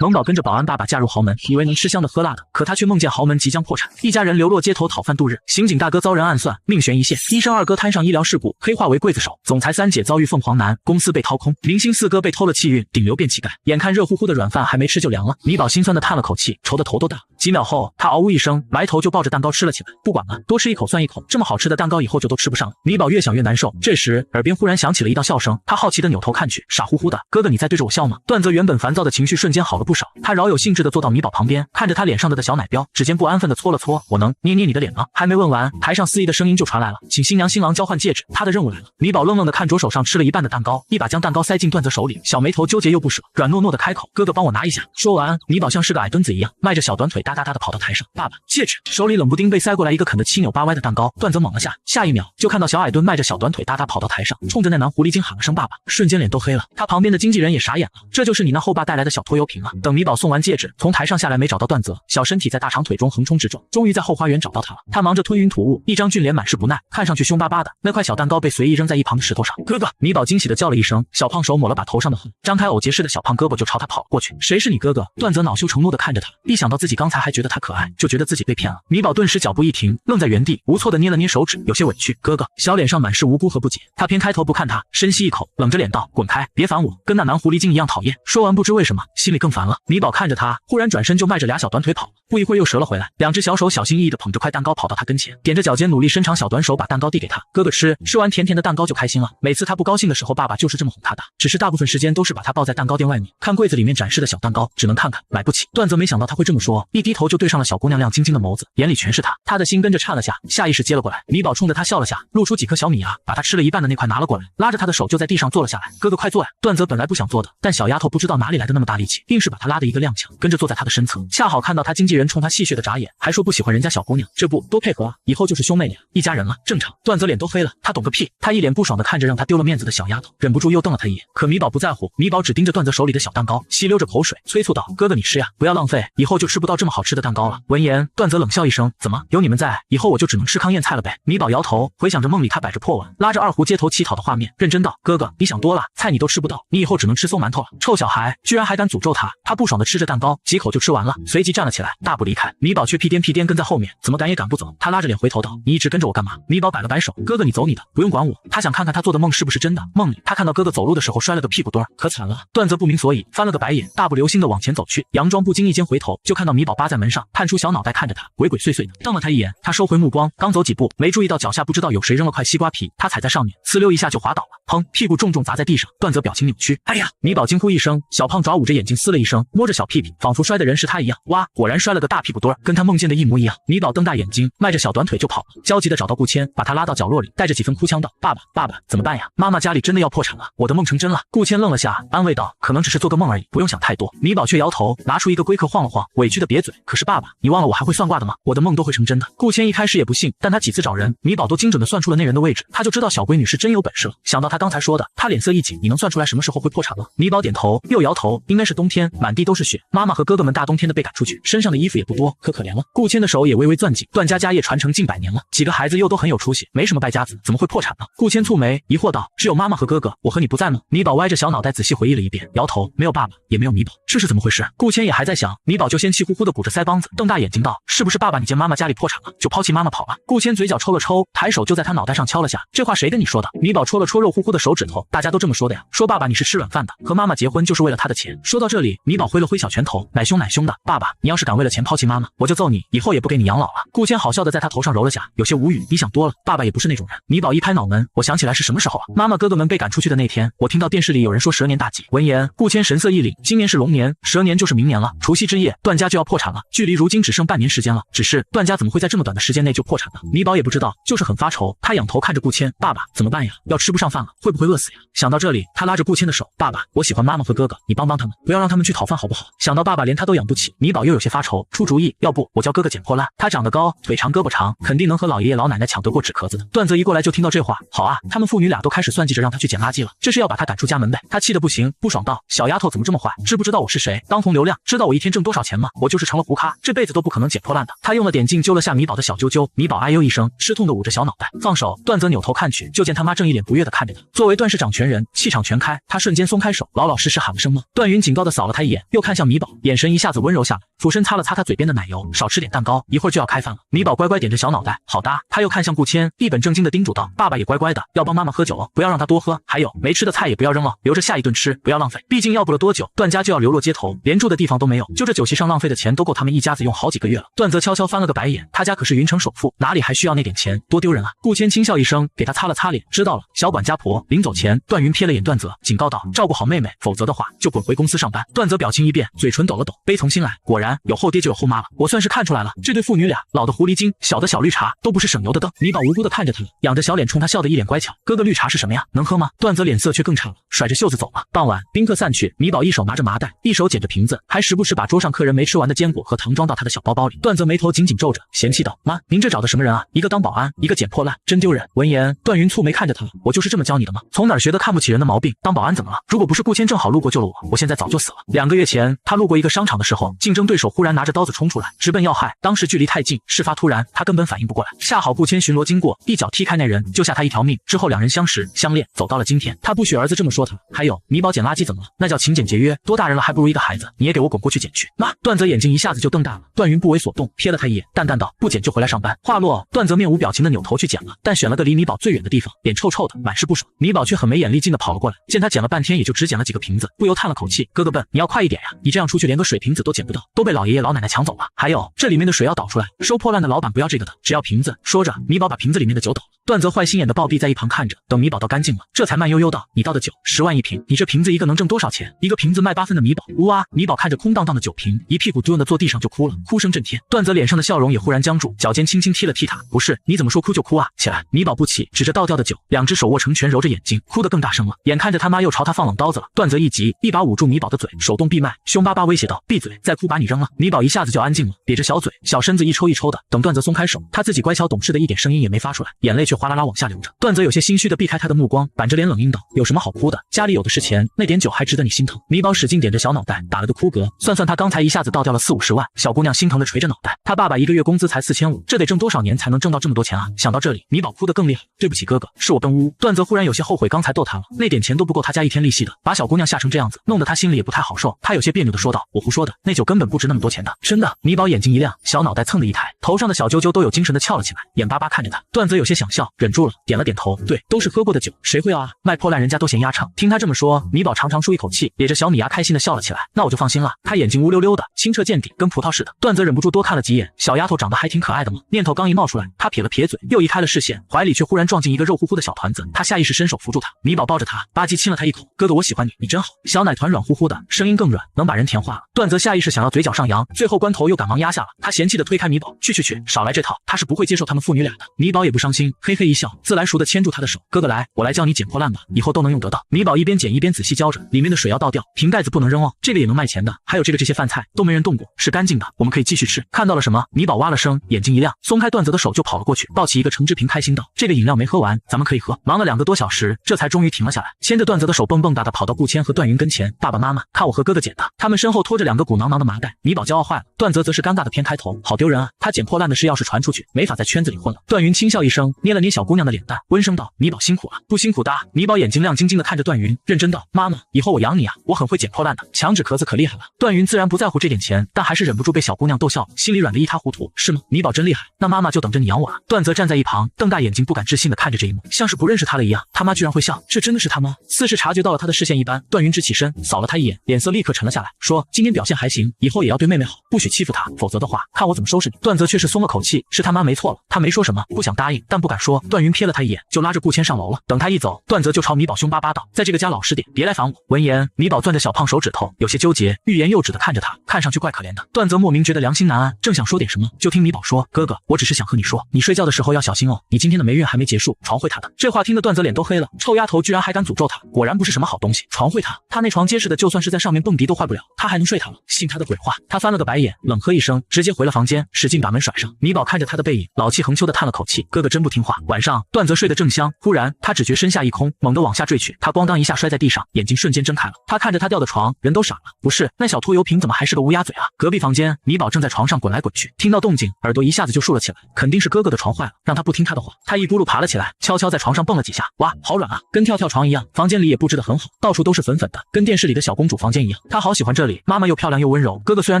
萌宝跟着保安爸爸嫁入豪门，以为能吃香的喝辣的，可他却梦见豪门即将破产，一家人流落街头讨饭度日。刑警大哥遭人暗算，命悬一线；医生二哥摊上医疗事故，黑化为刽子手；总裁三姐遭遇凤凰男，公司被掏空；明星四哥被偷了气运，顶流变乞丐。眼看热乎乎的软饭还没吃就凉了，米宝心酸的叹了口气，愁得头都大了。几秒后，他嗷呜一声，埋头就抱着蛋糕吃了起来。不管了，多吃一口算一口，这么好吃的蛋糕以后就都吃不上了。米宝越想越难受。这时，耳边忽然响起了一道笑声，他好奇的扭头看去，傻乎乎的，哥哥你在对着我笑吗？段泽原本烦躁的情绪瞬间好了不少，他饶有兴致的坐到米宝旁边，看着他脸上的小奶标，指尖不安分的搓了搓，我能捏捏你的脸吗？还没问完，台上司仪的声音就传来了，请新娘新郎交换戒指，他的任务来了。米宝愣愣的看着手上吃了一半的蛋糕，一把将蛋糕塞进段泽手里，小眉头纠结又不舍，软糯糯的开口，哥哥帮我拿一下。说完，米宝像是个矮墩子一样，迈着小短腿哒哒哒的跑到台上，爸爸，戒指！手里冷不丁被塞过来一个啃得七扭八歪的蛋糕，段泽猛了下，下一秒就看到小矮墩迈着小短腿哒哒跑到台上，冲着那男狐狸精喊了声爸爸，瞬间脸都黑了。他旁边的经纪人也傻眼了，这就是你那后爸带来的小拖油瓶啊！等米宝送完戒指，从台上下来没找到段泽，小身体在大长腿中横冲直撞，终于在后花园找到他了。他忙着吞云吐雾，一张俊脸满是不耐，看上去凶巴巴的。那块小蛋糕被随意扔在一旁的石头上。哥哥！米宝惊喜的叫了一声，小胖手抹了把头上的汗，张开藕结似的小胖胳膊就朝他跑了过去。谁是你哥哥？段泽恼羞成怒的看着他，一想到自己刚才还觉得他可爱，就觉得自己被骗了。米宝顿时脚步一停，愣在原地，无措的捏了捏手指，有些委屈。哥哥，小脸上满是无辜和不解。他偏开头不看他，深吸一口，冷着脸道：滚开，别烦我，跟那男狐狸精一样讨厌。说完不知为什么心里更烦了。米宝看着他，忽然转身就迈着俩小短腿跑了，不一会儿又折了回来，两只小手小心翼翼的捧着块蛋糕跑到他跟前，踮着脚尖努力伸长小短手把蛋糕递给他。哥哥吃完甜甜的蛋糕就开心了。每次他不高兴的时候，爸爸就是这么哄他的，只是大部分时间都是把他抱在蛋糕店外面，看柜子里面展示的小蛋糕，只能看看，买不起。段泽没想到他会这么说，一低头就对上了小姑娘亮晶晶的眸子，眼里全是他，他的心跟着颤了下，下意识接了过来。米宝冲着他笑了下，露出几颗小米牙，把他吃了一半的那块拿了过来，拉着他的手就在地上坐了下来。哥哥快坐呀！段泽本来不想坐的，但小丫头不知道哪里来的那么大力气，硬是把他拉得一个踉跄，跟着坐在他的身侧。恰好看到他经纪人冲他戏谑的眨眼，还说不喜欢人家小姑娘，这不多配合啊，以后就是兄妹俩，一家人了，正常。段泽脸都黑了，他懂个屁！他一脸不爽的看着让他丢了面子的小丫头，忍不住又瞪了他一眼。可米宝不在乎，米宝只盯着段泽手里的小蛋糕，吸溜着口水，催促道：哥哥你吃呀，不要浪费，以后就吃不到这么好吃的蛋糕了。闻言，段泽冷笑一声，怎么有你们在，以后我就只能吃糠咽菜了呗？米宝摇头，回想着梦里他摆着破碗，拉着二胡街头乞讨的画面，认真道：哥哥你想多了，菜你都吃不到，你以后只能吃馊馒头了。臭小孩，居然还敢诅咒他！他不爽的吃着蛋糕，几口就吃完了，随即站了起来，大步离开。米宝却屁颠屁颠跟在后面，怎么赶也赶不走。他拉着脸回头道：你一直跟着我干嘛？米宝摆了摆手，哥哥你走你的，不用管我。他想看看他做的梦是不是真的。梦里他看到哥哥走路的时候摔了个屁股墩儿，可惨了。段泽不明所以，翻了个白眼，大步流星的往前走去，佯装不经意间回头，就看到米宝扒在门上，探出小脑袋看着他，鬼鬼祟祟的瞪了他一眼。他收回目光，刚走几步，没注意到脚下不知道有谁扔了块西瓜皮，他踩在上面，呲溜一下就滑倒了，砰，屁股重重砸在地上。段泽表情扭曲，哎呀！米宝惊呼一声，小胖爪捂着眼睛撕了一声，摸着小屁屁，仿佛摔的人是他一样。哇，果然摔了个大屁股墩儿，跟他梦见的一模一样。米宝瞪大眼睛，迈着小短腿就跑了，焦急的找到顾谦，把他拉到角落里，带着几分哭腔道：爸爸，爸爸，怎么办呀？妈妈家里真的要破产了，我的梦成真了。顾谦愣了下，安慰道：可能只是做个梦而已，不用想太多。米宝却摇头，拿出一个龟壳晃了晃，委屈的瘪嘴。可是爸爸，你忘了我还会算卦的吗？我的梦都会成真的。顾谦一开始也不信，但他几次找人，米宝都精准的算出了那人的位置，他就知道小闺女是真有本事了。想到他刚才说的，他脸色一紧，你能算出来什么时候会破产吗？米宝点头又摇头，应该是冬天，满地都是雪，妈妈和哥哥们大冬天的被赶出去，身上的衣服也不多，可可怜了。顾谦的手也微微攥紧，段家家业传承近100年了，几个孩子又都很有出息，没什么败家子，怎么会破产呢？顾谦蹙眉疑惑道：只有妈妈和哥哥，我和你不在吗？米宝歪着小脑袋仔细回忆了一遍，摇头，没有爸爸，也没有米宝，这是怎么回事？顾谦也还在想，米宝就先气呼呼的鼓着腮帮子，瞪大眼睛道：是不是爸爸你见妈妈家里破产了，就抛弃妈妈跑了？顾谦嘴角抽了抽，抬手就在他脑袋上敲了下，这话谁跟你说的？米宝戳了戳肉乎乎的手指头，大家都这么说的呀，说爸爸你是吃软饭的，和妈妈结婚就是为了他的钱。说到这里，米宝挥了挥小拳头，奶凶奶凶的，爸爸，你要是敢为了钱抛弃妈妈，我就揍你，以后也不给你养老了。顾谦好笑的在他头上揉了下，有些无语，你想多了，爸爸也不是那种人。米宝一拍脑门，我想起来是什么时候了，妈妈哥哥们被赶出去的那天，我听到电视里有人说蛇年大吉。闻言，顾谦神色一凛，今年是龙年，蛇年就是明年了，除夕之夜，段家就要破产了，距离如今只剩半年时间了，只是段家怎么会在这么短的时间内就破产呢？米宝也不知道，就是很发愁，他仰头看着顾谦，爸爸怎么办呀？要吃不上饭了，会不会饿死呀？想到这里，他拉着顾谦的手，爸爸，我喜欢妈妈和哥哥，你帮帮他们，不要让他们去讨饭好不好？想到爸爸连他都养不起，米宝又有些发愁，出主意，要不我教哥哥捡破烂，他长得高，腿长胳膊长，肯定能和老爷爷老奶奶抢得过纸壳子的。段泽一过来就听到这话，好啊，他们父女俩都开始算计着让他去捡垃圾了，这是要把他赶出家门呗。他气得不行，不爽道，小丫头怎么这么坏，知不知道我是谁？当红流量，知道我一天挣多少钱吗？我就是成了胡咖，这辈子都不可能捡破烂的。他用了点劲揪了下米宝的小揪揪，米宝哎呦一声，吃痛的捂着小脑袋，放手。段泽扭头看去，就见他妈正一脸不悦的看着他。作为段氏掌权人，气场全开，他瞬间松开手，老老实实喊了声妈。段云警告的扫了他一眼，又看向米宝，眼神一下子温柔下来，俯身擦了擦他嘴边的奶油，少吃点蛋糕，一会儿就要开饭了。米宝乖乖点着小脑袋，好的。他又看向顾谦，一本正经的叮嘱道，爸爸也乖乖的，要帮妈妈喝酒哦，不要让他多喝，还有没吃的菜也不要扔了，留着下一顿吃，不要浪费，毕竟要不了多久，段家就要流落街头，连住的地方都没有，就这酒席上浪费的钱都够他们一家子用好几个月了。段泽悄悄翻了个白眼，他家可是云城首富，哪里还需要那点钱，多丢人啊。顾谦轻笑一声，给他擦了擦脸，知道了，小管家婆。临走前，段云瞥了眼段泽，警告道，照顾好妹妹，否则的话就滚回公司上班。段泽表情一变，嘴唇抖了抖，悲从心来，果然有后爹就有后妈了，我算是看出来了，这对父女俩，老的狐狸精，小的小绿茶，都不是省油的灯。米宝无辜的看着他，仰着小脸冲他笑得一脸乖巧，哥哥绿茶是什么呀，能喝吗？段泽脸色却更差了，甩着袖子走了。傍晚宾客散去，米宝一手拿着麻袋，一手捡着瓶子，还时不时把桌上客人没吃完的坚果和糖装到他的小包包里。段泽眉头紧紧皱着，嫌弃道，妈，您这找的什么人啊，一个当保安，一个捡破烂，真丢人。闻言，段云蹙眉看着他，我就是这么教你的吗？从哪儿学的看不起人的毛病？当保安怎么了？如果不是顾谦正好路过救了我，我现在早就死了。2个月前，他路过一个商场的时候，竞争对手忽然拿着刀子冲出来，直奔要害，当时距离太近，事发突然，他根本反应不过来，恰好顾谦巡逻经过，一脚踢开那人，救下他一条命。之后2人相识相恋，走到了今天。他不许儿子这么说他。还有，米宝捡垃圾怎么了？那叫勤俭节约，多大人了还不如一个孩子，你也给我滚过去捡去。妈！段泽眼睛一下子就瞪大了。段云不为所动，瞥了他一眼，淡淡道，不捡就回来上班。话落，段泽面无表情的扭头去捡了，但选了个离米宝最远的地方，脸臭臭的，满是不爽。米宝却很没眼力劲的跑了过来，见他捡了半天也就只捡了几个瓶子，不由叹了口气，哥哥笨，你要快一点呀，你这样出去连个水瓶子都捡不到，都被老爷爷老奶奶抢走了。还有，这里面的水要倒出来，收破烂的老板不要这个的，只要瓶子。说着，米宝把瓶子里面的酒倒了。段泽坏心眼的暴毙在一旁看着，等米宝倒干净了，这才慢悠悠道，你倒的酒10万一瓶，你这瓶子一个能挣多少钱？一个瓶子卖8分的米宝。呜啊！米宝看着空荡荡的酒瓶，一屁股蹲的坐地上就哭了，哭声震天。段泽脸上的笑容也忽然僵住，脚尖轻轻踢了踢他，不是，你怎么说哭就哭啊？起来！米宝不起，指着倒掉的酒，2只手握成拳揉着眼睛，哭得更大声了。眼看着他妈又朝他放冷刀子了，段泽一急，一把捂住米宝的嘴，手动闭麦，凶巴巴威胁道，闭嘴，再哭把你扔了。米宝一下子就安静了，瘪着小嘴，小身子一抽一抽的。等段泽松开手，他自己乖巧懂事的一点声音也没发出来，眼泪却哗啦啦往下流着。段泽有些心虚的避开他的目光，板着脸冷硬道，有什么好哭的？家里有的是钱，那点酒还值得你心疼？米宝使劲点着小脑袋，打了个哭嗝，算算他刚才一下子倒掉了40-50万。小姑娘心疼的垂着脑袋，他爸爸一个月工资才4500，这得挣多少年才能挣到这么多钱啊？想到这里，米宝哭得更厉害，对不起哥哥，是我笨乌。段泽忽然有些后悔刚才逗他了，那点钱都不够他家一天利息的，把小姑娘吓成这样子，弄得他心里也不太好受。他有些别扭的说道，我胡说的，那酒根本不值那么多钱的。真的？米宝眼睛一亮，小脑袋蹭的一抬，头上的小揪揪都有精神的翘了起来，眼巴巴看着他。段泽有些想笑，忍住了，点了点头，对，都是喝过的酒，谁会要啊？卖破烂人家都嫌压秤。听他这么说，米宝长长舒一口气，咧着小米牙开心的笑了起来。那我就放心了。他眼睛乌溜溜的，清澈见底，跟葡萄似的。段泽忍不住多看了几眼，小丫头长得还挺可爱的嘛。念头刚一冒出来，他撇了撇嘴，又移开了视线，怀里却忽然撞进一个肉乎乎的小团子。他下意识伸手扶住他，米宝抱着他，吧唧亲了他一口。哥哥，我喜欢你，你真好。小奶团软乎乎的，声音更软，能把人甜化了。段泽下意识想要嘴角上扬，最后关头又赶忙压下了。他嫌弃的推开米宝，去，少来这套，他是不会接受他们父女俩的。米宝也不伤心，嘿嘿一笑，自来熟的牵住他的手，哥哥来，我来教你捡破烂吧，以后都能用得到。米宝一边捡一边仔细教着，里面的水要倒掉，瓶盖子不能扔哦，这个也能卖钱的。还有这些饭菜都没人动过，是干净的，我们可以继续吃。看到了什么？米宝哇了声，眼睛一亮，松开段泽的手就跑了过去，抱起一个橙汁瓶，开心道，这个饮料没喝完，咱们可以喝。忙了2个多小时，这才终于停了下来，牵着段泽的手蹦蹦哒的跑到顾谦和段云跟前，爸爸妈妈，看我和哥哥捡的。他们身后拖着2个鼓囊囊的麻袋，米宝骄傲坏了，段泽则是尴尬的偏开头，好丢人啊，他捡破烂的事要是传出去，没法在圈子里混了。段云轻笑一声，捏了捏小姑娘的脸蛋，温声道，米宝辛苦了。不辛苦的。米宝眼睛亮晶晶的看着段云，认真道，妈妈，以后我养你啊，我很会捡破烂的，墙纸壳子可厉害了。段云自然不在乎这点钱，但还是忍不住被小姑娘逗笑了，心里软得一塌糊涂。是吗？米宝真厉害，那妈妈就等着你养我了。段泽站在一旁，瞪大眼睛不敢置信的看着这一幕，像是不认识他了一样。他妈居然会笑，这真的是他吗？似是察觉到了他的视线一般，段云直起身扫了他一眼，脸色立刻沉了下来，说，今天表现还行，以后也要对妹妹好，不许欺负她，否则的话看我怎么收拾你。段泽却是松了口气，是他妈没错了，他没说什么，不想答应但不敢说。段云瞥了他一眼，就拉着顾谦上楼了。等他一走，段泽就朝米宝凶巴巴道，在这个家老实点，别来烦我。闻言，米宝攥着小胖手指头，有些纠结，欲言又止的看着他，看上去怪可怜的。段泽莫名觉得良心难安，正想说点什么，就听米宝说，哥哥，我只是想和你说，你睡觉的时候要小心哦，你今天的霉运还没结束，床会塌的。这话听得段泽脸都黑了，臭丫头居然还敢诅咒他，果然不是什么好东西。床会塌，他那床结实的，就算是在上面蹦迪都坏不了，他还能睡他了，信他的鬼话。他翻了个白眼，冷喝一声，直接回了房间，使劲把门甩上。米宝看着他的背影，老气横秋的叹了口气，哥哥真不听话。晚上，段泽睡得正香，忽然他只觉身下一空，猛地往下坠去，他咣当一下摔在地上，眼睛瞬间睁开了。他看着他掉的床，人都傻了。不是，那小拖油瓶怎么还是个乌鸦嘴啊？隔壁房间，米宝正在床上滚来滚去，听到动静，耳朵一下子就竖了起来，肯定是哥哥的床坏了，让他不听他的话。他一咕噜爬了起来，悄悄在床上蹦了几下，哇，好软啊，跟跳跳床一样。房间里也布置得很好，到处都是粉粉的，跟电视里的小公主房间一样。他好喜欢这里，妈妈又漂亮又温柔，哥哥虽然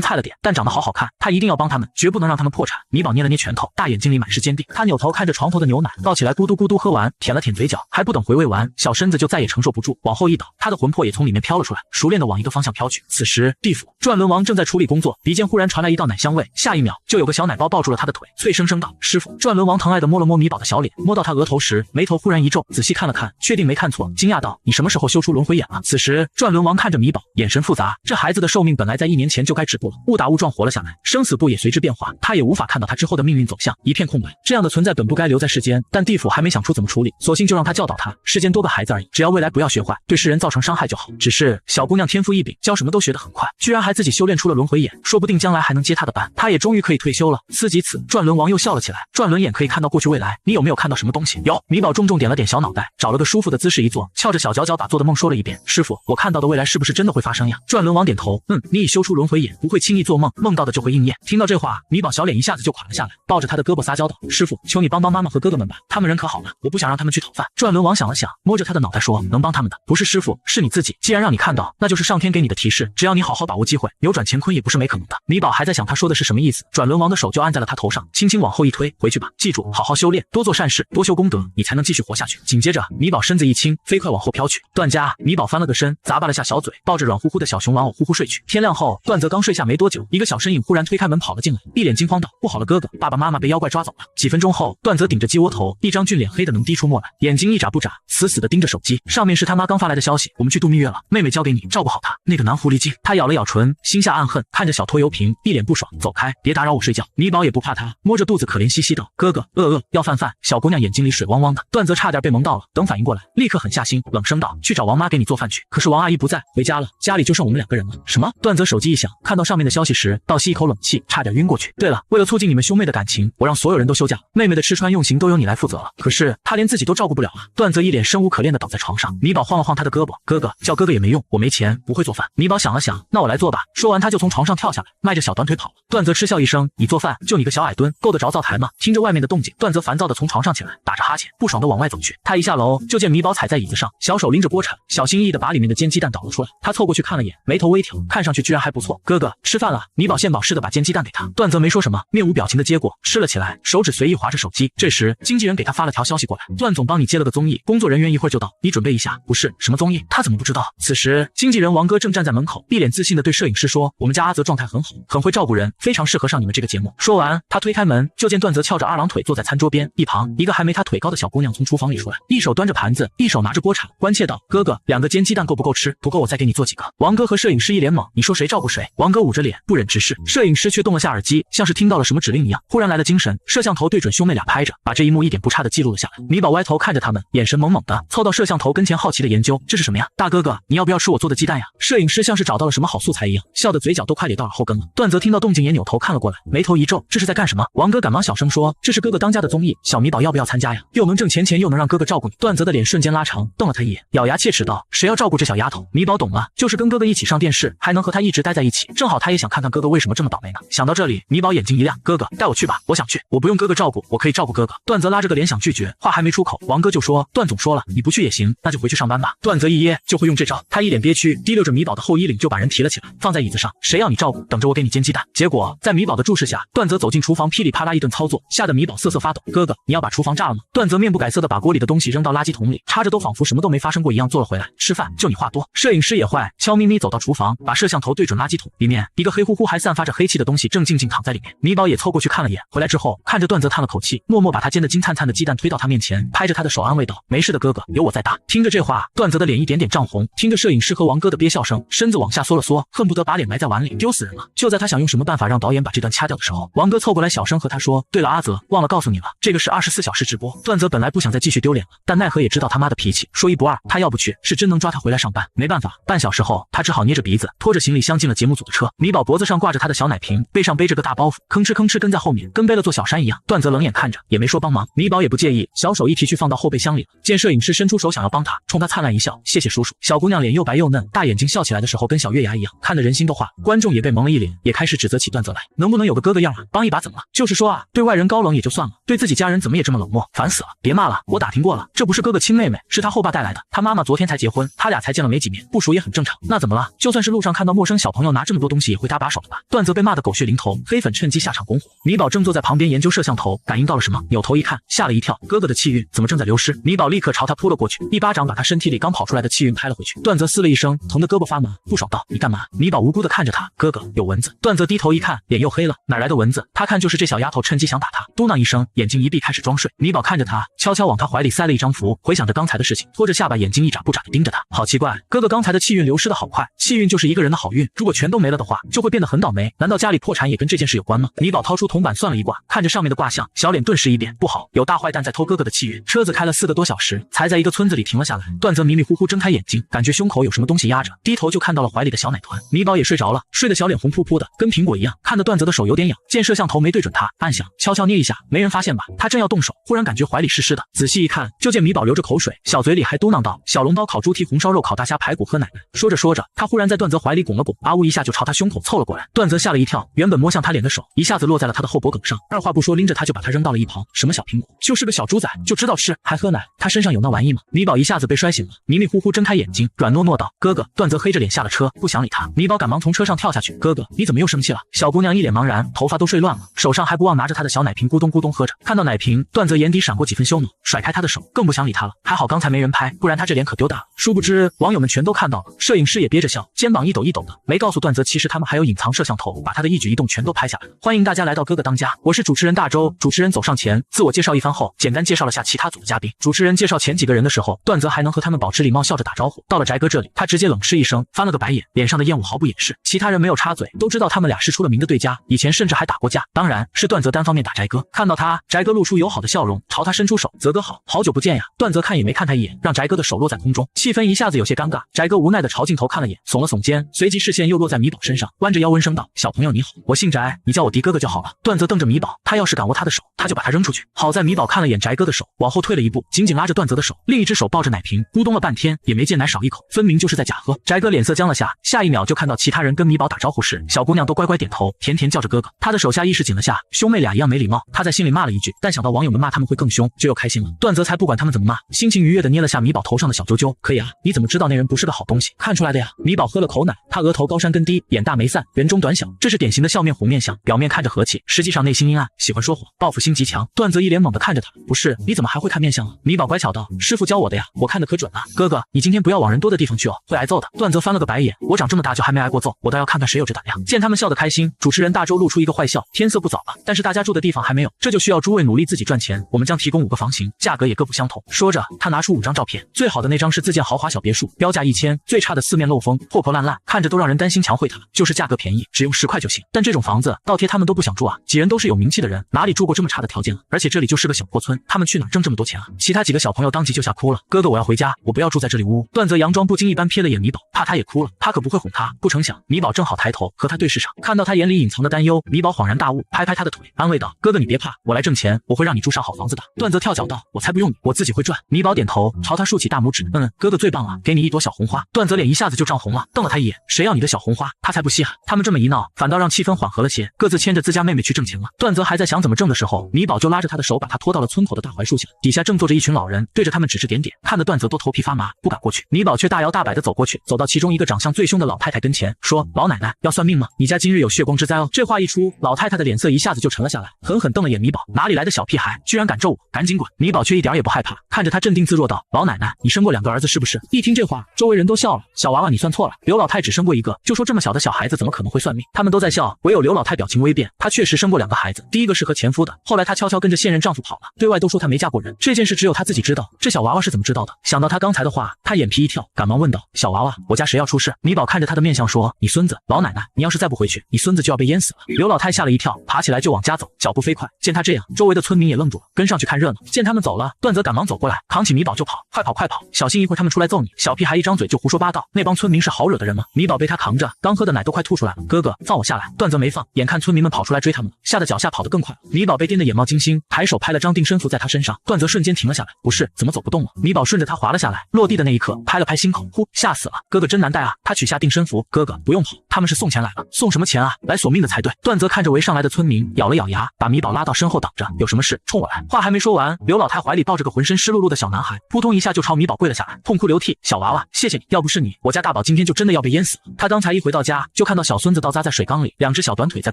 菜了点，但长得好好看，他一定要帮他们，绝不能让他们破产。米宝捏了捏拳头，大眼睛里满是坚定。他扭头看着床头的牛奶，倒起来咕嘟咕嘟喝完，舔了舔嘴角，还不等回味完，小身子就再也承受不住，往后一倒，他的魂魄也从里面飘了出来，熟练的往一个方向飘去。此时，地府转轮王正在处理工作，鼻尖忽然传来一道奶香味，下一秒就有个小奶包抱住了他的腿，脆生生道：“师傅。”转轮王疼爱的摸了摸米宝的小脸，摸到他额头时，眉头忽然一皱，仔细看了看，确定没看错，惊讶道：“你什么时候修出轮回眼了？”此时，转轮王看着米宝，眼神复杂。这孩子的寿命本来在1年前就该止步了，误打误撞活了下来，生死簿也随之变化，他也无法看到他之后的命运走向，一片空白。这样的存在本不该留在世间，但地府还没想出怎么处理，索性就让他教导他，世间多个孩子而已，只要未来不要学坏，对世人造成伤害就好。只是小姑娘天赋异禀，教什么都学得很快，居然还自己修炼出了轮回眼，说不定将来还能接她的班，她也终于可以退休了。思及此，转轮王又笑了起来。转轮眼可以看到过去未来，你有没有看到什么东西？有。米宝重重点了点小脑袋，找了个舒服的姿势一坐，翘着小脚脚把做的梦说了一遍。师傅，我看到的未来是不是真的会发生呀？转轮王点头，你已修出轮回眼，不会轻易做梦，梦到的就会应验。听到这话，米宝小脸一下子就垮了下来，抱着他的胳膊撒娇道：“师傅，求你帮帮妈妈和哥哥们吧，他们人可好了，我不想让他们去讨饭。”转轮王想了想，摸着他的脑袋说：“能帮他们的不是师傅，是你自己。既然让你看到，那就是上天给你的提示，只要你好好把握机会，扭转乾坤也不是没可能的。”米宝还在想他说的是什么意思，转轮王的手就按在了他头上，轻轻往后一推：“回去吧，记住，好好修炼，多做善事，多修功德，你才能继续活下去。”紧接着，米宝身子一轻，飞快往后飘去。段家，米宝翻了个身，咂巴了下小嘴，抱着软乎乎的小熊玩偶呼呼睡去。天亮后，段泽刚睡下没多久，一个小身影忽然推开门跑了进来，一脸惊慌道：“不好了，哥哥，爸爸妈妈被妖怪抓走了。”几分钟后，段泽顶着鸡窝头，一张俊脸黑得能滴出沫来，眼睛一眨不眨，死死地盯着手机，上面是他妈刚发来的消息：“我们去度蜜月了，妹妹交给你，照顾好她。”那个男狐狸精，他咬了咬唇，心下暗恨，看着小拖油瓶，一脸不爽：“走开，别打扰我睡觉。”米宝也不怕他，摸着肚子可怜兮兮道：“哥哥，要饭饭。”小姑娘眼睛里水汪汪的，段泽差点被萌到了，等反应过来，立刻狠下心，冷声道：“去找王妈给你做饭去。”可是王阿姨不在，回家了，家里就剩我们2个人了。什么？段泽手机一响，看到上面的消息时，倒吸一口冷气，差点晕过去。对了，为了促进你们兄妹的感情，我让所有人都休假了，妹妹的吃穿用行都由你来负责了。可是她连自己都照顾不了啊！段泽一脸生无可恋的倒在床上，米宝晃了晃他的胳膊：“哥哥，叫哥哥也没用，我没钱，不会做饭。”米宝想了想，那我来做吧。说完，他就从床上跳下来，迈着小短腿跑了。段泽嗤笑一声：“你做饭就你个小矮墩，够得着灶台吗？”听着外面的动静，段泽烦躁的从床上起来，打着哈欠，不爽的往外走去。他一下楼，就见米宝踩在椅子上，小手拎着锅铲，小心翼翼的把里面的煎鸡蛋倒了出来。他凑过去看了眼，眉头微挑，看上去居然还不错。哥哥，吃饭了。米宝献宝似的把煎鸡蛋给他，段泽没说什么，面无表情的接过，吃了起来，手指随意划着手机。这时，经纪人给他发了条消息过来：“段总帮你接了个综艺，工作人员一会儿就到，你准备一下。”不是什么综艺，他怎么不知道？此时，经纪人王哥正站在门口，一脸自信的对摄影师说：“我们家阿泽状态很好，很会照顾人，非常适合上你们这个节目。”说完，他推开门，就见段泽翘着2郎腿坐在餐桌边，一旁一个还没他腿高的小姑娘从厨房里出来，一手端着盘子，一手拿着锅铲，关切道：“哥哥，2个煎鸡蛋够不够吃？不够我再给你做几个。”王哥和摄影师一脸懵，你说谁照顾谁？王哥捂着脸，不忍直视。摄影师却动了下耳机，像是听到了什么指令一样，忽然来了精神，摄像头对准兄妹俩拍着，把这一幕一点不差的记录了下来。米宝歪头看着他们，眼神懵懵的，凑到摄像头跟前好奇的研究：“这是什么呀？大哥哥，你要不要吃我做的鸡蛋呀？”摄影师像是找到了什么好素材一样，笑得嘴角都快咧到耳后跟了。段泽听到动静也扭头看了过来，眉头一皱，这是在干什么？王哥赶忙小声说：“这是哥哥当家的综艺，小米宝要不要参加呀？又能挣钱，又能让哥哥照顾你。”段泽的脸瞬间拉长，瞪了他一眼，咬牙切齿道：“谁要照顾这小丫头？”米宝懂了，就是跟哥哥一起上电视，还能和他一直待在一起，正好他也想看看哥哥为什么这么倒霉呢。想到这里，米宝眼睛一亮：“哥哥，带我去吧，我想去，我不用哥哥照顾，我可以照顾哥哥。”段泽拉着个脸想拒绝，话还没出口，王哥就说：“段总说了，你不去也行，那就回去上班吧。”段泽一噎就会用这招，他一脸憋屈，提溜着米宝的后衣领就把人提了起来，放在椅子上：“谁要你照顾？等着我给你煎鸡蛋。”结果在米宝的注视下，段泽走进厨房，噼里啪啦一顿操作，吓得米宝瑟瑟发抖：“哥哥，你要把厨房炸了吗？”段泽面不改色的把锅里的东西扔到垃圾桶里，插着都仿佛什么都没发生过一样坐了回来：“吃饭就你话多。”摄影师也坏，悄咪咪走到厨房，把摄像头对准垃圾桶，里面一个黑乎乎还散发着黑气的东西正静静躺在里面。米宝也凑过去看了眼，回来之后看着段泽叹了口气，默默把他煎得金灿灿的鸡蛋推到他面前，拍着他的手安慰道：“没事的哥哥，有我在打。”听着这话，段泽的脸一点点涨红，听着摄影师和王哥的憋笑声，身子往下缩了缩，恨不得把脸埋在碗里，丢死人了。就在他想用什么办法让导演把这段掐掉的时候，王哥凑过来小声和他说：“对了，阿泽，忘了告诉你了，这个是24小时直播。”段泽本来不想再继续丢脸了，但奈何也知道他妈的脾气，说一不二，他要不去是真能抓他回来上班。没办法，半小时后，他只好捏着鼻子拖着行李箱进了节目组的车。车。米宝脖子上挂着他的小奶瓶，背上背着个大包袱，吭哧吭哧跟在后面，跟背了座小山一样。段泽冷眼看着，也没说帮忙。米宝也不介意，小手一提去放到后备箱里了。见摄影师伸出手想要帮他，冲他灿烂一笑，谢谢叔叔。小姑娘脸又白又嫩，大眼睛笑起来的时候跟小月牙一样，看得人心都化。观众也被蒙了一脸，也开始指责起段泽来，能不能有个哥哥样啊？帮一把怎么了？就是说啊，对外人高冷也就算了，对自己家人怎么也这么冷漠，烦死了！别骂了，我打听过了，这不是哥哥亲妹妹，是他后爸带来的。他妈妈昨天才结婚，他俩才见了没几面，不熟也很正常。那怎么了？就算是路上看到陌生小朋友拿这么多东西，也会搭把手的吧？段泽被骂得狗血淋头，黑粉趁机下场拱火。米宝正坐在旁边研究摄像头，感应到了什么，扭头一看，吓了一跳，哥哥的气运怎么正在流失？米宝立刻朝他扑了过去，一巴掌把他身体里刚跑出来的气运拍了回去。段泽嘶了一声，疼得胳膊发麻，不爽道：“你干嘛？”米宝无辜地看着他，哥哥有蚊子。段泽低头一看，脸又黑了，哪来的蚊子？他看就是这小丫头趁机想打他，嘟囔一声，眼睛一闭，开始装睡。米宝看着他，悄悄往他怀里塞了一张符，回想着刚才的事情，拖着下巴，眼睛一眨不眨地盯着他。好奇怪，哥哥刚才的气运流失的好快，气运就是一个人的好运，如果全都没了的话，就会变得很倒霉。难道家里破产也跟这件事有关吗？米宝掏出铜板算了一卦，看着上面的卦象，小脸顿时一变，不好，有大坏蛋在偷哥哥的气运。车子开了4个多小时，才在一个村子里停了下来。段泽迷迷糊糊睁开眼睛，感觉胸口有什么东西压着，低头就看到了怀里的小奶团。米宝也睡着了，睡得小脸红扑扑的，跟苹果一样，看得段泽的手有点痒。见摄像头没对准他，暗想悄悄捏一下，没人发现吧？他正要动手，忽然感觉怀里湿湿的，仔细一看，就见米宝流着口水，小嘴里还嘟囔道：“小笼包、烤猪蹄、红烧肉、烤大虾、排骨，喝奶奶。”说着说着，他忽然在段泽怀里拱了拱，啊呜一下就朝他胸口凑了过来。段泽吓了一跳，原本摸向他脸的手一下子落在了他的后脖梗上，二话不说拎着他就把他扔到了一旁。什么小苹果，就是个小猪仔，就知道吃，还喝奶，他身上有那玩意吗？米宝一下子被摔醒了，迷迷糊糊睁开眼睛，软糯糯道：“哥哥。”段泽黑着脸下了车，不想理他。米宝赶忙从车上跳下去：“哥哥，你怎么又生气了？”小姑娘一脸茫然，头发都睡乱了，手上还不忘拿着他的小奶瓶咕咚咕咚喝着。看到奶瓶，段泽眼底闪过几分羞恼，甩开他的手，更不想理他了。还好刚才没人拍，不然他这脸可丢大了。殊不知网友们全都看到了，摄影师也憋着笑，肩膀一抖一抖的，没告诉段泽其实他们还有隐藏摄像头，把他的一举一动全都拍下来了。欢迎大家来到哥哥当家，我是主持人大周。主持人走上前自我介绍一番后，简单介绍了下其他组的嘉宾。主持人介绍前几个人的时候，段泽还能和他们保持礼貌，笑着打招呼。到了翟哥这里，他直接冷嗤一声，翻了个白眼，脸上的厌恶毫不掩饰。其他人没有插嘴，都知道他们俩是出了名的对家，以前甚至还打过架。当然是段泽单方面打翟哥。看到他，翟哥露出友好的笑容，朝他伸出手：“泽哥好，好久不见呀。”段泽看也没看他一眼，让翟哥的手落在空中，气氛一下子有些尴尬。翟哥无奈的朝镜头看了眼，耸了耸肩，随即视线又落在米宝身上，弯着腰温声道：“小朋友你好，我姓翟，你叫我迪哥哥就好了。”段泽瞪着米宝，他要是敢握他的手，他就把他扔出去。好在米宝看了眼翟哥的手，往后退了一步，紧紧拉着段泽的手，另一只手抱着奶瓶，咕咚了半天也没见奶少一口，分明就是在假喝。翟哥脸色僵了下，下一秒就看到其他人跟米宝打招呼时，小姑娘都乖乖点头，甜甜叫着哥哥。他的手下意识紧了下，兄妹俩一样没礼貌，他在心里骂了一句，但想到网友们骂他们会更凶，就又开心了。段泽才不管他们怎么骂，心情愉悦的捏了下米宝头上的小揪揪。可以啊，你怎么知道那人不是个好东西？看出来的呀。米宝喝了口奶，他额头高山根低，眼大眉散，圆中短小，这是典型的笑面虎面相，表面看着和气，实际上内心阴暗，喜欢说谎，报复心极强。段泽一脸懵的看着他，不是，你怎么还会看面相啊？米宝乖巧道，师傅教我的呀，我看的可准了。哥哥，你今天不要往人多的地方去哦，会挨揍的。段泽翻了个白眼，我长这么大就还没挨过揍，我倒要看看谁有这胆量。见他们笑得开心，主持人大周露出一个坏笑，天色不早了，但是大家住的地方还没有，这就需要诸位努力自己赚钱，我们将提供5个房型，价格也各不相同。说着，他拿出5张照片，最好的那张是自建豪华小别墅，标价1000，最差的四面漏风，破破烂烂，看着都让人担心墙会塌，就是价格便宜，只用10块就行。但这种房子倒贴他们都不想住啊，几人都是有名气的人，哪里住过这么差的条件啊？而且这里就是个小破村，他们去哪挣这么多钱啊？其他几个小朋友当即就吓哭了，哥哥我要回家，我不要住在这里呜。段泽佯装不经一般瞥了眼米宝，怕他也哭了，他可不会哄他。不成想米宝正好抬头和他对视上，看到他眼里隐藏的担忧，米宝恍然大悟，拍拍他的腿，安慰道：“哥哥你别怕，我来挣钱，我会让你住上好房子的。”段泽跳脚道：“我才不用你，我自己会赚。”米宝点头，朝他竖起大拇指：“哥哥最棒了，给你一朵小红花。”段泽脸一下子就涨红了，瞪了他一眼：“谁要你的小红花？”他才不稀罕。他们这么一闹，反倒让气氛缓和了些，各自牵着自家妹妹去挣钱了。段泽还在想怎么挣的时候，米宝就拉着他的手把他拖到了村口的大槐树下，底下正坐着一群老人，对着他们指指点点，看得段泽都头皮发麻，不敢过去。米宝却大摇大摆地走过去，走到其中一个长相最凶的老太太跟前，说：“老奶奶，要算命吗？你家今日有血光之灾哦。”这话一出，老太太的脸色一下子就沉了下来，狠狠瞪了眼米宝：“哪里来的小屁孩，居然敢咒我，赶紧滚！”米宝却一点也不害怕，看着他镇定自若道：“老奶奶，你生过2个儿子是不是？”一听这话，周围人都笑了：“小娃娃你算错了，刘老太只生过1个，就说这么小的小孩子怎么可能会算命？”他们都在笑，唯有刘老太表情微变，她确实生过2个孩子，第一个是和前夫的，后来她悄悄跟着现任丈夫跑了，对外都说她没嫁过人，这件事只有她自己知道。这小娃娃是怎么知道的？想到她刚才的话，她眼皮一跳，赶忙问道：“小娃娃，我家谁要出事？”米宝看着她的面相说：“你孙子。”老奶奶，你要是再不回去，你孙子就要被淹死了。刘老太吓了一跳，爬起来就往家走，脚步飞快。见她这样，周围的村民也愣住了，跟上去看热闹。见他们走了，段泽赶忙走过来，扛起米宝就跑：“快跑快跑，小心一会儿他们出来揍你！小屁孩一张嘴就胡说八道，那帮村民是好惹的人吗？”米宝被他扛着，刚喝的奶都快吐出来了。哥哥，放我下来！段泽没放，眼看村民们跑出来追他们了，吓得脚下跑得更快了。米宝被颠得眼冒金星，抬手拍了张定身符在他身上，段泽瞬间停了下来，不是，怎么走不动了？米宝顺着他滑了下来，落地的那一刻拍了拍心口，呼，吓死了！哥哥真难带啊！他取下定身符，哥哥不用跑，他们是送钱来了。送什么钱啊？来索命的才对。段泽看着围上来的村民，咬了咬牙，把米宝拉到身后挡着，有什么事冲我来。话还没说完，刘老太怀里抱着个浑身湿漉漉的小男孩，扑通一下就朝米宝跪了下来，痛哭流涕，小娃娃，谢谢你，要不是你，我家大宝今天就真的要被淹死了。他刚才一回到家，就看到小孙子倒扎在水缸里，两只小短腿在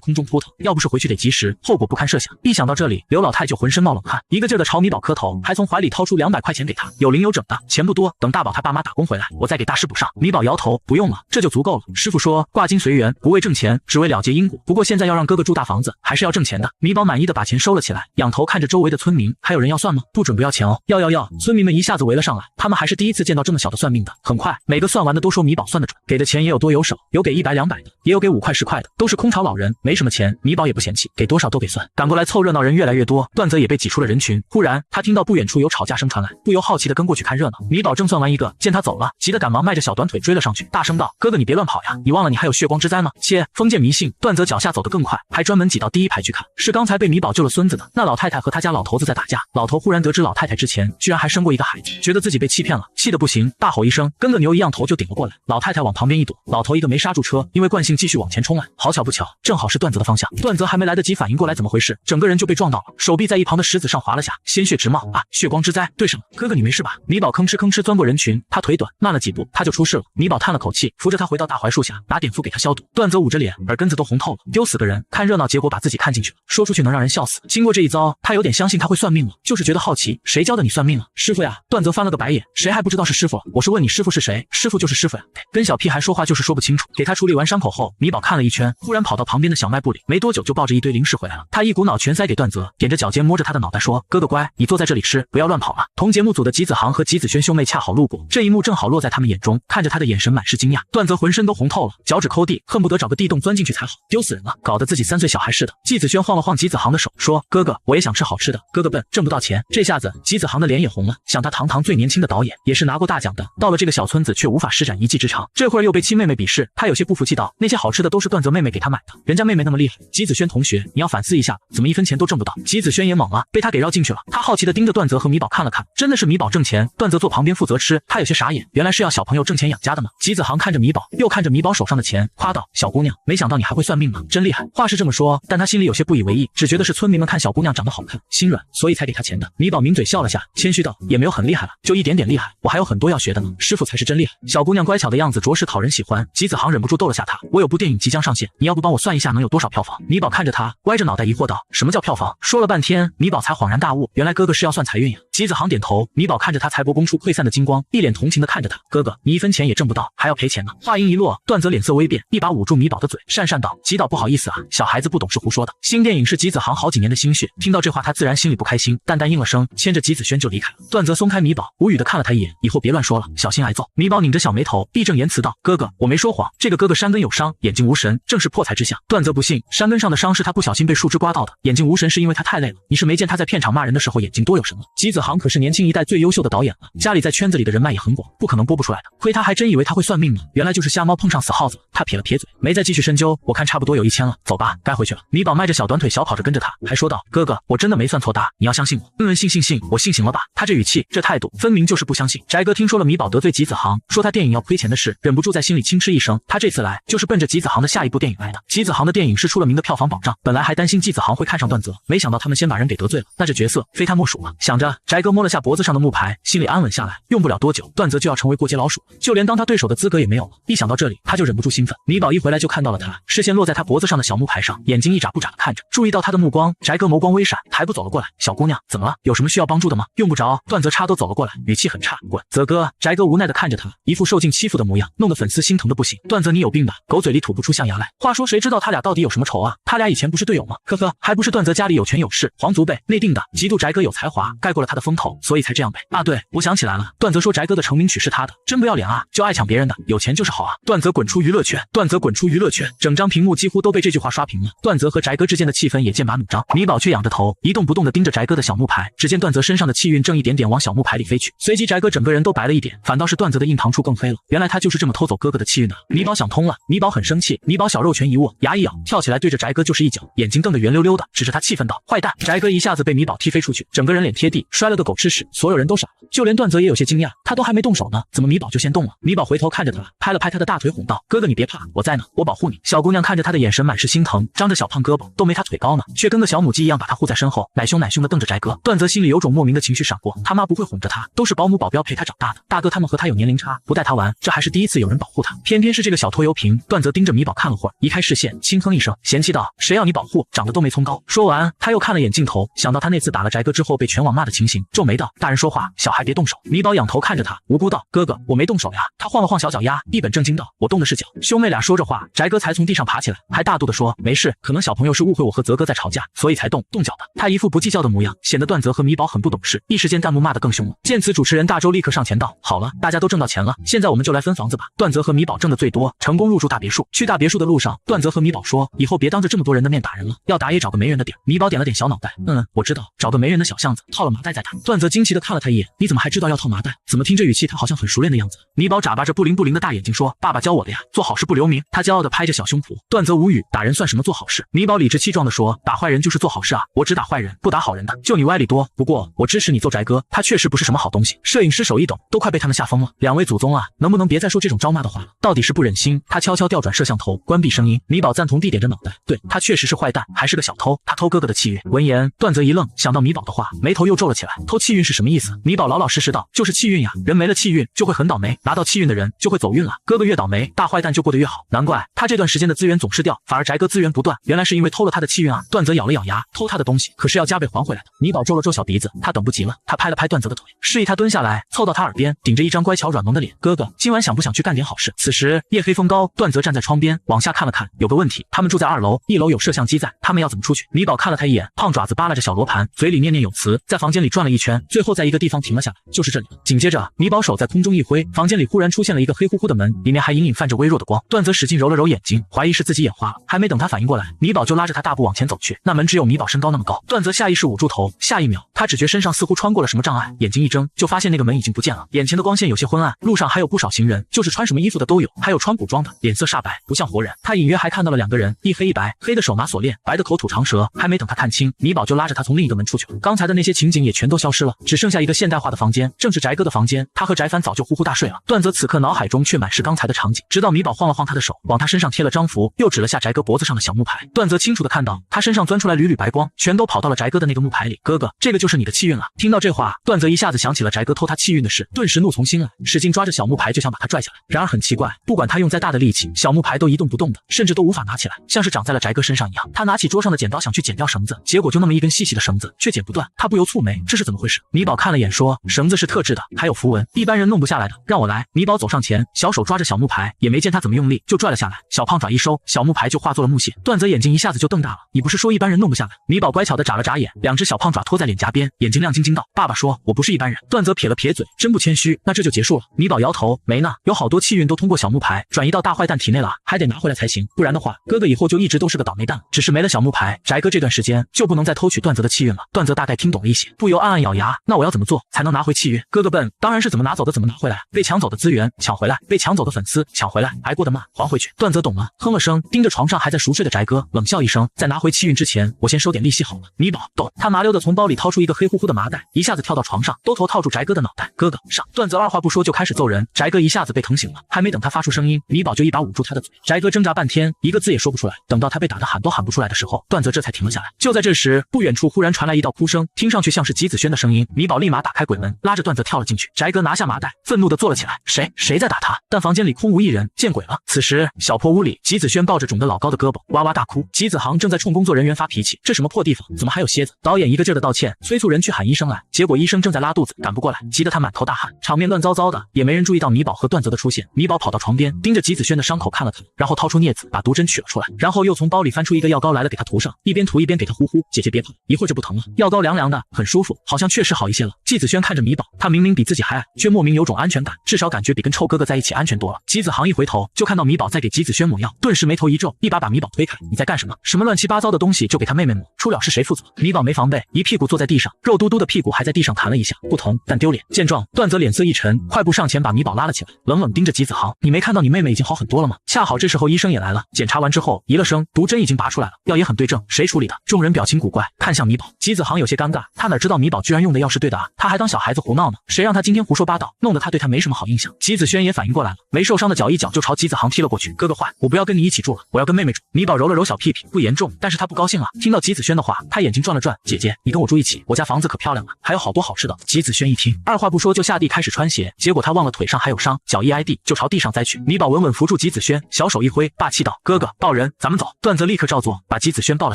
空中扑腾，要不是回去得及时，后果不堪设想。一想到这里，刘老太就浑身冒冷汗，一个劲儿的朝米宝磕头，还从怀里掏出200块钱给他，有零有整的，钱不多，等大宝他爸妈打工回来，我再给大师补上。米宝摇头，不用了，这就足够了。师傅说，挂金随缘，不为挣钱，只为了结因果。不过现在要让哥哥住大房子，还是要挣钱的。米宝满意的把钱收了起来，仰头看着周围的村民，还有人要算吗？不准不要钱哦！要！村民们一下子围了上来，他们还是第一次见到这么小的算命的。很快，每个算完的都说米宝算得准，给的钱也有多有少，有给100、200的，也有给5块、10块的，都是空巢老人，没什么钱，米宝也不嫌弃，给多少都给算。赶过来凑热闹人越来越多，段泽也被挤出了人群。忽然，他听到不远处有吵架声传来，不由好奇的跟过去看热闹。米宝正算完一个，见他走了，急得赶忙迈着小短腿追了上去，大声道：“哥哥，你别乱跑呀！你忘了你还有血光之灾吗？”切，封建迷信！段泽脚下走得更快，还专门挤到第一排去看。是刚才被米宝救了孙子的那老太太和他家老头子在打架。老头忽然得知老太太之前居然还生过一个孩子，觉得自己被欺骗了，气得不行，大吼一声，跟个牛一样头就顶了过来。老太太往旁边一躲，老头一个没刹住车，因为惯性继续往前冲来。好巧不巧，正好是段泽的方向。段泽还没来得及反应过来怎么回事，整个人就被撞到了，手臂在一旁的石子上划了下，鲜血直冒啊！血光之灾，对上了。哥哥你没事吧？米宝吭哧吭哧钻过人群，他腿短，慢了几步他就出事了。米宝叹了口气，扶着他回到大槐树下，拿碘伏给他消毒。段泽捂着脸，耳根子都红透了，丢死个人，看热闹结果把自己看进去了，说出去能让人笑死。经过这一遭，他有点相信他会算命了，就是觉得好奇，谁教的你算命啊？师傅呀！段泽翻了个白眼，谁还不知道是师傅了？我是问你师傅是谁？师傅就是师傅呀！跟小屁孩说话就是说不清楚。给他处理完伤口后，米宝看了一圈，忽然跑到旁边的小卖部里，没多久就抱着一堆零食回来了。他一股脑全塞给段泽，踮着脚尖摸着他的脑袋说：“哥哥乖，你坐在这里吃，不要乱跑了。”同节目组的吉子航和吉子轩兄妹恰好路过，这一幕正好落在他们眼中，看着他的眼神满是惊讶。段泽浑身都红透了，脚趾抠地，恨不得找个地洞钻进去才好，丢死人了，搞得自己3岁小孩似的。吉子轩晃了晃吉子航的手，说：“哥哥，我也想吃好吃的。”哥哥笨，挣不到钱。这下子吉子航的脸也红了，想他堂堂最年轻的导演，也是拿过大奖的，到了这个小村子却无法施展一技之长，这会儿又被亲妹妹鄙视，他有些不服气道：“那些好吃的都是段泽妹妹给他买的，人家妹妹那么厉害。”吉子轩同学，你要反思一下，怎么1分钱都挣不到？吉子轩也懵了，被他给绕进去了。他好奇地盯着段泽和米宝看了看，真的是米宝挣钱，段泽坐旁边负责吃，他有些傻眼，原来是要小朋友挣钱养家的吗？吉子航看着米宝，又看着米宝手上的钱，夸道：“小姑娘，没想到你还会算命呢，真厉害。”话是这么说，但他心里有些不以为意，只觉得是村民们看小姑娘长得好看，心软，所以才给她钱的。米宝抿嘴笑了下，谦虚道：“也没有很厉害了，就一点点厉害，我还有很多要学的呢，师傅才是真厉害。”小姑娘乖巧的样子着实讨人喜欢，吉子航忍不住逗了下她：“我有部电影即将上线，你要不帮我算一下能有多少票房？”米宝看着他，歪着脑袋疑惑道：“什么叫票房？”说了半天，米宝才恍然大悟，原来哥哥是要算财运呀。吉子航点头，米宝看着他财帛宫处溃散的金光，一脸同情的看着他：“哥哥，你1分钱也挣不到，还要赔钱呢。”话音一落，段泽脸色微变，一把捂住米宝的嘴，讪讪道：“吉导不好意思啊，小孩子不懂是胡说的。”新电影是吉子航好几年的心血，听到这话他自然心里不开心，淡淡应了声，牵着吉子轩就离开了。段泽松开米宝，无语的看了他一眼：“以后别乱说了，小心挨揍。”米宝拧着小眉头，义正言辞道：“哥哥，我没说谎，这个哥哥山根有伤，眼睛无神，正是破财之象。”段泽不信，山根上的伤是他不小心被树枝刮到的，眼睛无神是因为他太累了，你是没见他在片场骂人的时候眼睛多有神了。吉子航可是年轻一代最优秀的导演了，家里在圈子里的人脉也很广，不可能播不出来的。亏他还真以为他会算命呢，原来就是瞎猫碰上死耗子了。他撇了撇嘴，没再继续深究，我看差不多有1000了，走吧，该回去了。米宝迈着小短腿小跑着跟着他，还说道：“哥哥，我真的没算错大，你要相信我。”信，我信行了吧？他这语气这态度分明就是不相信。翟哥听说了米宝得罪吉子航，说他电影要亏钱的事，忍不住在心里轻嗤一声，他这次来就是奔着吉子航的下一部电影来的。吉子航的电影是出了名的票房保障，本来还担心吉子航会看上段泽，没想到他们先把人给得罪了，那这角色非他莫属了。想着，翟哥摸了下脖子上的木牌，心里安稳下来，用不了多久段泽就要成为过街老鼠，就连当他对手的资格也没有了。一想到这里，他就忍不住兴奋。米宝一回来就看到了他，视线落在他脖子上的小木牌上，眼睛一眨不眨的看着，注意到他的目光，翟哥眸光微闪，抬步走了过来：“小姑娘，怎么了？有什么需要帮助的吗？”“用不着。”段泽插都走了过来，语气很差：“滚，泽哥。”翟哥无奈的看着他，一副受尽欺负的模样，弄得粉丝心疼的不行。段泽你有病吧？狗嘴里吐不出象牙来。话说谁知道他俩到底有什么仇啊？他俩以前不是队友吗？呵呵，还不是段泽家里有权有势，皇族辈内定的，嫉妒翟哥有才华，盖过了他的风头，所以才这样呗。啊，对，我想起来了，段泽说翟哥的成名曲是他的，真不要脸啊，就爱抢别人的，有钱就是好啊。段泽滚出娱乐圈，段泽滚出娱乐圈，整张屏幕几乎都被这句话刷屏了。段泽和翟哥之间的气氛也剑拔弩张，米宝却仰着头，一动不动地盯着翟哥的小木牌。只见段泽身上的气运正一点点往小木牌里飞去，随即翟哥整个人都白了一点，反倒是段泽的印堂处更黑了。原来他就是这么偷走哥哥的气运的。米宝想通了，米宝很生气，米宝小肉拳一握，牙一咬，跳起来对着翟哥就是一脚，眼睛瞪得圆溜溜的，指着他气愤道：“坏蛋！”翟哥一下子被米宝踢飞出去，整个人脸贴地，摔了个狗吃屎。所有人都傻了，就连段泽也有些惊讶，他都还没动手呢，怎么米宝就先动了？米宝回头看着他，拍了拍他的大腿，哄道：“哥哥你别怕，我在呢，我保护你。”小姑娘看着他的眼神满是心疼，张着小胖胳膊，都没他腿高呢，却跟个小母鸡一样把他护在身后，奶凶奶凶的瞪着翟哥。段泽心里有种莫名的情绪闪过，他妈不会哄着他，都是保姆保镖陪他长大的，大哥他们和他有年龄差，不带他玩，这还是第一次有人保护他，偏偏是这个小拖油瓶。段泽盯着米宝看了会儿，移开视线，轻哼一声，嫌弃道：“谁要你保护，长得都没葱高。”说完，他又看了眼镜头，想到他那次打了翟哥之后被全网骂的情形，皱眉道：“大人说话，小孩别动手。”米宝仰头看着他，无辜道：“哥哥，我没动手呀。”他晃了晃小脚丫，一本正经道：“我动的是脚。”兄妹俩说着话，翟哥才从地上爬起来，还大度的说：“没事，可能小朋友是误会我和泽哥在吵架，所以才动脚的。”他一副不计较的模样，显得段泽和米宝很不懂事，一时间弹幕骂得更凶了。见此，主持人大周立刻上前道：“好了，大家都挣到钱了，现在我们就来分房子吧。”段泽和米宝挣的最多，成功入住大别墅。去大别墅的路上，段泽和米宝说：“以后别当着这么多人的面打人了，要打也找个没人的地儿。”米宝点了点小脑袋，我知道，找个没人的小巷子，套了麻袋再打。段泽惊奇的看了他一眼：“你怎么还知道要套麻袋？怎么听这语气他好像很熟练的样子？”米宝眨巴着不灵不灵的大眼睛说：“爸爸教我的呀，做好事不留名。”他骄傲的拍着小胸脯。段泽无语，打人算什么做好事？米宝理直气壮的说：“打坏人就是做好事啊，我只打坏人，不打好人的，就你歪理多。不过我支持你揍翟哥，他确实不是什么好东西。”摄影师手一抖，都快被他们吓疯了。两位祖宗啊，能不能别再说这种招骂的话了？到底是不忍心。他悄悄调转摄像头，关闭声音。米宝赞同地点着脑袋，对，他确实是坏蛋，还是个小偷，他偷哥哥的气运。闻言，段泽一愣，想到米宝的话，眉头又皱了起来。偷气运是什么意思？米宝老老实实道：“就是气运呀，人没了气运就会很倒霉，拿到气运的人就会走运了。哥哥越倒霉，大坏蛋就过得越好。难怪他这段时间的资源总是掉，反而翟哥资源不断，原来是因为偷了他的气运啊。”段泽咬了咬牙，偷他的东西可是要加倍还回来的。米宝皱了皱小鼻子，他等不及了，他拍了拍段泽的腿，示意他蹲下来，凑到他耳边，顶着一张乖巧软萌的脸：“哥哥，今晚想不想去干点好事？”此时夜黑风高，段泽站在窗边往下看了看，有个问题，他们住在2楼，1楼有摄像机在，他们要怎么出去？米宝看了他一眼，胖爪子扒拉着小罗盘，嘴里念念有词，在房间里转了一圈，最后在一个地方停了下来，就是这里了。紧接着，米宝手在空中一挥，房间里忽然出现了一个黑乎乎的门，里面还隐隐泛着微弱的光。段泽使劲揉了揉眼睛，怀疑是自己眼花了，还没等他反应过来，米宝就拉着他大步往前走去。那门只有米宝身高那么高，段泽下意识捂住头，下一秒，他只觉身上似乎穿过了什么障碍，眼睛一睁，就发现那个门已经不见了，眼前的光线有些昏暗，路上还有不少行人，就是穿什么衣服的都有，还有穿古装的，脸色煞白，不像活人。他隐约还看到了2个人，一黑一白，黑的手拿锁链，白的口吐长舌，还没等他看清，米宝就拉着他从另一个门出去了。刚才的那些情景也全都消失了，只剩下一个现代化的房间，正是翟哥的房间。他和翟凡早就呼呼大睡了。段泽此刻脑海中却满是刚才的场景，直到米宝晃了晃他的手，往他身上贴了张符，又指了下翟哥脖子上的小木牌。段泽清楚的看到他身上钻出来缕缕白光，全都跑到了翟哥的那个木牌里。哥哥，这个就是你的气运了。听到这话，段泽一下子想起了翟哥偷他气运的事，顿时怒从心来，使劲抓着小木牌就想把他拽下来。然而很奇怪，不管他用再大的力气，小木牌都一动不动的，甚至都无法拿起来，像是长在了翟哥身上一样。他拿起桌上的剪刀想去剪掉绳子，结果就那么一根细细的绳子，却剪不断。他不由蹙眉，这是怎么回事？米宝看了眼说：“绳子是特制的，还有符文，一般人弄不下来的，让我来。”米宝走上前，小手抓着小木牌，也没见他怎么用力，就拽了下来。小胖爪一收，小木牌就化作了木屑。段泽眼睛一下子就瞪大了：“你不是说一般人弄不下来？”米宝乖巧的眨了眨眼，2只小胖爪托在脸颊边，眼睛亮晶晶道：“爸爸说我不是一般人。”段泽撇了撇嘴，真不谦虚，那这就结束了。米宝摇头：“没呢，有好多气运都通过小木牌转移到大坏蛋体内了，还得拿回来才行，不然的话，哥哥以后就一直都是个倒霉蛋了。只是没了小木牌，翟哥这段时间就不能再偷取段泽的气运了。”段泽大概听懂了一些，不由暗暗咬牙：“那我要怎么做才能拿回气运？”哥哥笨，当然是怎么拿走的怎么拿回来，被抢走的资源抢回来，被抢走的粉丝抢回来，挨过的骂还回去。段泽懂了，哼了声，盯着床上还在熟睡的翟哥，冷笑一声：“在拿回气运之前，我先收点利息好了。”米宝懂，他麻溜的从包里掏出一个黑乎乎的麻袋，一下子跳到床上，兜头套住翟哥的脑袋：“哥哥上！”段泽二话不说就开始揍人，翟哥一下子被疼醒了，还没等他发出声音，米宝就一把捂住他的嘴。翟哥挣扎半天，一个字也说不出来。等到他被打得喊都喊不出来的时候，段泽这才停了下来。就在这时，不远处忽然传来一道哭声，听上去像是吉子轩的声音。米宝立马打开鬼门，拉着段泽跳了进去。翟哥拿下麻袋，愤怒地坐了起来：“谁在打他？”但房间里空无一人，见鬼了！此时小破屋里，吉子轩抱着肿得老高的胳膊，哇哇大哭。吉子航正在冲工作人员发脾气：“这什么破地方，怎么还有蝎子？”导演一个劲儿的道歉，催促人去喊医生来，结果医生正在拉肚子，赶不过来，急得他满头大汗，场面乱糟糟的，也没人注意到米宝和段泽的出现。米宝跑到床边，盯着吉子轩的伤口看了看，然后掏出镊子把毒针取了出来，然后又从包里翻出一个药膏来了给他涂上，一边涂一边给他呼呼：“姐姐别怕，一会儿就不疼了。”药膏凉凉的，很舒服，好好像确实好一些了。季子轩看着米宝，他明明比自己还矮，却莫名有种安全感，至少感觉比跟臭哥哥在一起安全多了。姬子航一回头就看到米宝在给姬子轩抹药，顿时眉头一皱，一把米宝推开。你在干什么？什么乱七八糟的东西就给他妹妹抹，出了事谁负责？米宝没防备，一屁股坐在地上，肉嘟嘟的屁股还在地上弹了一下，不疼但丢脸。见状，段泽脸色一沉，快步上前把米宝拉了起来，冷冷盯着姬子航，你没看到你妹妹已经好很多了吗？恰好这时候医生也来了，检查完之后咦了声，毒针已经拔出来了，药也很对症，谁处理的？众人表情古怪，看向米宝。姬子航有些尴尬，他哪知道米宝居然用的药是对的啊，他还当小孩子胡闹呢，谁让他今天胡说八道，弄得他对他没什么好印象。姬子轩也反应过来了，没受伤的脚一脚就朝姬子航踢了过去。哥哥坏，我不要跟你一起住了，我要跟妹妹住。米宝揉了揉小屁屁，不严重，但是他不高兴了。听到姬子轩的话，他眼睛转了转，姐姐，你跟我住一起，我家房子可漂亮了，还有好多好吃的。姬子轩一听，二话不说就下地开始穿鞋，结果他忘了腿上还有伤，脚一挨地就朝地上栽去。米宝稳稳扶住姬子轩，小手一挥，霸气道：哥哥，抱人，咱们走。段泽立刻照做，把姬子轩抱了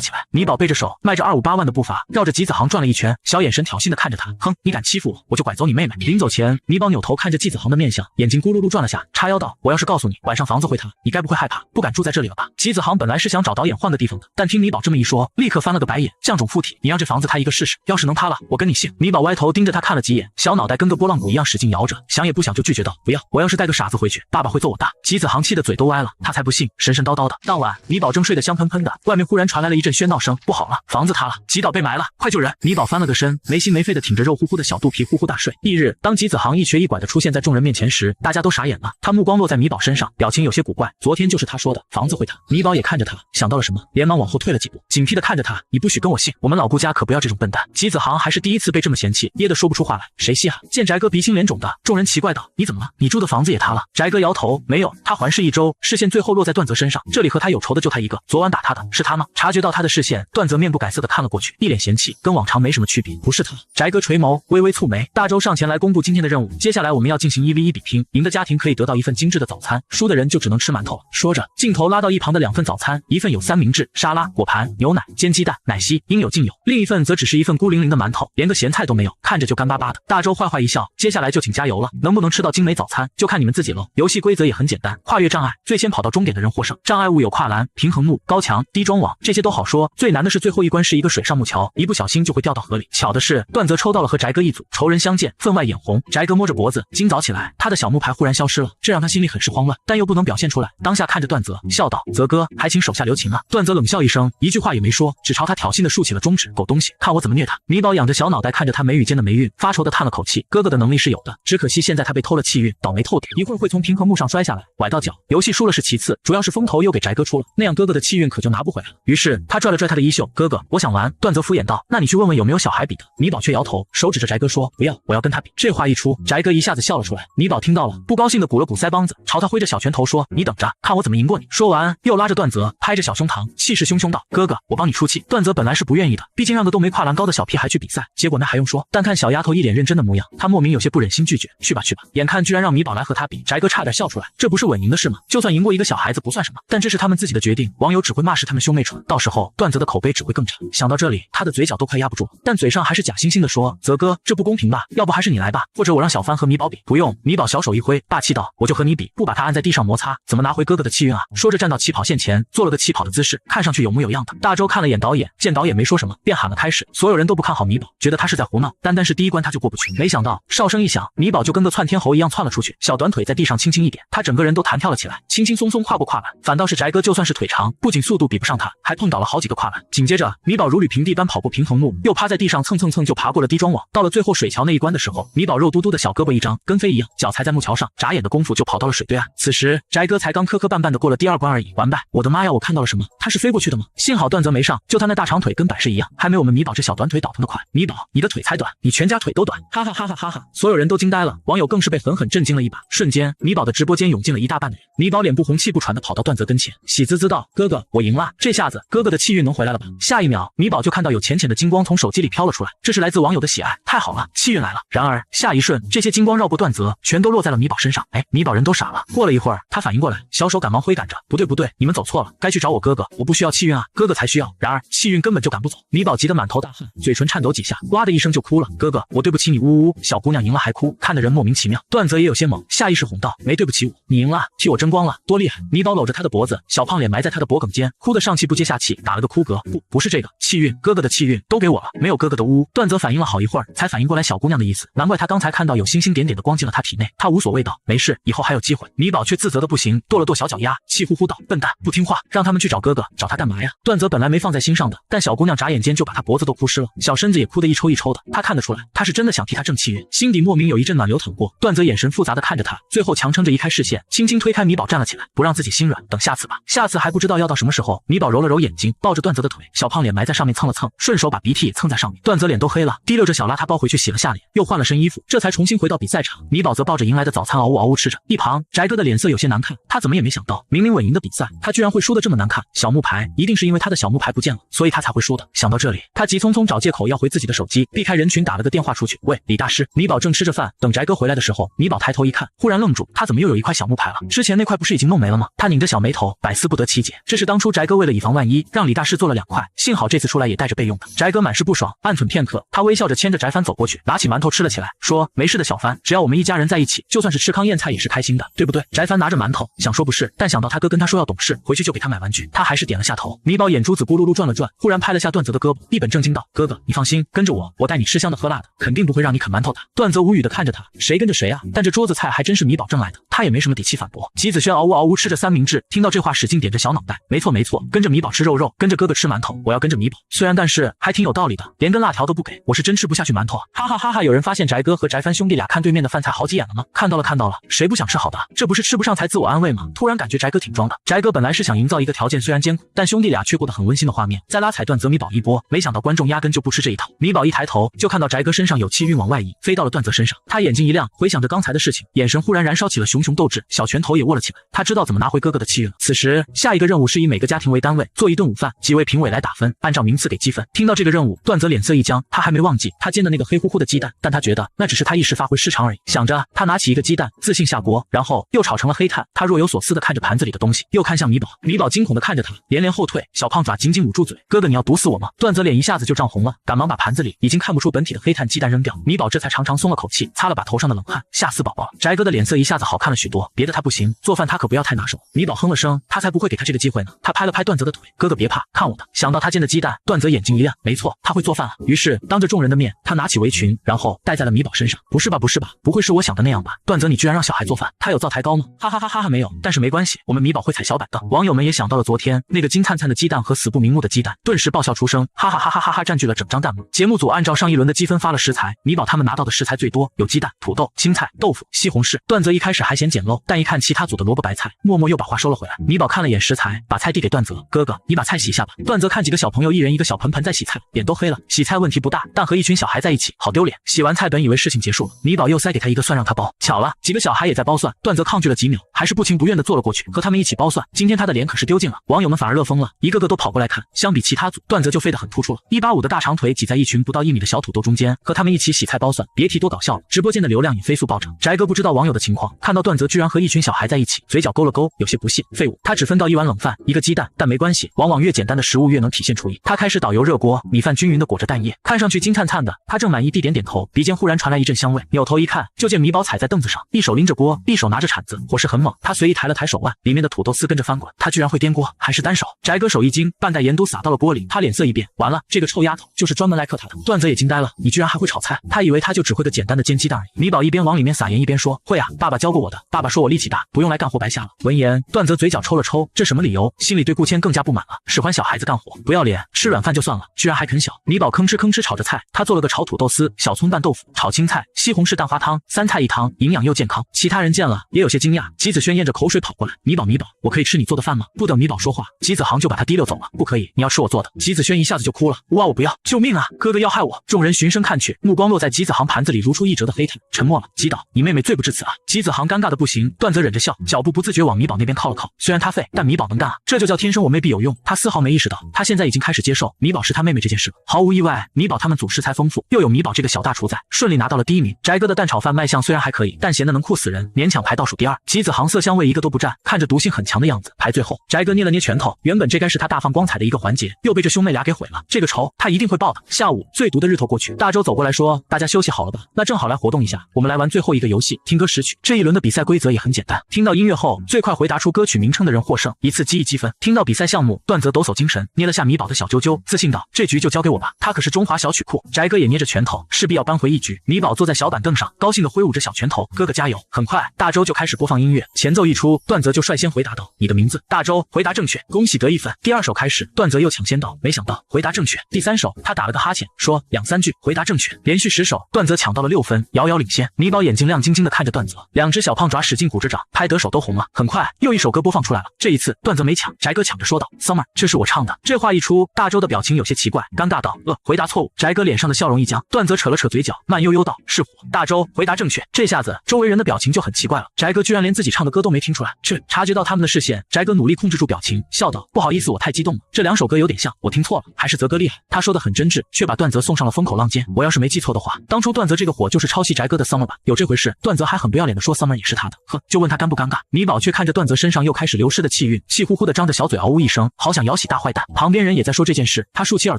起来。米宝背着手，迈着258万的步伐，绕着姬子航转了一圈，小眼神挑衅的看着他，哼，你敢欺负我，我就拐走你妹妹。临走前，米宝扭头看着姬子航的面相，眼睛咕噜噜转了下，叉腰道：我要是告诉你晚上房子会塌，你该不会害怕，不敢住在这里了吧？姬子航本来是想找导演换个地方的，但听米宝这么一说，立刻翻了个白眼，降种附体，你让这房子塌一个试试，要是能塌了，我跟你姓。米宝歪头盯着他看了几眼，小脑袋跟个拨浪鼓一样使劲摇着，想也不想就拒绝道：不要，我要是带个傻子回去，爸爸会揍我大。姬子航气得嘴都歪了，他才不信，神神叨叨的。当晚，米宝正睡得香喷喷的，外面忽然传来了一阵喧闹声，不好了，房子塌了，吉岛被埋了，快救人！米宝翻了个身，没心没肺的挺着肉乎乎的小肚皮呼呼大睡。翌日，当姬子航一瘸一拐的出现在众人面前时，大家都傻眼了，他目光落在米宝身上，表情有些古怪。昨天就是他说的房子会塌。米宝也看着他，想到了什么，连忙往后退了几步，警惕的看着他，你不许跟我姓，我们老顾家可不要这种笨蛋。姬子航还是第一次被这么嫌弃，噎得说不出话来，谁稀罕？见翟哥鼻青脸肿的，众人奇怪道：你怎么了？你住的房子也塌了？翟哥摇头，没有。他环视一周，视线最后落在段泽身上，这里和他有仇的就他一个，昨晚打他的是他吗？察觉到他的视线，段泽面不改色的看了过去，一脸嫌弃，跟往常没什么区别，不是他。翟哥垂眸，微微蹙眉，大周上前来公布今天的任务，接下来我们要进行1v1比拼，赢的家庭可以得到一份精致的早餐，输的人就只能吃馒头了。说着，镜头拉到一旁的2份早餐，一份有三明治、沙拉、果盘、牛奶、煎鸡蛋、奶昔，应有尽有；另一份则只是一份孤零零的馒头，连个咸菜都没有，看着就干巴巴的。大周坏坏一笑，接下来就请加油了，能不能吃到精美早餐，就看你们自己喽。游戏规则也很简单，跨越障碍，最先跑到终点的人获胜。障碍物有跨栏、平衡木、高墙、低桩网，这些都好说，最难的是最后一关是一个水上木桥，一不小心就会掉到河里。巧的是，段泽抽到了和翟哥一组，仇人相见，分外眼红。翟哥摸着脖子，今早起来，他的小木牌忽然消失了，这让他心里很是慌乱，但又不能表现出来。当下看着段泽，笑道：泽哥，还请手下留情啊。段泽冷笑一声，一句话也没说，只朝他挑衅的竖起了中指，狗东西，看我怎么虐他。米宝仰着小脑袋看着他眉宇间的霉运，发愁的叹了口气，哥哥的能力是有的，只可惜现在他被偷了气运，倒霉透顶，一会儿会从平衡木上摔下来，崴到脚。游戏输了是其次，主要是风头又给翟哥出了，那样哥哥的气运可就拿不回来了。于是他拽了拽他的衣袖，哥哥，我想玩。段泽敷衍道：那你去问问有没有小孩比的。米宝却摇头，手指着翟哥说：不要，我要跟他比。这话一出，翟哥一下子笑了出来。米宝听到了，不高兴的鼓了鼓腮帮子，朝他挥着小拳头说：你等着，看我怎么赢过你。说完，又拉着段泽，拍着小胸膛，气势汹汹道：哥哥，我帮你出气。段泽本来是不愿意的，毕竟让个都没跨栏高的小屁孩去比赛，结果那还用说，但看小丫头一脸认真的模样，他莫名有些不忍心拒绝。去吧去吧，眼看居然让米宝来和他比，翟哥差点笑出来，这不是稳赢的事吗？就算赢过一个小孩子不算什么，但这是他们自己的决定，网友只会骂是他们兄妹蠢，到时候段泽的口碑只会更差。想到这里，他的嘴角都快压不住了，但嘴上还是假惺惺的说：泽哥，这不公平吧？要不还是你来吧，或者我让小帆和米宝比。不用。米宝小手一挥，霸气道：我就和你比，不把他按在地上摩擦，怎么拿回哥哥的气运啊？说着站到起跑线前，做了个起跑的姿势，看上去有模有样的。大周看了眼导演，见导演没说什么，便喊了开始。所有人都不看好米宝，觉得他是在胡闹，单是第一关他就过不去。没想到哨声一响，米宝就跟个窜天猴一样窜了出去，小短腿在地上轻轻一点，他整个人都弹跳了起来，轻轻松松跨过跨栏。反倒是翟哥就算是腿长，不仅速度比不上他，还碰倒了好几个跨栏。紧接着，米宝如履平地般跑过平衡木，又趴在地上蹭蹭蹭就爬过了低桩网。到了最后水桥那一关的时候，米宝肉嘟嘟的小胳膊一张，跟飞一样，脚踩在木桥上，眨眼的功夫就跑到了水对岸。此时翟哥才刚磕磕绊绊的过了第2关而已，完败！我的妈呀，我看到了什么？他是飞过去的吗？幸好段泽没上，就他那大长腿跟摆设一样，还没我们米宝这小短腿倒腾的快。米宝，你的腿才短，你全家腿都短！哈哈哈哈哈哈！所有人都惊呆了，网友更是被狠狠震惊了一把。瞬间，米宝的直播间涌进了一大半的人。米宝脸不红气不喘的跑到段泽跟前，喜滋滋道：哥哥，我赢了！这下子哥哥的气运能回来了吧？下一秒，米宝就看到有浅浅的金光从手机里飘了出来，这是来自网友的喜爱，太好了，气运来了！然而下一瞬，这些金光绕过段泽，全都落在了米宝身上。哎，米宝人都傻了。过了一会儿，他反应过来，小手赶忙挥赶着，不对不对，你们走错了，该去找我哥哥，我不需要气运啊，哥哥才需要。然而气运根本就赶不走，米宝急得满头大汗，嘴唇颤抖几下，哇的一声就哭了。哥哥，我对不起你，呜呜呜！小姑娘赢了还哭，看得人莫名其妙。段泽也有些懵，下意识哄道：没对不起我，你赢了，替我争光了，多厉害！米宝搂着他的脖子，小胖脸埋在他的脖颈间，哭得上气不接下气，打了个哭嗝。不是这个气运，哥哥的气运都给我了，没有哥哥的呜。段泽段泽反应了好一会儿，才反应过来小姑娘的意思，难怪他刚才看到有星星点点的光进了他体内。他无所谓道：“没事，以后还有机会。”米宝却自责的不行，跺了跺小脚丫，气呼呼道：“笨蛋，不听话，让他们去找哥哥，找他干嘛呀？”段泽本来没放在心上的，但小姑娘眨眼间就把他脖子都哭湿了，小身子也哭得一抽一抽的。他看得出来，他是真的想替他挣气运，心底莫名有一阵暖流淌过。段泽眼神复杂的看着他，最后强撑着移开视线，轻轻推开米宝站了起来，不让自己心软，等下次吧，下次还不知道要到什么时候。米宝揉了揉眼睛，抱着段泽的腿，小胖脸埋在上面蹭了蹭，顺手把鼻涕也蹭在上面。段泽脸都黑了，提溜着小邋遢包回去洗了下脸，又换了身衣服，这才重新回到比赛场。米宝则抱着迎来的早餐嗷呜嗷呜吃着，一旁翟哥的脸色有些难看，他怎么也没想到，明明稳赢的比赛，他居然会输得这么难看。小木牌一定是因为他的小木牌不见了，所以他才会输的。想到这里，他急匆匆找借口要回自己的手机，避开人群打了个电话出去。喂，李大师。米宝正吃着饭，等翟哥回来的时候，米宝抬头一看，忽然愣住，他怎么又有一块小木牌了？之前那块不是已经弄没了吗？他拧着小眉头，百思不得其解。这是当初翟哥为了以防万一，让李大师做了2块，幸好这次出来也带着备用的。翟哥满是不爽，暗忖片刻，他微笑着牵着翟帆走过去，拿起馒头吃了起来，说：“没事的，小帆，只要我们一家人在一起，就算是吃糠咽菜也是开心的，对不对？”翟帆拿着馒头，想说不是，但想到他哥跟他说要懂事，回去就给他买玩具，他还是点了下头。米宝眼珠子咕噜噜转了转，忽然拍了下段泽的胳膊，一本正经道：“哥哥，你放心，跟着我，我带你吃香的喝辣的，肯定不会让你啃馒头的。”段泽无语的看着他，谁跟着谁啊？但这桌子菜还真是米宝挣来的，他也没什么底气反驳。吉子轩嗷呜嗷呜吃着三明治，听到这话使劲点着小脑袋，没错没错，跟着米宝吃肉肉，跟着哥哥吃馒头，我要跟着米宝。虽然但是还挺有道理的，连根辣条都不给，我是真吃不下去馒头啊！哈哈哈哈！有人发现翟哥和翟帆兄弟俩看对面的饭菜好几眼了吗？看到了看到了，谁不想吃好的？这不是吃不上才自我安慰吗？突然感觉翟哥挺装的。翟哥本来是想营造一个条件虽然艰苦，但兄弟俩却过得很温馨的画面，再拉踩段泽米宝一波，没想到观众压根就不吃这一套。米宝一抬头就看到翟哥身上有气运往外移，飞到了段泽身上，他眼睛一亮，回想着刚才的事情，眼神忽然燃烧起了熊熊斗志，小拳头也握了起来。他知道怎么拿回哥哥的气运了。此时下一个任务是以每个家庭为单位做一顿午饭，几位评委来打分，按照名次给积分。听到这个任务，段泽脸色一僵，他还没忘记他煎的那个黑乎乎的鸡蛋，但他觉得那只是他一时发挥失常而已。想着，他拿起一个鸡蛋，自信下锅，然后又炒成了黑炭。他若有所思地看着盘子里的东西，又看向米宝，米宝惊恐地看着他，连连后退。小胖爪紧紧捂住嘴，哥哥你要毒死我吗？段泽脸一下子就涨红了，赶忙把盘子里已经看不出本体的黑炭鸡蛋扔掉。米宝这才长长松了口气，擦了把头上的冷汗，吓死宝宝了。翟哥的脸色一下子好看了许多，别的他不行，做饭他可不要太拿手。米宝哼了声，他才不会给他这个机会呢。他拍了拍段泽的腿，哥哥别怕，看我的。想到他煎的鸡蛋，段泽眼睛一亮，没错，他会做饭了。于是当着众人的面，他拿起围裙，然后戴在了米宝身上。不是吧不是吧，不会是我想的那样吧？段泽你居然让小孩做饭，他有灶台高吗？哈哈哈哈哈，没有，但是没关系，我们米宝会踩小板的。网友们也想到了昨天那个金灿灿的鸡蛋和死不瞑目的鸡蛋，顿时爆笑出声，哈哈哈哈哈哈，占据了整张弹幕。节目组按照上一轮的积分发了食材，米宝他们拿到的食材最多，有鸡蛋、土豆、青菜、豆腐、西红柿。段泽一开始还嫌简陋，但一看其他组的萝卜白菜，默默又把话收了回来。米宝看了眼食材，把菜递给段泽，哥哥，你把菜洗一下吧。段泽看几个小朋友一人一个小盆盆在洗菜，脸都黑了。洗菜问题不大，但和一群小孩在一起好丢脸。洗完菜本以为事情结束了，米宝又塞给他一个蒜让他包，巧了，几个小孩也在包蒜。段泽抗拒了几秒，还是不情不愿地坐了过去，和他们一起包蒜。今天他的脸可是丢尽了，网友们反而乐疯了，一个个都跑过来看。相比其他组，段泽就飞得很突出了，185的大长腿挤在一群不到1米的小土豆中间，和他们一起洗菜包蒜，别提多搞笑了。直播间的流量也飞速暴涨。翟哥不知道网友的情况，看到段泽居然和一群小孩在一起，嘴角勾了勾，有些不屑。废物，他只分到1碗冷饭，一个鸡蛋，但没关系，往往越简单的食物越能体现厨艺。他开始导油热锅，米饭均匀的裹着蛋液，看上去金灿灿的。他正满意地点点头，鼻尖忽然传来一阵香味，扭头一看，就见米宝踩在凳子上，一手拎着锅，一手拿着铲子，火势很猛。他随意抬了抬手腕，里面的土豆丝跟着翻滚。他居然会颠锅，还是单手。翟哥手一惊，半袋盐都洒到了锅里，他脸色一变，完了，这个臭丫头就是专门来克他的。段泽也惊呆了，你居然还会炒菜？他以为他就只会个简单的煎鸡蛋而已。米宝一边往里面撒盐一边说，会啊，爸爸教过我的，爸爸说我力气大，不用来干活白瞎了。闻言，段泽嘴角抽了抽，这什么理由？心里对顾谦更加不满了，使唤小孩子干活，不要脸，吃软饭就算了，居然还啃小。米宝吭哧吭哧炒着菜，他做了个炒土豆丝、小葱拌豆腐、炒青菜、西红柿蛋花汤，3菜1汤，营养又健康。其他人见了也有些惊讶。吉子轩咽着口水跑过来，米宝，我可以吃你做的饭吗？不等米宝说话，吉子航就把他提溜走了。不可以，你要吃我做的。吉子轩一下子就哭了，哇，我不要，救命啊，哥哥要害我。众人循声看去，目光落在吉子航盘子里如出一辙的黑炭，沉默了。吉导，你妹妹罪不至此啊。吉子航尴尬的不行，段泽忍着笑，脚步不自觉往米宝那边靠了靠。虽然他废，但米宝能干啊，这就叫天生我妹必有用。他丝毫没意识到，他现在已经开始接受米宝是他妹妹这件事了。毫无意外，米宝他们组食材丰富，又有米宝这个小大厨在，顺利拿到了第1名。翟哥的蛋炒饭卖相虽然还可以，但咸的能酷死人，勉强排倒数第2。吉子航色香味一个都不占，看着毒性很强的样子，排最后。翟哥捏了捏拳头，原本这该是他大放光彩的一个环节，又被这兄妹俩给毁了，这个仇他一定会报的。下午最毒的日头过去，大周走过来说，大家休息好了吧？那正好来活动一下，我们来玩最后一个游戏，听歌识曲。这一轮的比赛规则也很简单，听到音乐后，最快回答出歌曲名称的人获胜，一次记忆积分。听到比赛项目，段泽抖擞精神，捏了下米宝的小揪揪，自信道，这局就交给我吧，他可是中华小小曲库。翟哥也捏着拳头，势必要扳回一局。米宝坐在小板凳上，高兴地挥舞着小拳头，哥哥加油！很快，大周就开始播放音乐，前奏一出，段泽就率先回答道：“你的名字？”大周回答正确，恭喜得一分。第二首开始，段泽又抢先道：“没想到，回答正确。”第三首，他打了个哈欠，说2、3句，回答正确。连续10首，段泽抢到了6分，遥遥领先。米宝眼睛亮晶晶地看着段泽，两只小胖爪使劲鼓着掌，拍得手都红了。很快，又一首歌播放出来了，这一次段泽没抢，翟哥抢着说道 ：“Summer， 这是我唱的。”这话一出，大周的表情有些奇怪，尴尬道：“回答错误。”翟哥脸上的笑容一僵，段泽扯了扯嘴角，慢悠悠道：“是火。”大周回答正确。这下子，周围人的表情就很奇怪了，翟哥居然连自己唱的歌都没听出来。察觉到他们的视线，翟哥努力控制住表情，笑道：“不好意思，我太激动了，这2首歌有点像，我听错了，还是泽哥厉害。”他说的很真挚，却把段泽送上了风口浪尖。我要是没记错的话，当初段泽这个火就是抄袭翟哥的 Summer 吧？有这回事？段泽还很不要脸的说 Summer 也是他的，就问他尴不尴尬。米宝却看着段泽身上又开始流失的气韵，气呼呼的张着小嘴，嗷呜一声，好想摇起大坏蛋。旁边人也在说这件事，他竖起耳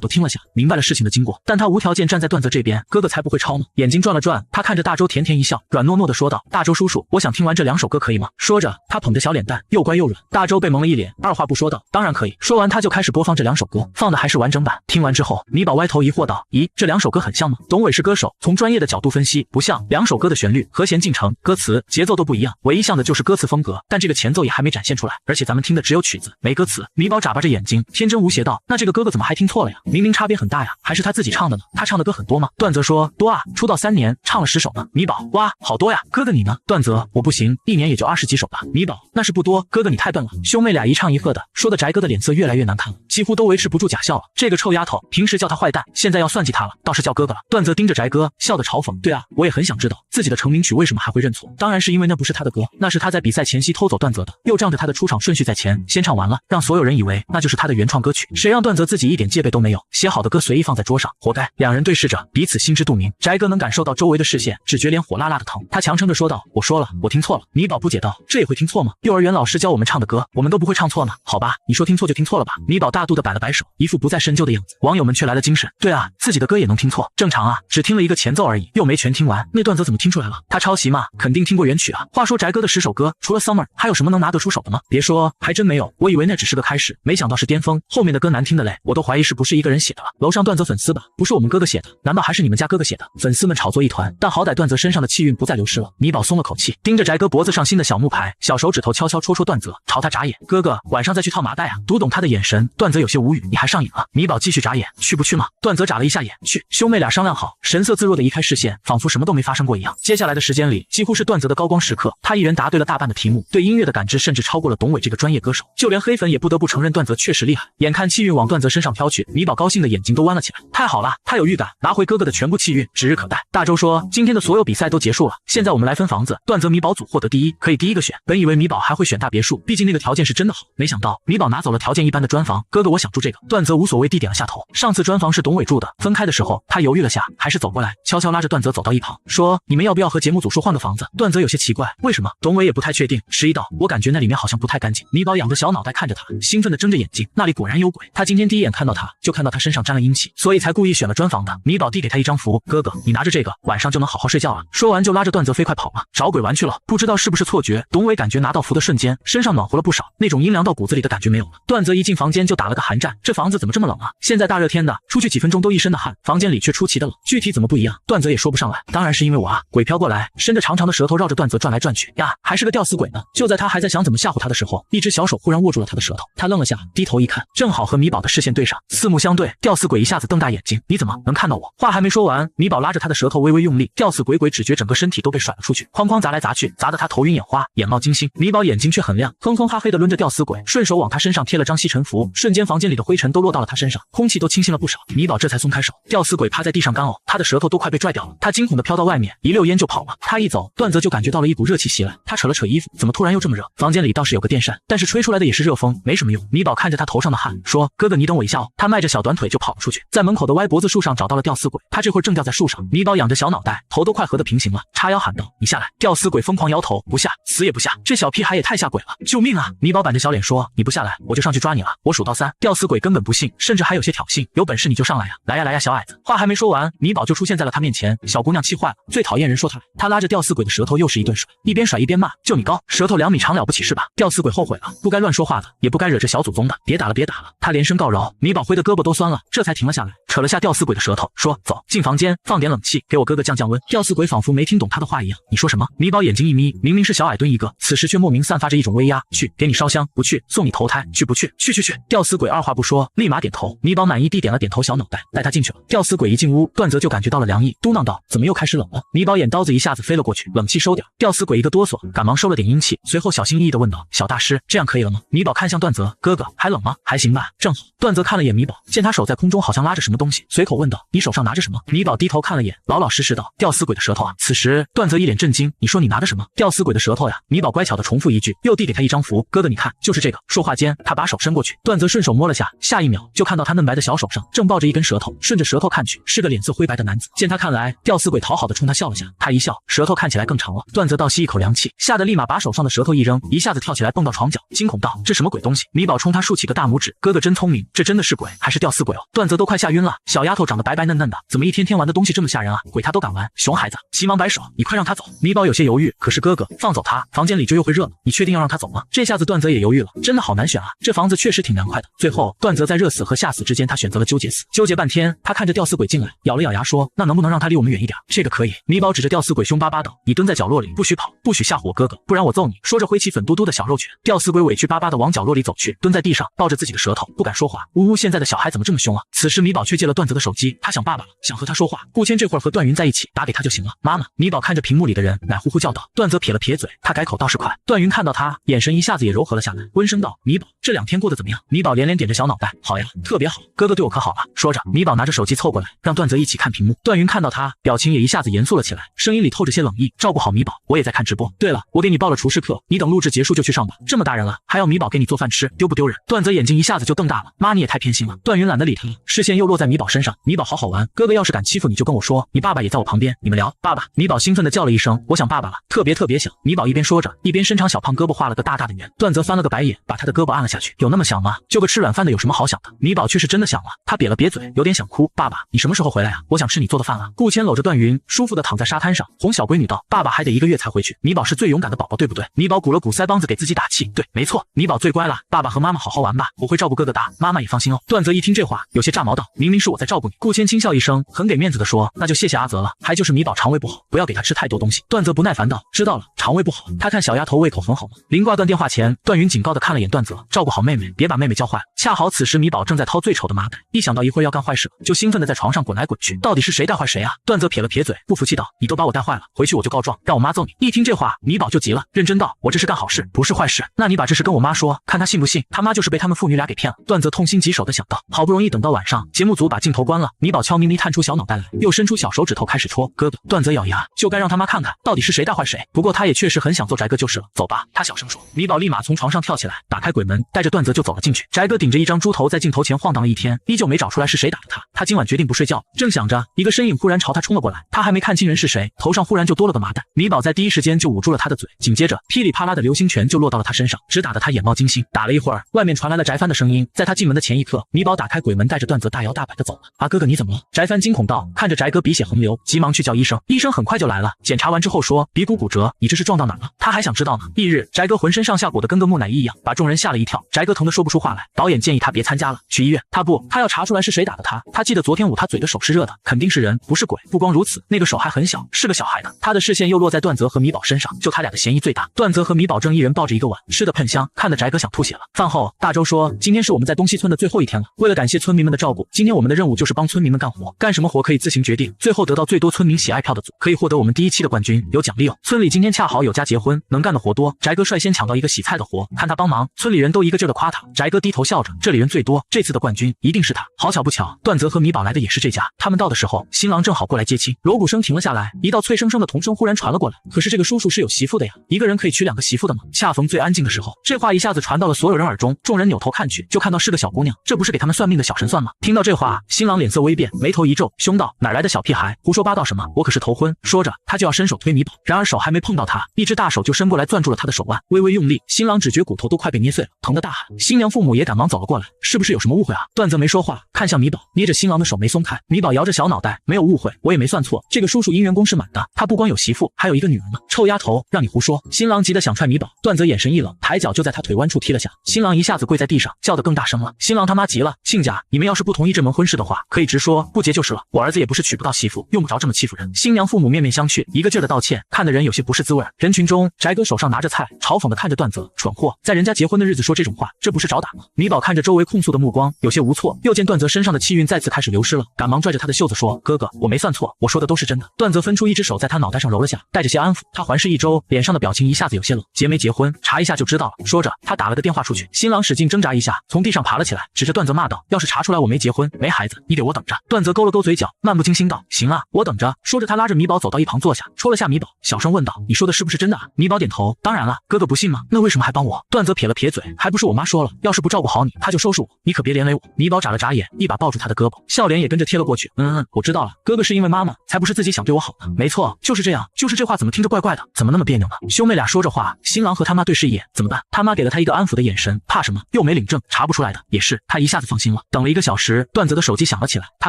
朵听了下，明白了事情的经过，但他无条件站在段泽这边，哥哥才不会抄呢。眼睛转了转，他看着大周甜甜一笑，软糯糯的说道：“大周叔叔，我想听完这2首歌可以吗？”说着，他捧着小脸蛋，又乖又软。大周被蒙了一脸，二话不说道：“当然可以。”说完，他就开始播放这2首歌，放的还是完整版。听完之后，米宝歪头疑惑道：“咦，这2首歌很像吗？”董伟是歌手，从专业的角度分析，不像。2首歌的旋律、和弦进程、歌词、节奏都不一样，唯一像的就是歌词风格，但这个前奏也还没展现出来，而且咱们听的只有曲子，没歌词。米宝眨巴着眼睛，天真无邪道：“那这个哥哥怎么还听错了呀？明明差别很大呀，还是他自己唱的呢？他唱的歌很多吗？”段泽说：“多啊，出道3年，唱了10首呢。”米宝：“哇，好多呀，哥哥你呢？”段泽：“我不行，1年也就20几首吧。”米宝：“那是不多，哥哥你太笨了。”兄妹俩一唱一和的，说的翟哥的脸色越来越难看了，几乎都维持不住假笑了。这个臭丫头，平时叫他坏蛋，现在要算计他了，倒是叫哥哥了。段泽盯着翟哥，笑得嘲讽：“对啊，我也很想知道自己的成名曲为什么还会认错，当然是因为那不是他的歌，那是他在比赛前夕偷走段泽的，又仗着他的出场顺序在前，先唱完了，让所有人以为那就是他的原创歌曲。谁让段泽自己一点戒备都没有，写好的歌随意放在桌上，活该。”两人对视着，彼此心知肚明。翟哥能感受到周围的视线，只觉脸火辣辣的疼，他强撑着说道：“我说了，我听错了。”米宝不解道：“这也会听错吗？幼儿园老师教我们唱的歌，我们都不会唱错呢。”好吧，你说听错就听错了吧。米宝大度的摆了摆手，一副不再深究的样子。网友们却来了精神：“对啊，自己的歌也能听错，正常啊，只听了一个前奏而已，又没全听完，那段泽怎么听出来了？他抄袭嘛，肯定听过原曲啊。”话说翟哥的10首歌，除了 Summer 还有什么能拿得出手的吗？别说，还真没有，我以为那只是个开始，没想到是巅峰，后面的歌难听的嘞，我都怀疑是不是一个人写的了。楼上段泽粉丝吧，不是我们哥哥写的，难道还是你们家哥哥写的？粉丝们炒作一团，但好歹段泽身上的气韵不再流失了。米宝松了口气，盯着翟哥脖子上新的小木牌，小手指头悄悄戳戳段泽，朝他眨眼：“哥哥，晚上再去套麻袋啊。”读懂他的眼神，段泽有些无语：“你还上瘾了？”米宝继续眨眼：“去不去嘛？”段泽眨了一下眼：“去。”兄妹俩商量好，神色自若的移开视线，仿佛什么都没发生过一样。接下来的时间里，几乎是段泽的高光时刻，他一人答对了大半的题目，对音乐的感知甚至超过了董伟这个专业歌手，就连黑粉也不得不承认段泽确实厉害。眼看气韵往段泽身上飘去，米宝高兴的眼睛都弯了起来，太好了，他有预感，拿回哥哥的全部气韵指日可待。大周说：“今天的所有比赛都结束了，现在我们来分房子，段泽米宝组获得第一，可以第一个选。”本以为米宝还会选大别墅，毕竟那个条件是真的好，没想到米宝拿走了条件一般的砖房。哥哥，我想住这个。段泽无所谓地点了下头。上次砖房是董伟住的，分开的时候他犹豫了下，还是走过来，悄悄拉着段泽走到一旁，说：“你们要不要和节目组说换个房子？”段泽有些奇怪，为什么？董伟也不太确定，迟疑道：“我感觉那里面好像不太干净。”米宝仰着小脑袋看着他，兴奋地睁着眼睛，那里果然有鬼。他今天第一眼看到他，就看到他身上沾了阴气，所以才故意选了砖房的。米宝递给他一张符：“哥哥，你拿着这个，晚上就能好好睡觉了。”说完就拉着段泽飞快跑了，找鬼玩去了。不知道是不是错觉，董伟感觉拿到符的瞬间，身上暖和了不少，那种阴凉到骨子里的感觉没有了。段泽一进房间就打了个寒战，这房子怎么这么冷啊？现在大热天的，出去几分钟都一身的汗，房间里却出奇的冷，具体怎么不一样，段泽也说不上来。当然是因为我啊！鬼飘过来，伸着长长的舌头绕着段泽转来转去呀，还是个吊死鬼呢。就在他还在想怎么吓唬他的时候，一只小手忽然握住了他的舌头，他愣了下，低头一看，正好和米宝的视线对上，四目相对，吊死鬼一下子瞪大眼睛：“你怎么能看到我？”话还没说完，米宝拉着他的舌头微微用力，吊死鬼只觉整个身体都被甩了出去，哐哐砸来砸去，砸得他头晕眼花，眼冒金星。米宝眼睛却很亮，哼哼哈嘿的抡着吊死鬼，顺手往他身上贴了张吸尘符，瞬间房间里的灰尘都落到了他身上，空气都清新了不少。米宝这才松开手，吊死鬼趴在地上干呕，他的舌头都快被拽掉了，他惊恐的飘到外面，一溜烟就跑了。他一走，段泽就感觉到了一股热气袭来，他扯了扯衣服，怎么突然又这么热？房间里倒是有个电扇，但是吹出来的也是热风，没什么用。米宝看着他头上的汗，说：“哥哥，你等我一下哦。”他迈着小短腿就跑了出去，在门口的歪脖子树上找到了吊死鬼，他这会儿正吊在树上。米宝仰着小脑袋，头都快合得平行了，叉腰喊道：“你下来！”吊死鬼疯狂摇头：“不下，死也不下！这小屁孩也太吓鬼了，救命啊！”米宝板着小脸说：“你不下来，我就上去抓你了，我数到3。”吊死鬼根本不信，甚至还有些挑衅：“有本事你就上来呀，来呀来呀，小矮子！”话还没说完，米宝就出现在了他面前。小姑娘气坏了，最讨厌人说她。他拉着吊死鬼的舌头又是一顿甩，一边甩一边骂：“就你高，舌头2米长了不起是吧？”吊死鬼后悔了，不该乱说话的，也不该惹这小祖宗的，别打了别打了。他连声告饶，米宝挥的胳膊都酸了，这才停了下来。扯了下吊死鬼的舌头，说：“走进房间，放点冷气，给我哥哥降降温。”吊死鬼仿佛没听懂他的话一样，你说什么？米宝眼睛一眯，明明是小矮墩一个，此时却莫名散发着一种威压。去，给你烧香，不去送你投胎，去不去？去！吊死鬼二话不说，立马点头。米宝满意地点了点头，小脑袋带他进去了。吊死鬼一进屋，段泽就感觉到了凉意，嘟囔道：“怎么又开始冷了？”米宝眼刀子一下子飞了过去，冷气收点。吊死鬼一个哆嗦，赶忙收了点阴气，随后小心翼翼地问道：“小大师，这样可以了吗？”米宝看向段泽，哥哥还冷吗？还行吧，正好。段泽看了眼米宝，见他手在空中好像拉着什么东西，随口问道：“你手上拿着什么？”米宝低头看了眼，老老实实道：“吊死鬼的舌头啊。”此时段泽一脸震惊：“你说你拿着什么？”吊死鬼的舌头呀。米宝乖巧地重复一句，又递给他一张符：“哥哥你看，就是这个。”说话间，他把手伸过去，段泽顺手摸了下，下一秒就看到他嫩白的小手上正抱着一根舌头，顺着舌头看去，是个脸色灰白的男子。见他看来，吊死鬼讨好的冲他笑了下，他一笑，舌头看起来更长了。段泽倒吸一口凉气，吓得立马把手上的舌头一扔，一下子跳起来蹦到床角，惊恐道：“这什么鬼东西？”米宝冲他竖起个大拇指：“哥哥真聪明，这真的是鬼还是吊死鬼哦？”段泽都快吓晕了，小丫头长得白白嫩嫩的，怎么一天天玩的东西这么吓人啊？鬼他都敢玩，熊孩子！急忙摆手：“你快让他走！”米宝有些犹豫，可是哥哥放走他，房间里就又会热了，你确定要让他走吗？这下子段泽也犹豫了，真的好难选啊，这房子确实挺凉快的。最后段泽在热死和吓死之间，他选择了纠结死。纠结半天，他看着吊死鬼进来，咬了咬牙说：“那能不能让他离我们远一点？”这个可以。米宝指着吊死鬼凶巴巴道：“你蹲在角落里，不许跑，不许吓唬我哥哥，不然我揍你！”说着挥起粉嘟嘟的小肉拳。吊死鬼委屈巴巴的往角落里走去，蹲在地上抱着自己的舌头，不敢说话。呜呜，现在的小孩怎么这么凶啊？此时米宝却借了段泽的手机，他想爸爸了，想和他说话。顾谦这会儿和段云在一起，打给他就行了。妈妈！米宝看着屏幕里的人，奶呼呼叫道。段泽撇了撇嘴，他改口倒是快。段云看到他，眼神一下子也柔和了下来，温声道：“米宝，这2天过得怎么样？”米宝连连点着小脑袋：“好呀，特别好，哥哥对我可好了。”说着，米宝拿着手机凑过来，让段泽一起看屏幕。段云看到他，表情也一下子严肃了起来，声音里透着些冷意：“照顾好米宝，我也在看直播。对了，我给你报了厨师课，你等录制结束就去上吧。这么大人了，还要米宝给你做饭吃，丢不丢人？”段泽眼睛一下子就瞪大了：“妈，你也太偏心了。”段云懒得理他，视线又落在米宝身上：“米宝好好玩，哥哥要是敢欺负你就跟我说，你爸爸也在我旁边，你们聊。”爸爸！米宝兴奋地叫了一声：“我想爸爸了，特别想。”米宝一边说着，一边伸长小胖胳膊画了个大大的圆。段泽翻了个白眼，把他的胳膊按了下去：“有那么想吗？就个吃软饭的有什么好想的？”米宝却是真的想了，他瘪了瘪嘴，有点想哭：“爸爸，你什么时候回来啊？我想吃你做的饭了。”顾谦搂着段云，舒服地躺在沙滩上，哄小闺女道：“爸爸还得1个月才回去，米宝是最勇敢的宝宝，对不对？”米宝鼓了鼓腮帮子给自己打气：“对，没错，米宝最乖了，爸爸和妈妈好好玩吧，我会照顾哥哥的，妈妈也放心哦。”段泽一听这话，有些炸毛道：“明明是我在照顾你。”顾谦轻笑一声，很给面子地说：“那就谢谢阿泽了，还就是米宝肠胃不好，不要给他吃太多东西。”段泽不耐烦道：“知道了，肠胃不好。”他看小丫头胃口很好吗？临挂断电话前，段云警告地看了眼段泽：“照顾好妹妹，别把妹妹教坏了。”恰好此时米宝正在掏最丑的麻袋，一想到一会儿要干坏事了，就兴奋地在床上滚来滚去。到底是谁带坏谁啊？段泽撇了撇嘴，不服气道：“你都把我带坏了，回去我就告状，让我妈揍你。”一听这话，米宝就急了，认真道：“我这是干好事，不是坏事。那你把这事跟我妈说，看她信不信。他妈就是被他们父女俩给骗了。”段泽痛心疾首地想到。好不容易等到晚上，节目组把镜头关了，米宝悄咪咪探出小脑袋来，又伸出小手指头开始戳哥哥。段泽咬牙，就该让他妈看看到底是谁带坏谁。不过他也确实很想揍翟哥就是了。走吧，他小声说。米宝立马从床上跳起来，打开鬼门，带着段泽就走了进去。翟哥顶着一张猪头在镜头前晃荡了一天，依旧没找出来是谁打的他。他今晚决定不睡觉，正想着，一个身影忽然朝他冲了过来，他还没看清人是谁，头上忽然就多了个麻袋。米宝在第一时间就捂住了他的嘴，紧接着噼里啪啦的流星拳就落到了他身上，直打得他眼冒金星。打了一会儿，外面传来了翟帆的声音，在他进门的前一刻，米宝打开鬼门，带着段泽大摇大摆的走了。啊哥哥你怎么了？翟帆惊恐道，看着翟哥鼻血横流，急忙去叫医生。医生很快就来了，检查完之后说鼻骨骨折，你这是撞到哪了？他还想知道呢。翌日，翟哥浑身上下裹得跟个木乃伊一样，把众人吓了一跳。翟哥疼得说不出话来，导演建议他别参加了，去医院。他要查出来是谁打的他。他记得昨天捂他嘴的手是热的，肯定是人，不是鬼。不光如此，那个手还很小，是个小孩的。他的视线又落在段泽和米宝身上，就他俩的嫌疑最大。段泽和米宝正一人抱着一个碗，吃的喷香，看得翟哥想吐血了。饭后，大周说，今天是我们在东西村的最后一天了，为了感谢村民们的照顾，今天我们的任务就是帮村民们干活，干什么活可以自行决定，最后得到最多村民喜爱票的组可以获得我们第1期的冠军，有奖励哦。村里今天恰好有家结婚，能干的活多，翟哥率先抢到一个洗菜的活，看他帮忙，村里人都一个劲儿的夸他。翟哥低头笑着，这里人最多，这次的冠军一定是他。好巧不巧，段泽和米宝来的也是这家。他们到的时候，新郎正好过来接亲，锣鼓声停了下来，一道脆生生的童声忽然传了过来。可是这个叔叔是有媳妇的呀，一个人可以娶2个媳妇的吗？恰逢最安静的时候，这话一下子传到了所有人耳中，众人扭头看去，就看到是个小姑娘，这不是给他们算命的小神算吗？听到这话，新郎脸色微变，眉头一皱，凶道：哪来的小屁孩，胡说八道什么？我可是头婚。说着，他就要伸手推米宝，然而手还没碰到他，一只大手就伸过来攥住了他的手腕，微微用力，新郎只觉骨头都快被捏碎了，疼得大喊。新娘父母也赶忙走了过来，是不是有什么误会啊？段泽没说话，看向米宝，捏着新郎的手没松开。米宝摇着小脑袋，没有误会，我也没算错，这个叔叔姻缘宫是满的，他不光有媳妇，还有一个女儿呢。臭丫头，让你胡说！新郎急得想踹米宝，段泽眼神一冷，抬脚就在他腿弯处踢了下，新郎一下子跪在地上，叫得更大声了。新郎他妈急了，亲家，你们要是不同意这门婚婚事的话，可以直说，不结就是了。我儿子也不是娶不到媳妇，用不着这么欺负人。新娘父母面面相觑，一个劲儿的道歉，看得人有些不是滋味。人群中，翟哥手上拿着菜，嘲讽的看着段泽，蠢货，在人家结婚的日子说这种话，这不是找打吗？米宝看着周围控诉的目光，有些无措，又见段泽身上的气运再次开始流失了，赶忙拽着他的袖子说：“哥哥，我没算错，我说的都是真的。”段泽分出一只手在他脑袋上揉了下，带着些安抚。他环视一周，脸上的表情一下子有些冷。结没结婚，查一下就知道了。说着，他打了个电话出去。新郎使劲挣扎一下，从地上爬了起来，指着段泽骂道：“要是查出来我没结婚，没孩子，你给我等着！”段泽勾了勾嘴角，漫不经心道：“行啊，我等着。”说着，他拉着米宝走到一旁坐下，戳了下米宝，小声问道：“你说的是不是真的啊？”米宝点头：“当然了，哥哥不信吗？那为什么还帮我？”段泽撇了撇嘴：“还不是我妈说了，要是不照顾好你，她就收拾我，你可别连累我。”米宝眨了眨眼，一把抱住他的胳膊，笑脸也跟着贴了过去。我知道了，哥哥是因为妈妈，才不是自己想对我好呢。没错，就是这样。就是这话怎么听着怪怪的？怎么那么别扭呢？兄妹俩说着话，新郎和他妈对视一眼，怎么办？他妈给了他一个安抚的眼神，怕什么？又没领证，查不出来的。也是，他一下子放心了。等了1个小时，段泽的手机响了起来，他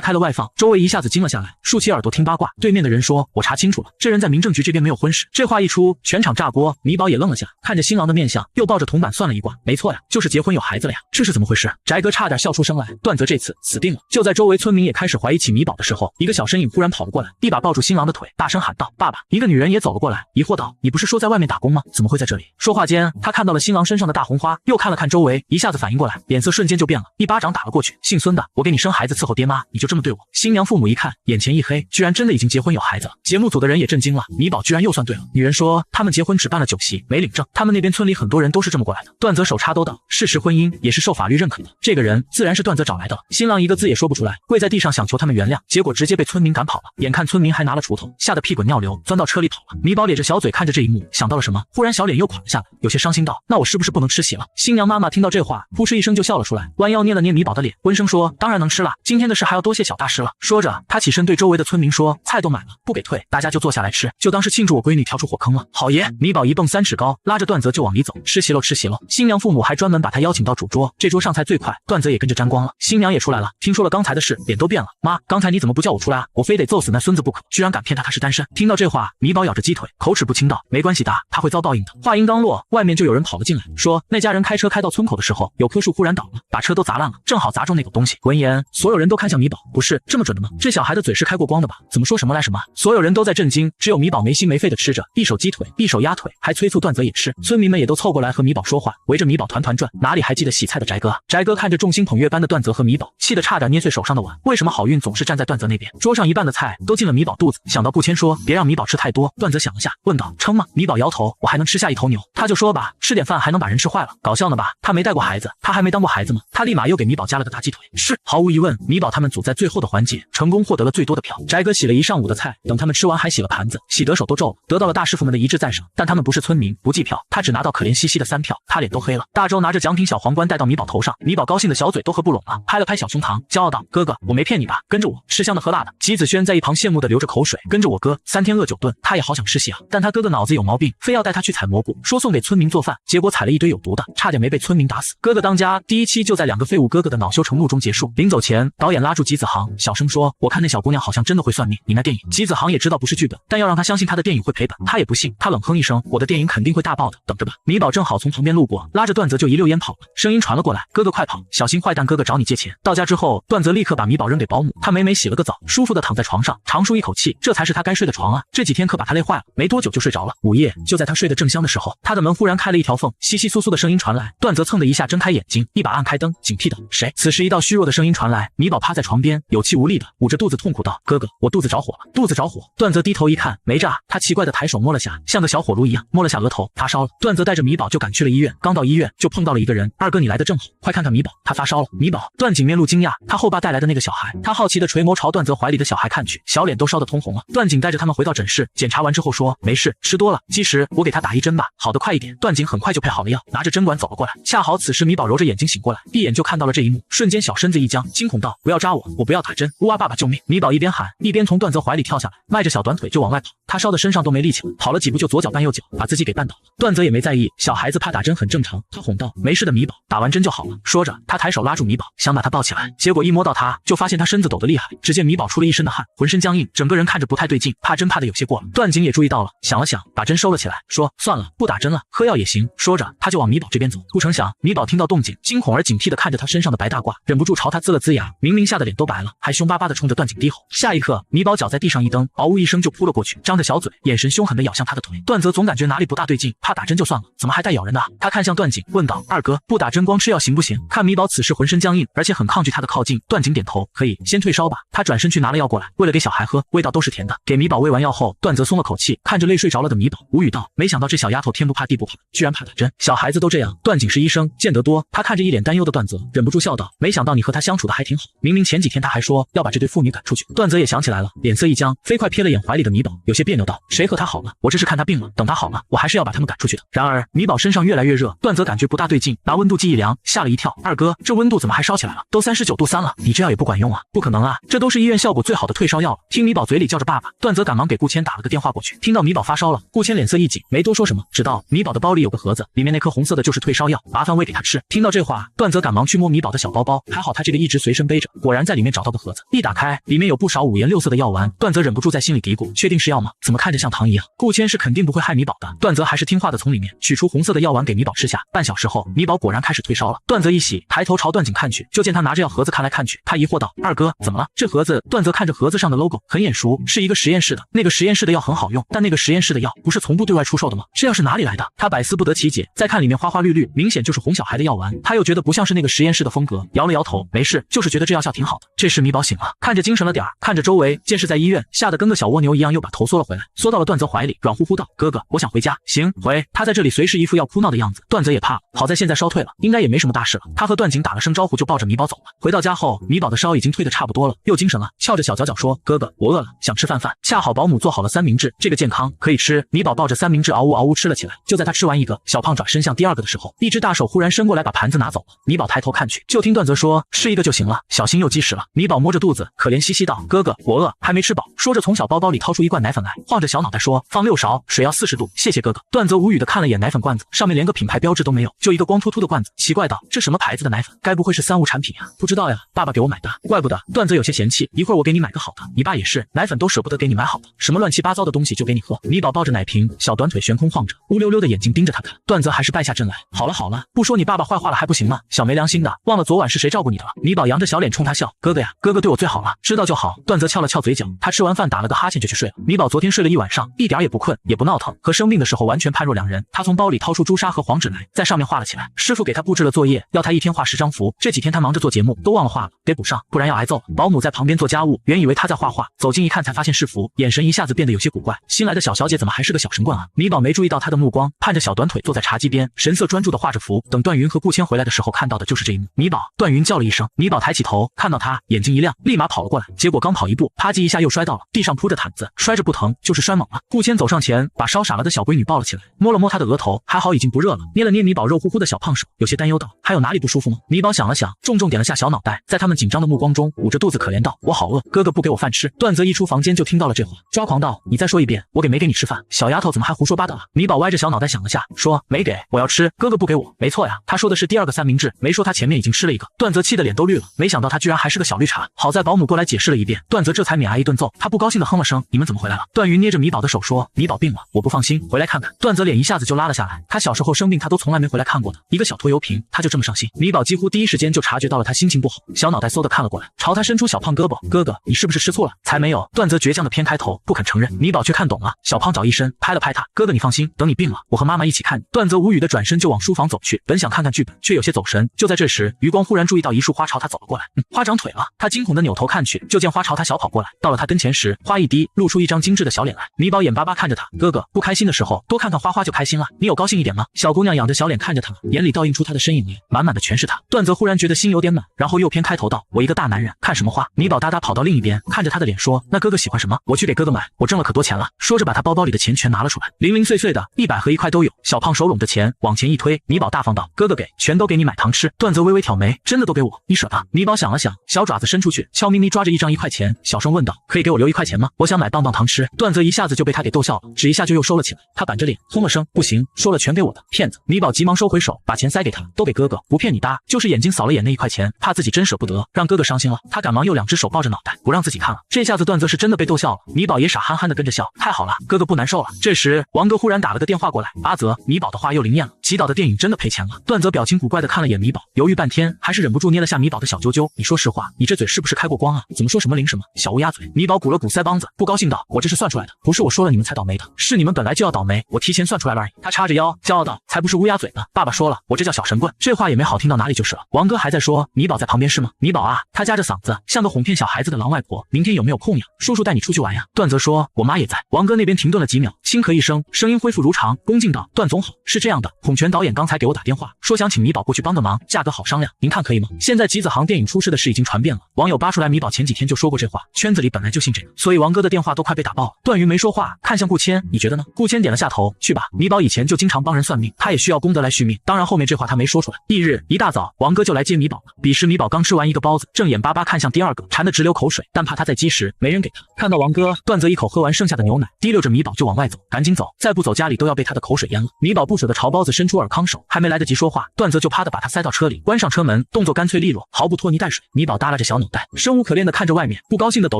开了外放，周围一下子惊了下来，竖起耳朵听八卦。对面的人说：“我查清楚了，这人在民政局这边没有婚事。”这话一出，全场炸锅。米宝也愣了下，看着新郎的面相，又抱着铜板算了一卦。没错呀，就是结婚有孩子了呀，这是怎么回事？翟哥差点笑出声来，段泽这次死定了。就在周围村民也开始怀疑起米宝的时候，一个小身影忽然跑了过来，一把抱住新郎的腿，大声喊道：“爸爸！”一个女人也走了过来，疑惑道：“你不是说在外面打工吗？怎么会在这里？”说话间，他看到了新郎身上的大红花，又看了看周围，一下子反应过来，脸色瞬间就变了，一巴掌打了过去：“姓孙的，我给你生孩子伺候爹妈，你就这么对我？”新娘父母一看，眼前一黑，居然真的已经结婚有孩子了。节目组的人也震惊了，米宝居然又算对了。女人说他们结婚只办了酒席，没领证，他们那边村里很多人都是这么过来的。段泽手插兜道：“事实婚姻也是受法律认可的。”这个人自然是段泽找来的了。新郎一个字也说不出来，跪在地上想求他们原谅，结果直接被村民赶跑了。眼看村民还拿了锄头，吓得屁滚尿流，钻到车里跑了。米宝咧着小嘴看着这一幕，想到了什么，忽然小脸又垮了下来，有些伤心道：“那我是不是不能吃席了？”新娘妈妈听到这话，扑哧一声就笑了出来，弯腰捏了捏米宝的脸，温声说：“当然能吃了，今天的事还要多谢小大师了。”说着，她起身对周围的村民说：“菜都买了，不给退，大家就坐下来吃，就当是庆祝我闺女跳出火坑了。”好爷！米宝一蹦3尺高，拉着段泽就往里走。吃席喽，吃席喽！新娘父母还专门把他邀请到主桌，这桌上菜最快，段泽也跟着沾光了。新娘也出来了，听说了刚才的事，脸都变了。妈，刚才你怎么不叫我出来啊？我非得揍死那孙子不可！居然敢骗他是单身！听到这话，米宝咬着鸡腿，口齿不清道：“没关系的，他会遭报应的。”话音刚落，外面就有人跑了进来，说那家人开车开到村口的时候，有棵树忽然倒了，把车都砸烂了，正好砸中那种东西。闻言，所有人都看向米宝，不是这么准的吗？这小孩的嘴是开过光的吧？怎么说什么来什么？所有人都在震惊，只有米宝没心没肺的吃着，一手鸡腿，一手鸭腿，还催促段泽也吃。村民们也都凑过来和米宝说话，围着米宝团团转，哪里还记得洗菜的翟哥啊？翟哥看着众星捧月般的段泽和米宝，气得差点捏碎手上的碗。为什么好运总是站在段泽那边？桌上一半的菜都进了米宝肚子，想到顾谦说别让米宝吃太多，段泽想了下，问道：“撑吗？”米宝摇头：“我还能吃下一头牛。”他就说吧，吃点饭还能把人吃坏了，搞笑呢吧？他没带过孩子，他还没当过孩子吗？他立马又给米宝加了个大鸡腿。是，毫无疑问，米宝他们组在最后的环节，成功获得了最多的票。翟哥洗了一上午的菜，等他们吃完还洗了盘子，洗得手都皱了，得到了大师傅们的一致赞赏。但他们不是村民，不计票，他只拿到可怜兮兮的3票，他脸都黑了。大周拿着奖品小皇冠戴到米宝头上，米宝高兴的小嘴都合不拢了，拍了拍小胸膛，骄傲道：“哥哥，我没骗你吧？跟着我，吃香的喝辣的。”吉子轩在一旁羡慕的流着口水，跟着我哥3天饿9顿，他也好想吃席啊，但他哥哥脑子有毛病，非要带他去采蘑菇，说送给村民做饭，结果采了一堆有毒的，差点没被村民打死。哥哥当家第1期就在2个废物哥哥的恼羞成怒中结束。临走前，导演拉住吉子航，小声说：“我看那小姑娘好像真的会算命，你那电影。”吉子航也知道不是剧本，但要让他相信他的电影会赔本，他也不信。他冷哼一声：“我的电影肯定会大爆的，等着吧。”米宝正好从旁边路过，拉着段泽就一溜烟跑了。声音传了过来：“哥哥快跑，小心坏蛋哥哥找你借钱。”到家之后，段泽立刻把米宝扔给保姆，他美洗了个澡，舒服的躺在床上，长舒一口气，这才是他该睡的床啊。这几天可把他累坏了，没多久就睡着了。午夜，就在他睡得正香的时候，他的门忽然开了一条缝，窸窸窣窣的声音传来。段泽蹭的一下睁开眼睛，一把按开灯，警惕的：“谁？”此时一道虚弱的声音传来，米宝趴在床边，有气无力的捂着肚子痛苦道：“哥哥，我肚子着火了，肚子着火。”段泽低头一看，没炸，他奇怪的抬手摸了下，像个小火炉一样，摸了下额头，发烧了。段泽带着米宝就赶去了医院，刚到医院就碰到了一个人：“二哥，你来的正好，快看看米宝，他发烧了。”米宝，段景面露惊讶，他后爸带来的那个小孩。他好奇的垂眸朝段泽怀里的小孩看去，小脸都烧得通红了。段景带着他们回到诊室，检查完之后说：“没事，吃多了，积食，我给他打1针吧，好得快一点。”段景很快就配好了药，拿着针管走了过来。恰好此时米宝揉着眼睛醒过来，一眼就看到了这一幕，瞬间小身子一僵，惊恐道：“不要扎我，我不要打针，乌鸦爸爸救命！”米宝一边喊，一边从段泽怀里跳下来，迈着小短腿就往外跑。他烧的身上都没力气了，跑了几步就左脚绊右脚，把自己给绊倒了。段泽也没在意，小孩子怕打针很正常，他哄道：“没事的，米宝，打完针就好了。”说着，他抬手拉住米宝，想把他抱起来，结果一摸到他，就发现他身子抖得厉害。只见米宝出了一身的汗，浑身僵硬，整个人看着不太对劲，怕针怕的有些过了。段景也注意到了，想了想，把针收了起来，说：“算了，不打针了，喝药也行。”说着，他就往米宝这边走。不成想，米宝听到动静，惊恐而警惕地看着他身上的白大褂，忍不住朝他呲了呲牙。啊，明明吓得脸都白了，还凶巴巴的冲着段景低吼。下一刻，米宝脚在地上一蹬，嗷呜一声就扑了过去，张着小嘴，眼神凶狠的咬向他的腿。段泽总感觉哪里不大对劲，怕打针就算了，怎么还带咬人的啊？他看向段景，问道：“二哥，不打针光吃药行不行？”看米宝此时浑身僵硬，而且很抗拒他的靠近，段景点头，可以，先退烧吧。他转身去拿了药过来，为了给小孩喝，味道都是甜的。给米宝喂完药后，段泽松了口气，看着累睡着了的米宝，无语道：“没想到这小丫头天不怕地不怕，居然怕打针。小孩子都这样。”段景是医生，见得多。他看着一脸担忧的段泽，忍不住笑道：“没想到你和他相处的还挺好，明明前几天他还说要把这对父女赶出去。”段泽也想起来了，脸色一僵，飞快瞥了眼怀里的米宝，有些别扭道：“谁和他好了？我这是看他病了，等他好了，我还是要把他们赶出去的。”然而米宝身上越来越热，段泽感觉不大对劲，拿温度计一量，吓了一跳：“二哥，这温度怎么还烧起来了？都39.3度了，你这药也不管用啊！”“不可能啊，这都是医院效果最好的退烧药了。”听米宝嘴里叫着爸爸，段泽赶忙给顾谦打了个电话过去。听到米宝发烧了，顾谦脸色一紧，没多说什么，只道米宝的包里有个盒子，里面那颗红色的就是退烧药，麻烦喂给他吃。听到这话，段泽赶忙去摸米宝的小包包，还好他这个一直随身背着，果然在里面找到个盒子，一打开，里面有不少五颜六色的药丸。段泽忍不住在心里嘀咕：确定是药吗？怎么看着像糖一样？顾谦是肯定不会害米宝的。段泽还是听话的从里面取出红色的药丸给米宝吃下。半小时后，米宝果然开始退烧了。段泽一喜，抬头朝段景看去，就见他拿着药盒子看来看去，他疑惑道：“二哥，怎么了？这盒子？”段泽看着盒子上的 logo， 很眼熟，是一个实验室的。那个实验室的药很好用，但那个实验室的药不是从不对外出售的吗？这药是哪里来的？他百思不得其解。再看里面花花绿绿，明显就是哄小孩的药丸，他又觉得不像是那个实验室的风格，摇了摇头，没事，就是觉得这药效挺好的。这时米宝醒了，看着精神了点，看着周围，见是在医院，吓得跟个小蜗牛一样，又把头缩了回来，缩到了段泽怀里，软乎乎道：“哥哥，我想回家。”“行，回。”他在这里随时一副要哭闹的样子，段泽也怕了，好在现在烧退了，应该也没什么大事了。他和段景打了声招呼，就抱着米宝走了。回到家后，米宝的烧已经退得差不多了，又精神了，翘着小脚脚说：“哥哥，我饿了，想吃饭。”恰好保姆做好了三明治，这个健康可以吃。米宝抱着三明治嗷呜嗷呜吃了起来。就在他吃完一个，小胖爪伸向第二个的时候，一只大手忽然伸过来把盘子拿走了。米宝抬头看去，就听段泽说：“吃一个就行了，小心又积食了。”米宝摸着肚子，可怜兮兮道：“哥哥，我饿，还没吃饱。”说着从小包包里掏出一罐奶粉来，晃着小脑袋说：“放6勺，水要40度，谢谢哥哥。”段泽无语的看了眼奶粉罐子，上面连个品牌标志都没有，就一个光秃秃的罐子，奇怪道：“这什么牌子的奶粉？该不会是三无产品呀？”“不知道呀，爸爸给我买的。”“怪不得。”段泽有些嫌弃：“一会儿我给你买个好的，你爸也是，奶粉都舍不得给你买好的，什么乱七八糟的东西就给你喝。”米宝抱着奶瓶，小短腿悬空晃着，乌溜溜的眼睛盯着他看。段泽还是败下阵来：“好了好了，不说你爸爸坏话了还不行吗？小没良心的，忘了昨晚是谁照顾你的了。”米宝扬着小脸冲他笑：“哥哥呀，哥哥对我最好了，知道就好。”段泽翘了翘嘴角，他吃完饭打了个哈欠就去睡了。米宝昨天睡了一晚上，一点也不困，也不闹腾，和生病的时候完全判若两人。他从包里掏出朱砂和黄纸来，在上面画了起来。师傅给他布置了作业，要他一天画10张符。这几天他忙着做节目，都忘了画了，得补上，不然要挨揍了。保姆在旁边做家务，原以为他在画画，走近一看才发现是符，眼神一下子变得有些古怪。新来的小小姐怎么还是个小神棍啊？米宝没注意到他的目光，盼着小短腿坐在茶几边，神色专注地画着符。等段云和顾谦回来的时候，看到的就是这一幕。米宝，段云叫了一声，米宝抬起头，看到他，眼睛一亮，立马跑了过来。结果刚跑一步，啪叽一下又摔到了地上，铺着毯子，摔着不疼，就是摔猛了。顾谦走上前，把烧傻了的小闺女抱了起来，摸了摸她的额头，还好已经不热了，捏了捏米宝肉乎乎的小胖手，有些担忧道：“还有哪里不舒服吗？”米宝想了想，重重点了下小脑袋，在他们紧张的目光中，捂着肚子可怜道：“我好饿，哥哥不给我饭吃。”段泽一出房间就听到了这话，抓狂道：“你再说一遍，我没给你吃饭？小丫头怎么还胡说八道啊？”米宝歪着小脑袋想了下，说：“没给，我要吃，哥哥不给我。”没错呀，他说的是第二个三明治，没说他前面已经吃了一个。段泽气得脸都绿了，没想到他居然还是个小绿茶。好在保姆过来解释了一遍，段泽这才免挨一顿揍。他不高兴的哼了声：“你们怎么回来了？”段云捏着米宝的手说：“米宝病了，我不放心，回来看看。”段泽脸一下子就拉了下来，他小时候生病他都从来没回来看过的，一个小拖油瓶他就这么上心。米宝几乎第一时间就察觉到了他心情不好，小脑袋嗖的看了过来，朝他伸出小胖胳膊：“哥哥，你是不是吃醋了？”“才没有。”段泽倔强的偏开头，不肯承认。米宝却看懂了，小胖脚一伸，拍了拍他：“哥哥你放心，等你病了，我和妈妈一起看你。”段泽无语的转身就往书房走去，本想看看剧本，却有些走神。就在这时，余光忽然注意到一束花朝他走了过来，花长腿了。他惊恐的扭头看去，就见花朝他小跑过来，到了他跟前时，花一滴，露出一张精致的小脸来。米宝眼巴巴看着他：“哥哥，不开心的时候多看看花花就开心了，你有高兴一点吗？”小姑娘仰着小脸看着他，眼里倒映出他的身影来，满满的全是他。段泽忽然觉得心有点满，然后又偏开头道：“我一个大男人看什么花？”米宝哒哒跑到另一边，看着他的脸说：“那哥哥喜欢什么？我去给哥哥买，我挣了可多钱了。”说着把他包包里的钱全拿了出来，零零碎碎的100和1块都有。小胖手拢着钱往前一推，米宝大方道：“哥哥给，全都给你买糖吃。”段泽微微挑眉：“真的都给我？你舍得？”米宝想了想，小爪子伸出去，悄咪咪抓着一张1块钱，小声问道：“可以给我留1块钱吗？我想买棒棒糖吃。”段泽一下子就被他给逗笑了，指一下就又收了起来。他板着脸哼了声：“不行，说了全给我的，骗子！”米宝急忙收回手，把钱塞给他：“都给哥哥，不骗你搭，就是眼睛扫了眼那1块钱，怕自己真舍不得，让哥哥伤心了。”他赶忙又2只手抱着脑袋，不让自己看了。这下子段泽是真的被逗笑了，米宝也傻憨憨的跟着笑：“太好了，哥哥不难受了。”这时王哥忽然打了个电话过来：“阿泽，米宝的话又灵验了，祈祷的电影真的赔钱了。”段泽表情古怪的看了眼米宝，犹豫半天，还是忍不住捏了下米宝的小揪啾啾，你说实话，你这嘴是不是开过光啊？怎么说什么灵什么？小乌鸦嘴。米宝鼓了鼓腮帮子，不高兴道：“我这是算出来的，不是我说了你们才倒霉的，是你们本来就要倒霉，我提前算出来了而已。”他叉着腰，骄傲道：“才不是乌鸦嘴呢！爸爸说了，我这叫小神棍。”这话也没好听到哪里就是了。王哥还在说，米宝在旁边是吗？米宝啊，他夹着嗓子，像个哄骗小孩子的狼外婆。明天有没有空呀？叔叔带你出去玩呀？段泽说：“我妈也在。”王哥那边停顿了几秒，轻咳一声，声音恢复如常，恭敬道：“段总好，是这样的，孔权导演刚才给我打电话，说想请米宝过去帮个忙，价格好商量，您看可以吗？”现在吉子航电影出事的事已经传遍了，网友扒出来米宝前几天就说过这话，圈子里本来就信这个，所以王哥的电话都快被打爆了。段云没说话，看向顾谦，你觉得呢？顾谦点了下头，去吧。米宝以前就经常帮人算命，他也需要功德来续命。当然后面这话他没说出来。翌日一大早，王哥就来接米宝了。彼时米宝刚吃完一个包子，正眼巴巴看向第二个，馋得直流口水，但怕他再积食，没人给他。看到王哥，段泽一口喝完剩下的牛奶，提溜着米宝就往外走，赶紧走，再不走家里都要被他的口水淹了。米宝不舍得朝包子伸出尔康手，还没来得及说话，段泽就啪的把他塞到车里，关上车门，动作干脆利落，毫不拖泥带水。米宝耷拉着小脑袋，生无可恋的看着外面，不高兴的抖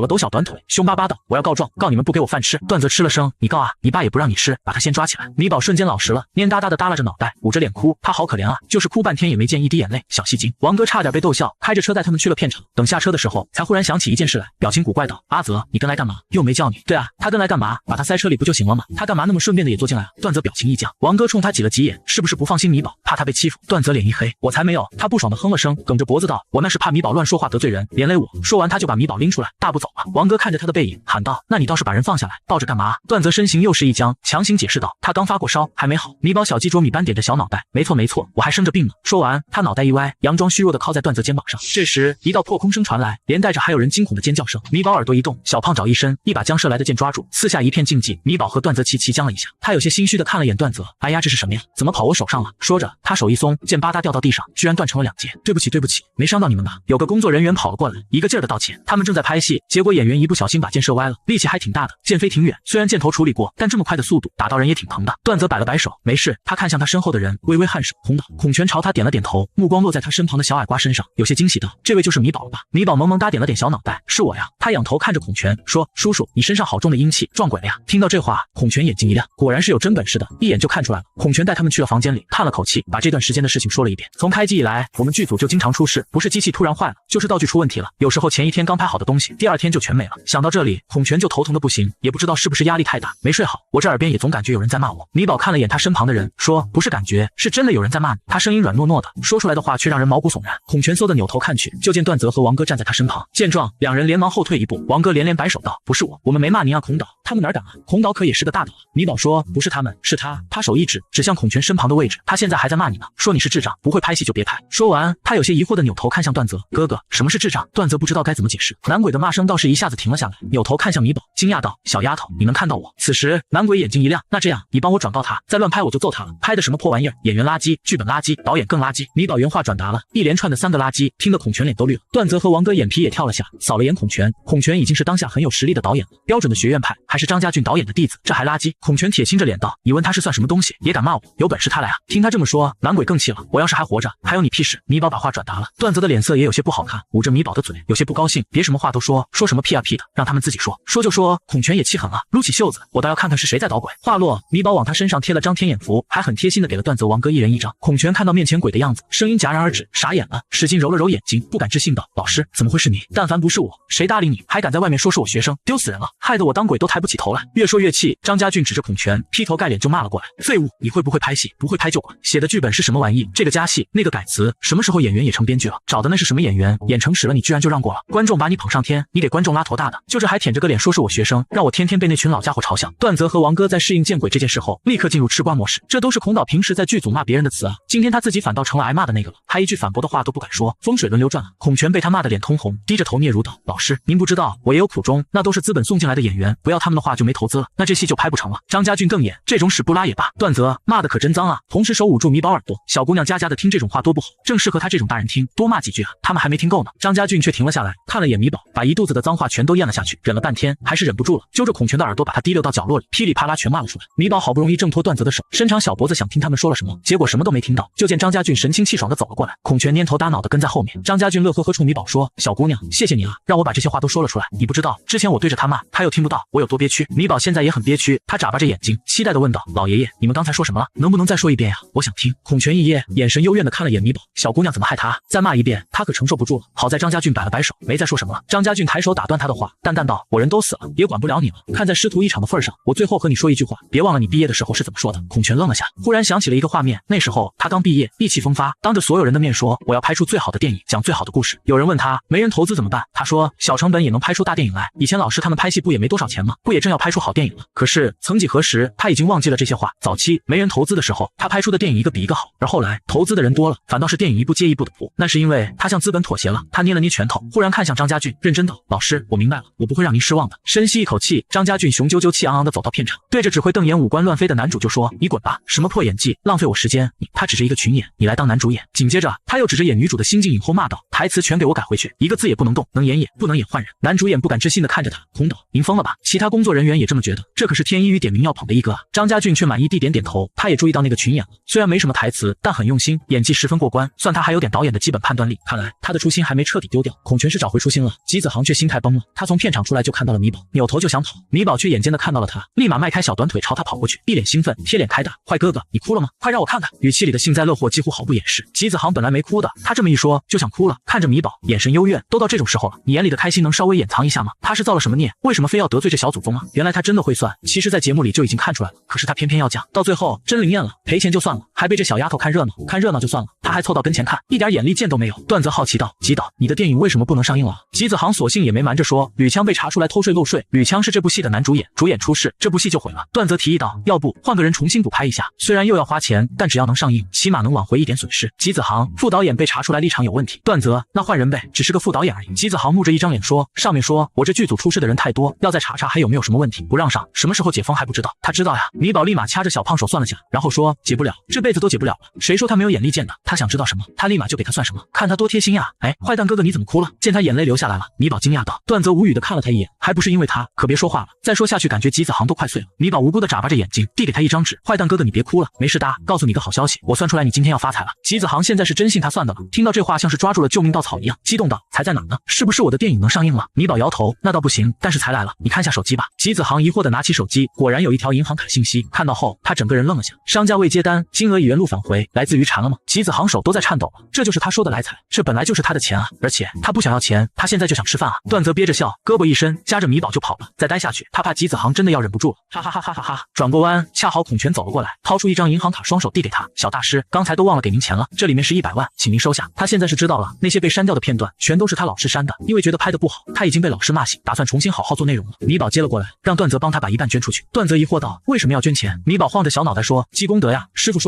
了抖小短腿，凶巴巴道：“我要告状，告你们不给我饭吃。”段泽吃了声：“你告啊，你爸也不让你吃，把他先抓起来。”米宝瞬间老实了，蔫哒哒的耷拉着脑袋，捂着脸哭，他好可怜啊，就是哭半天也没见一滴眼泪，小戏精。王哥差点被逗笑，开着车带他们去了片场。等下车的时候，才忽然想起一件事来，表情古怪道：“阿泽，你跟来干嘛？又没叫你。”“对啊，他跟来干嘛？把他塞车里不就行了吗？他干嘛那么顺便的也坐进来啊？”段泽表情一僵，王哥冲他挤了挤眼，是不是不放心米宝，怕他被欺负？段泽脸一黑，我才没有。他不爽的哼了声，梗着脖子道：“我那是怕米宝乱说话得罪人，连累我。”说完他就把米宝拎出来，大步走了。王哥看着他的背影，喊道：“那你倒是把人放下来，抱着干嘛？”段泽身形又是一僵，强行解释道：“他刚发过烧，还没好。”米宝小鸡啄米般点着小脑袋：“没错没错，我还生着病呢。”说完，他脑袋一歪，佯装虚弱的靠在段泽肩膀上。这时，一道破空声传来，连带着还有人惊恐的尖叫声。米宝耳朵一动，小胖爪一伸，一把将射来的箭抓住，四下一片静寂。米宝和段泽齐僵了一下，他有些心虚的看了眼段泽：“哎呀，这是什么呀？怎么跑我手上了？”说着，他手一松，箭吧嗒掉到地上，居然断成了两截。“对不起对不起，没伤到你们吧？”有个工作人员跑了过来，一个劲儿的道歉。他们正在拍戏，结果演员一不小心把箭射歪了，力气还挺大的，箭飞挺远。虽然箭头处理过，但这么快的速度打到人也挺疼的。段泽摆了摆手，没事。他看向他身后的人，微微颔首，空道。孔权朝他点了点头，目光落在他身旁的小矮瓜身上，有些惊喜道：“这位就是米宝了吧？”米宝萌萌哒点了点小脑袋：“是我呀。”他仰头看着孔权说：“叔叔，你身上好重的阴气，撞鬼了呀？”听到这话，孔权眼睛一亮，果然是有真本事的，一眼就看出来了。孔权带他们去了房间里，叹了口气，把这段时间的事情说了一遍。从开机以来，我们剧组就经常出事，不是机器突然坏了，就是道具出问题了，有时候前一天刚拍好的东西，第二天就全没了。想到这里，孔权就头疼的不行，也不知道是不是压力太大，没睡好。我这耳边也总感觉有人在骂我。米宝看了眼他身旁的人，说：“不是感觉，是真的有人在骂你。”他声音软糯糯的，说出来的话却让人毛骨悚然。孔权嗖的扭头看去，就见段泽和王哥站在他身旁。见状，两人连忙后退一步。王哥连连摆手道：“不是我们没骂您啊，孔导，他们哪敢啊？孔导可也是个大导啊。”米宝说：“不是他们，是他。”他手一指，指向孔权身旁的位置，他现在还在骂你呢，说你是智障，不会拍戏就别拍。说完，他有些疑惑的扭头看向段泽：“哥哥，什么是智障？”段泽不知道该怎么解释。男鬼的骂声倒是一下子停了下来，扭头看向米宝，惊讶道：“小丫头，你能看到我？”此时，男鬼眼睛一亮：“那这样，你帮我转告他，再乱拍我就揍他了。拍的什么破玩意儿？演员垃圾，剧本垃圾，导演更垃圾。”米宝原话转达了一连串的3个垃圾，听得孔权脸都绿了。段泽和王哥眼皮也跳了下，扫了眼孔权。孔权已经是当下很有实力的导演了，标准的学院派，还是张家俊导演的弟子，这还垃圾？孔权铁青着脸道：“你问他是算什么东西，也敢骂我？有本事他来啊！”听他这么说，男鬼更气了：“我要是还活着，还有你屁事！”米宝把话转达了，段泽的脸色也有些不好看，捂着米宝的嘴，有些不高兴：“别什么话都说什么屁啊屁的，让他们自己说。”说就说，孔权也气狠了，撸起袖子：“我倒要看看是谁在捣鬼。”话落，米宝往他身上贴了张天眼符，还很贴心的给了段泽、王哥一人一张。孔权看到面前鬼的样子，声音戛然而止，傻眼了，使劲揉了揉眼睛，不敢置信道：“老师，怎么会是你？但凡不是我，谁搭理你？还敢在外面说是我学生，丢死人了，害得我当鬼都抬不起头来。”越说越气，张家俊指着孔权，劈头盖脸就骂了过来：“废物，你会不会拍戏？不会拍就滚！写的剧本是什么玩意？这个加戏，那个改词，什么时候演员也成编剧了？找的那是什么演员？演成屎了，你居然就让过了？观众把你捧上天，你给观众拉坨大的，就这还舔着个脸说是我学生，让我天天被那群老家伙嘲笑。”段泽和王哥在适应见鬼这件事后，立刻进入吃瓜模式。这都是孔导平时在剧组骂别人的词啊，今天他自己反倒成了挨骂的那个了，还一句反驳的话都不敢说，风水轮流转啊。孔权被他骂得脸通红，低着头嗫嚅道：“老师，您不知道，我也有苦衷，那都是资本送进来的演员，不要他们的话就没投资了，那这戏就拍不成了。”张家俊瞪眼：“这种屎不拉也罢。”段泽骂的可真脏啊，同时手捂住米宝耳朵：“小姑娘家的听这种话多不好，正适合她这种大人听，多骂几句啊。”他们还没听够呢，张家俊却停了下来，看了眼米宝，把一肚子的脏话全都咽了下去，忍了半天还是忍不住了，揪着孔权的耳朵把他提溜到角落里，噼里啪啦全骂了出来。米宝好不容易挣脱段泽的手，伸长小脖子想听他们说了什么，结果什么都没听到，就见张家俊神清气爽的走了过来，孔权蔫头耷脑的跟在后面。张家俊乐呵呵冲米宝说：“小姑娘，谢谢你啊，让我把这些话都说了出来，你不知道之前我对着他骂，他又听不到，我有多憋屈。米宝现在也很憋屈，他眨巴着眼睛，期待地问道：“老爷爷，你们刚才说什么了？能不能再说一遍呀？我想听。”孔权一噎，眼神幽怨地看了眼米宝，小姑娘怎么害他？再骂一遍，他可承受不住了。好在张家俊摆了摆手，没再说什么了。张家俊抬手打断他的话，淡淡道：“我人都死了，也管不了你了。看在师徒一场的份上，我最后和你说一句话，别忘了你毕业的时候是怎么说的。”孔权愣了下，忽然想起了一个画面，那时候他刚毕业，意气风发，当着所有人的面说：“我要拍出最好的电影，讲最好的故事。”有人问他没人投资怎么办，他说：“小成本也能拍出大电影来。以前老师他们拍戏不也没多少钱吗？不也正要拍出好电影了？”可是曾几何时，他已经忘记了这些话。早期没人投资的时候，他拍出的电影一个比一个好，而后来投资的人多了，反倒是电影一部接一部的扑。那是因为他向资本妥协了。他捏了捏拳头，忽然看向张家俊，认真道：“老师，我明白了，我不会让您失望的。”深吸一口气，张家俊雄赳赳气昂昂地走到片场，对着只会瞪眼五官乱飞的男主就说：“你滚吧，什么破演技，浪费我时间！他只是一个群演，你来当男主演。”紧接着他又指着演女主的新晋影后骂道：“台词全给我改回去，一个字也不能动，能演也不能演换人。”男主演不敢置信地看着他，孔导，您疯了吧？其他工作人员也这么觉得，这可是天一语点名要捧的一哥啊！张家俊却满意地点点头，他也注意到那个群演了，虽然没什么台词，但很用心，演技十分过关，算他还有点导演的基本判断力。看来他的初心还没彻底丢掉。孔权是找回初心了，吉子航却心态崩了。他从片场出来就看到了米宝，扭头就想跑，米宝却眼尖地看到了他，立马迈开小短腿朝他跑过去，一脸兴奋，贴脸开打：“坏哥哥，你哭了吗？快让我看看！”语气里的幸灾乐祸几乎毫不掩饰。吉子航本来没哭的，他这么一说就想哭了，看着米宝，眼神幽怨。都到这种时候了，你眼里的开心能稍微掩藏一下吗？他是造了什么孽？为什么非要得罪这小祖宗啊？原来他真的会算，其实在节目里就已经看出来了，可是他偏偏要讲，到最后真灵验了，赔钱就算了，还被这小丫头看热闹，看热闹就算了，他还凑到跟前看，一点眼力见都没有。段泽好奇道：“吉导，你的电影为什么不能上映了？”吉子航索性也没瞒着说，吕枪被查出来偷税漏税，吕枪是这部戏的男主演，主演出事，这部戏就毁了。段泽提议道：“要不换个人重新补拍一下，虽然又要花钱，但只要能上映，起码能挽回一点损失。”吉子航：“副导演被查出来立场有问题。”段泽：“那换人呗，只是个副导演而已。”吉子航木着一张脸说：“上面说我这剧组出事的人太多，要再查查还有没有什么问题，不让上，什么时候解封还不知道。”他知道呀。米宝立马掐着小胖手算了下，然后说：“解不了，这辈子都解不了了。谁说他没有眼力见的？他想知道什么，他立马就给他算什么，看他多贴心呀！”“哎，坏蛋哥哥你怎么哭了？”见他眼泪流下来了，米宝惊讶道。段泽无语的看了他一眼，还不是因为他，可别说话了，再说下去感觉吉子航都快碎了。米宝无辜的眨巴着眼睛，递给他一张纸：“坏蛋哥哥你别哭了，没事的，告诉你个好消息，我算出来你今天要发财了。”吉子航现在是真信他算的了，听到这话像是抓住了救命稻草一样，激动道：“财在哪呢？是不是我的电影能上映了？”米宝摇头：“那倒不行，但是财来了，你看下手机吧。”吉子航疑惑的拿起手机，果然有一条银行卡信息，看到后他整个人愣了下。商家未接单，金额已原路返回，来自于馋了吗？吉子航手都在颤抖了，这就是他说的来财，这本来就是他的钱啊，而且他不想要钱，他现在就想吃饭啊。段泽憋着笑，胳膊一伸，夹着米宝就跑了。再待下去，他怕吉子航真的要忍不住了，哈哈哈哈哈哈！转过弯，恰好孔权走了过来，掏出一张银行卡，双手递给他：“小大师，刚才都忘了给您钱了，这里面是100万，请您收下。”他现在是知道了，那些被删掉的片段全都是他老师删的，因为觉得拍得不好，他已经被老师骂醒，打算重新好好做内容了。米宝接了过来，让段泽帮他把一半捐出去。段泽疑惑道：“为什么要捐钱？”米宝晃着小脑袋说：“积功德呀，师傅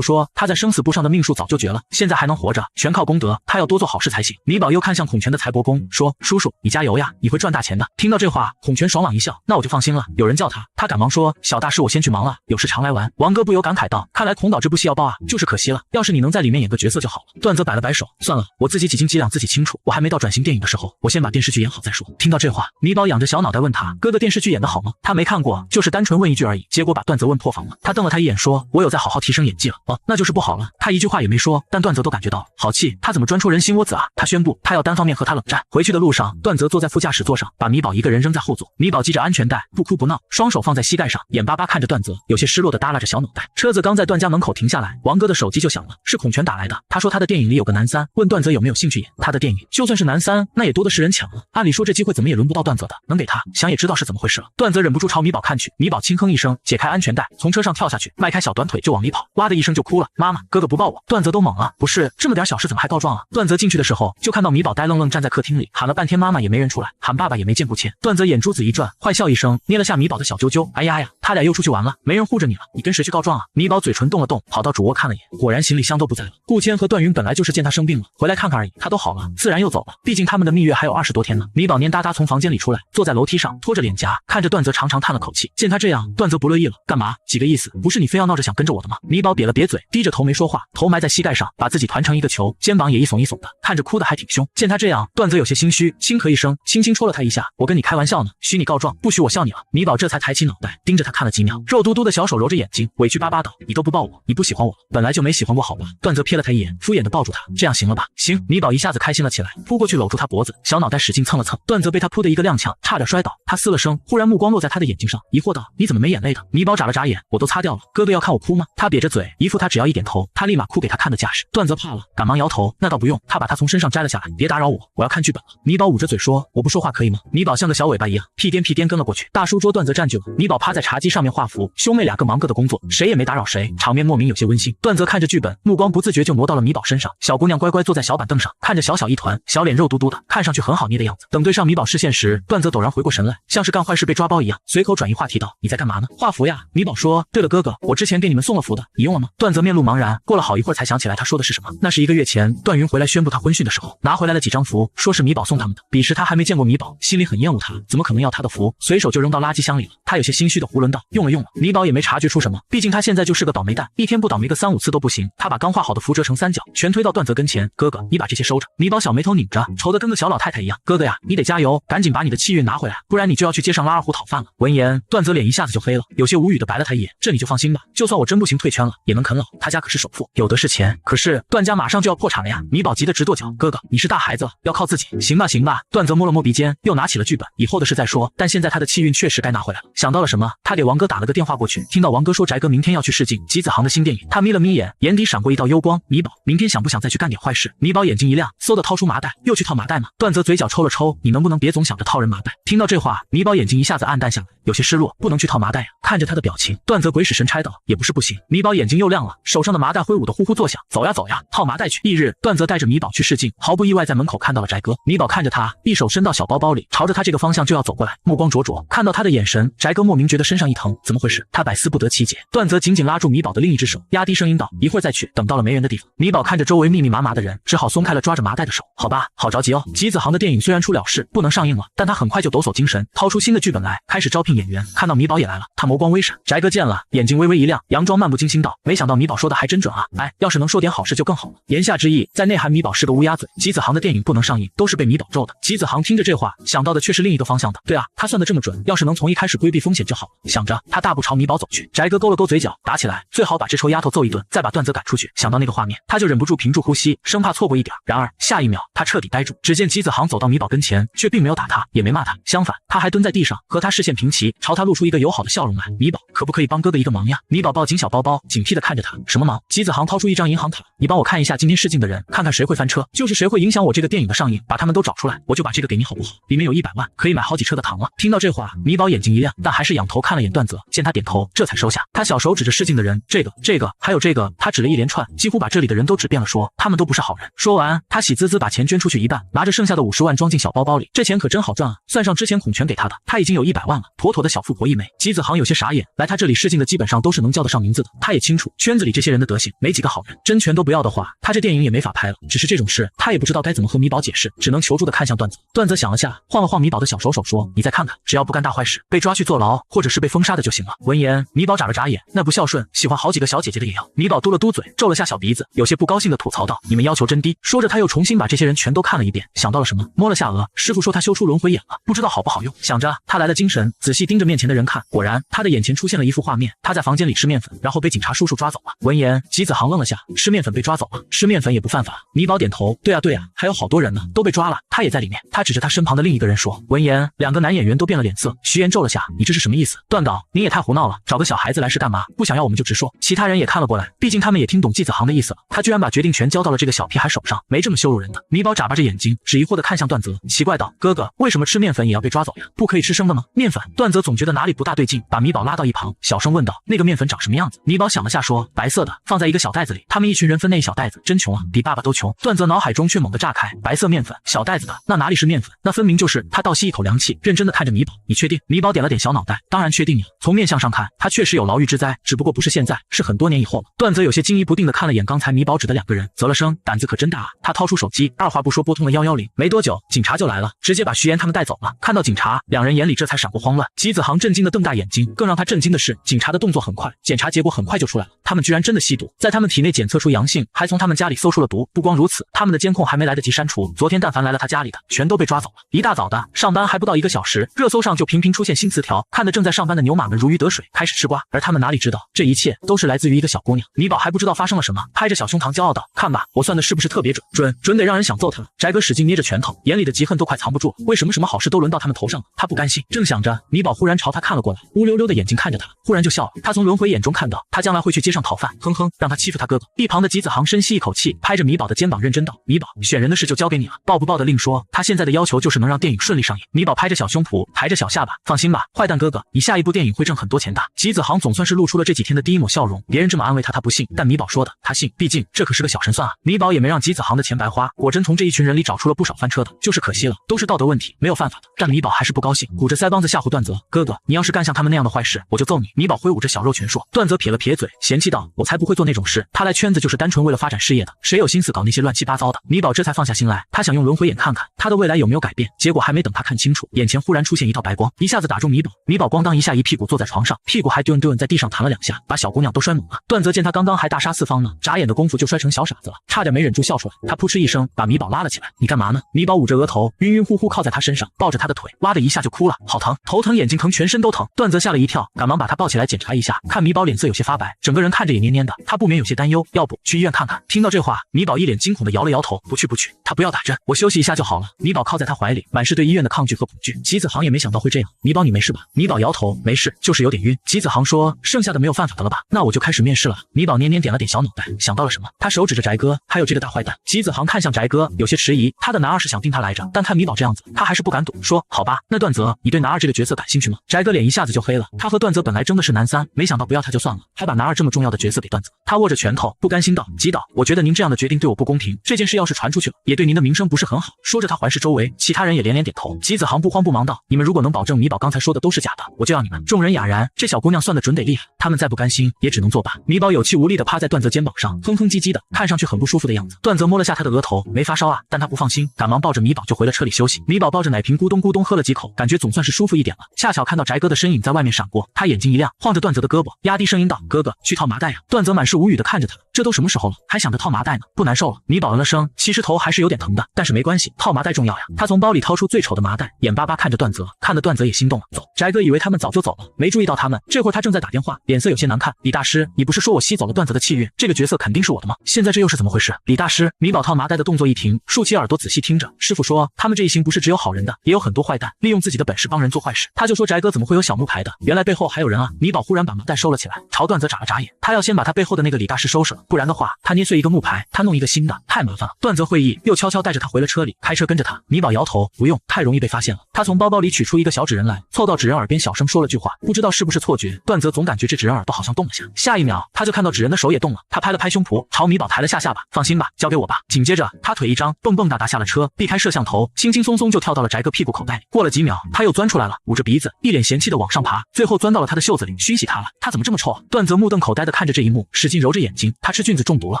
说他在生死簿上的命数早就绝了，现在还能活着，全靠功德，他要多做好事才行。”米宝又看向孔权的财帛宫，说：“叔叔，你加油呀，你会赚大钱的。”听到这话，孔权爽朗一笑：“那我就放心了，有人叫他。”他赶忙说：“小大师，我先去忙了，有事常来玩。”王哥不由感慨道：“看来孔导这部戏要爆啊，就是可惜了，要是你能在里面演个角色就好了。”段泽摆了摆手：“算了，我自己几斤几两自己清楚，我还没到转型电影的时候，我先把电视剧演好再说。”听到这话，米宝仰着小脑袋问他：“哥哥电视剧演得好吗？”他没看过，就是单纯问一句而已，结果把段泽问破防了。他瞪了他一眼说：“我有在好好提升演技了。”“哦，那就是不好了。”他一句话也没说，但段泽都感觉到了，好气，他怎么钻出人心窝子啊？他宣布他要单方面和他冷战。回去的路上，段泽坐在副驾驶座上，把米宝一个人扔在后座。米宝系着安全带，不哭不闹，双手放在膝盖上，眼巴巴看着段泽，有些失落的耷拉着小脑袋。车子刚在段家门口停下来，王哥的手机就响了，是孔权打来的。他说他的电影里有个男三，问段泽有没有兴趣演他的电影。就算是男三，那也多的是人抢啊。按理说这机会怎么也轮不到段泽的，能给他，想也知道是怎么回事了。段泽忍不住朝米宝看去，米宝轻哼一声，解开安全带，从车上跳下去，迈开小短腿就往里跑，哇的一声就哭了：“妈妈，哥哥不抱我！”段泽都懵了，不是这么点小事怎么还告状啊？段泽进去的时候就看到米宝呆愣愣站在客厅里，喊了半天妈妈也没人出来，喊爸爸也没见过钱。段泽眼珠子一转，坏笑一声，捏了下米宝的小揪揪：“哎呀呀，他俩又出去玩了，没人护着你了，你跟谁去告状啊？”米宝嘴唇动了动，跑到主卧看了眼，果然行李箱都不在了。顾谦和段云本来就是见他生病了，回来看看而已，他都好了，自然又走了。毕竟他们的蜜月还有20多天呢。米宝蔫哒哒从房间里出来，坐在楼梯上，拖着脸颊，看着段泽长长叹了口气。见他这样，段泽不乐意了：“干嘛？几个意思？不是你非要闹着想跟着我的吗？”米宝瘪了瘪嘴，低着头没说话，头埋在膝盖上，把自己团成一个球，肩膀也一耸一耸的，看着哭得还挺凶。见他这样，段泽有些心虚，轻咳一声，轻轻戳了他一下：“我跟你开玩笑呢，许你告状，不许我笑你了。”米宝这才抬起脑袋，盯着他看了几秒，肉嘟嘟的小手揉着眼睛，委屈巴巴道：“你都不抱我，你不喜欢我，本来就没喜欢过好吧？”段泽瞥了他一眼，敷衍的抱住他：“这样行了吧？”“行。”米宝一下子开心了起来，扑过去搂住他脖子，小脑袋使劲蹭了蹭。段泽被他扑的一个踉跄，差点摔倒。他嘶了声声，忽然目光落在他的眼睛上，疑惑道：“你怎么没眼泪的？”米宝眨了眨眼，我都擦掉了。哥哥要看我哭吗？他瘪着嘴，一副他只要一点头，他立马哭给他看的架势。段泽怕了，赶忙摇头，那倒不用。他把他从身上摘了下来，别打扰我，我要看剧本了。米宝捂着嘴说：“我不说话可以吗？”米宝像个小尾巴一样，屁颠屁颠跟了过去。大书桌段泽占据了，米宝趴在茶几上面画符，兄妹俩各忙各的工作，谁也没打扰谁，场面莫名有些温馨。段泽看着剧本，目光不自觉就挪到了米宝身上。小姑娘乖乖坐在小板凳上，看着小小一团，小脸肉嘟嘟的，看上去很好捏的样子。等对上米宝视线时，段泽陡然回过神来，像是干坏事被抓包一样，随口转移话题道：“你在干嘛呢？”“画符呀。”米宝说：“对了，哥哥，我之前给你们送了符的，你用了吗？”段泽面露茫然，过了好一会儿才想起来他说的是什么。那是1个月前段云回来宣布他婚讯的时候，拿回来了几张符，说是米宝送他们的。彼时他还没见过米宝，心里很厌恶他，怎么可能要他的符？随手就扔到垃圾箱里了。他有些心虚的囫囵道：“用了用了。”米宝也没察觉出什么，毕竟他现在就是个倒霉蛋，一天不倒霉个3、5次都不行。他把刚画好的符折成3角，全推到段泽跟前：“哥哥，你把这些收着。”米宝小眉头拧着，愁得跟个小老太太一样：“哥哥呀，你得加油，赶紧把你的气运拿回来，不然你就要去街上拉二胡讨饭了。”闻言，段泽脸一下子就黑了，有些无语的白了他一眼：“这你就放心吧，就算我真不行退圈了，也能啃老。他家可是首富，有的是钱。可是段家马上就要破产了呀！”米宝急得直跺脚：“哥哥，你是大孩子了，要靠自己。”“行吧行吧。”段泽摸了摸鼻尖，又拿起了剧本，以后的事再说。但现在他的气运确实该拿回来了。想到了什么，他给王哥打了个电话过去，听到王哥说翟哥明天要去试镜吉子航的新电影，他眯了眯眼，眼底闪过一道幽光：“米宝，明天想不想再去干点坏事？”米宝眼睛一亮，嗖的掏出麻袋：“又去套麻袋吗？”段泽嘴角抽了抽：“你能不能别总想着套人麻袋？”听到这话，米宝眼睛一下子暗淡下来，有些失落：“不能去套麻袋呀。”看着他的表情，段泽鬼使神差道：“也不是不行。”米宝眼睛又亮了，手上的麻袋挥舞的呼呼作响：“走呀走呀，套麻袋去！”翌日，段泽带着米宝去试镜，毫不意外在门口看到了翟哥。米宝看着他，一手伸到小包包里，朝着他这个方向就要走过来，目光灼灼。看到他的眼神，翟哥莫名觉得身上一疼，怎么回事？他百思不得其解。段泽紧紧拉住米宝的另一只手，压低声音道：“一会儿再去。”等到了没人的地方，米宝看着周围密密麻麻的人，只好松开了抓着麻袋的手。好吧，好着急哦。吉子航的电影虽然出了事，不能上映了，但他很快就抖擞精神，掏出新的剧本来，开始招聘演员。看到米宝也来了，他眸光微闪。翟哥见了，眼睛微微一亮，佯装漫不经心道：“没想到米宝说的还真准啊！哎，要是能说点好事就更好了。”言下之意，在内涵米宝是个乌鸦嘴，吉子航的电影不能上映，都是被米宝咒的。吉子航听着这话，想到的却是另一个方向的。对啊，他算得这么准，要是能从一开始规避风险就好了。想着，他大步朝米宝走去。翟哥勾了勾嘴角，打起来，最好把这臭丫头揍一顿，再把段泽赶出去。想到那个画面，他就忍不住屏住呼吸，生怕错过一点。然而下一秒，他彻底呆住。只见吉子航走到米宝跟前，却并没有打他，也没骂他，相反，他还蹲在地上，和他视线平齐，朝他露出一个友好的笑容来。米宝，可不可以帮哥哥一个忙呀？米宝抱紧小包包，警惕地看着他。什么忙？吉子航掏出一张银行卡，你帮我看一下今天试镜的人，看看谁会翻车，就是谁会影响我这个电影的上映，把他们都找出来，我就把这个给你好不好？里面有100万，可以买好几车的糖了。听到这话，米宝眼睛一亮，但还是仰头看了眼段泽，见他点头，这才收下。他小手指着试镜的人，这个，还有这个，他指了一连串，几乎把这里的人都指遍了，说他们都不是好人。说完，他喜滋滋把钱捐出去一半，拿着剩下的50万装进小包包里。这钱可真好赚啊！算上之前孔权给他的，他已经有100万了，妥妥的小富婆一枚。吉子航有些傻眼，来他这里试镜的基本上都是能叫得上名字的，他也清楚圈子里这些人的德行，没几个好人，真全都不要的话，他这电影也没法拍了。只是这种事，他也不知道该怎么和米宝解释，只能求助的看向段泽。段泽想了下，晃了晃米宝的小手手，说：“你再看看，只要不干大坏事，被抓去坐牢，或者是被封杀的就行了。”闻言，米宝眨了眨眼，那不孝顺，喜欢好几个小姐姐的也要。米宝嘟了嘟嘴，皱了下小鼻子，有些不高兴的吐槽道：“你们要求真低。”说着，他又重新把这些人全都看了一遍，想到了什么，摸了下额，师傅说他修出轮回眼了，不知道好不好用。想着，他来了精神，仔细盯着面前的人看，果然，他的眼前出现了一幅画面，他在房间里吃面粉，然后被警察叔叔抓走了。闻言，吉子航愣了下，吃面粉被抓走了，吃面粉也不犯法。米宝点头，对啊对啊，还有好多人呢，都被抓了，他也在里面。他指着他身旁的另一个人说。闻言，2个男演员都变了脸色，徐岩皱了下，你这是什么意思？段导，您也太胡闹了，找个小孩子来是干嘛？不想要我们就直说。其他人也看了过来，毕竟他们也听懂季子航的意思了，他居然把决定权交到了这个小屁孩手上，没这么羞辱人的。米宝眨巴着眼睛，只疑惑地看向段泽，奇怪道：“哥哥，为什么吃面粉也要被抓走呀？不可以吃生的吗？”面粉，段泽总觉得哪里不大对劲，把米宝拉到一旁，小声问道：“那个面粉长什么样子？”米宝想了下说：“白色的，放在一个小袋子里，他们一群人分那一小袋子，真穷啊，比爸爸都穷。”段泽脑海中却猛地炸开，白色面粉，小袋子的，那哪里是面粉？那分明就是他。倒吸一口凉气，认真地看着米宝：“你确定？”米宝点了点小脑袋：“当然确定呀。从面相上看，他确实有牢狱之灾，只不过不是现在，是很多年以后了。”段泽有些惊疑不定地看了眼刚才米宝指的2个人，啧了声，胆子可真大啊！他掏出手机，二话不说拨通了110。没多久，警察就来了，直接把徐岩他们带走了。看到警察，2人眼里这才闪过慌乱。吉子航震惊的瞪大眼睛，更让他震惊的是，警察的动作很快，检查结果很快就出来了，他们居然真的吸毒，在他们体内检测出阳性，还从他们家里搜出了毒。不光如此，他们的监控还没来得及删除，昨天但凡来了他家里的，全都被抓走了。一大早的，上班还不到1个小时，热搜上就频频出现新词条，看得正在上班的牛马们如鱼得水，开始吃瓜。而他们哪里知道，这一切都是来自于一个小姑娘。米宝还不知道发生了什么，拍着小胸膛骄傲道：“看吧，我算的是不是特别准？准得让人想揍他了。”翟哥使劲捏着拳头，眼里的嫉恨都快藏不住了。为什么什么好事都轮到他们头上了？他不甘心。正想着，米宝忽然朝他看了过来，乌溜溜的眼睛看着他，忽然就笑了。他从轮回眼中看到，他将来会去街上讨饭，哼哼，让他欺负他哥哥。一旁的吉子航深吸一口气，拍着米宝的肩膀认真道：“米宝，选人的事就交给你了，报不报的另说。他现在的要求就是能让电影顺利上映。”米宝拍着小胸脯，抬着小下巴：“放心吧，坏蛋哥哥，你下一部电影会挣很多钱的。”吉子航总算是露出了这几天的第一抹笑容。别人这么安慰他，他不信，但米宝说的，他信，毕竟这可是个小神算啊。米宝也没让吉子航的钱白花，果真从这一群人里找出了不少翻车的，就是可惜了，都是道德问题，没有犯法的。但米宝还是不高兴，鼓着腮帮子吓唬段泽：“哥哥，你要是干像他们那样的坏事，我就揍你。”米宝挥舞着小肉拳说。段泽撇了撇嘴，嫌弃道：“我才不会做那种事，他来圈子就是单纯为了发展事业的，谁有心思搞那些乱七八糟的？”米宝这才放下心来，他想用轮回眼看看他的未来有没有改变。结果还没等他看清楚，眼前忽然出现一道白光，一下子打中米宝。米宝咣当一下一屁股坐在床上，屁股还丢在地上弹了2下，把小姑娘都摔懵了。段泽见他刚刚还大杀四方呢，眨眼的功夫就摔成小傻子了，差点没忍住笑出来。他扑哧一声把米宝拉了起来：“你干嘛呢？”米宝捂着额头，晕晕乎乎靠在他身上，抱着他的腿，哇的一下就哭了，好疼，头疼眼睛疼全身都疼。段泽吓了一跳，赶忙把他抱起来检查一下，看米宝脸色有些发白，整个人看着也蔫蔫的，他不免有些担忧，要不去医院看看。听到这话，米宝一脸惊恐的摇了摇头：“不去，他不要打针，我休息一下就好了。”米宝靠在他怀里，满是对医院的抗拒和恐惧。吉子航也没想到会这样：“米宝，你没事吧？”米宝摇头：“没事，就是有点晕。”吉子航说：“剩下的没有犯法的了吧？那我就开始面试了。”米宝点了点小脑袋，想到了什么，他手指着翟哥，还有这个大坏蛋。吉子航看向翟哥，有些迟疑，他的男二是想定他来着，但看米宝这样子，他还是不敢赌，说：“好吧，那段泽，你对男二这个角色感兴趣吗？”翟哥脸一下子就黑了，他和段泽本来争的是男3，没想到不要他就算了，还把男二这么重要的角色给段泽。他握着拳头，不甘心道：“吉导，我觉得您这样的决定对我不公平，这件事要是传出去了，也对您的名声不是很好。”说着他环视周围，其他人也连连点头。吉子航不慌不忙道：“你们如果能保证米宝刚才说的都是假的，我就要你们。”众人哑然，这小姑娘算得准得厉害，他们再不甘心也只能作罢。米宝有气无力地趴在段泽肩膀上，哼哼唧唧的，看上去很不舒服的样子。段泽摸了下他的额头，没发烧啊，但他不放心，赶忙抱着米宝就回了车里休息。米宝抱着奶瓶咕咚咕咚喝了几口，感觉总算是舒服一点了。恰巧看到翟哥的身影在外面闪过，他眼睛一亮，晃着段泽的胳膊，压低声音道：“哥哥，去套麻袋呀。”段泽满是无语的看着他，这都什么时候了，还想着套麻袋呢，不难受了？米宝嗯了声，其实头还是有点疼的，但是没关系，套麻袋重要呀。他从包里掏出最丑的麻袋，眼巴巴看着段泽，看得段泽也心动了。走，翟哥以为他们早就走了，没注意到他们，这会儿他正在打电话，脸色有些难看。李大师，你不是说我吸走了段泽的气运，这个角色肯定是我的吗？现在这又是怎么回事？李大师，米宝套麻袋的动作一停，竖起耳朵仔细听着。师傅说，他们这一行不是只有好人的，也有很多坏蛋，利用自己的本事帮人做坏事。他就说翟哥怎么会有小木牌的，原来背后还有人啊。米宝忽然把麻袋收了起来，朝段泽眨了眨眼，他要先把他背后的那个李大师收拾了，不然的话，他捏碎一个木牌，他弄一个新的，太麻烦了。段泽会意，又悄悄带着他回了车里，开车跟着他。米宝摇头，不用，太容易被发现了。他从包包里取出一个小纸人来，凑到纸人耳边小声说了句话，不知道是不是错觉，段泽总感觉这纸人耳朵好像动了下，下一秒他就看到纸人的手也动了，他拍了拍胸脯，朝米宝抬了下下巴，放心吧，交给我吧。紧接着他腿一张，蹦蹦哒哒下了车，避开摄像头，轻轻松松就跳到了翟哥屁股口袋里。过了几秒，他又钻出来了，捂着鼻子，一脸嫌弃的往上爬，最后钻到了他的袖子里，熏洗他了，他怎么这么臭啊？段泽目瞪口呆的看着这一幕，使劲揉着眼睛，他吃菌子中毒了，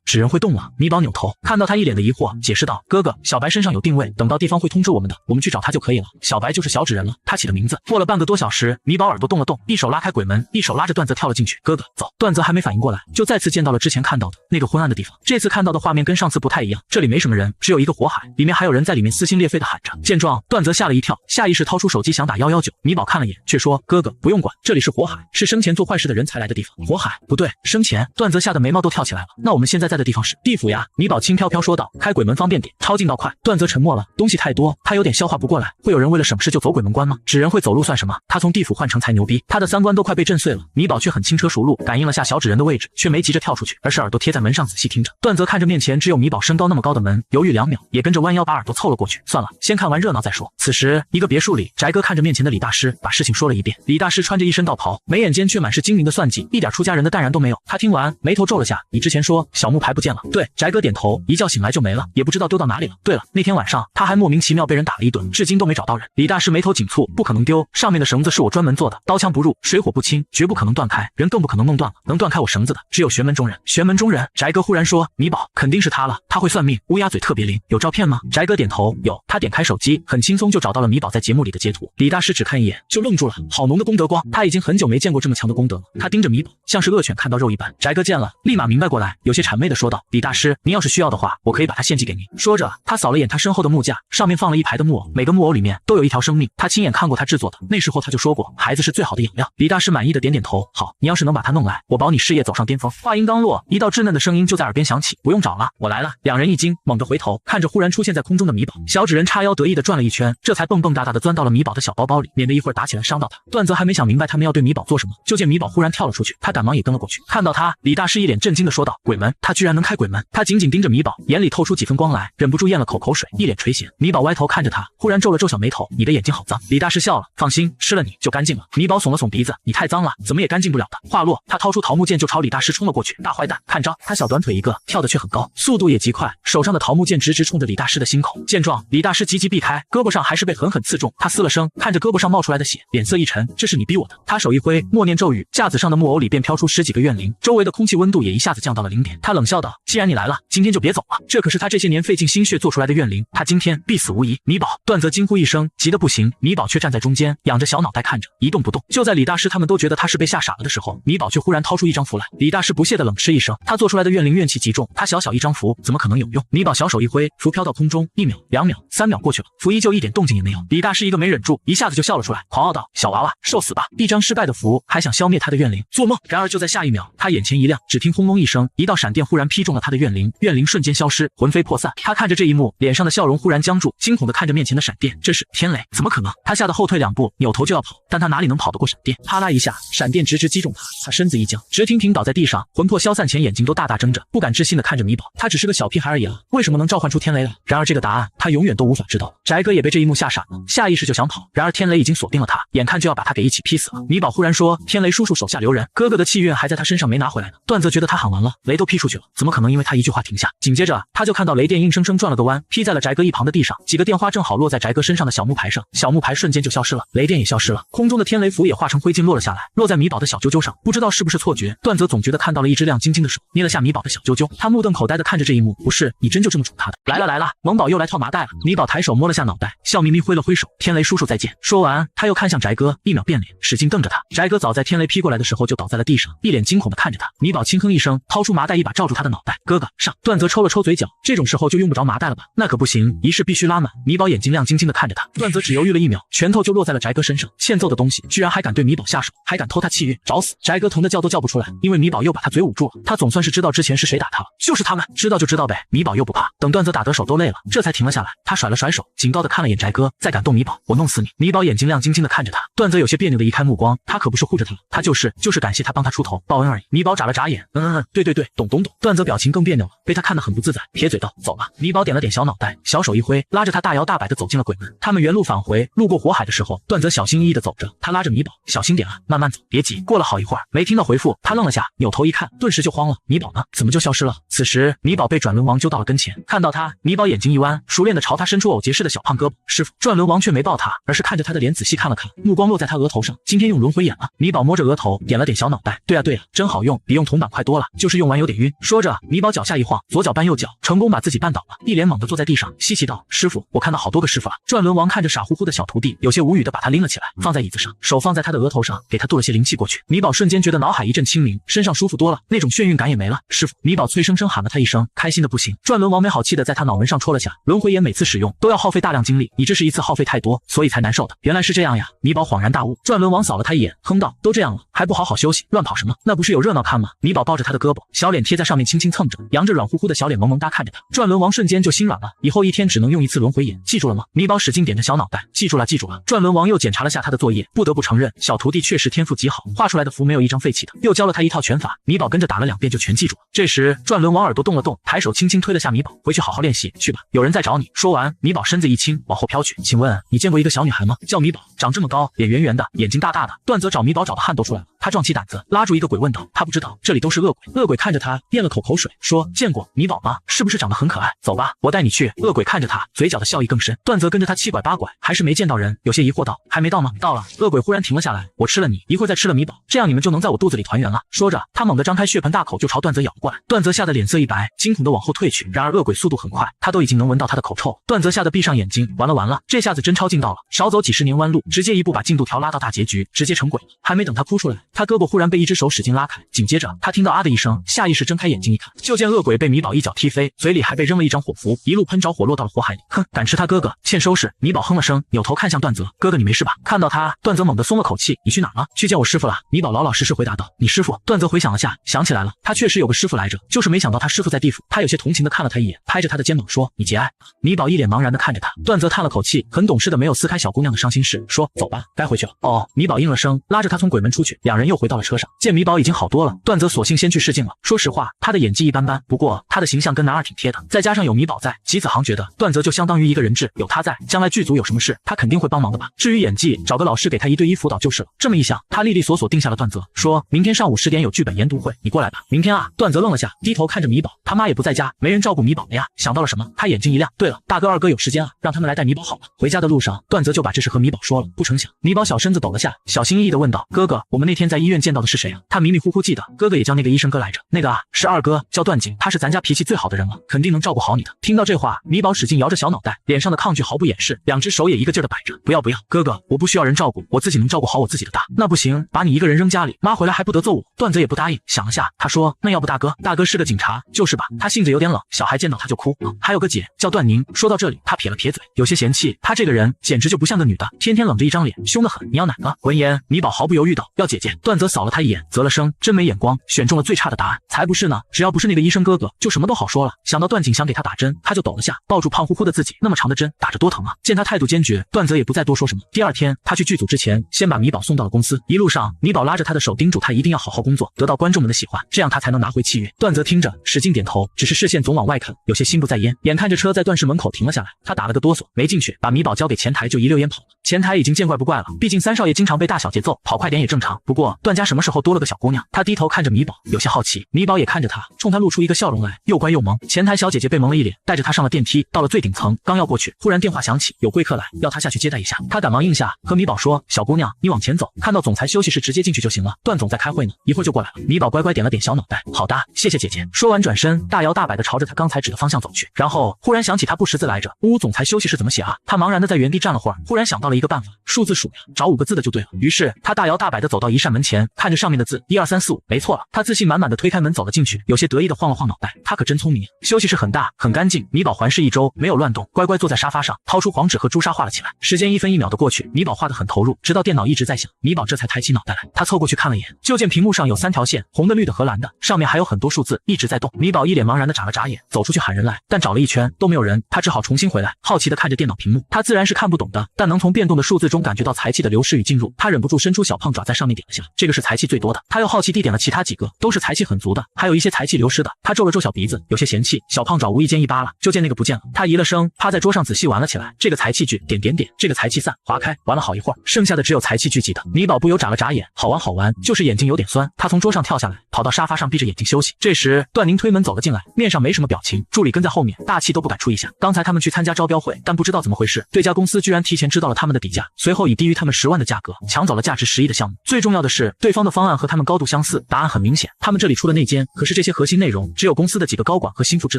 纸人会动了。米宝扭头看到他一脸的疑惑，解释道：“哥哥，小白身上有定位，等到地方会通知我们的，我们去找他就可以了。小白就是小纸人了，他起的名字。”过了半个多小时，米宝耳朵动了动，一手拉开鬼门，一手拉着段泽跳了进去。哥哥，走。段泽还没反应过来，就再次见到了之前看到的那个昏暗的地方。这次看到的画面跟上次不太一样，这里没什么人，只有一个火海，里面还有人在里面撕心裂肺的喊着。见状，段泽吓了一跳，下意识掏出手机想打119。米宝看了眼，却说：“哥哥，不用管，这里是火海，是生前做坏事的人才来的地方。”火海？不对，生前。段泽吓得眉毛都跳起来了。那我们现在在的地方是地府呀？米宝轻飘飘说道。开鬼门方便点，超近道快。段泽沉默了，东西太多，他有点消化不过来。会有人为了省事就走鬼门关吗？纸人会走路算什么？他从地府换成才牛逼。他的三观都快被震碎了。米宝却很轻车熟路，感应了下小纸人的位置，却没急着跳出去，而是耳朵贴在门上仔细听着。段泽看着面前只有米宝身高那么高的门，犹豫2秒，也跟着弯腰把耳朵凑了过去。算了，先看完热闹再说。此时，一个别墅里，翟哥看着面前的李大师，把事情说了一遍。李大师穿着一身道袍，眉眼间却满是精明的算计，一点出家人的淡然都没有。他听完，眉头皱了下：“你之前说小木牌不见了？”对，翟哥点头，一觉醒来就没了，也不知道丢到哪里了。对了，那天晚上他还莫名其妙被人打了一顿，至今都没找到人。李大师眉头紧蹙，不可能丢，上面的绳子是我专门做的，刀枪不入，水火不侵，绝不可能断开，人更不可能弄断了。能断开我绳子的，只有玄门中人。玄门中人，翟哥忽然说，米宝肯定是他了，他会算命，乌鸦嘴特别灵，有照片吗？翟哥点头，有。他点开手机，很轻松就找到了米宝在节目里的截图。李大师只看一眼就愣住了，好浓的功德光，他已经很久没见过这么强的功德了。他盯着米宝，像是恶犬看到肉一般。翟哥见了，立马明白过来，有些谄媚的说道，李大师，您要是需要的话，我可以把它献祭给您。说着，他扫了眼他身后的木架，上面放了一排的木偶，每个木偶里面都有一条生命，他亲眼看过他制作的，那时候他就说过，孩子是最好的养料。李大师满意的点点头，好，你要是能把他弄来，我保你事业走上巅峰。话音刚落，一道稚嫩的声音就在耳边响起，不用找了，我来了。两人一惊，猛地回头，看着忽然出现在空中的米宝，小纸人叉腰得意的转了一圈，这才蹦蹦哒哒的钻到了米宝的小包包里，免得一会儿打起来伤到他。段泽还没想明白他们要对米宝做什么，就见米宝忽然跳了出去，他赶忙也跟了过去。看到他，李大师一脸震惊的说道，鬼门，他居然能开鬼门。他紧紧盯着米宝，眼里透出几分光来，忍不住咽了口水，一脸垂涎。米宝歪头看着他，忽然皱了皱小眉头，你的眼睛好脏。李大师笑了，放心，吃了你就干净了。米宝耸了耸鼻子，你太脏了，怎么也干净不了的。话落，他掏出桃木剑就朝李大师冲了过去，大坏蛋，看招！他小短腿一个，跳得却很高，速度也极快，手上的桃木剑直直冲着李大师的心口。见状，李大师急急避开，胳膊上还是被狠狠刺中。他嘶了声，看着胳膊上冒出来的血，脸色一沉，这是你逼我的。他手一挥，默念咒语，架子上的木偶里便飘出10几个怨灵，周围的空气温度也一下子降到了0点。他冷笑道，既然你来了，今天就别走了，这可是他这些年费尽心血做出来的怨灵，他今天必死无疑。米宝！段泽惊呼一声，急得不行，米宝却站在中间，仰着小脑袋看着，一动不动。就在李大师他们都觉得他是被吓傻了的时候，米宝却忽然掏出一张符来。李大师不屑地冷嗤一声，他做出来的怨灵怨气极重，他小小一张符怎么可能有用？米宝小手一挥，符飘到空中，1秒、2秒、3秒过去了，符依旧一点动静也没有。李大师一个没忍住，一下子就笑了出来，狂傲道，小娃娃，受死吧！一张失败的符还想消灭他的怨灵，做梦！然而就在下一秒，他眼前一亮，只听轰隆一声，一道闪电忽然劈中了他的怨灵，怨灵瞬间消失，魂飞魄散。他看着这一幕，脸上的笑容忽然僵住，惊恐地看着面前的闪电，这是天雷，怎么可能？他吓得后退2步，扭头就要跑，但他哪里能跑得过闪电？啪啦一下，闪电直直击中他，他身子一僵，直挺挺倒在地上，魂魄消散前眼睛都大大睁着，不敢置信地看着米宝，他只是个小屁孩而已啊，为什么能召唤出天雷来？然而这个答案他永远都无法知道。翟哥也被这一幕吓傻了，下意识就想跑，然而天雷已经锁定了他，眼看就要把他给一起劈死了。米宝忽然说，天雷叔叔手下留人，哥哥的气运还在他身上没拿回来呢。段泽觉得他喊完了，雷都劈出去了，怎么可能因为他一句话停下？紧接着他就看到雷电硬生生转了个弯，劈在了翟哥一旁的地上，几个电花正好落在翟哥身上的小木牌上，小木牌瞬间就消失了，雷电也消失了，空中的天雷符也化成灰烬落了下来，落在米宝的小啾啾上。不知道是不是错觉，段泽总觉得看到了一只亮晶晶的手捏了下米宝的小啾啾，他目瞪口呆地看着这一幕，不是，你真就这么宠他的？来了来了，萌宝又来套麻袋了。米宝抬手摸了下脑袋，笑眯眯挥了挥手，天雷叔叔再见。说完他又看向翟哥，一秒变脸，使劲瞪着他。翟哥早在天雷劈过来的时候就倒在了地上，一脸惊恐地看着他。米宝轻哼一声，掏出麻袋一把罩住他的脑袋，哥哥上。段泽抽了抽嘴角，这种时候就用不着麻袋了吧？那可不行，仪式必须拉满。米宝眼睛亮晶晶地看着他，段泽只犹豫了1秒，拳头就落在了翟哥身上。欠揍的东西，居然还敢对米宝下手，还敢偷他气运，找死！翟哥疼得叫都叫不出来，因为米宝又把他嘴捂住了。他总算是知道之前是谁打他了，就是他们，知道就知道呗。米宝又不怕，等段泽打得手都累了，这才停了下来。他甩了甩手，警告地看了眼翟哥，再敢动米宝，我弄死你！米宝眼睛亮晶晶地看着他，段泽有些别扭地移开目光，他可不是护着他了，他就是感谢他帮他出头报恩而已。米宝眨了眨眼，对，懂。段泽表情更别扭了，被他看得很不自在，撇嘴道走了。米宝点了点小脑袋，小手一挥，拉着他大摇大摆地走进了鬼门。他们原路返回，路过火海的时候，段泽小心翼翼地走着，他拉着米宝，小心点啊，慢慢走，别急。过了好一会儿，没听到回复，他愣了下，扭头一看，顿时就慌了，米宝呢？怎么就消失了？此时米宝被转轮王揪到了跟前，看到他，米宝眼睛一弯，熟练地朝他伸出偶结似的小胖胳膊。师傅，转轮王却没抱他，而是看着他的脸仔细看了看，目光落在他额头上，今天用轮回眼了。米宝摸着额头，点了点小脑袋，对啊，真好用，比用铜板快多了，就是用完有点晕。说着，米宝脚下一晃，左脚绊右脚，成功把自己绊倒了，一脸懵地坐在地上，稀奇道：师傅，我看到好多个师傅了。转轮王看着傻乎乎的小徒弟，有些无语地把他拎了起来，放在椅子上，手放在他的额头上，给他渡了些灵气过去。米宝瞬间觉得脑海一阵清明，身上舒服多了，那种眩晕感也没了。师傅，米宝脆生生喊了他一声，开心的不行。转轮王没好气的在他脑门上戳了下，轮回眼每次使用都要耗费大量精力，你这是一次耗费太多，所以才难受的。原来是这样呀！米宝恍然大悟。转轮王扫了他一眼，哼道：都这样了，还不好好休息，乱跑什么？那不是有热闹看吗？米宝抱着他的胳膊，小脸贴在上面轻轻蹭着，扬着软乎乎的小脸萌萌哒看着他。转轮王瞬间就心软了，以后一天只能用1次轮回眼，记住了吗？米宝使劲点着小脑袋，记住了。转轮王又检查了下他的作业，不得不承认小徒弟确实天赋极好，画出来的符没有一张废弃的，又教了他一套拳法，米宝跟着打了2遍就全记住了。这时转轮王耳朵动了动，抬手轻轻推了下米宝，回去好好练习去吧，有人在找你。说完，米宝身子一轻，往后飘去。请问你见过一个小女孩吗？叫米宝，长这么高，脸圆圆的，眼睛大大的。段泽找米宝找的汗都出来了，他壮起胆子拉住一个鬼问道，他不知道这里都是恶鬼。恶鬼看着他咽了口口水，说见过米宝吗？是不是长得很可爱？走吧，我带你去。恶鬼看着他，嘴角的笑意更深。段泽跟着他七拐八拐，还是没见到人，有些疑惑道，还没到吗？到了。恶鬼忽然停了下来，我吃了你，一会儿再吃了米宝，这样你们就能在我肚子里团圆了。说着，他猛地张开血盆大口就朝段泽咬过来。段泽吓得脸色一白，惊恐地往后退去。然而恶鬼速度很快，他都已经能闻到他的口臭。段泽吓得闭上眼睛，完了，这下子真超进到了，少走几十年弯路，直接一步把进度条拉到大结局，直接成鬼了。还没等他哭出来，他胳膊忽然被一只手使劲拉开，紧接着他听到啊的一声，下意识睁开眼睛一看，就见恶鬼被米宝一脚踢飞，嘴里还被扔了一张火符，一路喷着火落到了火海里。哼，敢吃他哥哥，欠收拾。米宝哼了声，扭头看向段泽，哥哥你没事吧？看到他，段泽猛地松了口气，你去哪儿了？去见我师傅了。米宝老老实实回答道，你师傅？段泽回想了下，想起来了，他确实有个师傅来着，就是没想到他师傅在地府。他有些同情地看了他一眼，拍着他的肩膀说，你节哀。米宝一脸茫然地看着他，段泽叹了口气，很懂事的没有撕开小姑娘的伤心事，说走吧，该回去了。哦，米宝应了声，拉着他从鬼门出去，两人又回到了车上。见米宝已经好多了，段泽索性先去试镜了。说实话，他的演技一般般，不过他的形象跟男二挺贴的，再加上有米宝在，吉子航觉得段泽就相当于一个人质，有他在，将来剧组有什么事，他肯定会帮忙的吧。至于演技，找个老师给他一对一辅导就是了。这么一想，他利利索索定下了段泽，说明天上午10点有剧本研读会，你过来吧。明天啊？段泽愣了下，低头看着米宝，他妈也不在家，没人照顾米宝了呀。想到了什么，他眼睛一亮，对了，大哥二哥有时间啊，让他们来带米宝好了。回家的路上，段泽就把这事和米宝说了，不成想米宝小身子抖了下，小心翼翼地问道，哥哥，我们那天在医院见到的是谁啊？他迷迷糊糊记得哥哥也叫那个医生哥来着。那个啊，是二哥，叫段景，他是咱家脾气最好的人了，肯定能照顾好你的。听到这话，米宝使劲摇着小脑袋，脸上的抗拒毫不掩饰，两只手也一个劲儿地摆着，不要，哥哥，我不需要人照顾，我自己能照顾好我自己的大。那不行，把你一个人扔家里，妈回来还不得揍我。段泽也不答应，想了下，他说，那要不大哥是个警察，就是吧。他性子有点冷，小孩见到他就哭。还有个姐叫段宁。说到这里，他撇了撇嘴，有些嫌弃，他这个人简直就不像个女的，天天冷着一张脸，凶得很。你要哪个？闻言，米宝毫不犹豫道，要姐姐。段泽扫了他一眼，啧了声，真没眼光，选中了最差的答案。才不是呢，只要不是那个医生哥哥，就什么都好说了。想到段景想给他打针，他就抖了下，抱住胖乎乎的自己，那么长的针打着多疼啊！见他态度坚决，段泽也不再多说什么。第二天，他去剧组之前，先把米宝送到了公司。一路上，米宝拉着他的手，叮嘱他一定要好好工作，得到观众们的喜欢，这样他才能拿回契约。段泽听着，使劲点头，只是视线总往外看，有些心不在焉。眼看着车在段氏门口停了下来，他打了个哆嗦，没进去，把米宝交给前台，就一溜烟跑了。前台已经见怪不怪了，毕竟三少爷经常被大小姐揍，跑快点也正常。不过段家什么时候多了个小姑娘？他低头看着米宝，有些好奇。米宝也看着他，冲他露出一个笑容来，又乖又萌。前台小姐姐被蒙了一脸，带着他上了电梯，到了最顶层，刚要过去，忽然电话响起，有贵客来，要他下去接待一下。他赶忙应下，和米宝说，小姑娘，你往前走，看到总裁休息室直接进去就行了，段总在开会呢，一会儿就过来了。米宝乖乖点了点小脑袋，好的，谢谢姐姐。说完转身，大摇大摆地朝着他刚才指的方向走去，然后忽然想起他不识字来着，总裁休息室怎么写啊？他茫然地在原地站了会儿，忽然想到了一个办法，数字数呀，找5个字的就对了。于是他大摇大摆地走到一扇门前，看着上面的字1 2 3 4 5，没错了。他自信满满地推开门走了进去，有些得意地晃了晃脑袋，他可真聪明。休息室很大很干净，米宝环视一周，没有乱动，乖乖坐在沙发上，掏出黄纸和朱砂画了起来。时间1分1秒的过去，米宝画得很投入，直到电脑一直在响，米宝这才抬起脑袋来。他凑过去看了眼，就见屏幕上有3条线，红的、绿的和蓝的，上面还有很多数字一直在动。米宝一脸茫然地眨了眨眼，走出去喊人来，但找了一圈都没有人，他只好重新回来，好奇地看着电脑屏幕。他自然是看不懂的，但能从变动的数字中感觉到财气的流失与进入。他忍不住伸出小胖爪在上面点了下，这个是财气最多的。他又好奇地点了其他几个，都是财气很足的，还有一些财气流失的。他皱了皱小鼻子，有些嫌弃，小胖爪无意间一扒拉，就见那个不见了。他咦了声，趴在桌上仔细玩了起来。这个财气聚点点点，这个财气散划开，玩了好一会儿，剩下的只有财气聚集的。米宝不由眨了眨眼，好玩，就是眼睛有点酸。他从桌上跳下来，跑到沙发上闭着眼睛休息。这时段宁推门走了进来，面上没什么表情，助理跟在后面，大气都不敢出一下。刚才他们去参加招标会，但不知道怎么回事，对家公司居然提前知道了他们的底价，随后以低于他们10万的价格抢走了价值10亿的项目。最重要的是，对方的方案和他们高度相似，答案很明显，他们这里出了内奸，可是这些核心内容只有公司的几个高管和心腹知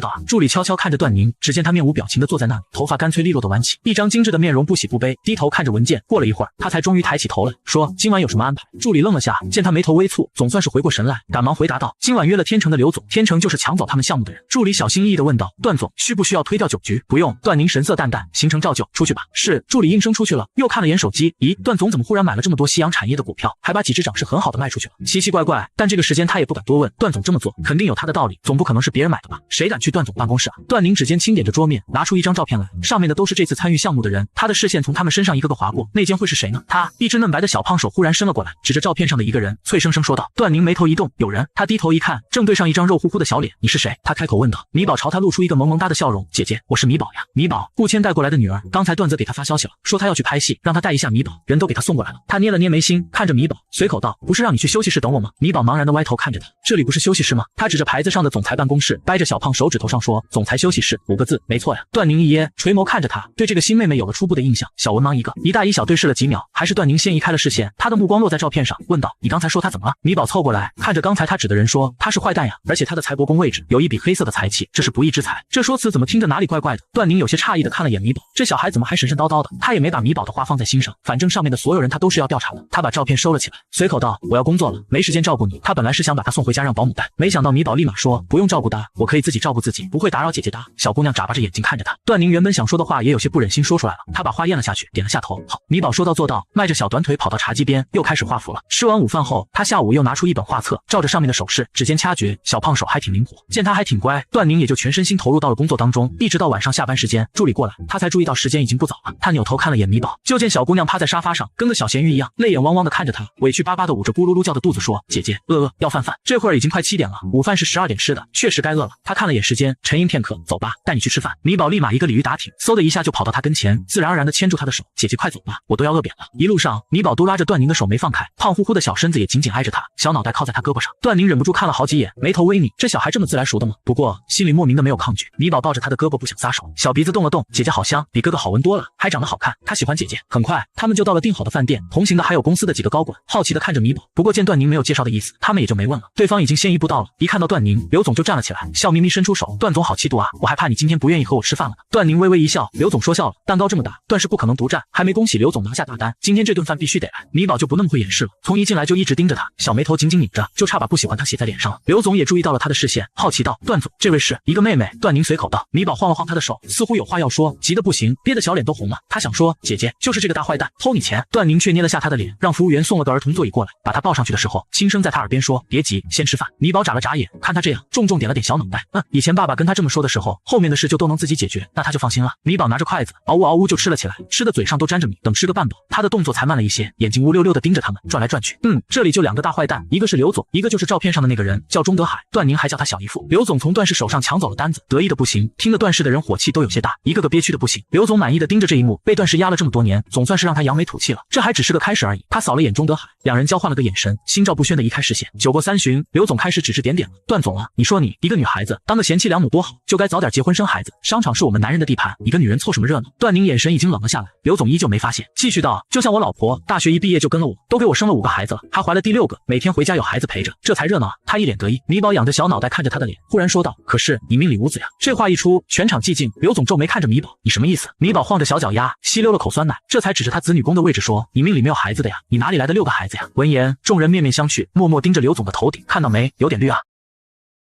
道啊。助理悄悄看着段宁，只见他面无表情地坐在那里，头发干脆利落地挽起，一张精致的面容不喜不悲，低头看着文件。过了一会儿，他才终于抬起头来，说今晚有什么安排？助理愣了下，见他眉头微蹙，总算是回过神来，赶忙回答道，今晚约了天成的刘总，天成就是抢走他们项目的人。助理小心翼翼地问道，段总需不需要推掉酒局？不用。段宁神色淡淡，行程照旧，出去吧。是。助理应声出去了，又看了眼手机，咦，段总怎么忽然买了这么多夕阳产业的股票，还把几只涨势很好的卖出去了？奇奇怪怪，但这个时间他也不敢多问，段总这么做肯定有他的道理，总不可能是别人买的吧？谁敢去段总办公室啊？段宁指尖轻点着桌面，拿出一张照片来，上面的都是这次参与项目的人，他的视线从他们身上一个个划过，那间会是谁呢？他一只嫩白的小胖手忽然伸了过来，指着照片上的一个人，脆生生说道。段宁眉头一动，有人。他低头一看，正对上一张肉乎乎的小脸。你是谁？他开口问道。米宝朝他露出一个萌萌哒的笑容，姐姐，我是米宝呀。米宝，顾谦带过来的女儿，刚才段泽给他发消息了，说他要去拍戏，让他带一下米宝，人都给他送过来了。他捏了捏眉心，看着米宝，随口口道：“不是让你去休息室等我吗？”米宝茫然的歪头看着他，这里不是休息室吗？他指着牌子上的总裁办公室，掰着小胖手指头上说：“总裁休息室5个字，没错呀。”段宁一噎，垂眸看着他，对这个新妹妹有了初步的印象。小文盲一个，一大一小对视了几秒，还是段宁先移开了视线，他的目光落在照片上，问道：“你刚才说他怎么了？”米宝凑过来，看着刚才他指的人说：“他是坏蛋呀，而且他的财帛宫位置有一笔黑色的财气，这是不义之财。”这说辞怎么听着哪里怪怪的？段宁有些诧异的看了眼米宝，这小孩怎么还神神叨叨的？他也没把米宝的话放在心上，反正上面的所有人他都是要调查的。他把照片收了起来，随口道：“我要工作了，没时间照顾你。”他本来是想把他送回家让保姆带，没想到米宝立马说：“不用照顾他，我可以自己照顾自己，不会打扰姐姐的。”小姑娘眨巴着眼睛看着他，段宁原本想说的话也有些不忍心说出来了，他把话咽了下去，点了下头。好，米宝说到做到，迈着小短腿跑到茶几边，又开始画符了。吃完午饭后，他下午又拿出一本画册，照着上面的手势，指尖掐诀。小胖手还挺灵活，见他还挺乖，段宁也就全身心投入到了工作当中，一直到晚上下班时间，助理过来，他才注意到时间已经不早了。他扭头看了眼米宝，就见小姑娘趴在沙发上，跟个小咸鱼一样，泪眼汪汪的看着他，委屈巴巴的捂着咕噜噜叫的肚子说：“姐姐，饿，要饭饭。”这会儿已经快7点了，午饭是12点吃的，确实该饿了。他看了眼时间，沉吟片刻，走吧，带你去吃饭。米宝立马一个鲤鱼打挺，嗖的一下就跑到他跟前，自然而然的牵住他的手：“姐姐快走吧，我都要饿扁了。”一路上，米宝都拉着段宁的手没放开，胖乎乎的小身子也紧紧挨着他，小脑袋靠在他胳膊上。段宁忍不住看了好几眼，眉头微拧，这小孩这么自来熟的吗？不过心里莫名的没有抗拒。米宝抱着他的胳膊不想撒手，小鼻子动了动：“姐姐好香，比哥哥好闻多了，还长得好看，他喜欢姐姐。”很快，他们就到了订好的饭店，同行的还有公司的几个高管，好奇的看着米宝。不过见段宁没有介绍的意思，他们也就没问了。对方已经先一步到了，一看到段宁，刘总就站了起来，笑眯眯伸出手：“段总好气度啊，我还怕你今天不愿意和我吃饭了呢。”段宁微微一笑：“刘总说笑了，蛋糕这么大，段氏不可能独占，还没恭喜刘总拿下大单，今天这顿饭必须得来。”米宝就不那么会掩饰了，从一进来就一直盯着他，小眉头紧紧拧着，就差把不喜欢他写在脸上了。刘总也注意到了他的视线，好奇道：“段总，这位是一个妹妹。”段宁随口道。米宝晃了晃他的手，似乎有话要说，急得不行，憋得小脸都红了。他想说：“姐姐，就是这个大坏蛋，偷你钱。”段宁却捏了下他的脸，让服务员送了个儿童座椅过来，把他抱上去的时候，轻声在他耳边说：“别急，先吃饭。”米宝眨了眨眼，看他这样，重重点了点小脑袋。以前爸爸跟他这么说的时候，后面的事就都能自己解决，那他就放心了。米宝拿着筷子，嗷呜嗷呜就吃了起来，吃的嘴上都沾着米。等吃个半饱，他的动作才慢了一些，眼睛乌溜溜的盯着他们，转来转去。这里就2个大坏蛋，一个是刘总，一个就是照片上的那个人，叫钟德海。段宁还叫他小姨夫。刘总从段氏手上抢走了单子，得意的不行，听得段氏的人火气都有些大，一个个憋屈的不行。刘总满意的盯着这一幕，被段氏压了这么多年，总算是让他扬眉吐气了。这还只是个开始而已。他扫了眼钟德海，两人交换了个眼神，心照不宣的移开视线。酒过3巡，刘总开始指指点点了：“段总啊，你说你一个女孩子当个贤妻良母多好，就该早点结婚生孩子。商场是我们男人的地盘，你个女人凑什么热闹？”段宁眼神已经冷了下来，刘总依旧没发现，继续道：“就像我老婆，大学一毕业就跟了我，都给我生了5个孩子了，还怀了第6个，每天回家有孩子陪着，这才热闹啊。”他一脸得意。米宝仰着小脑袋看着他的脸，忽然说道：“可是你命里无子呀。”这话一出，全场寂静。刘总皱眉看着米宝：“你什么意思？”米宝晃着小脚丫，吸溜了口酸奶，这才指着他子女宫的位置说：“你命里没有孩子的呀，你哪里来的6个孩子呀？”闻言，众人面面相觑，默默盯着刘总的头顶，看到没，有点绿啊。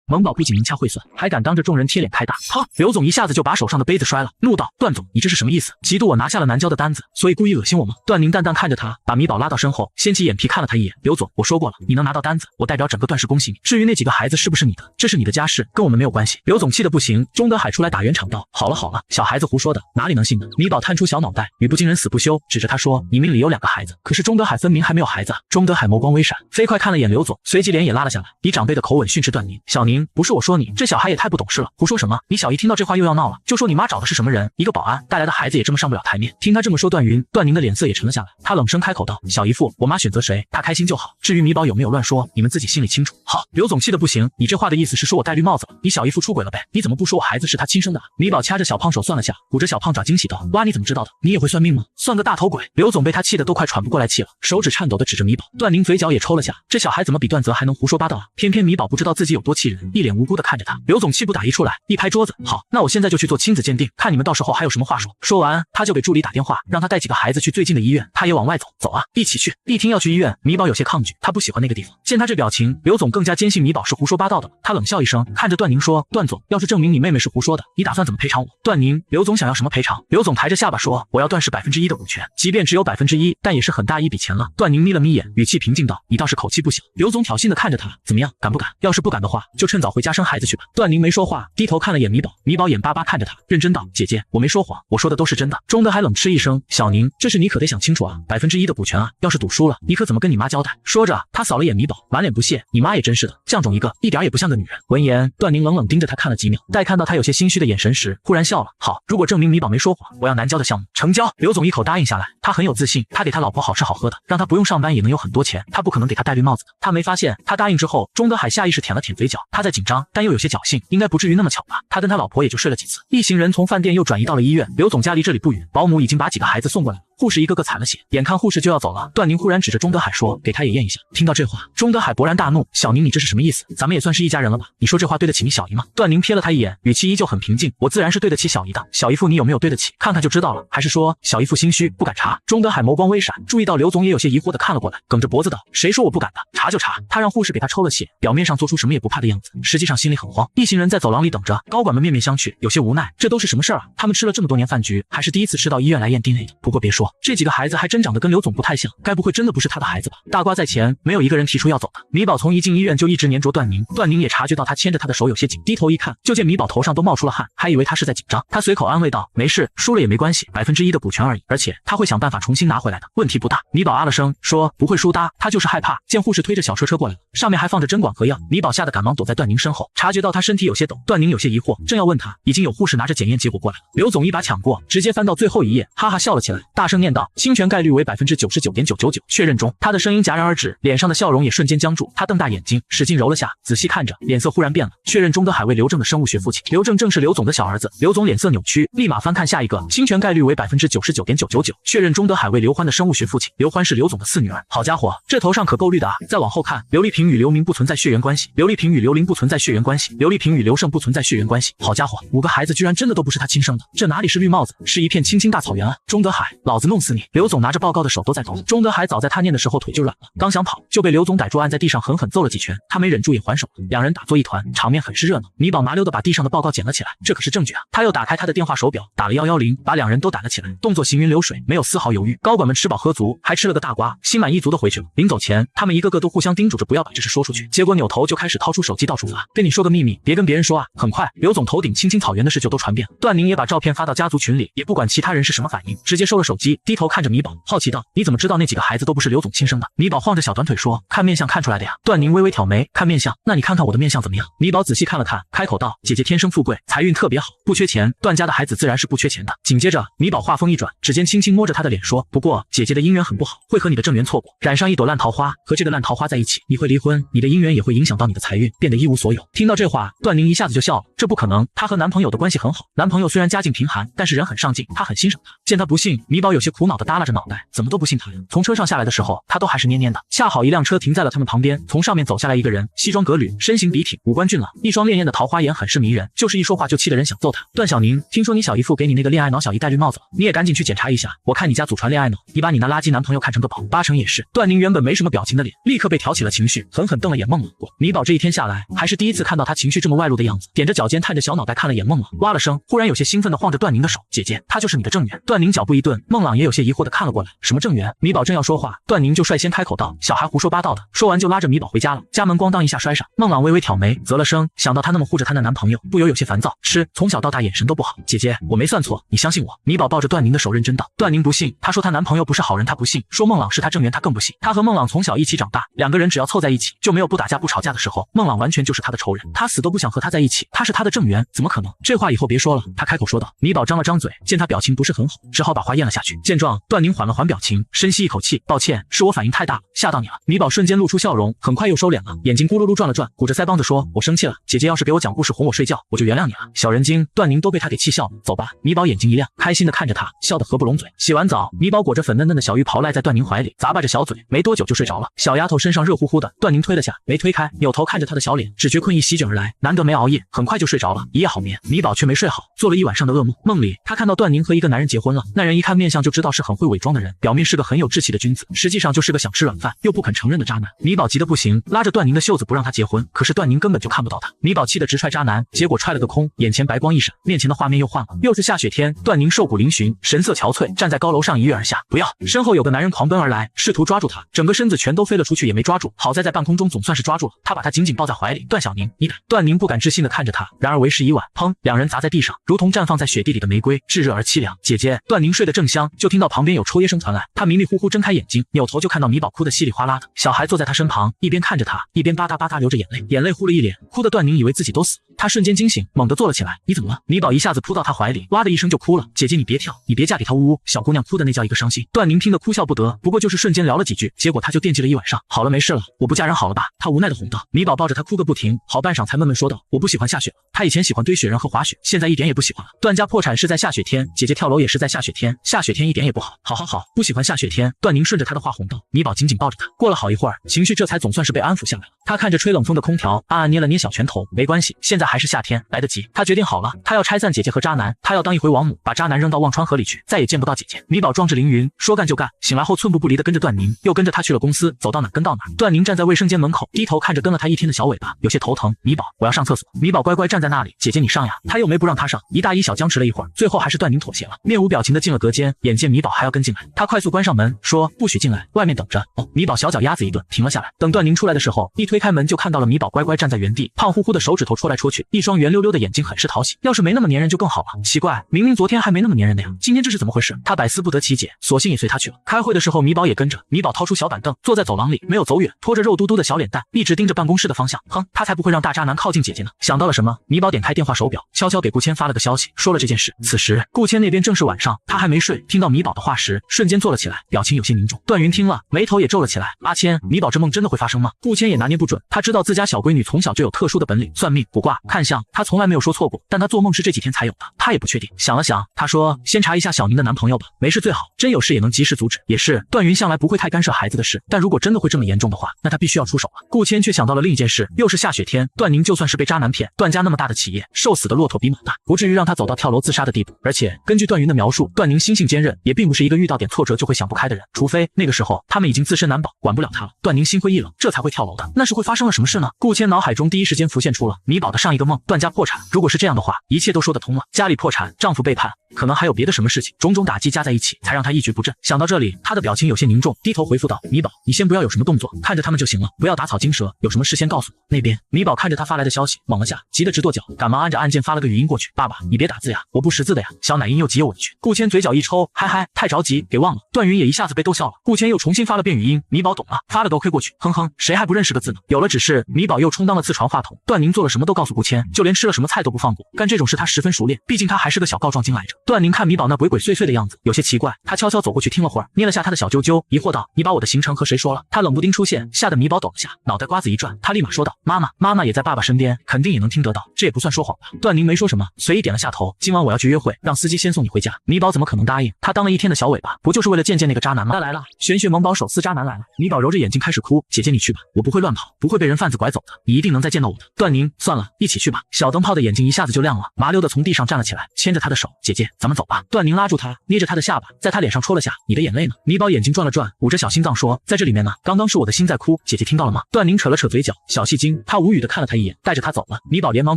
萌宝不仅明掐会算，还敢当着众人贴脸开大。哈！刘总一下子就把手上的杯子摔了，怒道：“段总，你这是什么意思？嫉妒我拿下了南郊的单子，所以故意恶心我吗？”段宁淡淡看着他，把米宝拉到身后，掀起眼皮看了他一眼：“刘总，我说过了，你能拿到单子，我代表整个段氏恭喜你。至于那几个孩子是不是你的，这是你的家事，跟我们没有关系。”刘总气得不行，钟德海出来打圆场道：“好了好了，小孩子胡说的，哪里能信呢？”米宝探出小脑袋，语不惊人死不休，指着他说：“你命里有2个孩子，可是钟德海分明还没有孩子啊。”钟德海眸光微闪，飞快看了眼刘总，随即脸也拉了下来，以长辈的口吻训斥段宁：“小宁，不是我说你。这小孩也太不懂事了，胡说什么？你小姨听到这话又要闹了，就说你妈找的是什么人，一个保安带来的孩子也这么上不了台面。听他这么说，段宁的脸色也沉了下来，他冷声开口道：“小姨夫，我妈选择谁，她开心就好。至于米宝有没有乱说，你们自己心里清楚。”好，刘总气得不行，你这话的意思是说我戴绿帽子了？你小姨夫出轨了呗？你怎么不说我孩子是他亲生的啊？米宝掐着小胖手算了下，鼓着小胖爪惊喜道：“哇，你怎么知道的？你也会算命吗？算个大头鬼！”刘总被他气得都快喘不过来气了，手指颤抖的指着米宝。段宁嘴角也抽了下，这小孩怎么比段泽还能胡说八道啊？偏偏米宝不知道自己有多气人，一脸无辜的看着他。刘总气不打一处来，一拍桌子：“好，那我现在就去做亲子鉴定，看你们到时候还有什么话说。”说完，他就给助理打电话，让他带几个孩子去最近的医院，他也往外走。走啊，一起去。一听要去医院，米宝有些抗拒，他不喜欢那个地方。见他这表情，刘总更加坚信米宝是胡说八道的。他冷笑一声，看着段宁说：“段总，要是证明你妹妹是胡说的，你打算怎么赔偿我？”段宁，刘总想要什么赔偿？刘总抬着下巴说：“我要段氏1%的股权，即便只有1%，但也是很大一笔钱了。”段宁眯了眯眼，语气平静道：“你倒是口气不小。”刘总挑衅的看着他：“怎么样，敢不敢？要是不敢的话，就趁趁早回家生孩子去吧。段宁没说话，低头看了眼米宝，米宝眼巴巴看着他，认真道：姐姐，我没说谎，我说的都是真的。钟德海冷嗤一声：小宁，这事你可得想清楚啊，1%的股权啊，要是赌输了，你可怎么跟你妈交代？说着，他扫了眼米宝，满脸不屑：你妈也真是的，犟种一个，一点也不像个女人。闻言，段宁冷冷盯着他看了几秒，待看到他有些心虚的眼神时，忽然笑了：好，如果证明米宝没说谎，我要南郊的项目成交。刘总一口答应下来，他很有自信，他给他老婆好吃好喝的，让他不用上班也能有很多钱，他不可能给他戴绿帽子的。他没发现，他答应之后，钟德海下意识舔了舔嘴角，他在紧张，但又有些侥幸，应该不至于那么巧吧？他跟他老婆也就睡了几次。一行人从饭店又转移到了医院，刘总家离这里不远，保姆已经把几个孩子送过来了。护士一个个采了血，眼看护士就要走了，段宁忽然指着钟德海说：给他也验一下。听到这话，钟德海勃然大怒：小宁，你这是什么意思？咱们也算是一家人了吧？你说这话对得起你小姨吗？段宁瞥了他一眼，语气依旧很平静：我自然是对得起小姨的，小姨夫你有没有对得起，看看就知道了。还是说小姨夫心虚不敢查？钟德海眸光微闪，注意到刘总也有些疑惑的看了过来，梗着脖子道：谁说我不敢的？查就查。他让护士给他抽了血，表面上做出什么也不怕的样子，实际上心里很慌。一行人在走廊里等着，高管们面面相觑，有些无奈，这都是什么事儿啊？他们吃了这么多年饭局，还是第一次吃到医院来验 DNA 的。不过别说，这几个孩子还真长得跟刘总不太像，该不会真的不是他的孩子吧？大瓜在前，没有一个人提出要走的。米宝从一进医院就一直黏着段宁，段宁也察觉到他牵着他的手有些紧，低头一看，就见米宝头上都冒出了汗，还以为他是在紧张。他随口安慰道：没事，输了也没关系，1%的股权而已，而且他会想办法重新拿回来的，问题不大。米宝啊了声说：不会输的，他就是害怕。见护士推着小车过来了，上面还放着针管和药，米宝吓得赶忙躲在段宁身后，察觉到他身体有些抖，段宁有些疑惑，正要问他，已经有护士拿着检验结果过来了。刘总一把抢过，直接翻到最后一页，哈哈笑了起来，大声念道：侵权概率为99.999%，确认中。他的声音戛然而止，脸上的笑容也瞬间僵住，他瞪大眼睛，使劲揉了下，仔细看着，脸色忽然变了，确认钟德海为刘正的生物学父亲，刘正正是刘总的小儿子。刘总脸色扭曲，立马翻看下一个，侵权概率为99.999%，确认钟德海为刘欢的生物学父亲，刘欢是刘总的4女儿。好家伙，这头上可够绿的啊！再往后看，刘丽萍与刘明不存在血缘关系，刘丽萍与刘玲不存在血缘关系，刘丽萍与刘胜不存在血缘关系。好家伙，5个孩子居然真的都不是他亲生的，这哪里是绿帽子，是一片青青大草原啊！钟德海，老子弄死你！刘总拿着报告的手都在抖。钟德海早在他念的时候腿就软了，刚想跑就被刘总逮住，按在地上狠狠揍了几拳，他没忍住也还手了，两人打作一团，场面很是热闹。米宝麻溜的把地上的报告捡了起来，这可是证据啊！他又打开他的电话手表，打了110，把两人都打了起来，动作行云流水，没有丝毫犹豫。高管们吃饱喝足，还吃了个大瓜，心满意足的回去了。临走前，他们一个个都互相叮嘱着不要把这事说出去，结果扭头就开始掏出手机到处发。跟你说个秘密，别跟别人说啊！很快，刘总头顶青青草原的事就都传遍了。段宁也把照片发到家族群里，也不管其他人是什么反应，直接收了手机，低头看着米宝，好奇道：你怎么知道那几个孩子都不是刘总亲生的？米宝晃着小短腿说：看面相看出来的呀。段宁微微挑眉，看面相？那你看看我的面相怎么样？米宝仔细看了看，开口道：姐姐天生富贵，财运特别好，不缺钱，段家的孩子自然是不缺钱的。紧接着，米宝话锋一转，指尖轻轻摸着他的脸说：不过姐姐的姻缘很不好，会和你的正缘错过，染上一朵烂桃花，和这个烂桃花在一起，你会离婚，你的姻缘也会影响到你的财运，变得一无所有。听到这话，段宁一下子就笑了，这不可能，她和男朋友的关系很好，男朋友虽然家境贫寒，但是人很上进，她很欣赏他。见他不信，米宝有些苦恼的耷拉着脑袋，怎么都不信他呀？从车上下来的时候，他都还是蔫蔫的。恰好一辆车停在了他们旁边，从上面走下来一个人，西装革履，身形笔挺，五官俊朗，一双潋滟的桃花眼很是迷人，就是一说话就气得人想揍他。段小宁，听说你小姨夫给你那个恋爱脑小姨戴绿帽子了，你也赶紧去检查一下，我看你家祖传恋爱脑，你把你那垃圾男朋友看成个宝，8成也是。段宁原本没什么表情的脸，立刻被挑起了情绪，狠狠瞪了眼孟朗。米宝这一天下来，还是第一次看到他情绪这么外露的样子，踮着脚尖探着小脑袋看了眼孟朗，哇了声，忽然有些兴奋的晃着段宁的手：姐姐，他就是你的正缘。段宁脚步一顿，孟朗也有些疑惑的看了过来，什么正缘？米宝正要说话，段宁就率先开口道：小孩胡说八道的。说完就拉着米宝回家了，家门咣当一下摔上。孟朗微微挑眉，啧了声，想到他那么护着他的男朋友，不由有些烦躁，从小到大眼神都不好。姐姐，我没算错，你相信我。米宝抱着段宁的手认真道。段宁不信，她说她男朋友不是好人，她不信；说孟朗是她正缘，她更不信。她和孟朗从小一起长大，两个人只要凑在一起，就没有不打架不吵架的时候。孟朗完全就是她的仇人，她死都不想和他在一起，他是她的正缘，怎么可能？这话以后别说了。她开口说道。米宝张了张嘴，见他表情不是很好，只好把话咽了下去。见状，段宁缓了缓表情，深吸一口气，抱歉，是我反应太大了，吓到你了。米宝瞬间露出笑容，很快又收敛了，眼睛咕噜噜转了转，鼓着腮帮子说：我生气了，姐姐要是给我讲故事哄我睡觉，我就原谅你了。小人精，段宁都被他给气笑了。走吧。米宝眼睛一亮，开心的看着他，笑得合不拢嘴。洗完澡，米宝裹着粉嫩嫩的小浴袍赖在段宁怀里，咂巴着小嘴，没多久就睡着了。小丫头身上热乎乎的，段宁推了下，没推开，扭头看着她的小脸，只觉困意席卷而来，难得没熬夜，很快就睡着了，一夜好眠。米宝却没睡好，做了一晚上的噩梦，梦里他看到段宁和一个男人结婚了，那人一看面相就知道是很会伪装的人，表面是个很有志气的君子，实际上就是个想吃软饭又不肯承认的渣男。米宝急得不行，拉着段宁的袖子不让他结婚，可是段宁根本就看不到他。米宝气得直踹渣男，结果踹了个空，眼前白光一闪，面前的画面又换了，又是下雪天，段宁瘦骨嶙峋，神色憔悴，站在高楼上一跃而下。不要！身后有个男人狂奔而来，试图抓住他，整个身子全都飞了出去，也没抓住。好在在半空中总算是抓住了，他把他紧紧抱在怀里。段小宁，你敢！段宁不敢置信地看着他，然而为时已晚，砰！两人砸在地上，如同绽放在雪地里的玫瑰，炙热而凄凉。姐姐，段宁睡得正香，就听到旁边有抽噎声传来，他迷迷糊糊睁开眼睛，扭头就看到米宝哭得稀里哗啦的，小孩坐在他身旁，一边看着他，一边吧嗒吧嗒流着眼泪，眼泪糊了一脸，哭得段宁以为自己都死了。他瞬间惊醒，猛地坐了起来，你怎么了？米宝一下子扑到他怀里，哇的一声就哭了。姐姐你别跳，你别嫁给他，呜呜。小姑娘哭的那叫一个伤心。段宁听得哭笑不得，不过就是瞬间聊了几句，结果他就惦记了一晚上。好了，没事了，我不嫁人好了吧？他无奈的哄道。米宝抱着他哭个不停，好半晌才闷闷说道，我不喜欢下雪了。他以前喜欢堆雪人和滑雪，现在一点也不喜欢了。段家破产是在下雪天，姐姐跳楼也是在下雪天，下雪天一点也不好。好，不喜欢下雪天。段宁顺着他的话哄道。米宝紧紧抱着他，过了好一会儿，情绪这才总算是被安抚下来了。他看着吹冷风的空调，暗暗捏了捏小拳头，没关系，现在还是夏天，来得及。他决定好了，他要拆散姐姐和渣男，他要当一回王母，把渣男扔到忘川河里去，再也见不到姐姐。米宝壮志凌云，说干就干，醒来后寸步不离的跟着段宁，又跟着他去了公司，走到哪跟到哪。段宁站在卫生间门口，低头看着跟了他一天的小尾巴，有些头疼。米宝，我要上厕所。米宝乖乖站在那里，姐姐你上呀。他又没不让他上，一大一小僵持了一会儿，最后还是段宁妥协了，面无表情的进了隔间。眼见米宝还要跟进来，他快速关上门，说不许进来，外面等着。哦，米宝小脚丫子一顿，停了下来。等段宁出来的时候，一推开门就看到了米宝乖乖站在原地，胖乎乎的手指头戳来戳去，一双圆溜溜的眼睛很是讨喜。要是没那么粘人就更好了，奇怪，明明昨天还没那么粘人的呀，今天这是怎么回事？他百思不得其解，索性也随他去了。开会的时候，米宝也跟着。米宝掏出小板凳，坐在走廊里，没有走远，拖着肉嘟嘟的小脸蛋，一直盯着办公室的方向。哼，他才不会让大渣男靠近姐姐呢。想到了什么，米宝点开电话手表，悄悄给顾谦发了个消息，说了这件事。此时顾谦那边正是晚上，他还没睡，听到米宝的话时，瞬间坐了起来，表情有些凝重。段云听了，眉头也皱了起来。阿谦，米宝这梦真的会发生吗？顾谦也拿捏不准，他知道自家小闺女从小就有特殊的本领，算命、卜卦、看相，他从来没有说错过，但他做梦是这几天才有的，他也不确定。想了想，他说先查一下小宁的男朋友吧，没事最好，真有事也能及时阻止。也是，段云向来不会太干涉孩子的事，但如果真的会这么严重的话，那他必须要出手了。顾谦却想到了另一件事，又是下雪天，段宁就算是被渣男骗，段家那么大的企业，瘦死的骆驼比马大，不至于让他走到跳楼自杀的地步。而且根据段云的描述，段宁心性坚韧，也并不是一个遇到点挫折就会想不开的人，除非那个时候他们已经自身难保，管不了他了。段宁心灰意冷，这才会跳楼的。那是会发生了什么事呢？顾谦脑海中第一时间浮现出了米宝的上一个梦，段家破产。如果是这样的话，一切都说得通了。家里破产，丈夫背叛，可能还有别的什么事情，种种打击加在一起，才让他一蹶不振。想到这里，他的表情有些凝重，低头回复道：米宝，你先不要有什么动作，看着他们就行了，不要打草惊蛇，有什么事先告诉我。那边米宝看着他发来的消息，懵了下，急得直跺脚，赶忙按着按键发了个语音过去。爸爸，你别打字呀，我不识字的呀。小奶音又急又委屈。顾谦嘴角一抽，嗨，太着急，给忘了。段云也一下子被逗笑了。顾谦又重新发了遍语音，米宝懂了，发了个 OK 过去。哼哼，谁还不认识个字呢？有了指示，米宝又充当了自传话筒。段宁做了什么都告诉顾谦，就连吃了什么菜都不放过，干这种事他十分熟练，毕竟他还是个小告状精来着。段宁看米宝那鬼鬼祟祟的样子，有些奇怪，他悄悄走过去听了会儿，捏了下他的小揪揪，疑惑道：你把我的行程和谁说了？他冷不丁出现，吓得米宝抖了下，脑袋瓜子一转，他立马说道：妈妈也在爸爸身边，肯定也能听得到，这也不算说谎吧？段宁没说什么，随意点了下头。今晚我要去约会，让司机先送你回家。米宝怎么可能答应？他当了一天的小尾巴，不就是为了见见那个渣男吗？来了，玄学萌宝手撕渣男来了。米宝揉着眼睛开始哭，姐姐你去吧，我不会乱跑，不会被人贩子拐走的，你一定能再见到我的。段宁，算了，一起去吧。小灯泡的眼睛一下子就亮了，麻溜的从地上站了起来，牵着他的手，姐姐，咱们走吧。段宁拉住他，捏着他的下巴，在他脸上戳了下，你的眼泪呢？米宝眼睛转了转，捂着小心脏说，在这里面呢，刚刚是我的心在哭，姐姐听到了吗？段宁扯了扯嘴角，小戏精。他无语的看了他一眼，带着他走了。米宝连忙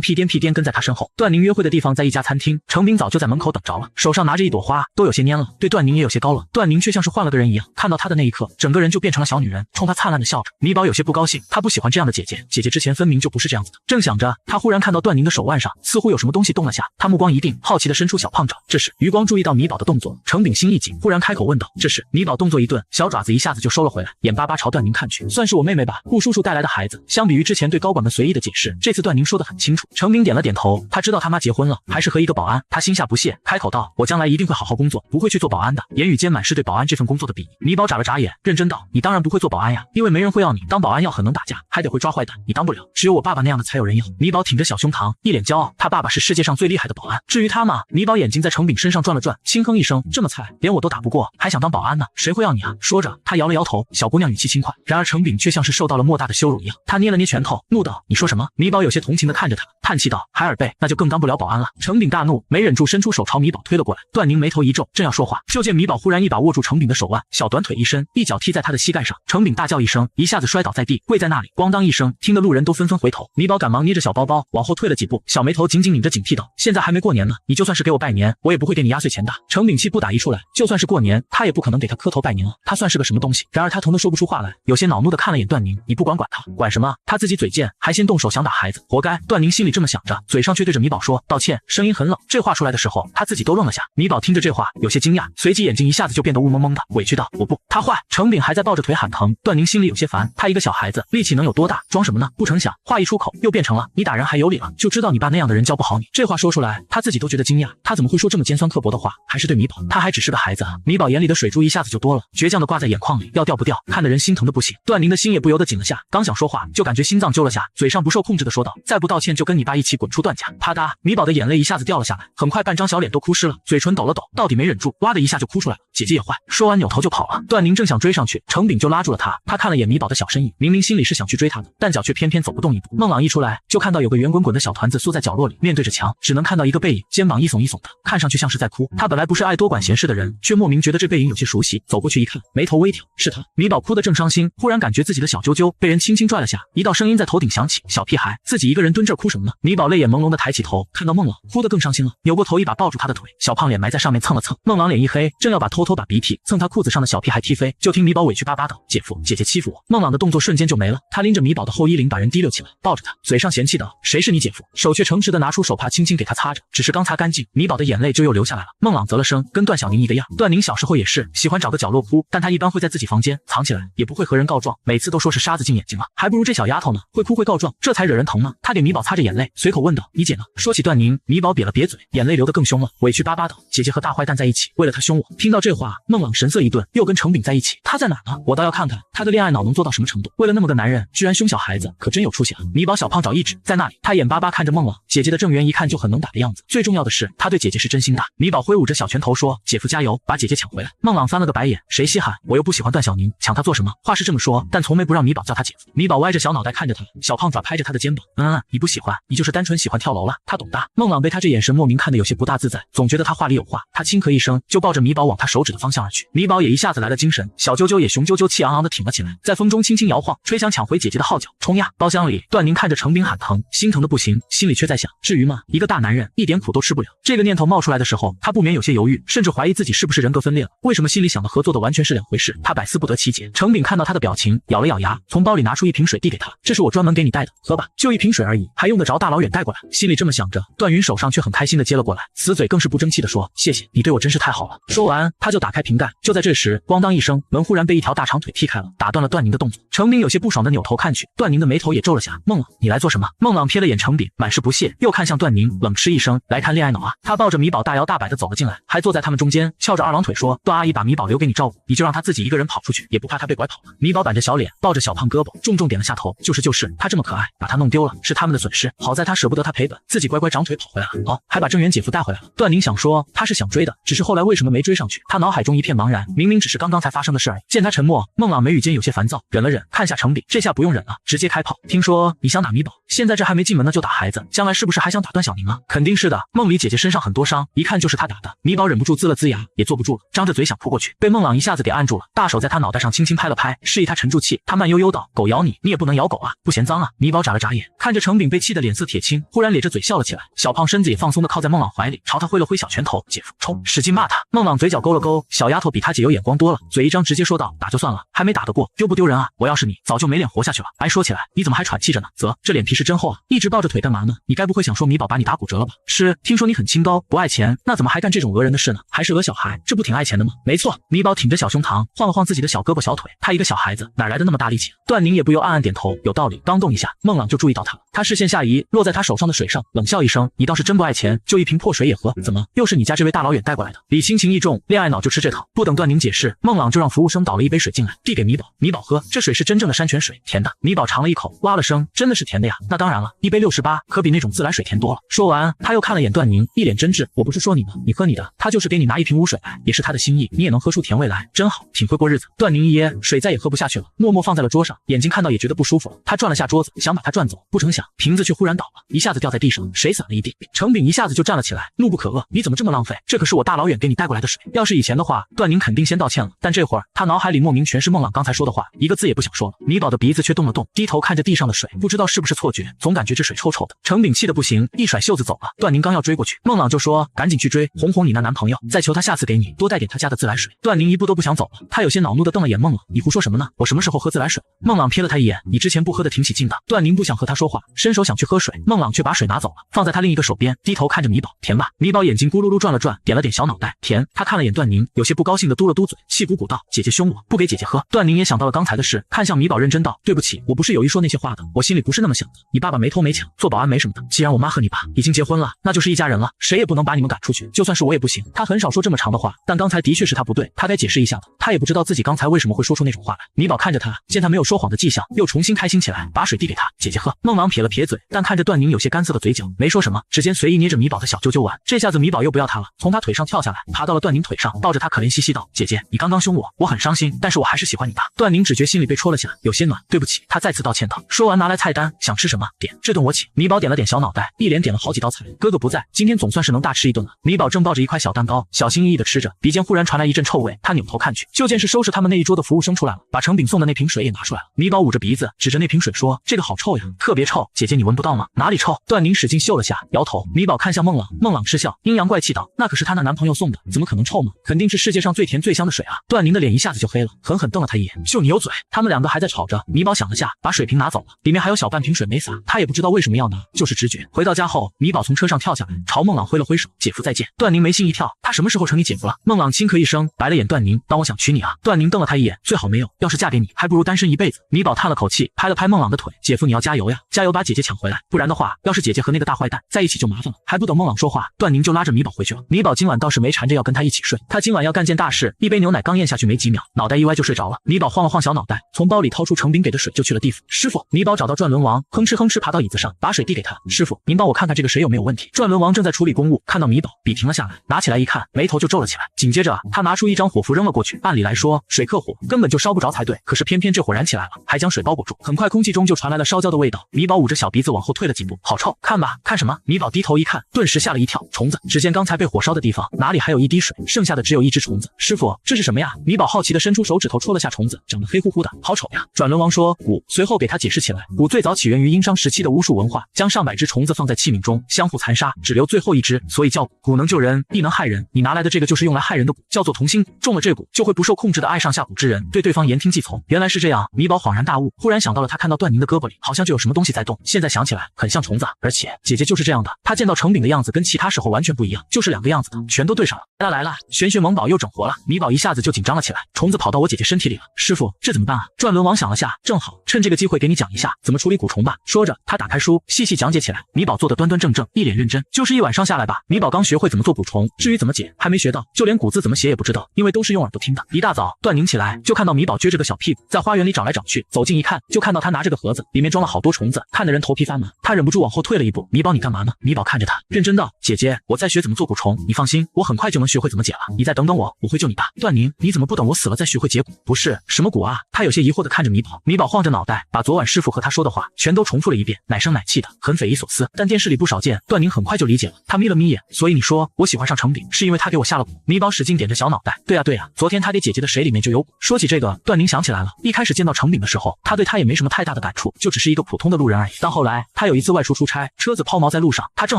屁颠屁颠跟在他身后。段宁约会的地方在一家餐厅，程炳早就在门口等着了，手上拿着一朵花，都有些蔫了，对段宁也有些高冷。段宁却像是换了个人一样，看到他的那一刻，整个人就变成了小女人，冲他灿烂的笑着。米宝有些不高兴，他不喜欢这样的姐姐，姐姐之前分明就不是这样子的。正想着，他忽然看到段宁的手腕上似乎有什么东西动了下，他目光一定，好奇的伸出小胖爪。这时余光注意到米宝的动作，程炳心一紧，忽然开口问道：这是？米宝动作一顿，小爪子一下子就收了回来，眼巴巴朝段宁看去。算是我妹妹吧，顾叔叔带来的孩子。相比于之前对高管们随意的解释，这次段宁说得很清楚。程炳点了点头，他知道他妈结婚了，还是和一个保安，他心下不屑，开口道：我将来一定会好好工作，不会去做保安的。言语间满是对保安这份工作的鄙夷。米宝眨了眨眼，认真道：你当然不会做保安呀，因为没人会要你，当保安要很能打架，还得会抓坏蛋，你当不了，只有我爸爸那样的才有人要。米宝挺着小胸膛，一脸骄傲，他爸爸是世界上最厉害的保安，至于他嘛，米宝眼睛在程炳身上转了转，轻哼一声，这么菜，连我都打不过，还想当保安呢？谁会要你啊？说着，他摇了摇头，小姑娘语气轻快。然而程炳却像是受到了莫大的羞辱一样，他捏了捏拳头，怒道：你说什么？米宝有些同情的看着他，叹气道：海尔贝，那就更当不了保安了。程炳大怒，没忍住伸出手朝米宝推了过来。段宁眉头一皱，正要说说话，就见米宝忽然一把握住程炳的手腕，小短腿一伸，一脚踢在他的膝盖上。程炳大叫一声，一下子摔倒在地，跪在那里，咣当一声，听得路人都纷纷回头。米宝赶忙捏着小包包往后退了几步，小眉头紧紧拧着，警惕道：“现在还没过年呢，你就算是给我拜年，我也不会给你压岁钱的。”程炳气不打一处来，就算是过年，他也不可能给他磕头拜年啊，他算是个什么东西？然而他疼得说不出话来，有些恼怒的看了眼段宁：“你不管他，管什么？他自己嘴贱，还先动手想打孩子，活该。”段宁心里这么想着，嘴上却对着米宝说：“道歉。”声音很冷。这话出来的时候，他自己都愣了下。米宝听着这话，有些惊讶，随即眼睛一下子就变得雾蒙蒙的，委屈道：“我不，他坏。”程炳还在抱着腿喊疼，段宁心里有些烦，他一个小孩子，力气能有多大？装什么呢？不成想，话一出口，又变成了：“你打人还有理了，就知道你爸那样的人教不好你。”这话说出来，他自己都觉得惊讶，他怎么会说这么尖酸刻薄的话？还是对米宝，他还只是个孩子啊！米宝眼里的水珠一下子就多了，倔强的挂在眼眶里，要掉不掉，看得人心疼的不行。段宁的心也不由得紧了下，刚想说话，就感觉心脏揪了下，嘴上不受控制的说道：“再不道歉，就跟你爸一起滚出段家！”啪嗒，米宝的眼泪一下子掉了下来，很快半张小脸都哭湿了，嘴唇抖了抖，到底没忍住，哇的一下就哭出来了。姐姐也坏。说完扭头就跑了。段宁正想追上去，程炳就拉住了他。他看了眼米宝的小身影，明明心里是想去追他的，但脚却偏偏走不动一步。孟朗一出来，就看到有个圆滚滚的小团子缩在角落里，面对着墙，只能看到一个背影，肩膀一耸一耸的，看上去像是在哭。他本来不是爱多管闲事的人，却莫名觉得这背影有些熟悉，走过去一看，眉头微挑，是他。米宝哭得正伤心，忽然感觉自己的小啾啾被人轻轻拽了下，一道声音在头顶响起：“小屁孩，自己一个人蹲这儿哭什么呢？”米宝泪眼朦胧的抬起头，看到孟朗，哭得更伤心了，扭过头一把抱住他的腿，小胖脸埋在上面蹭了蹭。孟朗脸一黑，正要偷偷把鼻涕蹭他裤子上的小屁孩踢飞，就听米宝委屈巴巴道：“姐夫，姐姐欺负我。”孟朗的动作瞬间就没了，他拎着米宝的后衣领把人提溜起来，抱着他，嘴上嫌弃道：“谁是你姐夫？”手却诚实的拿出手帕轻轻给他擦着，只是刚擦干净，米宝的眼泪就又流下来了。孟朗啧了声，跟段小宁一个样。段宁小时候也是喜欢找个角落哭，但他一般会在自己房间藏起来，也不会和人告状，每次都说是沙子进眼睛了，还不如这小丫头呢，会哭会告状，这才惹人疼呢。他给米宝擦着眼泪，随口问道：“你姐呢？”说起段宁，米宝瘪了瘪嘴，眼泪流得更凶了，委屈巴巴道：“姐姐和大坏蛋在一起，为了他凶我。”听到这话，孟朗神色一顿，又跟程炳在一起，他在哪呢？我倒要看看他的恋爱脑能做到什么程度，为了那么个男人，居然凶小孩子，可真有出息啊！米宝小胖爪一指，在那里，他眼巴巴看着孟朗，姐姐的正缘一看就很能打的样子，最重要的是，他对姐姐是真心的。米宝挥舞着小拳头说：“姐夫加油，把姐姐抢回来。”孟朗翻了个白眼，谁稀罕？我又不喜欢段小宁，抢她做什么？话是这么说，但从没不让米宝叫他姐夫。米宝歪着小脑袋看着他，小胖爪拍着他的肩膀：“你不喜欢，你就是单纯喜欢跳楼了。”他懂的。孟朗被他这眼神莫名看得有些不大自在，总觉得他话里有话。他轻咳一声，就抱着米宝往他手指的方向而去。米宝也一下子来了精神，小啾啾也雄赳赳气昂昂的挺了起来，在风中轻轻摇晃，吹响抢回姐姐的号角。冲呀！包厢里，段宁看着程炳喊疼，心疼的不行，心里却在想：至于吗？一个大男人一点苦都吃不了。这个念头冒出来的时候，他不免有些犹豫，甚至怀疑自己是不是人格分裂了。为什么心里想的和做的完全是两回事？他百思不得其解。程炳看到他的表情，咬了咬牙，从包里拿出一瓶水递给他：“这是我专门给你带的，喝吧，就一瓶水而已，还用得着大老远带过来？”心里这么想着，段云手上却很开心的接了过来，此嘴更是不争气的说：“谢谢，你对我真是太好了。”说完，他就打开瓶盖。就在这时，咣当一声，门忽然被一条大长腿踢开了，打断了段宁的动作。程炳有些不爽的扭头看去，段宁的眉头也皱了下。孟朗，你来做什么？孟朗瞥了眼程炳，满是不屑，又看向段宁，冷嗤一声：“来看恋爱脑啊！”他抱着米宝大摇大摆的走了进来，还坐在他们中间，翘着二郎腿说：“段阿姨把米宝留给你照顾，你就让他自己一个人跑出去，也不怕他被拐跑了。”米宝板着小脸，抱着小胖胳膊，重重点了下头：“就是，他这么可爱，把他弄丢了是他们的损失，好在他舍不得他赔本，自己乖乖长腿跑回来了。哦，还把郑源姐夫带回来了。”段宁想说他是想追的，只是后来为什么没追上去？他脑海中一片茫然，明明只是刚刚才发生的事而已。见他沉默，孟朗眉宇间有些烦躁，忍了忍，看下程炳，这下不用忍了，直接开炮。听说你想打米宝，现在这还没进门呢就打孩子，将来是不是还想打段小宁啊？肯定是的，梦里姐姐身上很多伤，一看就是他打的。米宝忍不住龇了龇牙，也坐不住了，张着嘴想扑过去，被孟朗一下子给按住了，大手在他脑袋上轻轻拍了拍，示意他沉住气。他慢悠悠道：“狗咬你，你也不能咬狗啊，不嫌脏啊？”米宝眨了眨眼，看着程炳被气得脸色铁青，忽然咧着嘴笑了起来。小胖身子也放松的靠在孟朗怀里，朝他挥了挥小拳头：“姐夫，冲！”使劲骂他。孟朗嘴角勾了勾，小丫头比他姐有眼光多了，嘴一张直接说道：“打就算了，还没打得过，丢不丢人啊？我要是你，早就没脸活下去了。哎，说起来，你怎么还喘气着呢？啧，这脸皮是真厚啊！一直抱着腿干嘛呢？你该不会想说米宝把你打骨折了吧？是，听说你很清高，不爱钱，那怎么还干这种讹人的事呢？还是讹小孩，这不挺爱钱的吗？没错。”米宝挺着小胸膛，晃了晃自己的小胳膊小腿，他一个小孩子哪来的那么大力气？段宁也不由暗暗点头，有道理。刚动一下，孟朗就注意到他了，他视线下移，落在他手上的水上，冷笑一声：“你倒是真不爱钱，就一瓶破水也喝？怎么又是你家这位大老远带过来的？”李心情意重，恋爱脑就吃这套。不等段宁解释，孟朗就让服务生倒了一杯水进来，递给米宝。米宝喝，这水是真正的山泉水，甜的。米宝尝了一口，哇了声：“真的是甜的呀！那当然了，一杯68，可比那种自来水甜多了。”说完，他又看了眼段宁，一脸真挚：“我不是说你吗？你喝你的，他就是给你拿一瓶污水来，也是他的心意，你也能喝出甜味来，真好，挺会过日子。”段宁一噎，水再也喝不下去了，默默放在了桌上，眼睛看到也觉得不舒服了。他转了下桌子，想把他转走，不成想响，瓶子却忽然倒了，一下子掉在地上，水洒了一地。程炳一下子就站了起来，怒不可遏：你怎么这么浪费？这可是我大老远给你带过来的水，要是以前的话，段宁肯定先道歉了，但这会儿他脑海里莫名全是孟朗刚才说的话，一个字也不想说了。米宝的鼻子却动了动，低头看着地上的水，不知道是不是错觉，总感觉这水臭臭的。程炳气得不行，一甩袖子走了。段宁刚要追过去，孟朗就说：赶紧去追，哄哄你那男朋友，再求他下次给你多带点他家的自来水。段宁一步都不想走了，他有些恼怒地瞪了眼孟朗：你胡说什么呢？我什么时候喝自来水？孟朗瞥了他一眼：你之前不喝的挺起劲的。段宁不想和他说话，伸手想去喝水，孟朗却把水拿走了，放在他另一个手边，低头看着米宝：甜吧？米宝眼睛咕噜噜转了转，点了点小脑袋：甜。他看了眼段宁，有些不高兴地嘟了嘟嘴，气鼓鼓道：姐姐凶我，不给姐姐喝。段宁也想到了刚才的事，看向米宝认真道：对不起，我不是有意说那些话的，我心里不是那么想的。你爸爸没偷没抢，做保安没什么的，既然我妈和你爸已经结婚了，那就是一家人了，谁也不能把你们赶出去，就算是我也不行。他很少说这么长的话，但刚才的确是他不对，他该解释一下的。他也不知道自己刚才为什么会说出那种话来。米宝看着他，见他没有说谎的迹象，又重新开心起来，把水递给他：姐姐喝。孟朗撇了撇嘴，但看着段宁有些干涩的嘴角，没说什么，指尖随意捏着米宝的小揪揪腕。这下子米宝又不要他了，从他腿上跳下来，爬到了段宁腿上，抱着他可怜兮兮道：姐姐，你刚刚凶我，我很伤心，但是我还是喜欢你的。段宁只觉心里被戳了下，有些暖。对不起，他再次道歉道。说完拿来菜单，想吃什么点，这顿我请。米宝点了点小脑袋，一连点了好几道菜。哥哥不在，今天总算是能大吃一顿了。米宝正抱着一块小蛋糕，小心翼翼地吃着，鼻尖忽然传来一阵臭味，他扭头看去，就见是收拾他们那一桌的服务生出来了，把程炳送的那瓶水也拿出来了。米宝捂着鼻子，指着那瓶水说：这个好臭呀，特别臭，姐姐你闻不到吗？哪里臭？段宁使劲嗅了下，摇头。米宝看向孟朗，孟朗嗤笑，阴阳怪气道：那可是她那男朋友送的，怎么可能臭吗？肯定是世界上最甜最香的水啊！段宁的脸一下子就黑了，狠狠瞪了他一眼：就你有嘴！他们两个还在吵着，米宝想了下，把水瓶拿走了，里面还有小半瓶水没洒，他也不知道为什么要拿，就是直觉。回到家后，米宝从车上跳下来，朝孟朗挥了挥手：姐夫再见。段宁眉心一跳，他什么时候成你姐夫了？孟朗轻咳一声，白了眼段宁：当我想娶你啊？段宁瞪了他一眼：最好没有，要是嫁给你，还不如单身一辈子。米宝叹了口气，拍了拍孟朗的腿：姐夫你要加油呀，加油把姐姐抢回来，不然的话，要是姐姐和那个大坏蛋在一起就麻烦了。还不等孟朗说话，段宁就拉着米宝回去了。米宝今晚倒是没缠着要跟他一起睡，他今晚要干件大事。一杯牛奶刚咽下去没几秒，脑袋一歪就睡着了。米宝晃了晃小脑袋，从包里掏出程炳给的水就去了地府。师傅，米宝找到转轮王，哼哧哼哧爬到椅子上，把水递给他：师傅，您帮我看看这个水有没有问题。转轮王正在处理公务，看到米宝，笔停了下来，拿起来一看，眉头就皱了起来。紧接着他拿出一张火符扔了过去，按理来说水克火，根本就烧不着才对，可是偏偏这火燃起来了，还将水包裹住。很快空气中就传来了烧焦的味道。米宝捂着小鼻子往后退了几步：好臭，看吧。看什么？米宝低头一看，顿时吓了一跳，虫子。只见刚才被火烧的地方哪里还有一滴水，剩下的只有一只虫子。师傅，这是什么呀？米宝好奇地伸出手指头戳了下虫子，长得黑乎乎的，好丑呀。转轮王说蛊，随后给他解释起来，蛊最早起源于殷商时期的巫术文化，将上百只虫子放在器皿中相互残杀，只留最后一只，所以叫蛊。蛊能救人，亦能害人，你拿来的这个就是用来害人的蛊，叫做同心蛊。中了这蛊就会不受控制的爱上下蛊之人，对对方言听计从。原来是这样，米宝恍然大悟，忽然想到了他看到段宁的胳膊里好像就有什么东西在动，现在想起来很像虫子，而且姐姐就是这样的。他见到程炳的样子跟其他时候完全不一样，就是两个样子的全都对上了。来了，玄学萌宝又整活了。米宝一下子就紧张了起来，虫子跑到我姐姐身体里了，师傅这怎么办啊？转轮王想了下，正好趁这个机会给你讲一下怎么处理蛊虫吧。说着他打开书细细讲解起来。米宝做的端端正正，一脸认真，就是一晚上下来吧，米宝刚学会怎么做蛊虫，至于怎么解还没学到，就连蛊字怎么写也不知道，因为都是用耳朵听的。一大早段宁起来就看到米宝撅着个小屁股在花园里找来找去，走近一看就看到他拿着个盒子，里面装了好多虫子，看得人头皮发麻。他忍不住往后退了一步：米宝你干嘛呢？米宝看着他认真道：姐姐，我在学怎么做蛊虫，你放心，我很快就能学会怎么解了，你再等等我，我会救你的。段宁，你怎么不等我死了再学会解蛊？不是什么蛊啊？他有些疑惑地看着米宝。米宝晃着脑袋，把昨晚师傅和他说的话全都重复了一遍，奶声奶气的，很匪夷所思，但电视里不少见。段宁很快就理解了，他眯了眯眼：所以你说我喜欢上程炳是因为他给我下了蛊？米宝使劲点着小脑袋：对啊，昨天他给姐姐的水里面就有蛊。说起这个，段宁想起来了，一开始见到程炳的时候，他对他也没什么太大的感触，就只是一个普通的路人而已。但后来他有一次外出出差，车子抛锚在路上，他正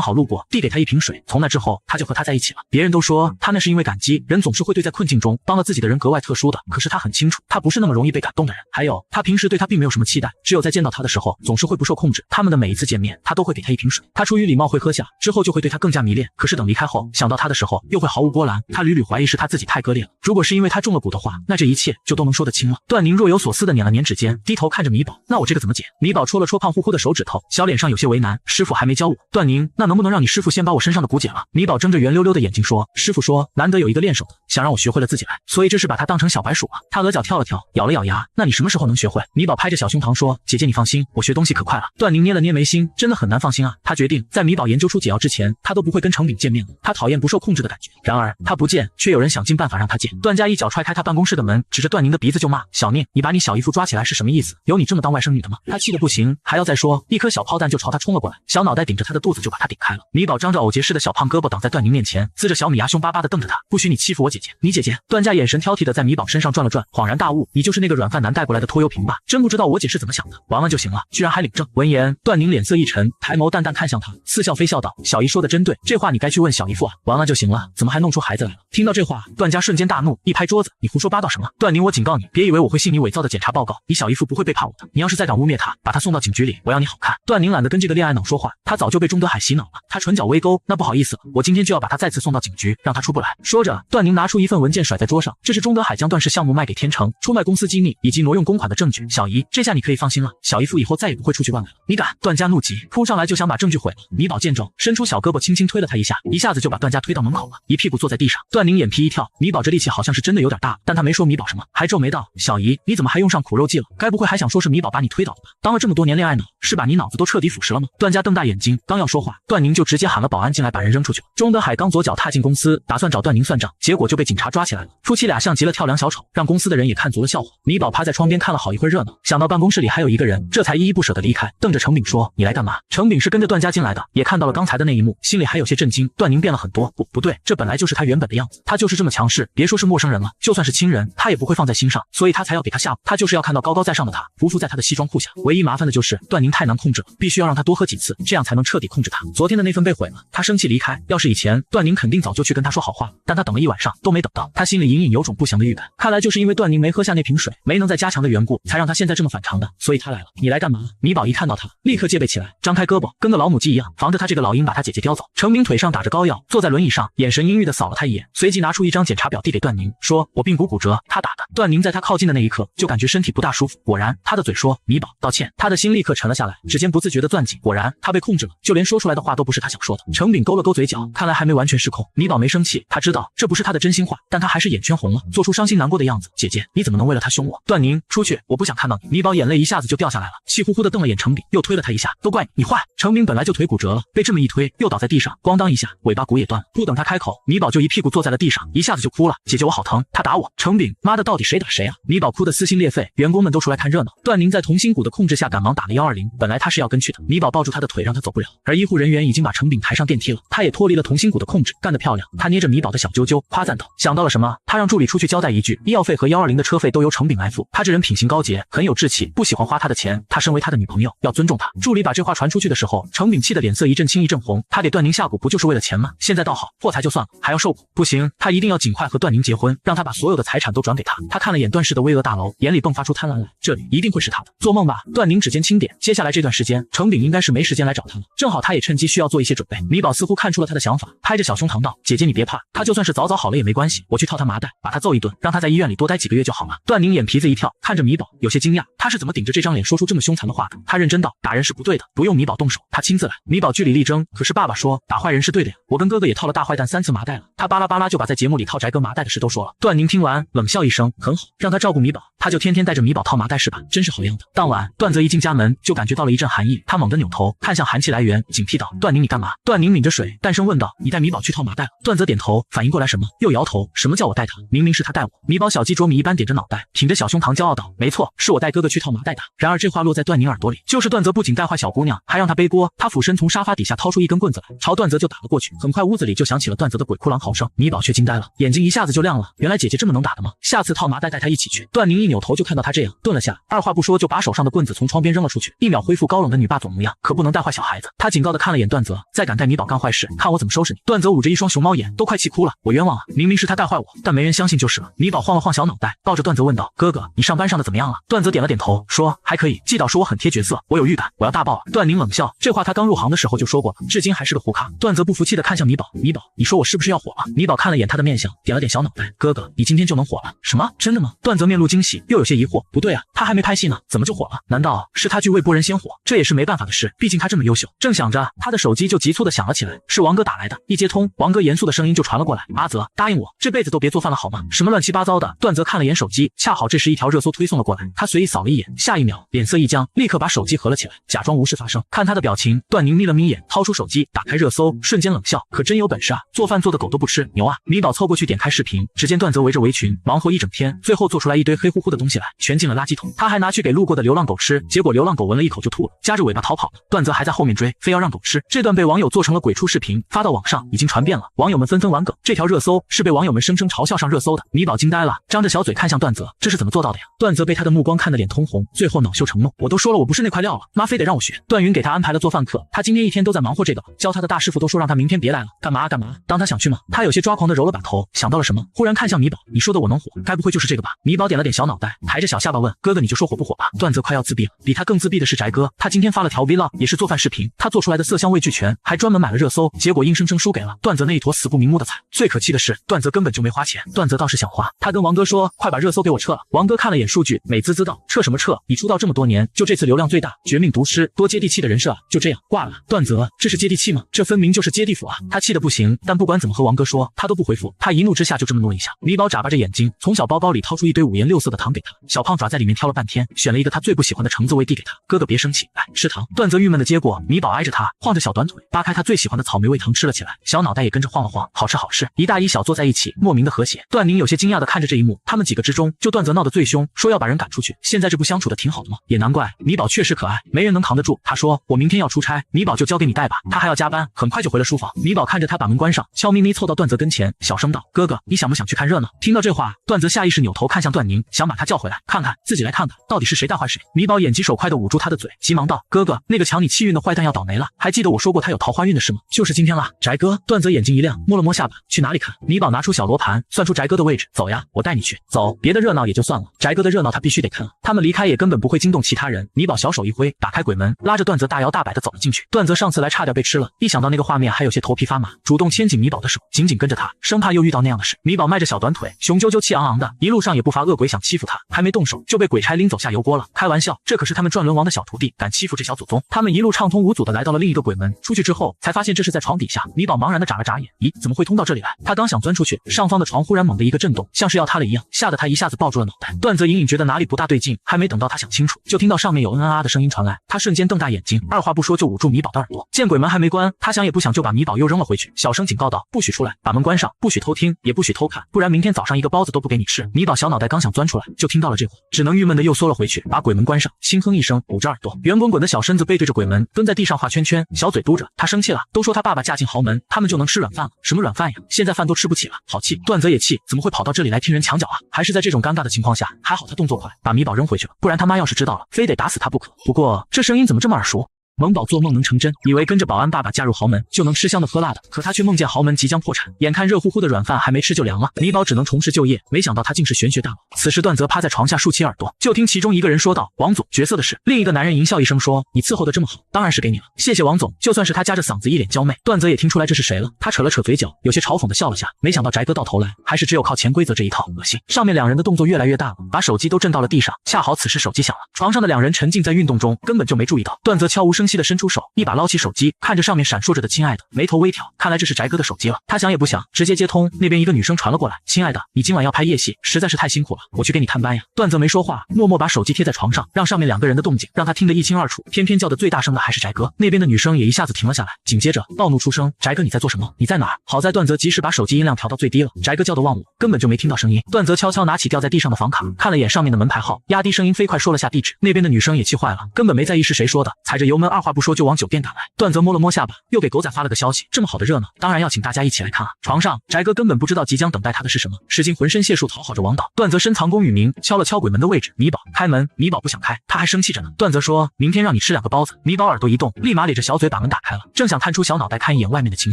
好路过，递给他一瓶水，从那之后他就和他在一起了。别人都说他那是因为感激，人总是会对在困境中帮了自己的人格外特殊的，可是他很清楚，他不是那么容易被感动的人。还有他平时对他并没有什么期待，只有在见到他的时候总是会不受控制。他们的每一次见面，他都会给他一瓶水，他出于礼貌会喝下，之后就会对他更加迷恋。可是等离开后，想到他的时候又会毫无波澜，他屡屡怀疑是他自己太割裂了。如果是因为他中了蛊的话，那这一切就都能说得清了。段宁若有所思地捻了捻指尖，低头看着米宝：那我这个怎么解？米宝戳了戳胖乎乎的手指头，小脸上有些为难：师傅还没教我。段宁，那能不能让你师傅先把我身上的蛊解了？米宝睁着圆溜溜的眼睛说：师傅说难得有一个练手的，想让我学会了自己来，所以这是把他当成小白鼠了。他额角跳了跳，咬了咬牙：那你什么时候能学会？米宝拍着小胸膛说：姐姐你放心，我学东西可快了。段宁捏了捏眉心，真的很难放心啊。他决定在米宝研究出解药之前，他都不会跟程炳见面了。他讨厌不受控制的感觉。然而他不见，却有人想尽办法让他见。段家一脚踹开他办公室的门，指着段宁的鼻子就骂：小宁，你把你小姨夫抓起来是什么意思？有你这么当外甥女的吗？他气得不行，还要再说说，一颗小炮弹就朝他冲了过来，小脑袋顶着他的肚子就把他顶开了。米宝张着藕结似的小胖胳膊挡在段宁面前，呲着小米牙凶巴巴的瞪着他，不许你欺负我姐姐，你姐姐。段家眼神挑剔的在米宝身上转了转，恍然大悟，你就是那个软饭男带过来的拖油瓶吧？真不知道我姐是怎么想的，玩玩就行了，居然还领证。闻言，段宁脸色一沉，抬眸淡淡看向他，似笑非笑道，小姨说的真对，这话你该去问小姨夫啊，玩玩就行了，怎么还弄出孩子来了？听到这话，段家瞬间大怒，一拍桌子，你胡说八道什么？段宁，我警告你，别以为我会信你伪造的检查报告，你小姨夫不会背叛我的，你要是再敢污蔑他，把他送到警局里，我要你好看。段宁懒得跟这个恋爱脑说话，他早就被钟德海洗脑了，他唇角微勾，那不好意思了，我今天就要把他再次送到警局，让他出不来。说着，段宁拿出一份文件甩在桌上，这是钟德海将段氏项目卖给天成，出卖公司机密以及挪用公款的证据。小姨，这下你可以放心了，小姨夫以后再也不会出去乱来了。你敢？段家怒极，扑上来就想把证据毁了。米宝见状，伸出小胳膊轻轻推了他一下，一下子就把段家推到门口了，一屁股坐在地上。段宁眼皮一跳，米宝这力气好像是真的有点大，但他没说米宝什么，还皱眉道，小姨，你怎么还用上苦肉计了？该不会还想说是米宝把你推倒了吧？当了这么多年恋爱脑，是把你脑子都彻底腐蚀了吗？段家瞪大眼睛，刚要说话，段宁就直接喊了保安进来把人扔出去了。钟德海刚左脚踏进公司，打算找段宁算账，结果就被警察抓起来了。夫妻俩像极了跳梁小丑，让公司的人也看足了笑话。米宝趴在窗边看了好一会儿热闹，想到办公室里还有一个人，这才依依不舍地离开，瞪着程炳说，你来干嘛？程炳是跟着段家进来的，也看到了刚才的那一幕，心里还有些震惊。段宁变了很多，不对，这本来就是他原本的样子，他就是这么强势，别说是陌生人了，就算是亲人，他也不会放在心上，所以他才要给他吓唬，他就是要看到高高在上的他匍匐在他的西装裤下。唯一麻烦的就是段宁太难控制了，必须要让他多喝几次，这样才能彻底控制他。昨天的那份被毁了，他生气离开，要是以前，段宁肯定早就去跟他说好话了，但他等了一晚上都没等到，他心里隐隐有种不祥的预感，看来就是因为段宁没喝下那瓶水，没能再加强的缘故，才让他现在这么反常的，所以他来了。你来干嘛？米宝一看到他，立刻戒备起来，张开胳膊，跟个老母鸡一样，防着他这个老鹰把他姐姐叼走。程明腿上打着膏药，坐在轮椅上，眼神阴郁的扫了他一眼，随即拿出一张检查表递给段宁，说：“我髌骨骨折，他打的。”段宁在他靠近的那一刻，就感觉身体不大舒服。果然，他的嘴说：“米宝，道歉。”他的心立刻沉了下来，指尖不自觉的攥紧。果然，他被控制了，就连说出来的话都不是他想说的。程炳勾了勾嘴角，看来还没完全失控。米宝没生气，他知道这不是他的真心话，但他还是眼圈红了，做出伤心难过的样子。姐姐，你怎么能为了他凶我？段宁，出去，我不想看到你。米宝眼泪一下子就掉下来了，气呼呼的瞪了眼程炳，又推了他一下，都怪你，你坏。程炳本来就腿骨折了，被这么一推，又倒在地上，咣当一下，尾巴骨也断了。不等他开口，米宝就一屁股坐在了地上，一下子就哭了。姐姐，我好疼，他打我。程炳，妈的，到底谁打谁啊？米宝哭得撕心裂肺，员工们都出来看热闹。段宁在同心骨的控制下，赶忙打了120，本来他是要跟去的。米宝抱住他的腿，让他走不了，而医护人员已经把程炳抬上电梯了，他也脱离了同心骨的控制，干得漂亮。他捏着米宝的小揪揪，夸赞道：“想到了什么？”他让助理出去交代一句，医药费和120的车费都由程炳来付。他这人品行高洁，很有志气，不喜欢花他的钱。他身为他的女朋友，要尊重他。助理把这话传出去的时候，程炳气得脸色一阵青一阵红。他给段宁下蛊不就是为了钱吗？现在倒好，破财就算了，还要受蛊，不行，他一定要尽快和段宁结婚，让他把所有的财产都转给他。他看了眼段氏的巍峨大楼，眼里迸发出贪婪来，这里一定会是他的。做梦吧！段宁指尖轻点，接下来这段时间，程炳应该是没时间来找他了，正好他也趁机需要做一些准备。米宝似乎看出了他的想法，拍着小胸膛道：“姐姐你别怕，他就算是早早好了也没关系，我去套他麻袋，把他揍一顿，让他在医院里多待几个月就好了。”段宁眼皮子一跳，看着米宝，有些惊讶，他是怎么顶着这张脸说出这么凶残的话的？他认真道：“打人是不对的，不用米宝动手，他亲自来。”米宝据理力争，可是爸爸说打坏人是对的呀，我跟哥哥也套了大坏蛋3次麻袋了。他巴拉巴拉就把在节目里套翟哥麻袋的事都说了。段宁听完冷笑一声，很好，让他照顾米宝，他就天天带着米宝套麻袋是吧？真是好样的。当晚，段泽一进家门就感觉到了一阵寒意，他猛地扭头看向寒气来源，警惕道：“段宁你干嘛？”段宁抿着水，淡声问道：“你带米宝去套麻袋了？”段泽点头，反应过来什么，又摇头：“什么叫我带他？明明是他带我。”米宝小鸡啄米一般点着脑袋，挺着小胸膛骄傲道：“没错，是我带哥哥去套麻袋的。”然而这话落在段宁耳朵里，就是段泽不仅带坏小姑娘，还让他背锅。他俯身从沙发底下掏出一根棍子来，朝段泽就打了过去。很快屋子里就响起了段泽的鬼哭狼嚎声，米宝却惊呆了，眼睛一下子就亮了，原来姐姐这么能打的吗？下次套麻袋带她一起去。段宁一扭头就看到他这样，顿了下，二话不说就把手上的棍子从窗边扔了出去，一秒恢复高冷的女霸总模样，可不能带坏小孩子。他警告的看了眼段泽，再敢带米宝干坏事，看我怎么收拾你。段泽捂着一双熊猫眼，都快气哭了，我冤枉啊，明明是他带坏我，但没人相信就是了。米宝晃了晃小脑袋，抱着段泽问道：“哥哥，你上班上的怎么样了？”段泽点了点头，说：“还可以，季导说我很贴角色，我有预感，我要大爆了。”段宁冷笑，这话他刚入行的时候就说过了，至今还是个糊咖。段泽不服气的看向米宝，米宝，你说我是不是要火了？米宝看了眼他的面相，点了点小脑袋，哥哥，你今天就能火了？什么？真的吗？段泽面露惊喜，又有些疑惑，不对啊，他还没拍戏呢，怎么就火了？难道是他剧未播人先火？这也是没办法的事，毕竟他这么优秀。正想着，他的手机就急促的响了起来，是王哥打来的。一接通，王哥严肃的声音就传了过来：“阿泽，答应我，这辈子都别做饭了好吗？”什么乱七八糟的。段泽看了眼手机，恰好这时一条热搜推送了过来，他随意扫了一眼，下一秒脸色一僵，立刻把手机合了起来，假装无事发生。看他的表情，段宁眯了眯眼，掏出手机打开热搜，瞬间冷笑：“可真有本事啊，做饭做的狗都不吃，牛啊！”米宝凑过去点开视频，只见段泽围着围裙忙活一整天，最后做出来一堆黑乎乎的东西来，全进了垃圾桶。他还拿去给路过的流浪狗吃，结果流浪狗闻了一口就吐了，夹着尾巴逃跑了。段泽还在后面追，非要让狗吃。这段被网友做成了鬼畜视频，发到网上已经传遍了，网友们纷纷玩梗。这条热搜是被网友们生生嘲笑上热搜的。米宝惊呆了，张着小嘴看向段泽，这是怎么做到的呀？段泽被他的目光看得脸通红，最后恼羞成怒，我都说了我不是那块料了，妈非得让我学。段云给他安排了做饭课，他今天一天都在忙活这个，教他的大师傅都说让他明天别来了。干嘛？当他想去吗？他有些抓狂的揉了把头，想到了什么，忽然看向米宝，你说的我能火，该不会就是这个吧？米宝点了点小脑袋，抬着小下巴问，哥哥你就说火不火吧。段泽快要自闭了，比他更自闭的是翟哥，他今天发了条 vlog， 也是做饭视频，他做出来的色香味俱全，还专门买了热搜，结果硬生生输给了段泽那一坨死不瞑目的菜。最可气的是段泽根本就没花钱，段泽倒是想花，他跟王哥说快把热搜给我撤了。王哥看了眼数据，美滋滋道，撤什么撤，你出道这么多年，就这次流量最大，绝命毒师，多接地气的人设啊，就这样挂了。段泽，这是接地气吗？这分明就是接地府啊！他气得不行，但不管怎么和王哥说，他都不回复。他一怒之下就这么弄一下。米宝眨巴着眼睛，从小包包里掏出一堆五颜六色的糖给他，小胖爪在里面挑了半天，选了一个他最不喜欢的橙子味递给他，哥哥别生气，来吃糖。段泽郁闷的接过，米宝挨着他，晃着小短腿，扒开他最喜欢的草莓味糖吃了起来，小脑袋也跟着晃了晃，好吃好吃，一大一小坐在一起，莫名的和谐。段宁有些惊讶的看着这一幕，他们几个之中，就段泽闹得最凶，说要把人赶出去，现在这不相处的挺好的吗？也难怪，米宝确实可爱，没人能扛得住。他说我明天要出差，米宝就交给你带吧，他还要加班，很快就回了书房。米宝看着他把门关上，悄咪咪凑到段泽跟前，小声道，哥哥你想不想去看热闹？听到这话，段泽下意识扭头看向段宁，想把他叫回来，看看自己来看看到底是谁带坏谁。米宝眼疾手快的捂住他的嘴，急忙道，哥哥那个抢你气运的坏蛋要倒霉了，还记得我说过他有桃花运的事吗？就是今天了。翟哥。段泽眼睛一亮，摸了摸下巴，去哪里看？米宝拿出小罗盘，算出翟哥的位置，走呀，我带你去。走，别的热闹也就算了，翟哥的热闹他必须得看。他们离开也根本不会惊动其他人。米宝小手一挥，打开鬼门，拉着段泽大摇大摆的走了进去。段泽上次来差点被吃了，一想到那个画面还有些头皮发麻，主动牵紧米宝的手，紧紧跟着他，生怕又遇到那样的事。米宝迈着小短腿，雄赳赳气昂昂的，一路上也不乏恶鬼想欺负他，还没动手就被鬼差拎走下油锅了。开玩笑，这可是他们转轮王的小徒弟，敢欺负这小祖宗？他们一路畅通无阻的来到了另一个鬼门，出去之后才发现这是在床底下。米宝茫然的眨了眨眼，咦，怎么会通到这里来？他刚想钻出去，上方的床忽然猛地一个震动，像是要塌了一样，吓得他一下子抱住了脑袋。段泽隐隐觉得哪里不大对劲，还没等到他想清楚，就听到上面有啊的声音传来，他瞬间瞪大眼睛，二话不说就捂住米宝的耳朵。见鬼门还没关，他想也不想就把米宝又扔了回去，小声警告道，不许出来，把门关上，不许偷听，也不许偷看，不然明天早上一个包子都不给你吃。米宝小脑袋刚想钻出来，就听到了这话，只能郁闷的又缩了回去，把鬼门关上，轻哼一声，捂着耳朵，圆滚滚的小身子背对着鬼门，蹲在地上画圈圈，小嘴嘟着。他生气了，都说他爸爸嫁进豪门，他们就能吃软饭了，什么软饭呀？现在饭都吃不起了，好气。段泽也气，怎么会跑到这里来听人墙角啊？还是在这种尴尬的情况下，还好他动作快，把米宝扔回去了，不然他妈要是知道了，非得打死他不可。不过这声音怎么这么耳熟？萌宝做梦能成真，以为跟着保安爸爸嫁入豪门就能吃香的喝辣的，可他却梦见豪门即将破产，眼看热乎乎的软饭还没吃就凉了，米宝只能重拾就业，没想到他竟是玄学大佬。此时段泽趴在床下竖起耳朵，就听其中一个人说道，王总，角色的事。另一个男人淫笑一声说，你伺候的这么好，当然是给你了，谢谢王总。就算是他夹着嗓子一脸娇媚，段泽也听出来这是谁了，他扯了扯嘴角，有些嘲讽的笑了下，没想到翟哥到头来还是只有靠潜规则这一套，恶心。上面两人的动作越来越大了，把手机都震到了地上，恰好此时手机响了，床上的两人沉浸在运动中，根本就没注意到。段泽悄无声息地伸出手，一把捞起手机，看着上面闪烁着的亲爱的，眉头微挑，看来这是翟哥的手机了。他想也不想，直接接通，那边一个女生传了过来，亲爱的，你今晚要拍夜戏，实在是太辛苦了，我去给你探班呀。段泽没说话，默默把手机贴在床上，让上面两个人的动静让他听得一清二楚，偏偏叫得最大声的还是翟哥。那边的女生也一下子停了下来，紧接着暴怒出声，翟哥你在做什么？你在哪儿？好在段泽及时把手机音量调到最低了，翟哥叫得忘我，根本就没听到声音。段泽悄悄拿起掉在地上的房卡，看了眼上面的门牌号，压低声音飞快说了下地址。那边的女生也气坏了，根本没在意是谁说的，踩着油门二话不说就往酒店赶来。段泽摸了摸下巴，又给狗仔发了个消息，这么好的热闹，当然要请大家一起来看啊。床上翟哥根本不知道即将等待他的是什么，使尽浑身解数讨好着王导。段泽深藏功与名，敲了敲鬼门的位置，米宝开门。米宝不想开，他还生气着呢。段泽说，明天让你吃2个包子。米宝耳朵一动，立马咧着小嘴把门打开了，正想探出小脑袋看一眼外面的情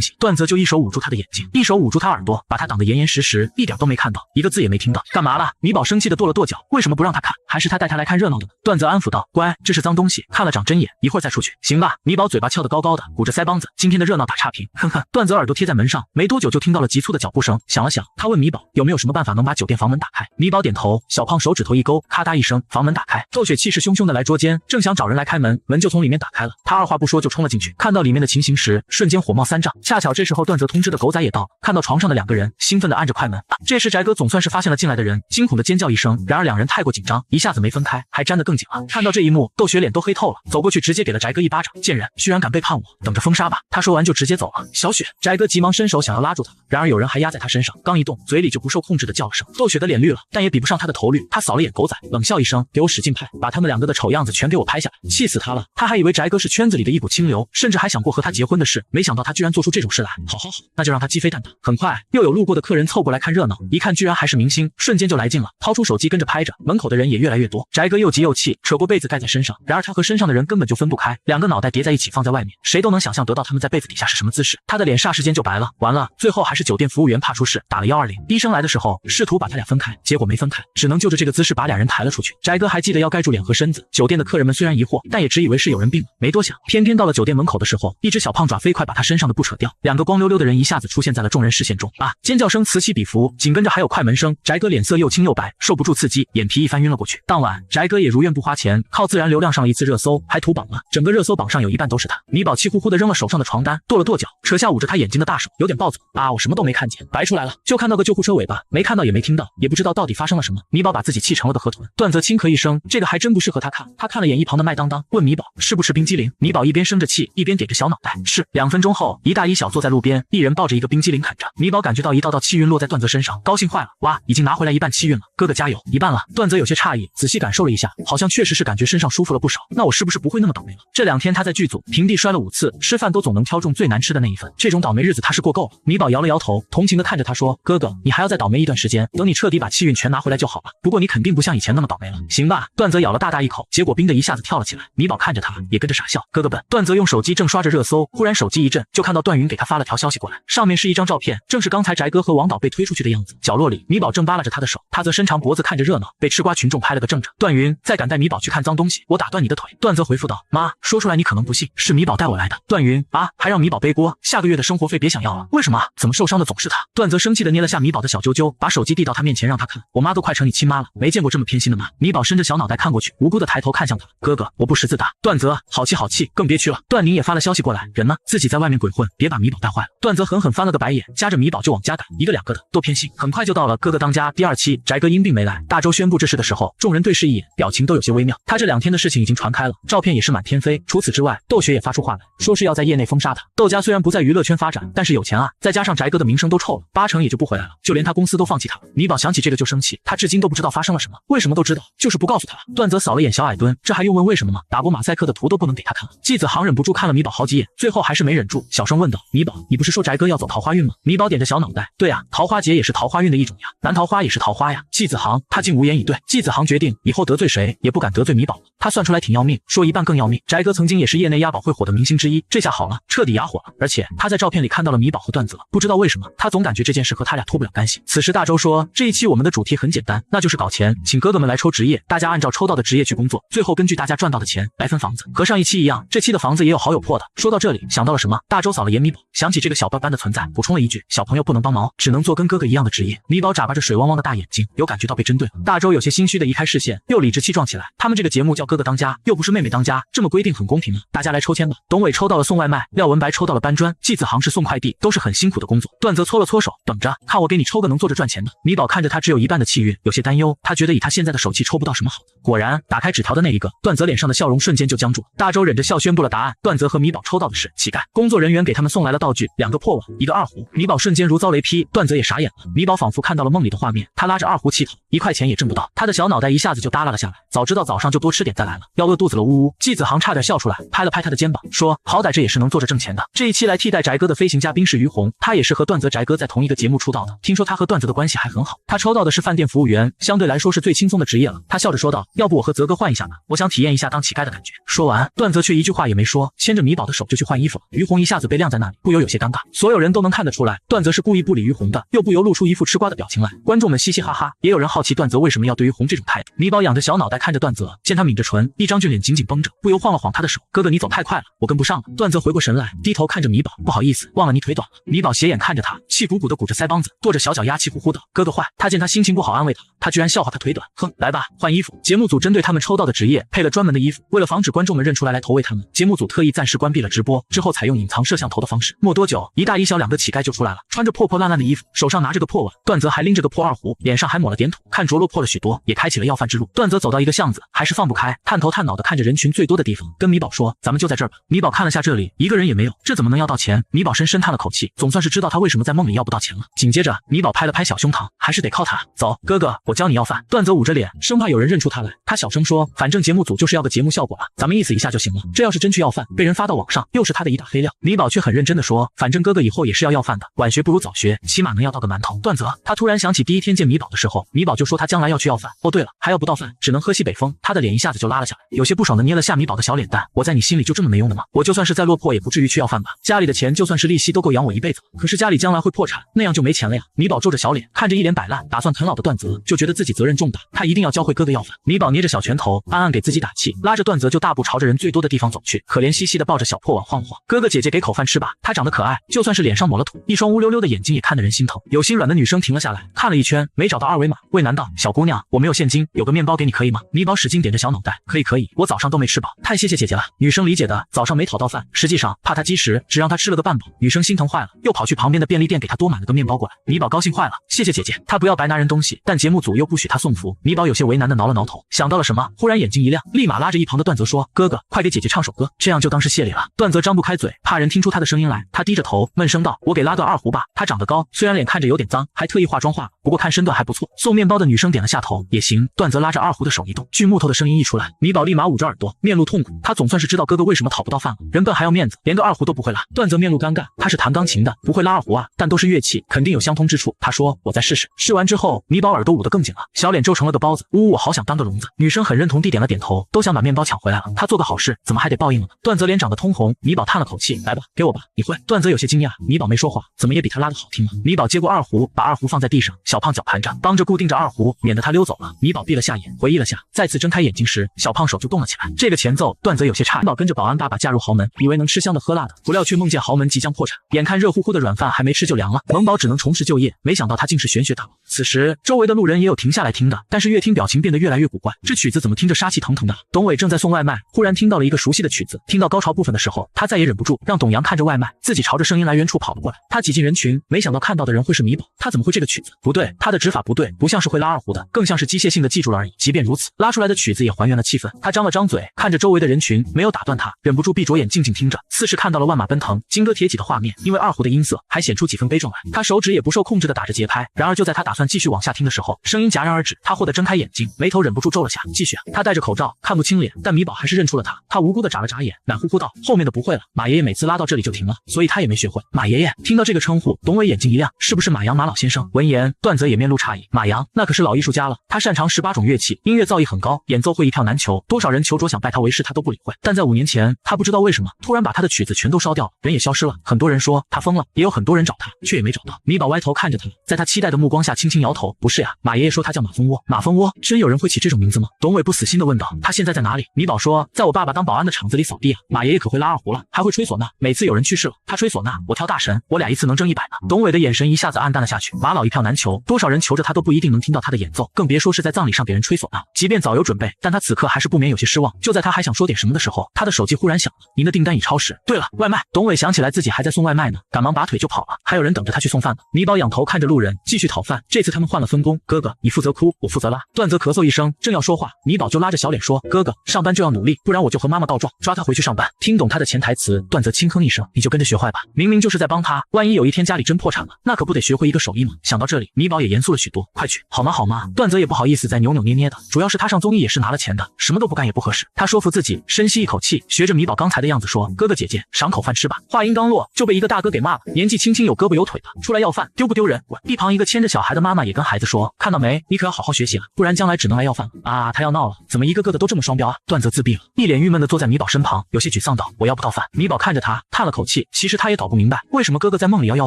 形，段泽就一手捂住他的眼睛，一手捂住他耳朵，把他挡得严严实实，一点都没看到，一个字也没听到。干嘛啦？米宝生气的跺了跺脚，为什么不让他看？还是他带他来看热闹的呢？段泽安抚道，乖，这是脏东西，看了长针眼，一会儿再出去，行吧？米宝嘴巴翘得高高的，鼓着腮帮子，今天的热闹打差评，哼哼。段泽耳朵贴在门上，没多久就听到了急促的脚步声，想了想，他问米宝有没有什么办法能把酒店房门打开。米宝点头，小胖手指头一勾，咔嗒一声，房门打开。窦雪气势汹汹的来捉奸，正想找人来开门，门就从里面打开了，他二话不说就冲了进去，看到里面的情形时，瞬间火冒三丈。恰巧这时候段泽通知的狗仔也到了，看到床上的两个人，兴奋的按着快门。这时翟哥总算是发现了进来的人，惊恐的尖叫一声，然而两人太过紧张，一下子没分开，还粘得更紧了。看到这一幕，窦雪脸都黑透了，走过去直接给了翟哥哥一巴掌，贱人，居然敢背叛我，等着封杀吧。他说完就直接走了。小雪，翟哥急忙伸手想要拉住他，然而有人还压在他身上，刚一动，嘴里就不受控制的叫了声。窦雪的脸绿了，但也比不上他的头绿。他扫了眼狗仔，冷笑一声，给我使劲拍，把他们两个的丑样子全给我拍下来，气死他了。他还以为翟哥是圈子里的一股清流，甚至还想过和他结婚的事，没想到他居然做出这种事来。好，那就让他鸡飞蛋打。很快又有路过的客人凑过来看热闹，一看居然还是明星，瞬间就来劲了，掏出手机跟着拍着，门口的人也越来越多。翟哥又急又气，扯过被子盖在身上，然而他和身上的人根本就分不开，两个脑袋叠在一起放在外面，谁都能想象得到他们在被子底下是什么姿势。他的脸霎时间就白了，完了，最后还是酒店服务员怕出事，打了120。医生来的时候试图把他俩分开，结果没分开，只能就着这个姿势把俩人抬了出去。翟哥还记得要盖住脸和身子，酒店的客人们虽然疑惑，但也只以为是有人病了，没多想。偏偏到了酒店门口的时候，一只小胖爪飞快把他身上的布扯掉，两个光溜溜的人一下子出现在了众人视线中。啊！尖叫声此起彼伏，紧跟着还有快门声。翟哥脸色又青又白，受不住刺激，眼皮一翻晕了过去。当晚，翟哥也如愿不花钱，靠自然流量上了一次热搜，还土榜了。整个热搜榜上有一半都是他。米宝气呼呼地扔了手上的床单，跺了跺脚，扯下捂着他眼睛的大手，有点暴走。啊！我什么都没看见，白出来了，就看到个救护车尾巴，没看到也没听到，也不知道到底发生了什么。米宝把自己气成了个河豚。段泽轻咳一声，这个还真不适合他看。他看了眼一旁的麦当当，问米宝吃不吃冰激凌。米宝一边生着气，一边点着小脑袋，是。2分钟后，一大一小坐在路边，一人抱着一个冰激凌啃着。米宝感觉到一道道气运落在段泽身上，高兴坏了。哇，已经拿回来一半气运了，哥哥加油，一半了。段泽有些诧异，仔细感受了一下，好像确实是感觉身上舒服了不少。那我是不是不会那么倒霉了？这2天他在剧组平地摔了5次，吃饭都总能挑中最难吃的那一份，这种倒霉日子他是过够了。米宝摇了摇头，同情地看着他说，哥哥，你还要再倒霉一段时间，等你彻底把气运全拿回来就好了。不过你肯定不像以前那么倒霉了，行吧？段泽咬了大大一口，结果冰的一下子跳了起来。米宝看着他，也跟着傻笑，哥哥笨。段泽用手机正刷着热搜，忽然手机一震，就看到段云给他发了条消息过来，上面是一张照片，正是刚才翟哥和王导被推出去的样子。角落里，米宝正扒拉着他的手，他则伸长脖子看着热闹，被吃瓜群众拍了个正着。段云，再敢带米宝去看脏东西，我打断你的腿。段泽回复道，妈，说出来你可能不信，是米宝带我来的。段云，啊，还让米宝背锅，下个月的生活费别想要了。为什么？怎么受伤的总是他？段泽生气地捏了下米宝的小揪揪，把手机递到他面前让他看，我妈都快成你亲妈了，没见过这么偏心的妈。米宝伸着小脑袋看过去，无辜地抬头看向他，哥哥，我不识字的。段泽，好气好气，更别去了。段宁也发了消息过来，人呢？自己在外面鬼混，别把米宝带坏了。段泽狠狠翻了个白眼，夹着米宝就往家赶，一个两个的，都偏心。很快就到了哥哥当家第2期，翟哥因病没来。大周宣布这事的时候，众人对视一眼，表情都有些微妙。他这2天的事情已经传开了，照片也是满天飞。除此之外，窦雪也发出话来，说是要在业内封杀他。窦家虽然不在娱乐圈发展，但是有钱啊，再加上翟哥的名声都臭了，8成也就不回来了，就连他公司都放弃他了。米宝想起这个就生气，他至今都不知道发生了什么，为什么都知道，就是不告诉他了。段泽扫了眼小矮墩，这还用问为什么吗？打过马赛克的图都不能给他看了。季子航忍不住看了米宝好几眼，最后还是没忍住，小声问道，米宝，你不是说翟哥要走桃花运吗？米宝点着小脑袋，对啊，桃花劫也是桃花运的一种呀，男桃花也是桃花呀。季子航，他竟无言以对。季子航决定以后得罪谁也不敢得罪米宝了，他算出来挺要命，说一半更要命。翟哥曾经也是业内押宝会火的明星之一，这下好了，彻底哑火了。而且他在照片里看到了米宝和段泽，不知道为什么，他总感觉这件事和他俩脱不了干系。此时大周说，这一期我们的主题很简单，那就是搞钱，请哥哥们来抽职业，大家按照抽到的职业去工作，最后根据大家赚到的钱来分房子。和上一期一样，这期的房子也有好有破的。说到这里，想到了什么？大周扫了眼米宝，想起这个小班班的存在，补充了一句，小朋友不能帮忙，只能做跟哥哥一样的职业。米宝眨巴着水汪汪的大眼睛，有感觉到被针对了。大周有些心虚的移开视线，又理直气壮起来，他们这个节目叫哥哥当家，又不是妹妹当家，这么规定很公平吗？大家来抽签吧。董伟抽到了送外卖，廖文白抽到了搬砖，季子航是送快递，都是很辛苦的工作。段泽搓了搓手，等着看我给你抽个能坐着赚钱的。米宝看着他只有一半的气运，有些担忧，他觉得以他现在的手气抽不到什么好的。果然，打开纸条的那一个，段泽脸上的笑容瞬间就僵住了。大周忍着笑宣布了答案，段泽和米宝抽到的是乞丐。工作人员给他们送来了道具，2个破碗，1个二胡。米宝瞬间如遭雷劈，段泽也傻眼了。米宝仿佛看到了梦里的画面，他拉着二胡乞讨，1块钱也挣不到，他的小脑袋一下子就耷拉了下来。早知道早上就多吃点再来了，要饿肚子了呜呜。季子航差点笑出来，拍了拍他的肩膀，说好歹这也是能坐着挣钱的。这一期来替代翟哥的飞行嘉宾是于红，他也是和段泽翟哥在同一个节目出道的，听说他和段泽的关系还很好。他抽到的是饭店服务员，相对来说是最轻松的职业了。他笑着说道，要不我和泽哥换一下吧，我想体验一下当乞丐的感觉。说完，段泽却一句话也没说，牵着米宝的手就去换衣服了。于红一下子被晾在那里，不由有些尴尬。所有人都能看得出来，段泽是故意不理于红的，又不由露出一副吃瓜的表情来。观众们嘻嘻哈哈，也有人好奇段泽为什么要对于红这种态度。米宝仰着小脑袋看着段泽，见他抿着唇，一张俊脸紧紧绷着，不由晃了晃他的手，哥哥你走太快了，我跟不上了。段泽回过神来，低头看着米宝，不好意思，忘了你腿短了。米宝斜眼看着他，气鼓鼓的鼓着腮帮子，跺着小脚丫，气呼呼的，哥哥坏。他见他心情不好，安慰他，他居然笑话他腿短，哼，来吧，换衣服。节目组针对他们抽到的职业配了专门的衣服，为了防止观众们认出来投喂他们，节目组特意暂时关闭了直播，之后采用隐藏摄像头的方式。没多久，一大一小2个乞丐就出来了，穿着破破烂烂的衣服，手上拿着个破碗，段泽还拎着个破二胡，脸上还抹了点土，看着落魄了许多，也开启了要饭之路。段泽走到一个巷子，还是放不开，探头探脑的看着人群最多的地方，跟米宝说，咱们就在这儿吧。米宝看了下这里，一个人也没有，这怎么能要到钱？米宝深深叹了口气，总算是知道他为什么在梦里要不到钱了。紧接着，米宝拍了拍小胸膛，还是得靠他。走，哥哥，我教你要饭。段泽捂着脸，生怕有人认出他来，他小声说，反正节目组就是要个节目效果啊，咱们意思一下就行了。这要是真去要饭，被人发到网上，又是他的一大黑料。米宝却很认真的说，反正哥哥以后也是要饭的，晚学不如早学，起码能要到个馒头。段泽，他突然想起第一天见米宝的时候，米宝就说他将来要去要饭。哦对了，还要不到饭，只能喝西北风。他的脸一下子就拉了下来，有些不爽的捏了下米宝的小脸蛋。我在你心里就这么没用的吗？我就算是再落魄，也不至于去要饭吧。家里的钱就算是利息都够养我一辈子，可是家里将来会破产，那样就没钱了呀。米宝皱着小脸，看着一脸摆烂，打算啃老的段泽，就觉得自己责任重大，他一定要教会哥哥要饭。米宝捏着小拳头，暗暗给自己打气，拉着段泽就大步朝着人最多的地方走去，可怜兮兮的抱着小破碗晃晃。哥哥姐姐给口饭吃吧，他长得可爱，就算是脸上抹了土，一双乌溜溜的眼睛也看得人心疼。有心软的女生停了下来，看了一圈，没找到二维码，为难道，小姑娘，我没有现金，有个面包给你可以吗？米宝使劲点着小脑袋，可以可以，我早上都没吃饱，太谢谢姐姐了。女生理解的，早上没讨到饭，实际上怕她积食，只让她吃了个半饱。女生心疼坏了，又跑去旁边的便利店给她多买了个面包过来。米宝高兴坏了，谢谢姐姐，她不要白拿人东西，但节目组又不许她送福。米宝有些为难的挠了挠头，想到了什么，忽然眼睛一亮，立马拉着一旁的段泽说，哥哥，快给姐姐唱首歌，这样就当是谢礼了。段泽张不开嘴，怕人听出他的声音来，他低着头闷声道，我给拉个二胡吧。他长得高，虽然脸看着有点脏，还特意化妆化了，不过看身段还不错。送面包的女生点了下头，也行。段泽拉着二胡的手一动，锯木头的声音一出来，米宝立马捂着耳朵，面露痛苦。他总算是知道哥哥为什么讨不到饭了，人笨还要面子，连个二胡都不会拉。段泽面露尴尬，他是弹钢琴的，不会拉二胡啊，但都是乐器，肯定有相通之处。他说，我再试试。试完之后，米宝耳朵捂得更紧了，小脸皱成了个包子。呜呜，我好想当个聋子。女生很认同地点了点头，都想把面包抢回来了。他做个好事，怎么还得报应了呢？段泽脸长得通红，米宝叹了口气，来吧，给我吧，你会。段泽有些惊讶，米宝没说话，怎么也比他拉得好听吗？米宝接过二胡，把二胡放在地上，小胖脚盘着，帮着固定着二胡，免得他溜走了。米宝闭了下眼，回忆了下，再次睁开眼睛时，小胖手就动了起来。这个前奏，段泽有些诧异。米宝跟着保安爸爸嫁入豪门，以为能吃香的喝辣的，不料却梦见豪门即将破产，眼看热乎乎的软饭还没吃就凉了，萌宝只能重拾就业，没想到他竟是玄学大佬。此时周围的路人也有停下来听的，但是越听表情变得越来越古怪，这曲子怎么听着杀气腾腾的？董伟正在送外卖，忽然听到了一个熟悉的曲子，听到高潮部分的时候，他再也忍不住，让董阳看着外卖，自己朝着声音来源处跑了过来。他挤进人群，没想到看到的人会是米宝，他怎么会这个曲子？不对，他的指法不对，不像是会拉二胡的，更像是机械性的记住了而已。即便如此，拉出来的曲子也还原了气氛。他张了张嘴，看着周围的人群，没有打断他，忍不住闭着眼静静听着，似是看到了万马奔腾、金戈铁戟的画面，因为二胡的音色还显出几分悲壮来。他手指也不受控制的打着节拍，然而就在他打算继续往下听的时候，声音戛然而止。他豁地睁开眼睛，眉头忍不住皱了下，继续啊。他戴着口罩，看不清脸，但米宝还是认出了他。他无辜的眨了眨眼，懒乎乎道：“后面的不会了，马爷爷每次拉到这里就停了，所以他也没学会。”马爷爷听到这个称呼，董伟眼睛一亮，是不是马阳马老先生？闻言，段泽也面露诧异。马阳那可是老艺术家了，他擅长18种乐器，音乐造诣很高，演奏会一票难求，多少人求着想拜他为师，他都不理会。但在5年前，他不知道为什么突然把他的曲子全都烧掉了，人也消失了。很多人说他疯了，也有很多人找他，却也没找到。米宝歪头看着他，在他期待的目光下轻轻摇头：“不是呀，马爷爷说他叫马蜂窝。”马蜂窝，真有人会起这种名字吗？董伟不死心的问道：“他现在在哪里？”米宝说：“在我爸爸当保安的厂子里扫地啊。”马爷爷可会拉二胡了，还会吹唢呐，每次有人去世了，他吹唢呐，我跳大神，我俩一次能挣100呢。董伟的眼神一下子暗淡了下去。马老一票难求，多少人求着他都不一定能听到他的演奏，更别说是在葬礼上给人吹唢呐。即便早有准备，但他此刻还是不免有些失望。就在他还想说点什么的时候，他的手机忽然响了：“您的订单已超时。”对了，外卖。董伟想起来自己还在送外卖呢，赶忙拔腿就跑了，还有人等着他去送饭呢。米宝仰头看着路人，继续讨饭。这次他们换了分工，哥哥你负责哭，我负责拉。段泽咳嗽一声，正要说话，米宝就拉着小脸说：“哥哥，上班就要努力，不然我就和妈妈告状，抓他回去上班。”听懂他的潜台词，段泽轻哼一声：“你就跟着学坏吧，明明就是在帮他，万一有一天家里真破产了，那可不得学会一个手艺吗？”想到这里，米宝也严肃了许多：“快去，好吗好吗？”段泽也不好意思再扭扭捏捏的，主要是他上综艺也是拿了钱的，什么都不干也不合适。他说服自己，深吸一口气，学着米宝刚才的样子说：“哥哥姐姐，赏口饭吃吧。”话音刚落，就被一个大哥给骂了，年纪轻轻有胳膊有腿的，出来要饭，丢不丢人？滚！一旁一个牵着小孩的妈妈也跟孩子说：“看到没，你可要好好学习了，不然将来只能来要饭了。”啊，他要闹了，怎么一个个的都这么双标啊？段泽自闭了，一脸郁闷的坐在米宝身旁，有些沮丧道：“我要不到饭。”米宝看着他，叹了口气，其实他也搞不明白，为什么哥哥在梦里要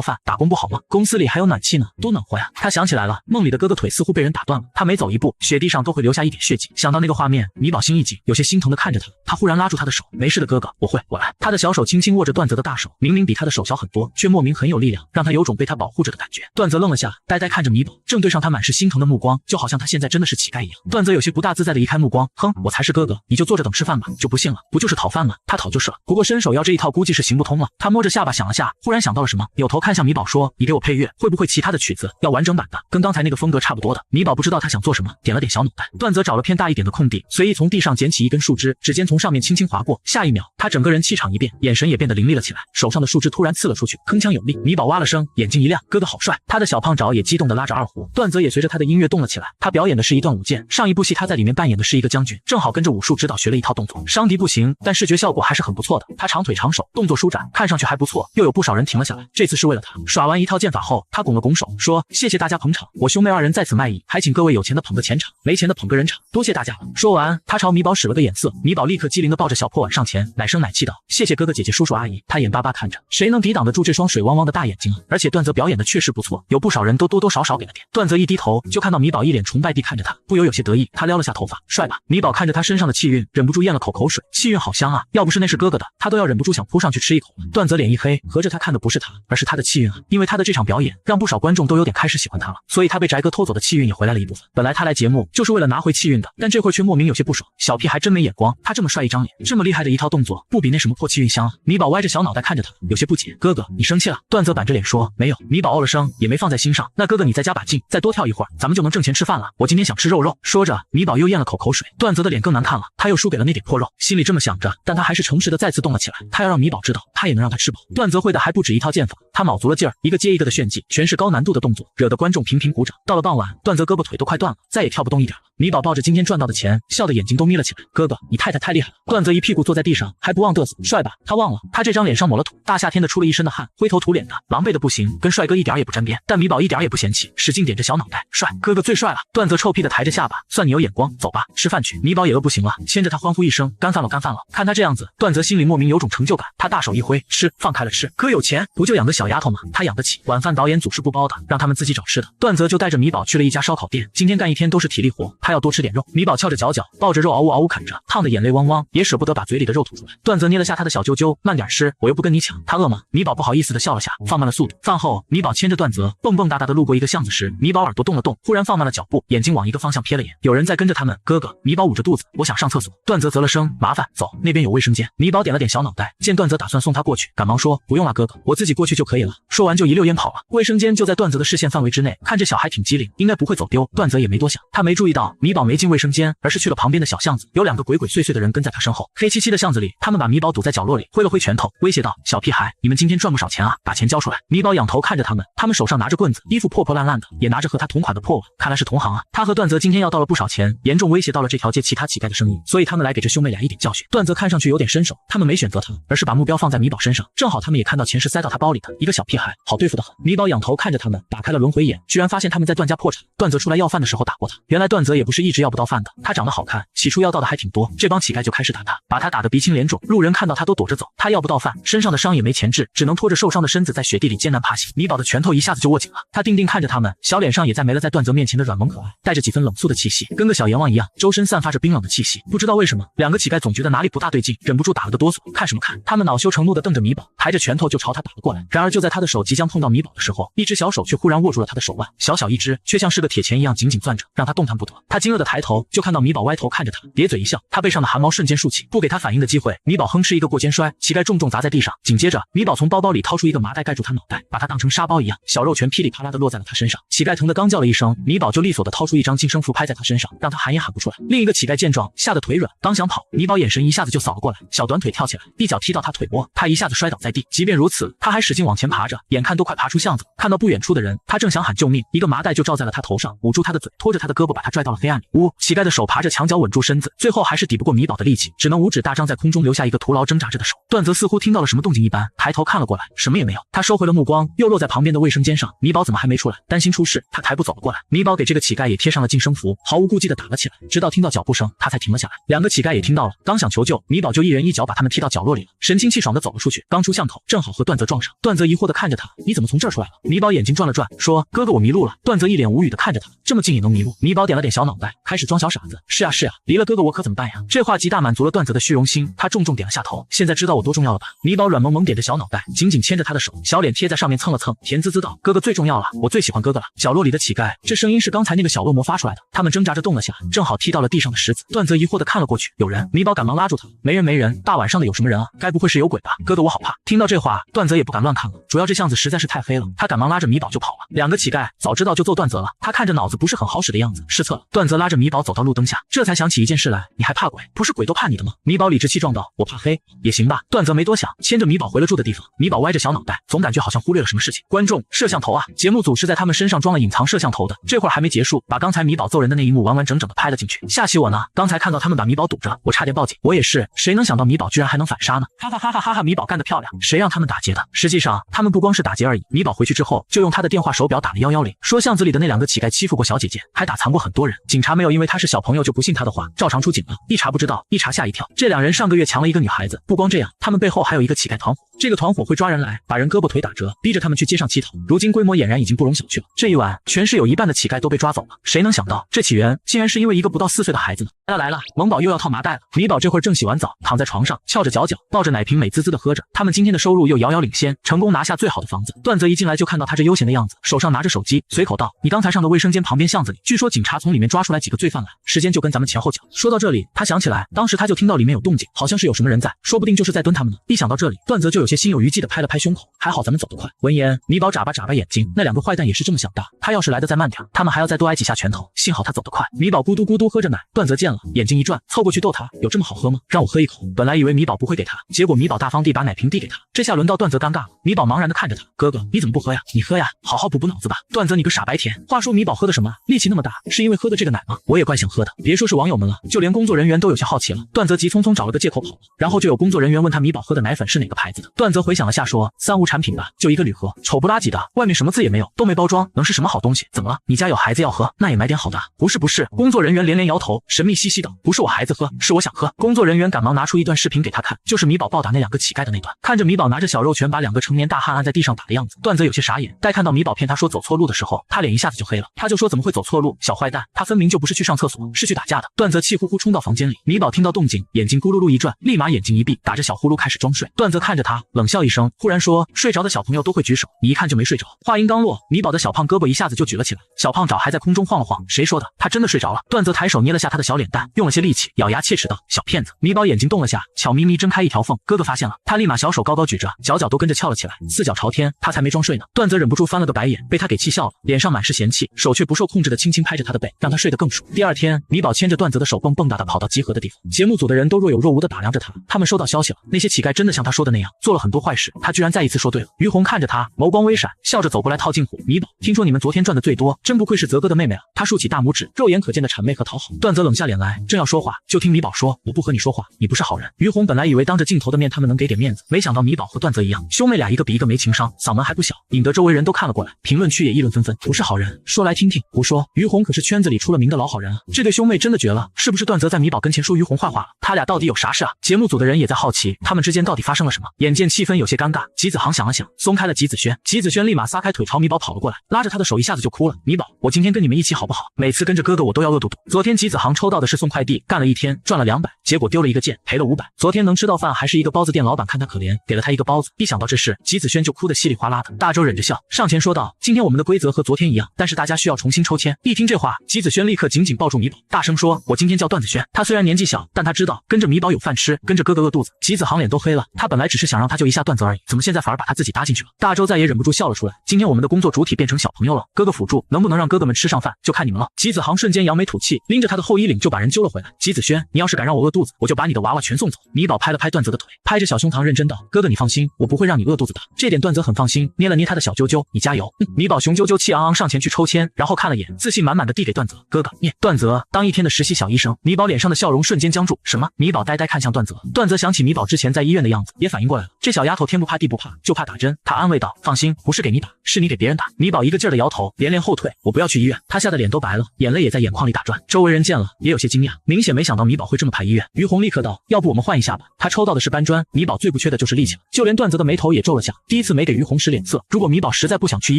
饭，打工不好吗？公司里还有暖气呢，多暖和呀！他想起来了，梦里的哥哥腿似乎被人打断了，他每走一步，雪地上都会留下一点血迹。想到那个画面，米宝心一紧，有些心疼的看着他。他忽然拉住他的手：“没事的哥哥，我会，我来。”他的小手轻轻握着段泽的大手，明明比他的手小很多，却莫名很有力量，让他有种被他保护着的感觉。段泽愣了下，呆呆看着米宝，正对上他满是心疼的目光，就好像他现在真的是乞丐一样。段泽有些不大自在的移开目光，哼，我才是哥哥，你就坐着等吃饭吧。就不信了，不就是讨饭吗？他讨就是了。不过伸手要这一套估计是行不通了。他摸着下巴想了下，忽然想到了什么，扭头看向米宝说：“你给我配乐，会不会其他的曲子要完整版的，跟刚才那个风格差不多的？”米宝不知道他想做什么，点了点小脑袋。段泽找了片大一点的空地，随意从地上捡起一根树枝，指尖从上面面轻轻划过，下一秒他整个人气场一变，眼神也变得凌厉了起来，手上的树枝突然刺了出去，铿锵有力。米宝哇了声，眼睛一亮，哥哥好帅！他的小胖爪也激动地拉着二胡，段泽也随着他的音乐动了起来。他表演的是一段舞剑，上一部戏他在里面扮演的是一个将军，正好跟着武术指导学了一套动作，伤敌不行，但视觉效果还是很不错的。他长腿长手，动作舒展，看上去还不错，又有不少人停了下来。这次是为了他。耍完一套剑法后，他拱了拱手，说：“谢谢大家捧场，我兄妹二人在此卖艺，还请各位有钱的捧个钱场，没钱的捧个人场，多谢大家了。”说完，他朝米宝使了个眼色，米宝立刻机灵地抱着小破碗上前，奶声奶气道：“谢谢哥哥姐姐叔叔阿姨。”他眼巴巴看着，谁能抵挡得住这双水汪汪的大眼睛啊？而且段泽表演的确实不错，有不少人都多多少少给了点。段泽一低头，就看到米宝一脸崇拜地看着他，不由有些得意。他撩了下头发，帅吧？米宝看着他身上的气韵，忍不住咽了口水，气韵好香啊！要不是那是哥哥的，他都要忍不住想扑上去吃一口了。段泽脸一黑，合着他看的不是他，而是他的气韵啊！因为他的这场表演，让不少观众都有点开始喜欢他了，所以他被翟哥偷走的气韵也回来了一部分。本来他来节目就是为了拿回气韵的，但这会儿却莫名有些不爽。小屁孩真没眼光，他这么帅一张脸，这么厉害的一套动作，不比那什么破气韵香啊！米宝歪着小脑袋看着他，有些不解：“哥哥，你生气了？”段泽板着脸说：“没有。”米宝哦了声，也没放在心上。那哥哥你再加把劲，再多跳一会儿，咱们就能挣钱吃饭了。我今天想吃肉肉。说着，米宝又咽了口水。段泽的脸更难看了，他又输给了那点破肉，心里这么想着，但他还是诚实的再次动了起来。他要让米宝知道，他也能让他吃饱。段泽会的还不止一套剑法，他卯足了劲儿，一个接一个的炫技，全是高难度的动作，惹得观众频频鼓掌。到了傍晚，段泽胳膊腿都快断了，再也跳不动一点了。米宝抱着今天赚到的钱，笑得眼睛都眯了起来。哥哥，你太厉害了！段泽一屁股坐在地上，还不忘嘚瑟，帅吧？他忘了，他这张脸上抹了土，大夏天的出了一身的汗，灰头土脸的，狼狈的不行，跟帅哥一点也不沾边。但米宝一点也不嫌弃，使劲点着小脑袋，帅，哥哥最帅了！段泽臭屁的抬着下巴，算你有眼光，走吧，吃饭去。米宝也饿不行了，牵着他欢呼一声，干饭了，干饭了！看他这样子，段泽心里莫名有种成就感，他大手一挥，吃，放开了吃。哥有钱，不就养个小丫头吗？他养得起。晚饭导演组是不包的，让他们自己找吃的。段泽就带着米宝去了一家烧烤店，今天干一天都是体力活，他要多吃点肉。米宝翘着脚脚，抱着肉嗷呜嗷呜啃着，烫得眼泪汪汪，也舍不得把嘴里的肉吐出来。段泽捏了下他的小揪揪，慢点吃，我又不跟你抢。他饿吗？米宝不好意思的笑了下，放慢了速度。饭后，米宝牵着段泽蹦蹦哒哒的路过一个巷子时，米宝耳朵动了动，忽然放慢了脚步，眼睛往一个方向瞥了眼，有人在跟着他们。哥哥，米宝捂着肚子，我想上厕所。段泽啧了声，麻烦，走，那边有卫生间。米宝点了点小脑袋，见段泽打算送他过去，赶忙说，不用了哥哥，我自己过去就可以了。说完就一溜烟跑了。卫生间就在段泽的视线范围之内，看这小孩挺机灵，应该不会走丢。段泽也没多想，他没注意到米宝没进卫生间，而是去了旁边的小巷子，有两个鬼鬼祟祟的人跟在他身后。黑漆漆的巷子里，他们把米宝堵在角落里，挥了挥拳头，威胁道：“小屁孩，你们今天赚不少钱啊，把钱交出来。”米宝仰头看着他们，他们手上拿着棍子，衣服破破烂烂的，也拿着和他同款的破碗，看来是同行啊。他和段泽今天要到了不少钱，严重威胁到了这条街其他乞丐的生意，所以他们来给这兄妹俩一点教训。段泽看上去有点身手，他们没选择他，而是把目标放在米宝身上，正好他们也看到钱是塞到他包里的，一个小屁孩，好对付的很。米宝仰头看着他们，打开了轮回眼，居然发现他们在段家破产。段泽出来要饭的时候打过他，原来段泽也不是一直要不到饭的，他长得好看，起初要到的还挺多，这帮乞丐就开始打他，把他打得鼻青脸肿，路人看到他都躲着走。他要不到饭，身上的伤也没钱治，只能拖着受伤的身子在雪地里艰难爬行。米宝的拳头一下子就握紧了，他定定看着他们，小脸上也再没了在段泽面前的软萌可爱，带着几分冷肃的气息，跟个小阎王一样，周身散发着冰冷的气息。不知道为什么，两个乞丐总觉得哪里不大对劲，忍不住打了个哆嗦。看什么看？他们恼羞成怒地瞪着米宝，抬着拳头就朝他打了过来。然而就在他的手即将碰到米宝的时候，一只小手却忽然握住了他的手腕，小小一只，却像是个铁钳一样紧紧攥着，让他动弹不得。他惊愕地抬头，就看到米宝歪头看着他，咧嘴一笑，他背上的汗毛瞬间竖起，不给他反应的机会，米宝哼哧一个过肩摔，乞丐重重砸在地上。紧接着，米宝从包包里掏出一个麻袋盖住他脑袋，把他当成沙包一样，小肉拳噼里啪啦地落在了他身上。乞丐疼得刚叫了一声，米宝就利索地掏出一张晋升符拍在他身上，让他喊也喊不出来。另一个乞丐见状，吓得腿软，刚想跑，米宝眼神一下子就扫了过来，小短腿跳起来，一脚踢到他腿窝，他一下子摔倒在地。即便如此，他还使劲往前爬着，眼看都快爬出巷子，看到不远处的人，他正想喊救命，一个麻袋就罩在了他头上，捂住他的嘴，拖着他的胳膊把他拽到了黑暗里。乞丐的手爬着墙角稳住身子，最后还是抵不过米宝的力气，只能五指大张在空中留下一个徒劳挣扎着的手。段泽似乎听到了什么动静一般，抬头看了过来，什么也没有。他收回了目光，又落在旁边的卫生间上。米宝怎么还没出来？担心出事，他抬步走了过来。米宝给这个乞丐也贴上了晋升符，毫无顾忌地打了起来，直到听到脚步声，他才停了下来。两个乞丐也听到了，刚想求救，米宝就一人一脚把他们踢到角落里了，神清气爽地走了出去。刚出巷口，正好和段泽撞上。段泽疑惑地看着他，你怎么从这儿出来了？米宝眼睛转了转，说：哥哥，我迷路了。段泽一脸无语地看着他，这么近也能迷路？米宝点了点小脑袋，开始装小傻子。是啊是啊，离了哥哥我可怎么办呀？这话极大满足了段泽的虚荣心，他重重点了下头。现在知道我多重要了吧？米宝软萌萌点着小脑袋，紧紧牵着他的手，小脸贴在上面蹭了蹭，甜滋滋道：哥哥最重要了，我最喜欢哥哥了。角落里的乞丐，这声音是刚才那个小恶魔发出来的。他们挣扎着动了下，正好踢到了地上的石子。段泽疑惑地看了过去，有人。米宝赶忙拉住他，没人没人，大晚上的有什么人啊？该不会是有鬼吧？哥哥我好怕。听到这话，段泽也不敢乱看了，了，主要这巷子实在是太黑了。他赶忙拉着米宝就跑了。两个乞丐早知道就揍段泽了，他看着脑子不是很好使的样子，失策了。段泽拉着米宝走到路灯下，这才想起一件事来，你还怕鬼？不是鬼都怕你的吗？米宝理直气壮道，我怕黑，也行吧。段泽没多想，牵着米宝回了住的地方。米宝歪着小脑袋，总感觉好像忽略了什么事情。观众，摄像头啊！节目组是在他们身上装了隐藏摄像头的，这会儿还没结束，把刚才米宝揍人的那一幕完完整整的拍了进去，吓起我呢。刚才看到他们把米宝堵着，我差点报警。我也是，谁能想到米宝居然还能反杀呢？哈哈哈哈哈哈！米宝干得漂亮，谁让他们打劫的？实际上，他们不光是打劫而已。米宝回去之后，就用他的电话手表打了110，说巷子里的那两个乞丐欺负过小姐姐，还打残过很多人。警察没有因为他是小朋友就不信他的话，照常出警了。一查不知道，一查吓一跳，这两人上个月强了一个女孩子。不光这样，他们背后还有一个乞丐团伙。这个团伙会抓人来，把人胳膊腿打折，逼着他们去街上乞讨。如今规模俨然已经不容小觑了。这一晚，全市有一半的乞丐都被抓走了。谁能想到，这起源竟然是因为一个不到4岁的孩子呢？来了，萌宝又要套麻袋了。米宝这会儿正洗完澡，躺在床上，翘着脚脚，抱着奶瓶，美滋滋的喝着。他们今天的收入又遥遥领先，成功拿下最好的房子。段泽一进来就看到他这悠闲的样子，手上拿着手机，随口道：“你刚才上的卫生间旁边巷子里，据说警察从里面抓出来几个罪犯来，时间就跟咱们前后脚。”说到这里，他想起来，当时他就听到里面有动静，好像是有什么人在，说不定就是在蹲他们呢。一想到这里，段泽就有些心有余悸的拍了拍胸口，还好咱们走得快。闻言，米宝眨巴眼睛，那两个坏蛋也是这么想的，他要是来得再慢点，他们还要再多挨几下拳头。幸好他走得快。米宝咕嘟咕嘟喝着奶，段泽见了，眼睛一转，凑过去逗他：“有这么好喝吗？让我喝一口。”本来以为米宝不会给他，结果米宝大方地把奶瓶递给他，这下轮到段泽尴尬了。米宝茫然地看着他：“哥哥，你怎么不喝呀？你喝呀，好好补补脑子吧。”段泽，你个傻白甜。话说米宝喝的什么？力气那么大，是因为喝的这个奶吗？我也怪想喝的。别说是网友们了，就连工作人员都有些好奇了。段泽急匆匆找了个借口跑了，然后就有工作人员问他米宝喝的奶粉是哪个牌子的。段泽回想了下说：“三无产品吧，就一个铝盒，丑不拉几的，外面什么字也没有，都没包装，能是什么好东西？怎么了？你家有孩子要喝，那也买点好的。”不是。工作人员连连摇头，神秘兮兮的：“不是我孩子喝，是我想喝。”工作人员赶忙拿出一段视频给他看，就是米宝暴打那两个乞丐的那段。看着米宝拿着小肉拳把两个成年大汉按在地上打的样子，段泽有些傻眼。待看到米宝骗他说走错路的时候，他脸一下子就黑了。他就说怎么会走错路，小坏蛋，他分明就不是去上厕所，是去打架的。段泽气呼呼冲到房间里，米宝听到动静，眼睛咕噜噜一转，立马眼睛一闭，打着小呼噜开始装睡。段泽看着他，冷笑一声，忽然说：“睡着的小朋友都会举手，你一看就没睡着。”话音刚落，米宝的小胖胳膊一下子就举了起来，小胖爪还在空中晃了晃。谁说的？他真的睡着了。段泽抬手捏了下他的小脸蛋，用了些力气，咬牙切齿道：“小骗子！”米宝眼睛动了下，悄咪咪睁开一条缝。哥哥发现了，他立马小手高高举着，脚脚都跟着翘了起来，四脚朝天。他才没装睡呢。段泽忍不住翻了个白眼，被他给气笑了，脸上满是嫌弃，手却不受控制的轻轻拍着他的背，让他睡得更熟。第二天，米宝牵着段泽的手蹦蹦哒哒跑到集合的地方。节目组的人都若有若无的打量着他，他们收到消息了，那些乞丐真的像他说的那样，做了很多坏事，他居然再一次说对了。于红看着他，眸光微闪，笑着走过来套近乎：“米宝，听说你们昨天赚的最多，真不愧是泽哥的妹妹啊。”他竖起大拇指，肉眼可见的谄媚和讨好。段泽冷下脸来，正要说话，就听米宝说：“我不和你说话，你不是好人。”于红本来以为当着镜头的面他们能给点面子，没想到米宝和段泽一样，兄妹俩一个比一个没情商，嗓门还不小，引得周围人都看了过来，评论区也议论纷纷。不是好人，说来听听。胡说，于红可是圈子里出了名的老好人啊，这对兄妹真的绝了。是不是段泽在米宝跟前说于红坏话了？他俩到底有啥事啊？节目组的人也在好奇，他们之间到底发生了什么。眼见气氛有些尴尬，吉子航想了想，松开了吉子轩。吉子轩立马撒开腿朝米宝跑了过来，拉着他的手一下子就哭了：“米宝，我今天跟你们一起好不好？每次跟着哥哥我都要饿肚肚。昨天吉子航抽到的是送快递，干了一天赚了200，结果丢了一个件，赔了500。昨天能吃到饭还是一个包子店老板看他可怜，给了他一个包子。一想到这事，吉子轩就哭得稀里哗啦的。大周忍着笑上前说道：“今天我们的规则和昨天一样，但是大家需要重新抽签。”一听这话，吉子轩立刻紧紧抱住米宝，大声说：“我今天叫段子轩。”他虽然年纪小，但他知道跟着米宝有饭吃，跟着哥哥饿肚子。吉子航脸都黑了，他本来只是想让他救一下段子而已，怎么现在反而把他自己搭进去了？大周再也忍不住笑了出来：“今天我们的工作主体变成小朋友了，哥哥辅助，能不能让哥哥们吃上饭，就看你们了。”吉子航瞬间扬眉吐气，拎着他的后衣领就把人揪了回来。吉子轩，你要是敢让我饿肚子，我就把你的娃娃全送走。米宝拍了拍段泽的腿，拍着小胸膛认真道：“哥哥你放心，我不会让你饿肚子的。”这点段泽很放心，捏了捏他的小啾啾：“你加油。”米宝雄赳赳气昂昂上前去抽签，然后看了眼，自信满满的递给段泽：“哥哥，念。”段泽当一天的实习小医生，米宝脸上的笑容瞬间僵住。什么？米宝呆呆看向段泽，段泽想起米宝之前在医院的样子，也反应过来了，这小丫头天不怕地不怕，就怕打针。他安慰道：“放心，不是给你打，是你给别人打。”米宝一个劲儿的摇头，连连后退：“我不要去医院。”他吓得脸都白了，眼泪也在眼眶里打转。周围人见了也有些惊讶，明显没想到米宝会这么怕医院。于红立刻道：“要不我们换一下吧。”他抽到的是搬砖，米宝最不缺的就是力气了。就连段泽的眉头也皱了下，第一次没给于红使脸色。如果米宝实在不想去医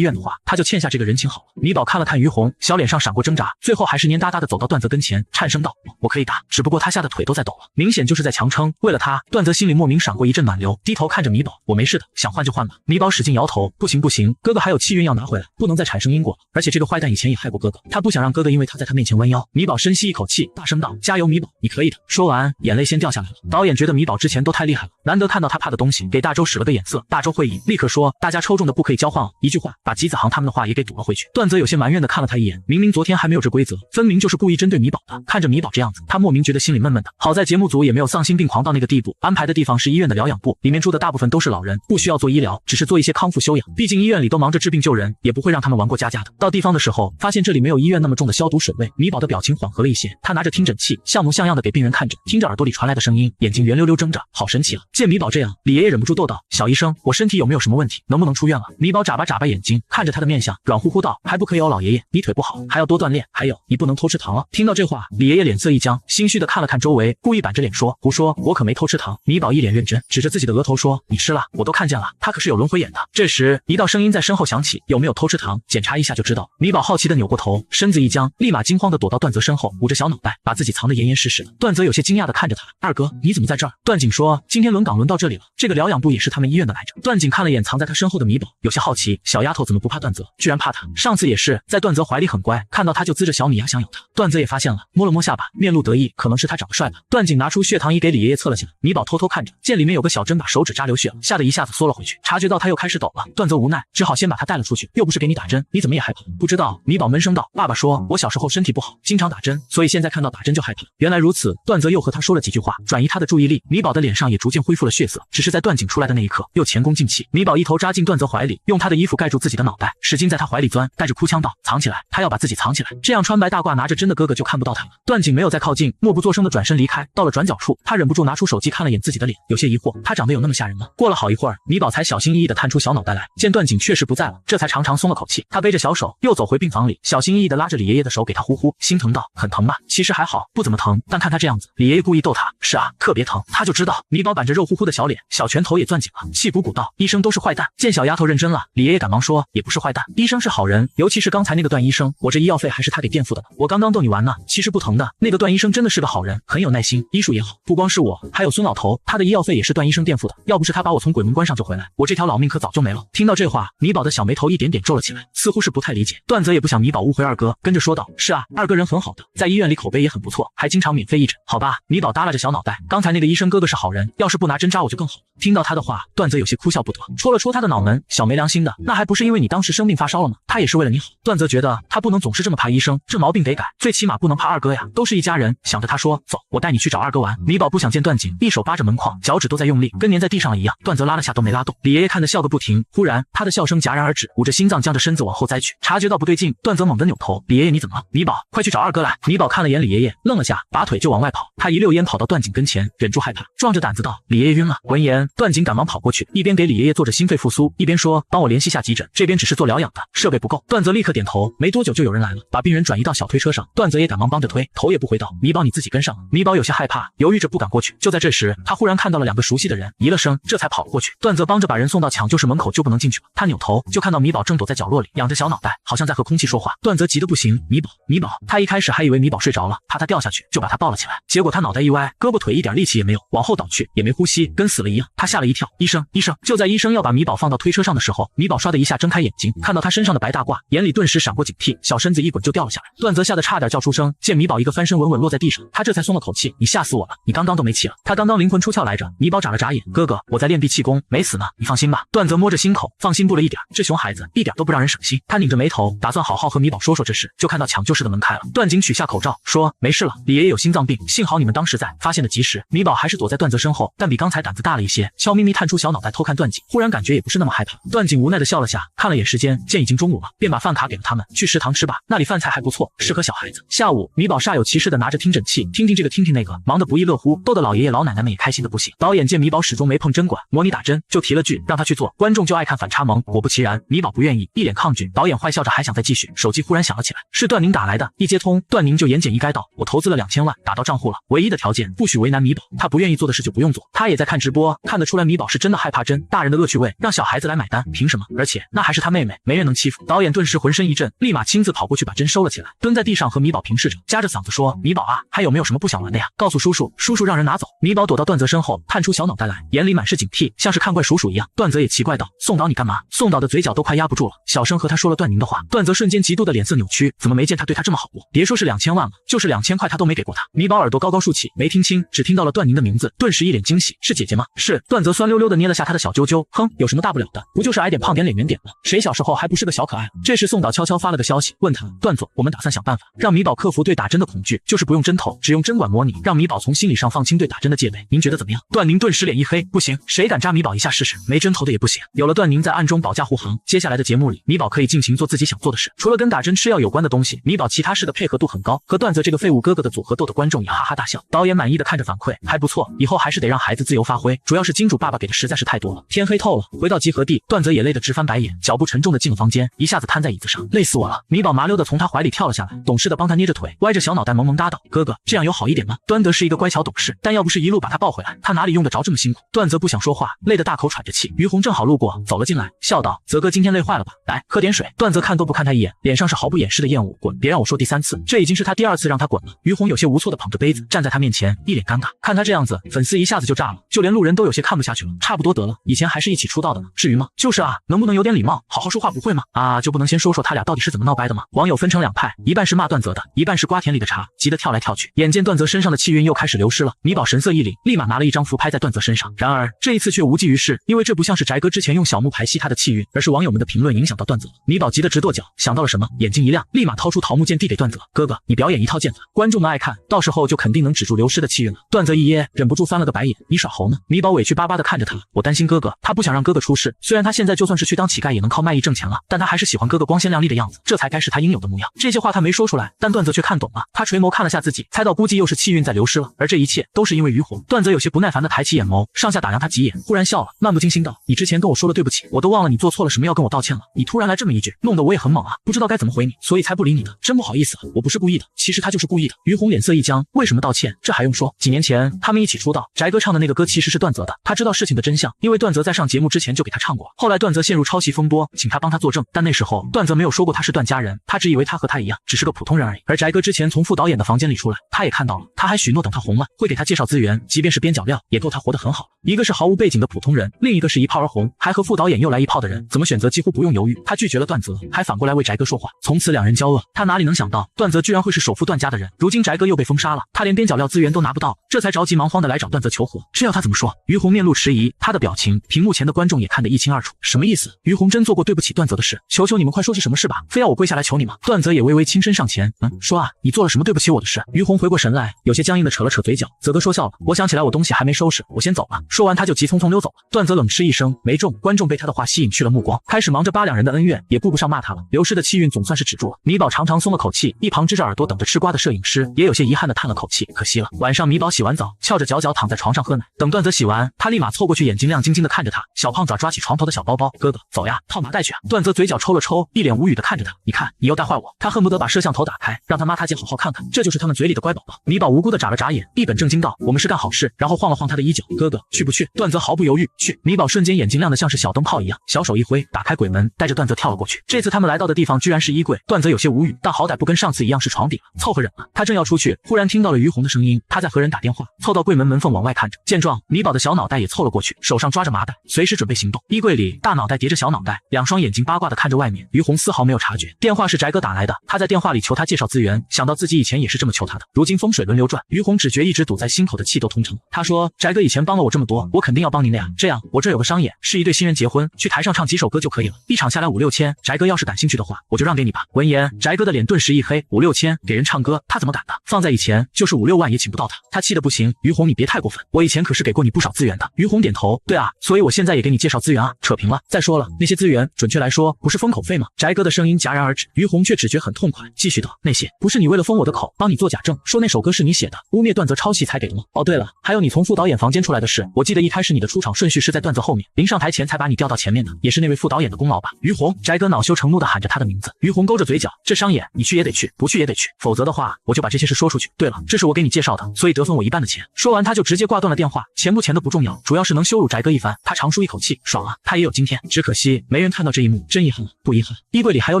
院的话，他就欠下这个人情好了。米宝看了看于红，小脸上闪过挣扎，最后还是蔫哒哒的走到段泽跟前，颤声道：“我可以打。”只不过他吓得腿都在抖了，明显就是在强撑。为了他，段泽心里莫名闪过一阵暖流，低头看着米宝：“我没事的，想换就换吧。”米宝使劲摇头：“不行不行，哥哥还有气运要拿回来，不能再产生因果了。而且这个坏蛋以前也害过哥哥，他不想让哥哥因为他在他面前弯腰。”米宝深吸一口气，大声道：“加油，米宝，你可以的！”说完，眼泪先掉下来了。导演觉得米宝之前都太厉害了，难得看到他怕的东西，给大周使了个眼色。大周会议立刻说：“大家抽中的不可以交换哦。”一句话把吉子航他们的话也给堵了回去。段泽有些埋怨的看了他一眼，明明昨天还没有这规则，分明就是故意针对米宝的。看着米宝这样子，他莫名觉得心里闷闷的。好在节目组也没有丧心病狂到那个地步，安排的地方是医院的疗养部，里面住的大部分都是老人，不需要做医疗，只是做一些康复休养。毕竟医院里都忙着治病救人，也不会让他们玩过家家的。到地方的时候，发现这里没有医院那么重的消毒水味，米宝的表情缓和了一些。他拿着听诊器，像模像样的给病人看着，听着耳朵里传来的声音，眼睛圆溜溜睁着，好神奇啊！见米宝这样，李爷爷忍不住逗道：“小医生，我身体有没有什么问题？能不能出院了？”米宝眨巴眼睛，看着他的面相，软乎乎道：“还不可以哦，老爷爷，你腿不好，还要多锻炼。还有，你不能偷吃糖了。”听到这话，李爷爷脸色一僵，心虚的看了看周围，故意板着脸说：“胡说，我可没偷吃糖。”米宝一脸认真，指着自己的额头说：“你吃了，我都看见了，他可是有轮回眼的。”这时，一道声音在身后响起：“有没有偷吃糖？检查一下就知道。”米宝好奇的扭过头，身子一僵，立马惊慌的躲到段泽身后，捂着小脑袋，把自己藏得严严实实的。段泽有些惊讶的看着他：“二哥，你怎么在这儿？”段景说：“今天轮岗轮到这里了，这个疗养部也是他们医院的来着。”段景看了眼藏在他身后的米宝，有些好奇，小丫头怎么不怕段泽，居然怕他。上次也是在段泽怀里很乖，看到他就呲着小米牙想咬他。段泽也发现了，摸了摸下巴，面露得意，可能是他长得帅吧。段景拿出血糖仪给李爷爷测了下来，米宝偷偷看着，见里面有个小针把手指扎流血了，吓得一下子缩了回去。察觉到他又开始抖了，段泽无奈，只好先把他带了出去。又不是给你打针，你怎么也害怕？不知道，米宝闷声道：“爸爸说我小时候身体不好，经常打针，所以现在看到打针就害怕。”原来如此，段泽又和他说了几句话，转移他的注意力。米宝的脸上也逐渐恢复了血色，只是在段景出来的那一刻，又前功尽弃。米宝一头扎进段泽怀里，用他的衣服盖住自己的脑袋，使劲在他怀里钻，带着哭腔道：“藏起来！”他要把自己藏起来，这样穿白大褂拿着针的哥哥就看不到他了。段景没有再靠近，默不作声的转身离开。到了转角处，他忍不住拿出手机看了眼自己的脸，有些疑惑，他长得有那么吓人吗？过了好一会儿，米宝才小心翼翼地探出小脑袋来，见段景确实不在了，这才长长松了口气。他背着小手又走回病房里，小心翼翼地拉着李爷爷的手给他呼呼，心疼道：“很疼吧？”其实还好，不怎么疼，但看他这样子，李爷爷故意逗他：“是啊，特别疼。”他就知道。米宝板着肉乎乎的小脸，小拳头也攥紧了，气鼓鼓道：“医生都是坏蛋。”见小丫头认真了，李爷爷赶忙说：“也不是坏蛋，医生是好人，尤其是刚才那个段医生，我这医药费还是他给垫付的呢。我刚刚逗你玩呢，其实不疼的。那个段医生真的是个好人，很有耐心，医术也好。不光是我，还有孙老头，他的医药费也是段医生垫付的。要不是他把我从鬼门关上救回来，我这条老命可早就没了。”听到这话，米宝的小眉头一点点皱了起来，似乎是不太理解。段泽也不想米宝误会二哥，跟着说道：“是啊，二哥人很好的，在医院里口碑也很不错，还经常免费义诊。”好吧，米宝耷拉着小脑袋，刚才那个医生哥哥是好人，要是不拿针扎我就更好了。听到他的话，段泽有些哭笑不得，戳了戳他的脑门，小没良心的，那还不是因为你当时生病发烧了吗？他也是为了你好。段泽觉得他不能总是这么怕医生，这毛病得改，最起码不能怕二哥呀，都是一家人。想着他说：“走，我带你去找二哥玩。”米宝不想见段景，一手扒着门框，脚趾都在用力，跟粘在地上了一样。段泽拉了下都没拉动。李爷爷看得笑个不停，忽然他的笑声戛然而止，捂着心脏将着身子往后栽去。察觉到不对劲，段泽猛地扭头：“李爷爷你怎么了？”米宝，快去找二哥来。米宝看了眼李爷爷，愣了下，拔腿就往外跑。他一溜烟跑到段景跟前，忍住害怕，壮着胆子道：“李爷爷晕了。”闻言，段景赶忙跑过去，一边给李爷爷做着心肺复苏，一边说：“帮我联系下急诊，这边只是做疗养的，设备不够。”段泽立刻点头，没多久就有人来了，把病人转移到小推车上。段泽也赶忙帮着推，头也不回道：“米宝你自己跟上。”米宝有些害怕，犹豫着不敢过去。就在这时，他忽然看到了两个熟悉的人，咦了声，这才跑了过去。段泽帮着把人送到抢救室门口，就不能进去了。他扭头就看到米宝正躲在角落里，仰着小脑袋，好像在和空气说话。段泽急得不行：“米宝，米宝！”他一开始还以为米宝睡着了，怕他掉下去，就把他抱了起来。结果他脑袋一歪，胳膊腿一点力气也没有，往后倒去，也没呼吸，跟死了一样。他吓了一跳：“医生，医生！”就在医生要把米宝放到推车上的时候，米宝唰的一下睁开眼睛，看到他身上的白大褂，眼里顿时闪过警惕，小身子一滚就掉了下来。段泽吓得差点叫出声，见米宝一个翻身稳稳落在地上，他这才松了口气：“你吓死我了，你刚刚都没气了。”他刚刚灵魂出窍来着。米宝眨了眨眼：“哥哥，我在练臂气功，没死呢，你放心吧。”段泽摸着心口，放心不了一点，这熊孩子一点都不让人省心。他拧着眉头，打算好好和米宝说说这事，就看到抢救室的门开了。段景取下口罩说：“没事了，李爷爷有心脏病，幸好你们当时在，发现的及时。”米宝还是躲在段泽身后，但比刚才胆子大了一些，悄咪咪探出小脑袋偷看段景，忽然感觉也不是那么害怕。段景无奈的笑了下，看了眼时间，见已经中午了，便把饭卡给了他们，去食堂吃吧，那里饭菜还不错，适合小孩子。下午，米宝煞有其事的拿着听诊器，听听这个听听那个，忙得不亦乐乎，逗得老爷爷老奶奶们也开心的不行。导演见米宝始终没碰针管，模拟打针，就提了句让他去做，观众就爱看反差萌。果不其然，米宝不愿意，一脸抗拒。导演坏笑着还想再继续，手机忽然响了起来，是段宁打来的。一接通，段宁就言简意赅道：“我投资了2000万，打到账户了，唯一的条件不许为难米宝，他不愿意做的事就不用做。”他也在看直播，看看得出来米宝是真的害怕真大人的恶趣味，让小孩子来买单，凭什么？而且那还是他妹妹，没人能欺负。导演顿时浑身一震，立马亲自跑过去把针收了起来，蹲在地上和米宝平视着，夹着嗓子说：“米宝啊，还有没有什么不想玩的呀？告诉叔叔，叔叔让人拿走。”米宝躲到段泽身后，探出小脑袋来，眼里满是警惕，像是看怪叔叔一样。段泽也奇怪道：“宋导你干嘛？”宋导的嘴角都快压不住了，小声和他说了段宁的话。段泽瞬间极度的脸色扭曲，怎么没见他对他这么好过？别说是2000万了，就是2000块他都没给过他。米宝耳朵高高竖起，没听清，只听到了段宁的名字，顿时一脸惊喜：“是姐姐吗？”是。段泽酸溜溜的捏了下他的小揪揪，哼，有什么大不了的？不就是矮点胖点脸圆点吗？谁小时候还不是个小可爱？这时宋导悄悄发了个消息，问他：“段总，我们打算想办法让米宝克服对打针的恐惧，就是不用针头，只用针管模拟，让米宝从心理上放轻对打针的戒备。您觉得怎么样？”段宁顿时脸一黑，不行，谁敢扎米宝一下试试？没针头的也不行。有了段宁在暗中保驾护航，接下来的节目里，米宝可以尽情做自己想做的事。除了跟打针吃药有关的东西，米宝其他事的配合度很高，和段泽这个废物哥哥的组合逗得观众也哈哈大笑。导演满意的看着反馈，还不错，以后还是得让孩子自由发挥，主要是金主爸爸给的实在是太多了。天黑透了，回到集合地，段泽也累得直翻白眼，脚步沉重的进了房间，一下子瘫在椅子上，累死我了。米宝麻溜的从他怀里跳了下来，懂事的帮他捏着腿，歪着小脑袋萌萌哒道：“哥哥，这样有好一点吗？”端德是一个乖巧懂事，但要不是一路把他抱回来，他哪里用得着这么辛苦？段泽不想说话，累得大口喘着气。于红正好路过，走了进来，笑道：“泽哥今天累坏了吧？来，喝点水。”段泽看都不看他一眼，脸上是毫不掩饰的厌恶：“滚，别让我说第3次。”这已经是他第2次让他滚了。于红有些无措的捧着杯子站在他面前，一脸尴尬。看他这样子，粉丝一下子就炸了，就连路人都有些看不下去了。差不多得了，以前还是一起出道的呢，至于吗？就是啊，能不能有点礼貌，好好说话不会吗？啊，就不能先说说他俩到底是怎么闹掰的吗？网友分成2派，一半是骂段泽的，一半是瓜田里的茶，急得跳来跳去。眼见段泽身上的气运又开始流失了，米宝神色一凛，立马拿了一张符拍在段泽身上。然而这一次却无济于事，因为这不像是翟哥之前用小木牌吸他的气运，而是网友们的评论影响到段泽了。米宝急得直跺脚，想到了什么，眼睛一亮，立马掏出桃木剑递给段泽：“哥哥，你表演一套剑法，观众们爱看，到时候就肯定能止住流失的气运了。”段泽一噎，忍不住翻了个白眼：“你耍猴呢？”米宝委屈巴巴地看着他：“我担心哥哥，他不想让哥哥出事。虽然他现在就算是去当乞丐也能靠卖艺挣钱了，但他还是喜欢哥哥光鲜亮丽的样子，这才该是他应有的模样。”这些话他没说出来，但段泽却看懂了。他垂眸看了下自己，猜到估计又是气运在流失了，而这一切都是因为于红。段泽有些不耐烦地抬起眼眸，上下打量他几眼，忽然笑了，漫不经心道：“你之前跟我说了对不起，我都忘了你做错了什么要跟我道歉了。你突然来这么一句，弄得我也很懵啊，不知道该怎么回你，所以才不理你的。真不好意思，我不是故意的，其实他就是故意的。”于红脸色一僵，为什么道歉？这还用说？几年前他们一起出道，翟哥唱的那个歌其实是段泽的。他知道事情的真相，因为段泽在上节目之前就给他唱过。后来段泽陷入抄袭风波，请他帮他作证，但那时候段泽没有说过他是段家人，他只以为他和他一样，只是个普通人而已。而翟哥之前从副导演的房间里出来，他也看到了，他还许诺等他红了会给他介绍资源，即便是边角料也够他活得很好。一个是毫无背景的普通人，另一个是一炮而红，还和副导演又来一炮的人，怎么选择几乎不用犹豫。他拒绝了段泽，还反过来为翟哥说话，从此2人交恶。他哪里能想到段泽居然会是首富段家的人，如今翟哥又被封杀了，他连边角料资源都拿不到，这才着急忙慌的来找段泽求和。这要他怎么说？于红面露迟疑，他的表情屏幕前的观众也看得一清二楚。什么意思？于红真做过对不起段泽的事？求求你们快说是什么事吧，非要我跪下来求你吗？段泽也微微轻身上前，说啊，你做了什么对不起我的事？于红回过神来，有些僵硬的扯了扯嘴角。泽哥说笑了，我想起来我东西还没收拾，我先走了。说完他就急匆匆溜走了。段泽冷嗤一声，没中。观众被他的话吸引去了目光，开始忙着扒2人的恩怨，也顾不上骂他了。流失的气运总算是止住了。米宝长长松了口气，一旁支着耳朵等着吃瓜的摄影师也有些遗憾的叹了口气，可惜了。晚上米宝洗完澡，翘着脚躺在床上喝奶，等段泽洗完，他立马凑过去，眼睛亮晶晶的看着他。小胖爪抓起床头的小包包，哥哥走呀，套麻袋去啊。段泽嘴角抽了抽，一脸无语的看着他，你看你又带坏我。他恨不得把摄像头打开，让他妈他姐好好看看，这就是他们嘴里的乖宝宝。米宝无辜的眨了眨眼，一本正经道，我们是干好事，然后晃了晃他的衣角，哥哥去不去？段泽毫不犹豫，去。米宝瞬间眼睛亮得像是小灯泡一样，小手一挥，打开鬼门，带着段泽跳了过去。这次他们来到的地方居然是衣柜，段泽有些无语，但好歹不跟上次一样是床底了，凑合忍了。他正要出去，忽然听到了于红的声音，他在和人打电话，凑到柜门门缝往外看着。见状，米宝的小脑袋也凑了过去，手上抓着麻袋，随时准备行动。衣柜里，大脑袋叠着小脑袋，2双眼睛八卦的看着外面。于红丝毫没有察觉，电话是翟哥打来的，他在电话里求他介绍资源，想到自己以前也是这么求他的，如今风水轮流转，于红只觉一直堵在心口的气都通成。他说，翟哥以前帮了我这么多，我肯定要帮您的呀，这样我这有个商演，是一对新人结婚，去台上唱几首歌就可以了，一场下来5、6千，翟哥要是感兴趣的话，我就让给你吧。闻言，翟哥的脸顿时一黑，5、6千给人唱歌，他怎么敢的？放在以前就是5、6万也请不到他，他气得不行。于红你别太过分，我以前可是给过你不少资源的。于红点头，对啊，所以我现在也给你介绍资源啊，扯平了。再说了，那些资源准确来说不是封口费吗？翟哥的声音戛然而止，于红却只觉很痛快，继续道，那些不是你为了封我的口，帮你做假证，说那首歌是你写的，污蔑段泽抄袭才给的吗？哦对了，还有你从副导演房间出来的事，我记得一开始你的出场顺序是在段泽后面，临上台前才把你调到前面的，也是那位副导演的功劳吧？于红，翟哥恼羞成怒地喊着他的名字。于红勾着嘴角，这商演你去也得去，不去也得去，否则的话我就把这些事说出去。对了，这是我给你介绍的，所以得分我一半的钱。说完他就直接挂断了电话，钱不钱的不重要。秒，主要是能羞辱翟哥一番，他长舒一口气，爽啊，他也有今天。只可惜没人看到这一幕，真遗憾了。不遗憾，衣柜里还有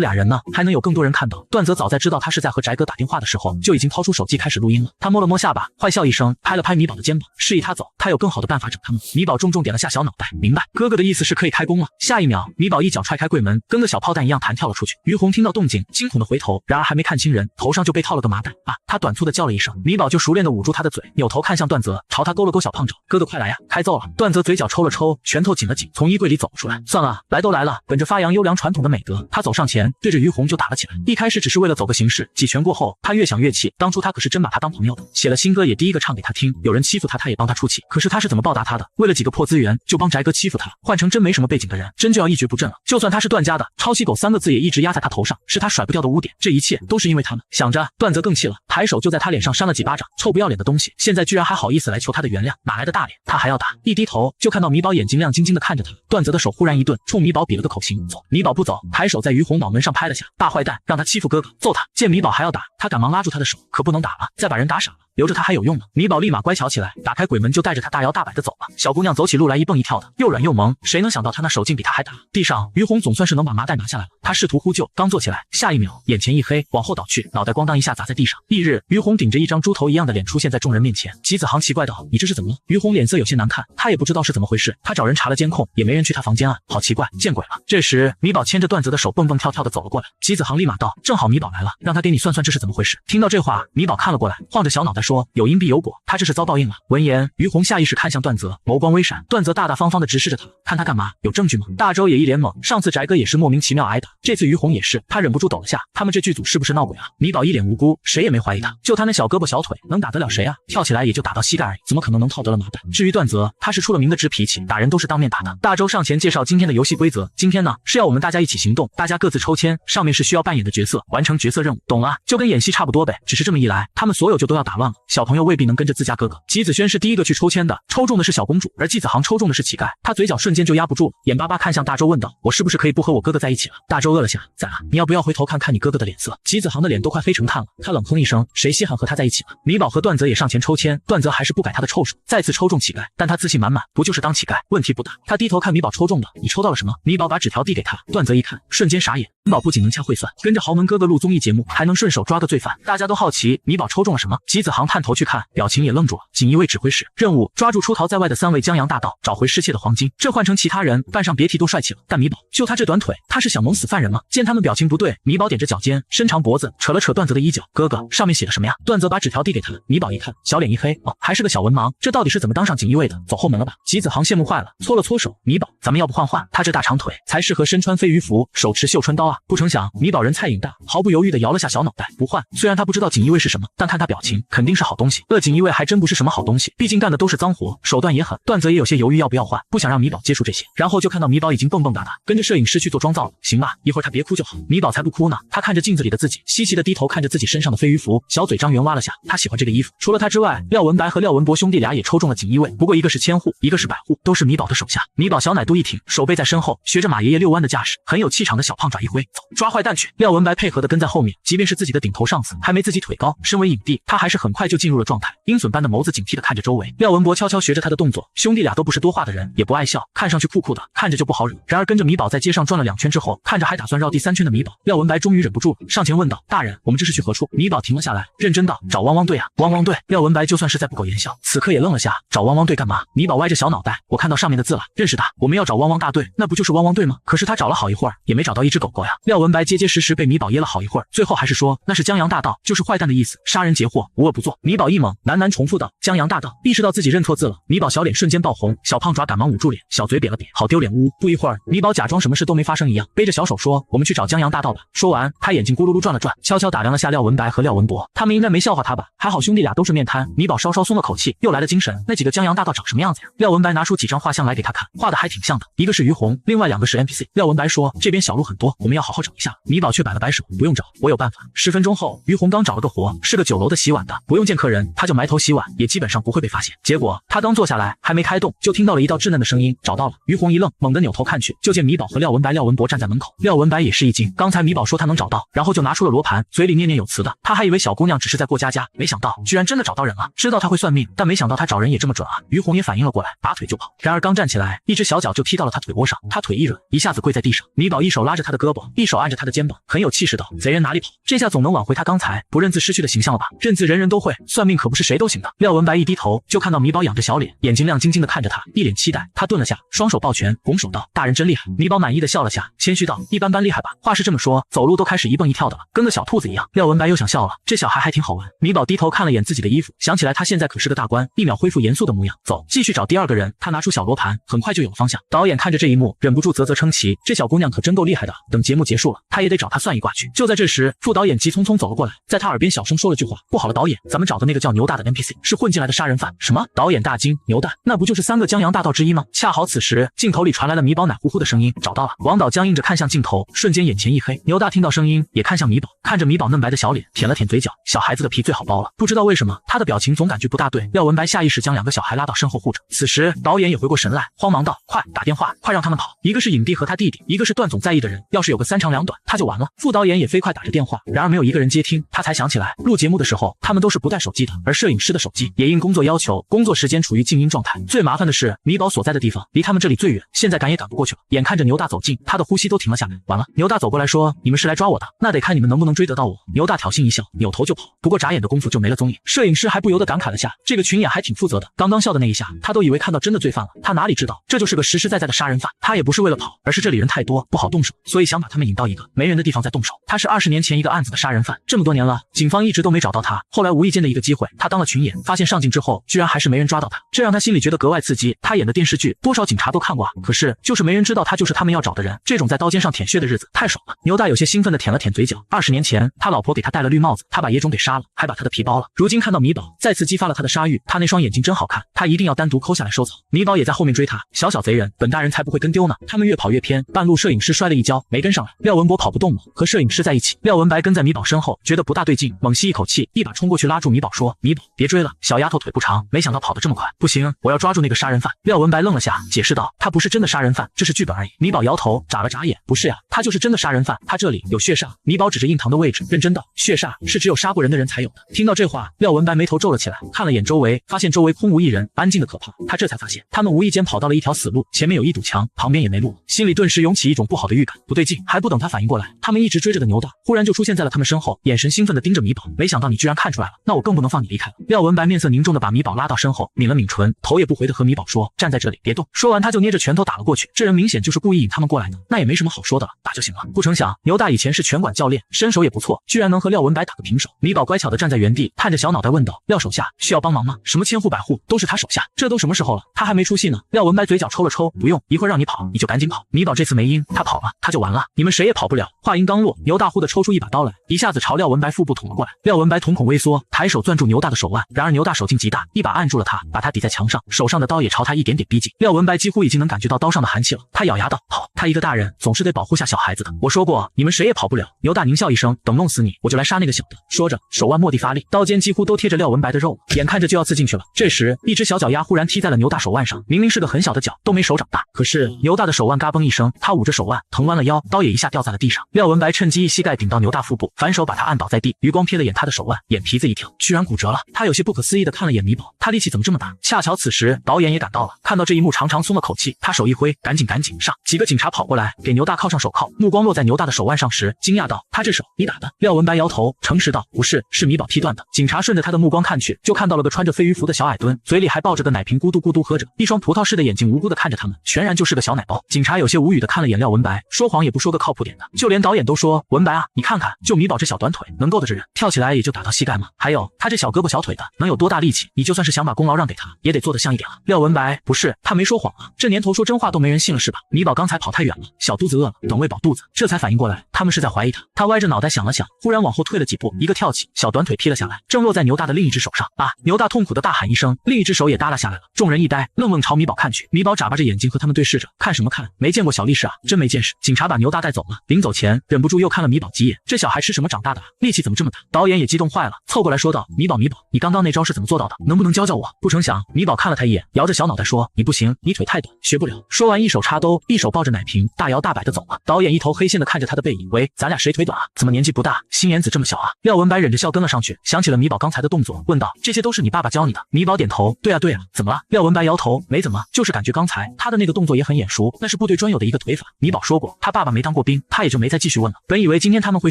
俩人呢，还能有更多人看到。段泽早在知道他是在和翟哥打电话的时候，就已经掏出手机开始录音了。他摸了摸下巴，坏笑一声，拍了拍米宝的肩膀，示意他走，他有更好的办法整他们。米宝重重点了下小脑袋，明白，哥哥的意思是可以开工了。下一秒，米宝一脚踹开柜门，跟个小炮弹一样弹跳了出去。于红听到动静，惊恐的回头，然而还没看清人，头上就被套了个麻袋啊！他短促的叫了一声，米宝就熟练的捂住他的嘴，扭头看向段泽，朝他勾了勾小胖肘，哥哥快来呀，开揍了！段泽嘴角抽了抽，拳头紧了紧，从衣柜里走出来。算了，来都来了，本着发扬优良传统的美德，他走上前，对着于红就打了起来。一开始只是为了走个形式，几拳过后，他越想越气，当初他可是真把他当朋友的，写了新歌也第一个唱给他听，有人欺负他，他也帮他出气。可是他是怎么报答他的？为了几个破资源就帮翟哥欺负他，换成真没什么背景的人，真就要一蹶不振了。就算他是段家的，抄袭狗3个字也一直压在他头上，是他甩不掉的污点。这一切都是因为他们。想着，段泽更气了，抬手就在他脸上扇了几巴掌，臭不要脸的东西，现在居然还好意思来求他的原谅，哪来的大脸？他还要打！一低头就看到米宝眼睛亮晶晶的看着他，段泽的手忽然一顿，冲米宝比了个口型，走。米宝不走，抬手在于红脑门上拍了下，大坏蛋，让他欺负哥哥，揍他！见米宝还要打，他赶忙拉住他的手，可不能打了，再把人打傻了。留着他还有用呢。米宝立马乖巧起来，打开鬼门就带着他大摇大摆的走了。小姑娘走起路来一蹦一跳的，又软又萌，谁能想到她那手劲比他还大？地上于红总算是能把麻袋拿下来了，他试图呼救，刚坐起来，下一秒眼前一黑，往后倒去，脑袋咣当一下砸在地上。翌日，于红顶着一张猪头一样的脸出现在众人面前。吉子航奇怪道：“你这是怎么了？”于红脸色有些难看，他也不知道是怎么回事，他找人查了监控，也没人去他房间啊，好奇怪，见鬼了。这时，米宝牵着段泽的手蹦蹦跳跳的走了过来。吉子航立马道：“正好米宝来了，让他给你算算这是怎么回事。”听到这话，米宝看了过来，晃着小脑袋说：“有因必有果，他这是遭报应了。”闻言，于红下意识看向段泽，眸光微闪。段泽大大方方的直视着他，看他干嘛？有证据吗？大周也一脸懵，上次翟哥也是莫名其妙挨打，这次于红也是，他忍不住抖了下。他们这剧组是不是闹鬼啊？米宝一脸无辜，谁也没怀疑他，就他那小胳膊小腿，能打得了谁啊？跳起来也就打到膝盖而已，怎么可能能套得了麻袋？至于段泽，他是出了名的直脾气，打人都是当面打的。大周上前介绍今天的游戏规则，今天呢是要我们大家一起行动，大家各自抽签，上面是需要扮演的角色，完成角色任务，懂了？就跟演戏差不多呗。只是这么一来，他们所有就都要打乱了，小朋友未必能跟着自家哥哥。吉子轩是第一个去抽签的，抽中的是小公主，而季子航抽中的是乞丐。他嘴角瞬间就压不住了，眼巴巴看向大周问道：“我是不是可以不和我哥哥在一起了？”大周饿了下，在啊，你要不要回头看看你哥哥的脸色？吉子航的脸都快黑成炭了，他冷哼一声，谁稀罕和他在一起了？米宝和段泽也上前抽签，段泽还是不改他的臭手，再次抽中乞丐，但他自信满满，不就是当乞丐，问题不大。他低头看米宝抽中的，你抽到了什么？米宝把纸条递给他，段泽一看，瞬间傻眼。米宝不仅能掐会算，跟着豪门哥哥录综艺节目，还能顺手抓个罪犯，大家都好奇米宝抽中了什么。吉子航探头去看，表情也愣住了。锦衣卫指挥使任务：抓住出逃在外的3位江洋大盗，找回失窃的黄金。这换成其他人扮上别提多帅气了，但米宝就他这短腿，他是想蒙死犯人吗？见他们表情不对，米宝踮着脚尖，伸长脖子，扯了扯段泽的衣角。哥哥，上面写的什么呀？段泽把纸条递给他，米宝一看，小脸一黑，哦，还是个小文盲，这到底是怎么当上锦衣卫的？走后门了吧？吉子航羡慕坏了，搓了搓手，米宝，咱们要不换换？他这大长腿才适合身穿飞鱼服，手持绣春刀啊！不成想米宝人菜瘾大，毫不犹豫地摇了下小脑袋，不换。虽然他不知道锦衣卫是什么，但看他表情，肯定是好东西。锦衣卫还真不是什么好东西，毕竟干的都是脏活，手段也狠。段泽也有些犹豫要不要换，不想让米宝接触这些。然后就看到米宝已经蹦蹦哒哒跟着摄影师去做妆造了。行吧，一会儿他别哭就好。米宝才不哭呢，他看着镜子里的自己，稀奇的低头看着自己身上的飞鱼服，小嘴张圆挖了下。他喜欢这个衣服。除了他之外，廖文白和廖文博兄弟俩也抽中了锦衣卫，不过一个是千户，一个是百户，都是米宝的手下。米宝小奶肚一挺，手背在身后，学着马爷爷遛弯的架势，很有气场的小胖爪一挥，走，抓坏蛋去。廖文白配合的跟在后面，即便是自己的顶头上司，还没自己腿高，身为影帝，他还是很快就进入了状态，鹰隼般的眸子警惕的看着周围。廖文博悄悄学着他的动作，兄弟俩都不是多话的人，也不爱笑，看上去酷酷的，看着就不好惹。然而跟着米宝在街上转了2圈之后，看着还打算绕第3圈的米宝，廖文白终于忍不住了，上前问道：“大人，我们这是去何处？”米宝停了下来，认真道：“找汪汪队啊，汪汪队。”廖文白就算是在不苟言笑，此刻也愣了下，找汪汪队干嘛？米宝歪着小脑袋，我看到上面的字了，认识他，我们要找汪汪大队，那不就是汪汪队吗？可是他找了好一会儿，也没找到一只狗狗呀。廖文白结结实实被米宝噎了好一会儿，最后还是说那是江洋大盗，就是坏蛋的意思，杀人劫货，无恶不作。米宝一懵，喃喃重复道：“江洋大盗。”意识到自己认错字了，米宝小脸瞬间爆红，小胖爪赶忙捂住脸，小嘴瘪了瘪，好丢脸呜。不一会儿，米宝假装什么事都没发生一样，背着小手说：“我们去找江洋大盗吧。”说完，他眼睛咕噜噜转了转，悄悄打量了下廖文白和廖文博，他们应该没笑话他吧？还好兄弟俩都是面瘫。米宝稍稍松了口气，又来了精神。那几个江洋大盗长什么样子呀？廖文白拿出几张画像来给他看，画的还挺像的，一个是于红，另外2个是 NPC。廖文白说：“这边小路很多，我们要好好找一下。”米宝却摆了摆手：“不用找，我有办法。”10分钟后，于红刚找了个活，是个酒楼的洗碗的，不用见客人，他就埋头洗碗，也基本上不会被发现。结果他刚坐下来，还没开动，就听到了一道稚嫩的声音：“找到了。”于红一愣，猛地扭头看去，就见米宝和廖文白、廖文博站在门口。廖文白也是一惊，刚才米宝说他能找到，然后就拿出了罗盘，嘴里念念有词的。他还以为小姑娘只是在过家家，没想到居然真的找到人了。知道他会算命，但没想到他找人也这么准啊。于红红也反应了过来，拔腿就跑。然而刚站起来，一只小脚就踢到了他腿窝上，他腿一软，一下子跪在地上。米宝一手拉着他的胳膊，一手按着他的肩膀，很有气势道：“贼人哪里跑？这下总能挽回他刚才不认字失去的形象了吧？认字人人都会，算命可不是谁都行的。”廖文白一低头，就看到米宝仰着小脸，眼睛亮晶晶的看着他，一脸期待。他顿了下，双手抱拳，拱手道：“大人真厉害。”米宝满意的笑了下，谦虚道：“一般般厉害吧。”话是这么说，走路都开始一蹦一跳的了，跟个小兔子一样。廖文白又想笑了，这小孩还挺好玩。米宝低头看了眼自己的衣服，想起来他现在可是个大官，一秒恢复严肃的模样。走，继续找第二个人。他拿出小罗盘，很快就有了方向。导演看着这一幕，忍不住啧啧称奇，这小姑娘可真够厉害的。等节目结束了，他也得找她算一卦去。就在这时，副导演急匆匆走了过来，在他耳边小声说了句话：“不好了，导演，咱们找的那个叫牛大的 NPC 是混进来的杀人犯。”什么？导演大惊，牛大，那不就是3个江洋大盗之一吗？恰好此时镜头里传来了米宝奶乎乎的声音：“找到了。”王导僵硬着看向镜头，瞬间眼前一黑。牛大听到声音，也看向米宝，看着米宝嫩白的小脸，舔了舔嘴角。小孩子的皮最好剥了，不知道为什么他的表情总感觉不大对。廖文白下意识将2个小孩拉到身后护着。此时导演也回过神来，慌忙道：“快打电话，快让他们跑！一个是影帝和他弟弟，一个是段总在意的人，要是有个3长2短，他就完了。”副导演也飞快打着电话，然而没有一个人接听。他才想起来，录节目的时候他们都是不带手机的，而摄影师的手机也因工作要求，工作时间处于静音状态。最麻烦的是，米宝所在的地方离他们这里最远，现在赶也赶不过去了。眼看着牛大走近，他的呼吸都停了下来。完了，牛大走过来说：“你们是来抓我的，那得看你们能不能追得到我。”牛大挑衅一笑，扭头就跑，不过眨眼的功夫就没了踪影。摄影师还不由得感慨了下，这个群演还挺负责的。刚刚笑的那一下，他都以为看到真的罪犯了，他哪里知道这就是个实实在在的杀人犯。他也不是为了跑，而是这里人太多不好动手，所以想把他们引到一个没人的地方再动手。他是20年前一个案子的杀人犯，这么多年了，警方一直都没找到他。后来无意间的一个机会，他当了群演，发现上镜之后居然还是没人抓到他，这让他心里觉得格外刺激。他演的电视剧多少警察都看过啊，可是就是没人知道他就是他们要找的人。这种在刀尖上舔血的日子太爽了。牛大有些兴奋的舔了舔嘴角。20年前他老婆给他戴了绿帽子，他把野种给杀了，还把他的皮剥了。如今看到米宝，再次激发了他的杀欲。他那双眼睛真好看，他一定要单独抠下来收藏。米宝也在后面追他，小贼人，本大人才不会跟丢呢。他们越跑越偏，半路摄影师摔了一跤，没跟上来。廖文博跑不动了，和摄影师在一起。廖文白跟在米宝身后，觉得不大对劲，猛吸一口气，一把冲过去拉住米宝说：“米宝，别追了，小丫头腿不长，没想到跑得这么快。不行，我要抓住那个杀人犯。”廖文白愣了下，解释道：“他不是真的杀人犯，这是剧本而已。”米宝摇头，眨了眨眼：“不是呀，他就是真的杀人犯，他这里有血煞。”米宝指着印堂的位置，认真道：“血煞是只有杀过人的人才有的。”听到这话，廖文白眉头皱了起来，看了眼周围，发现周围空无一人，安静的可怕。他这才发现，他们无意间跑到了一条死路，前面有一堵墙，旁边也没路，心里顿时涌起一种不好的预感，不对劲。还不等他反应过来，他们一直追着的牛大忽然就出现在了他们身后，眼神兴奋地盯着米宝。没想到你居然看出来了，那我更不能放你离开了。廖文白面色凝重地把米宝拉到身后，抿了抿唇，头也不回地和米宝说：“站在这里，别动。”说完他就捏着拳头打了过去。这人明显就是故意引他们过来的，那也没什么好说的了，打就行了。不成想牛大以前是拳馆教练，身手也不错，居然能和廖文白打个平手。米宝乖巧地站在原地，探着小脑袋问道：“廖手下需要帮忙吗？什么千户百户都是他手下，这都什么时候了，他还没出戏呢。”廖文白嘴角抽了抽：“不用，一会儿让你跑，你就赶紧跑。”米宝这次没阴，他跑了，他就完了，你们谁也跑不了。话音刚落，牛大忽地抽出一把刀来，一下子朝廖文白腹部捅了过来。廖文白瞳孔微缩，抬手攥住牛大的手腕，然而牛大手劲极大，一把按住了他，把他抵在墙上，手上的刀也朝他一点点逼近。廖文白几乎已经能感觉到刀上的寒气了，他咬牙道：“好，他一个大人总是得保护下小孩子的，我说过你们谁也跑不了。”牛大狞笑一声：“等弄死你，我就来杀那个小的。”说着手腕蓦地发力，刀尖几乎都贴着廖文白的肉了，眼看着就要刺进去了。这时一只小脚丫忽然踢在了牛大手腕上，明明是个很小的脚，都没手掌大，可是牛大的手腕嘎嘣一声，他捂着手腕疼弯了腰，刀也一下掉在了地上。廖文白趁机一膝盖顶到牛大腹部，反手把他按倒在地，余光瞥了眼他的手腕，眼皮子一挑，居然骨折了。他有些不可思议地看了眼米宝，他力气怎么这么大？恰巧此时导演也赶到了，看到这一幕长长松了口气，他手一挥，赶紧上。几个警察跑过来给牛大铐上手铐，目光落在牛大的手腕上时，惊讶道：“他这手你打的？”廖文白摇头，诚实道：“不是，是米宝踢断的。”警察顺着他的目光看去，就看到了个穿着飞鱼服的小矮墩，嘴里还抱着个奶瓶，咕嘟咕嘟喝着，一双葡萄似的眼睛无辜地看着他们，全然就是个小奶包。警察有些无语地看了眼廖文白，说谎也不说个靠谱点的，就连导演都说：“文白啊，你看看，就米宝这小短腿，能够得着人，跳起来也就打到膝盖吗？还有他这小胳膊小腿的，能有多大力气？你就算是想把功劳让给他，也得做得像一点啊。”廖文白不是，他没说谎啊，这年头说真话都没人信了是吧？米宝刚才跑太远了，小肚子饿了，等喂饱肚子，这才反应过来，他们是在怀疑他。他歪着脑袋想了想，忽然往后退了几步，一个跳起，小短腿劈了下来，正落在牛大的另一只手上。啊！牛大痛苦的大喊一声，另一只手也耷拉下来了。众人一呆，愣愣朝米宝看去。米宝眨巴着眼睛和他们对视着，看什么看？没见过小力士啊，真没见识。警察把牛大带走了，临走前忍不住又看了米宝几眼，这小孩吃什么长大的啊？力气怎么这么大？导演也激动坏了，凑过来说道：“米宝，你刚刚那招是怎么做到的？能不能教教我？”不成想，米宝看了他一眼，摇着小脑袋说：“你不行，你腿太短，学不了。”说完一手插兜，一手抱着奶瓶，大摇大摆的走了。导演一头黑线的看着他的背影，喂，咱俩谁腿短啊？怎么年纪不大，心眼子这么小啊？廖文白忍着笑跟了上去，想起了米宝刚才的动作，问道：“这些都是你爸爸教你的？”米宝点头：“对啊，啊，怎么了？廖文白摇头，没怎么，就是感觉刚才他的那个动作也很眼熟，那是部队专有的一个腿法。米宝说过，他爸爸没当过兵，他也就没再继续问了。本以为今天他们会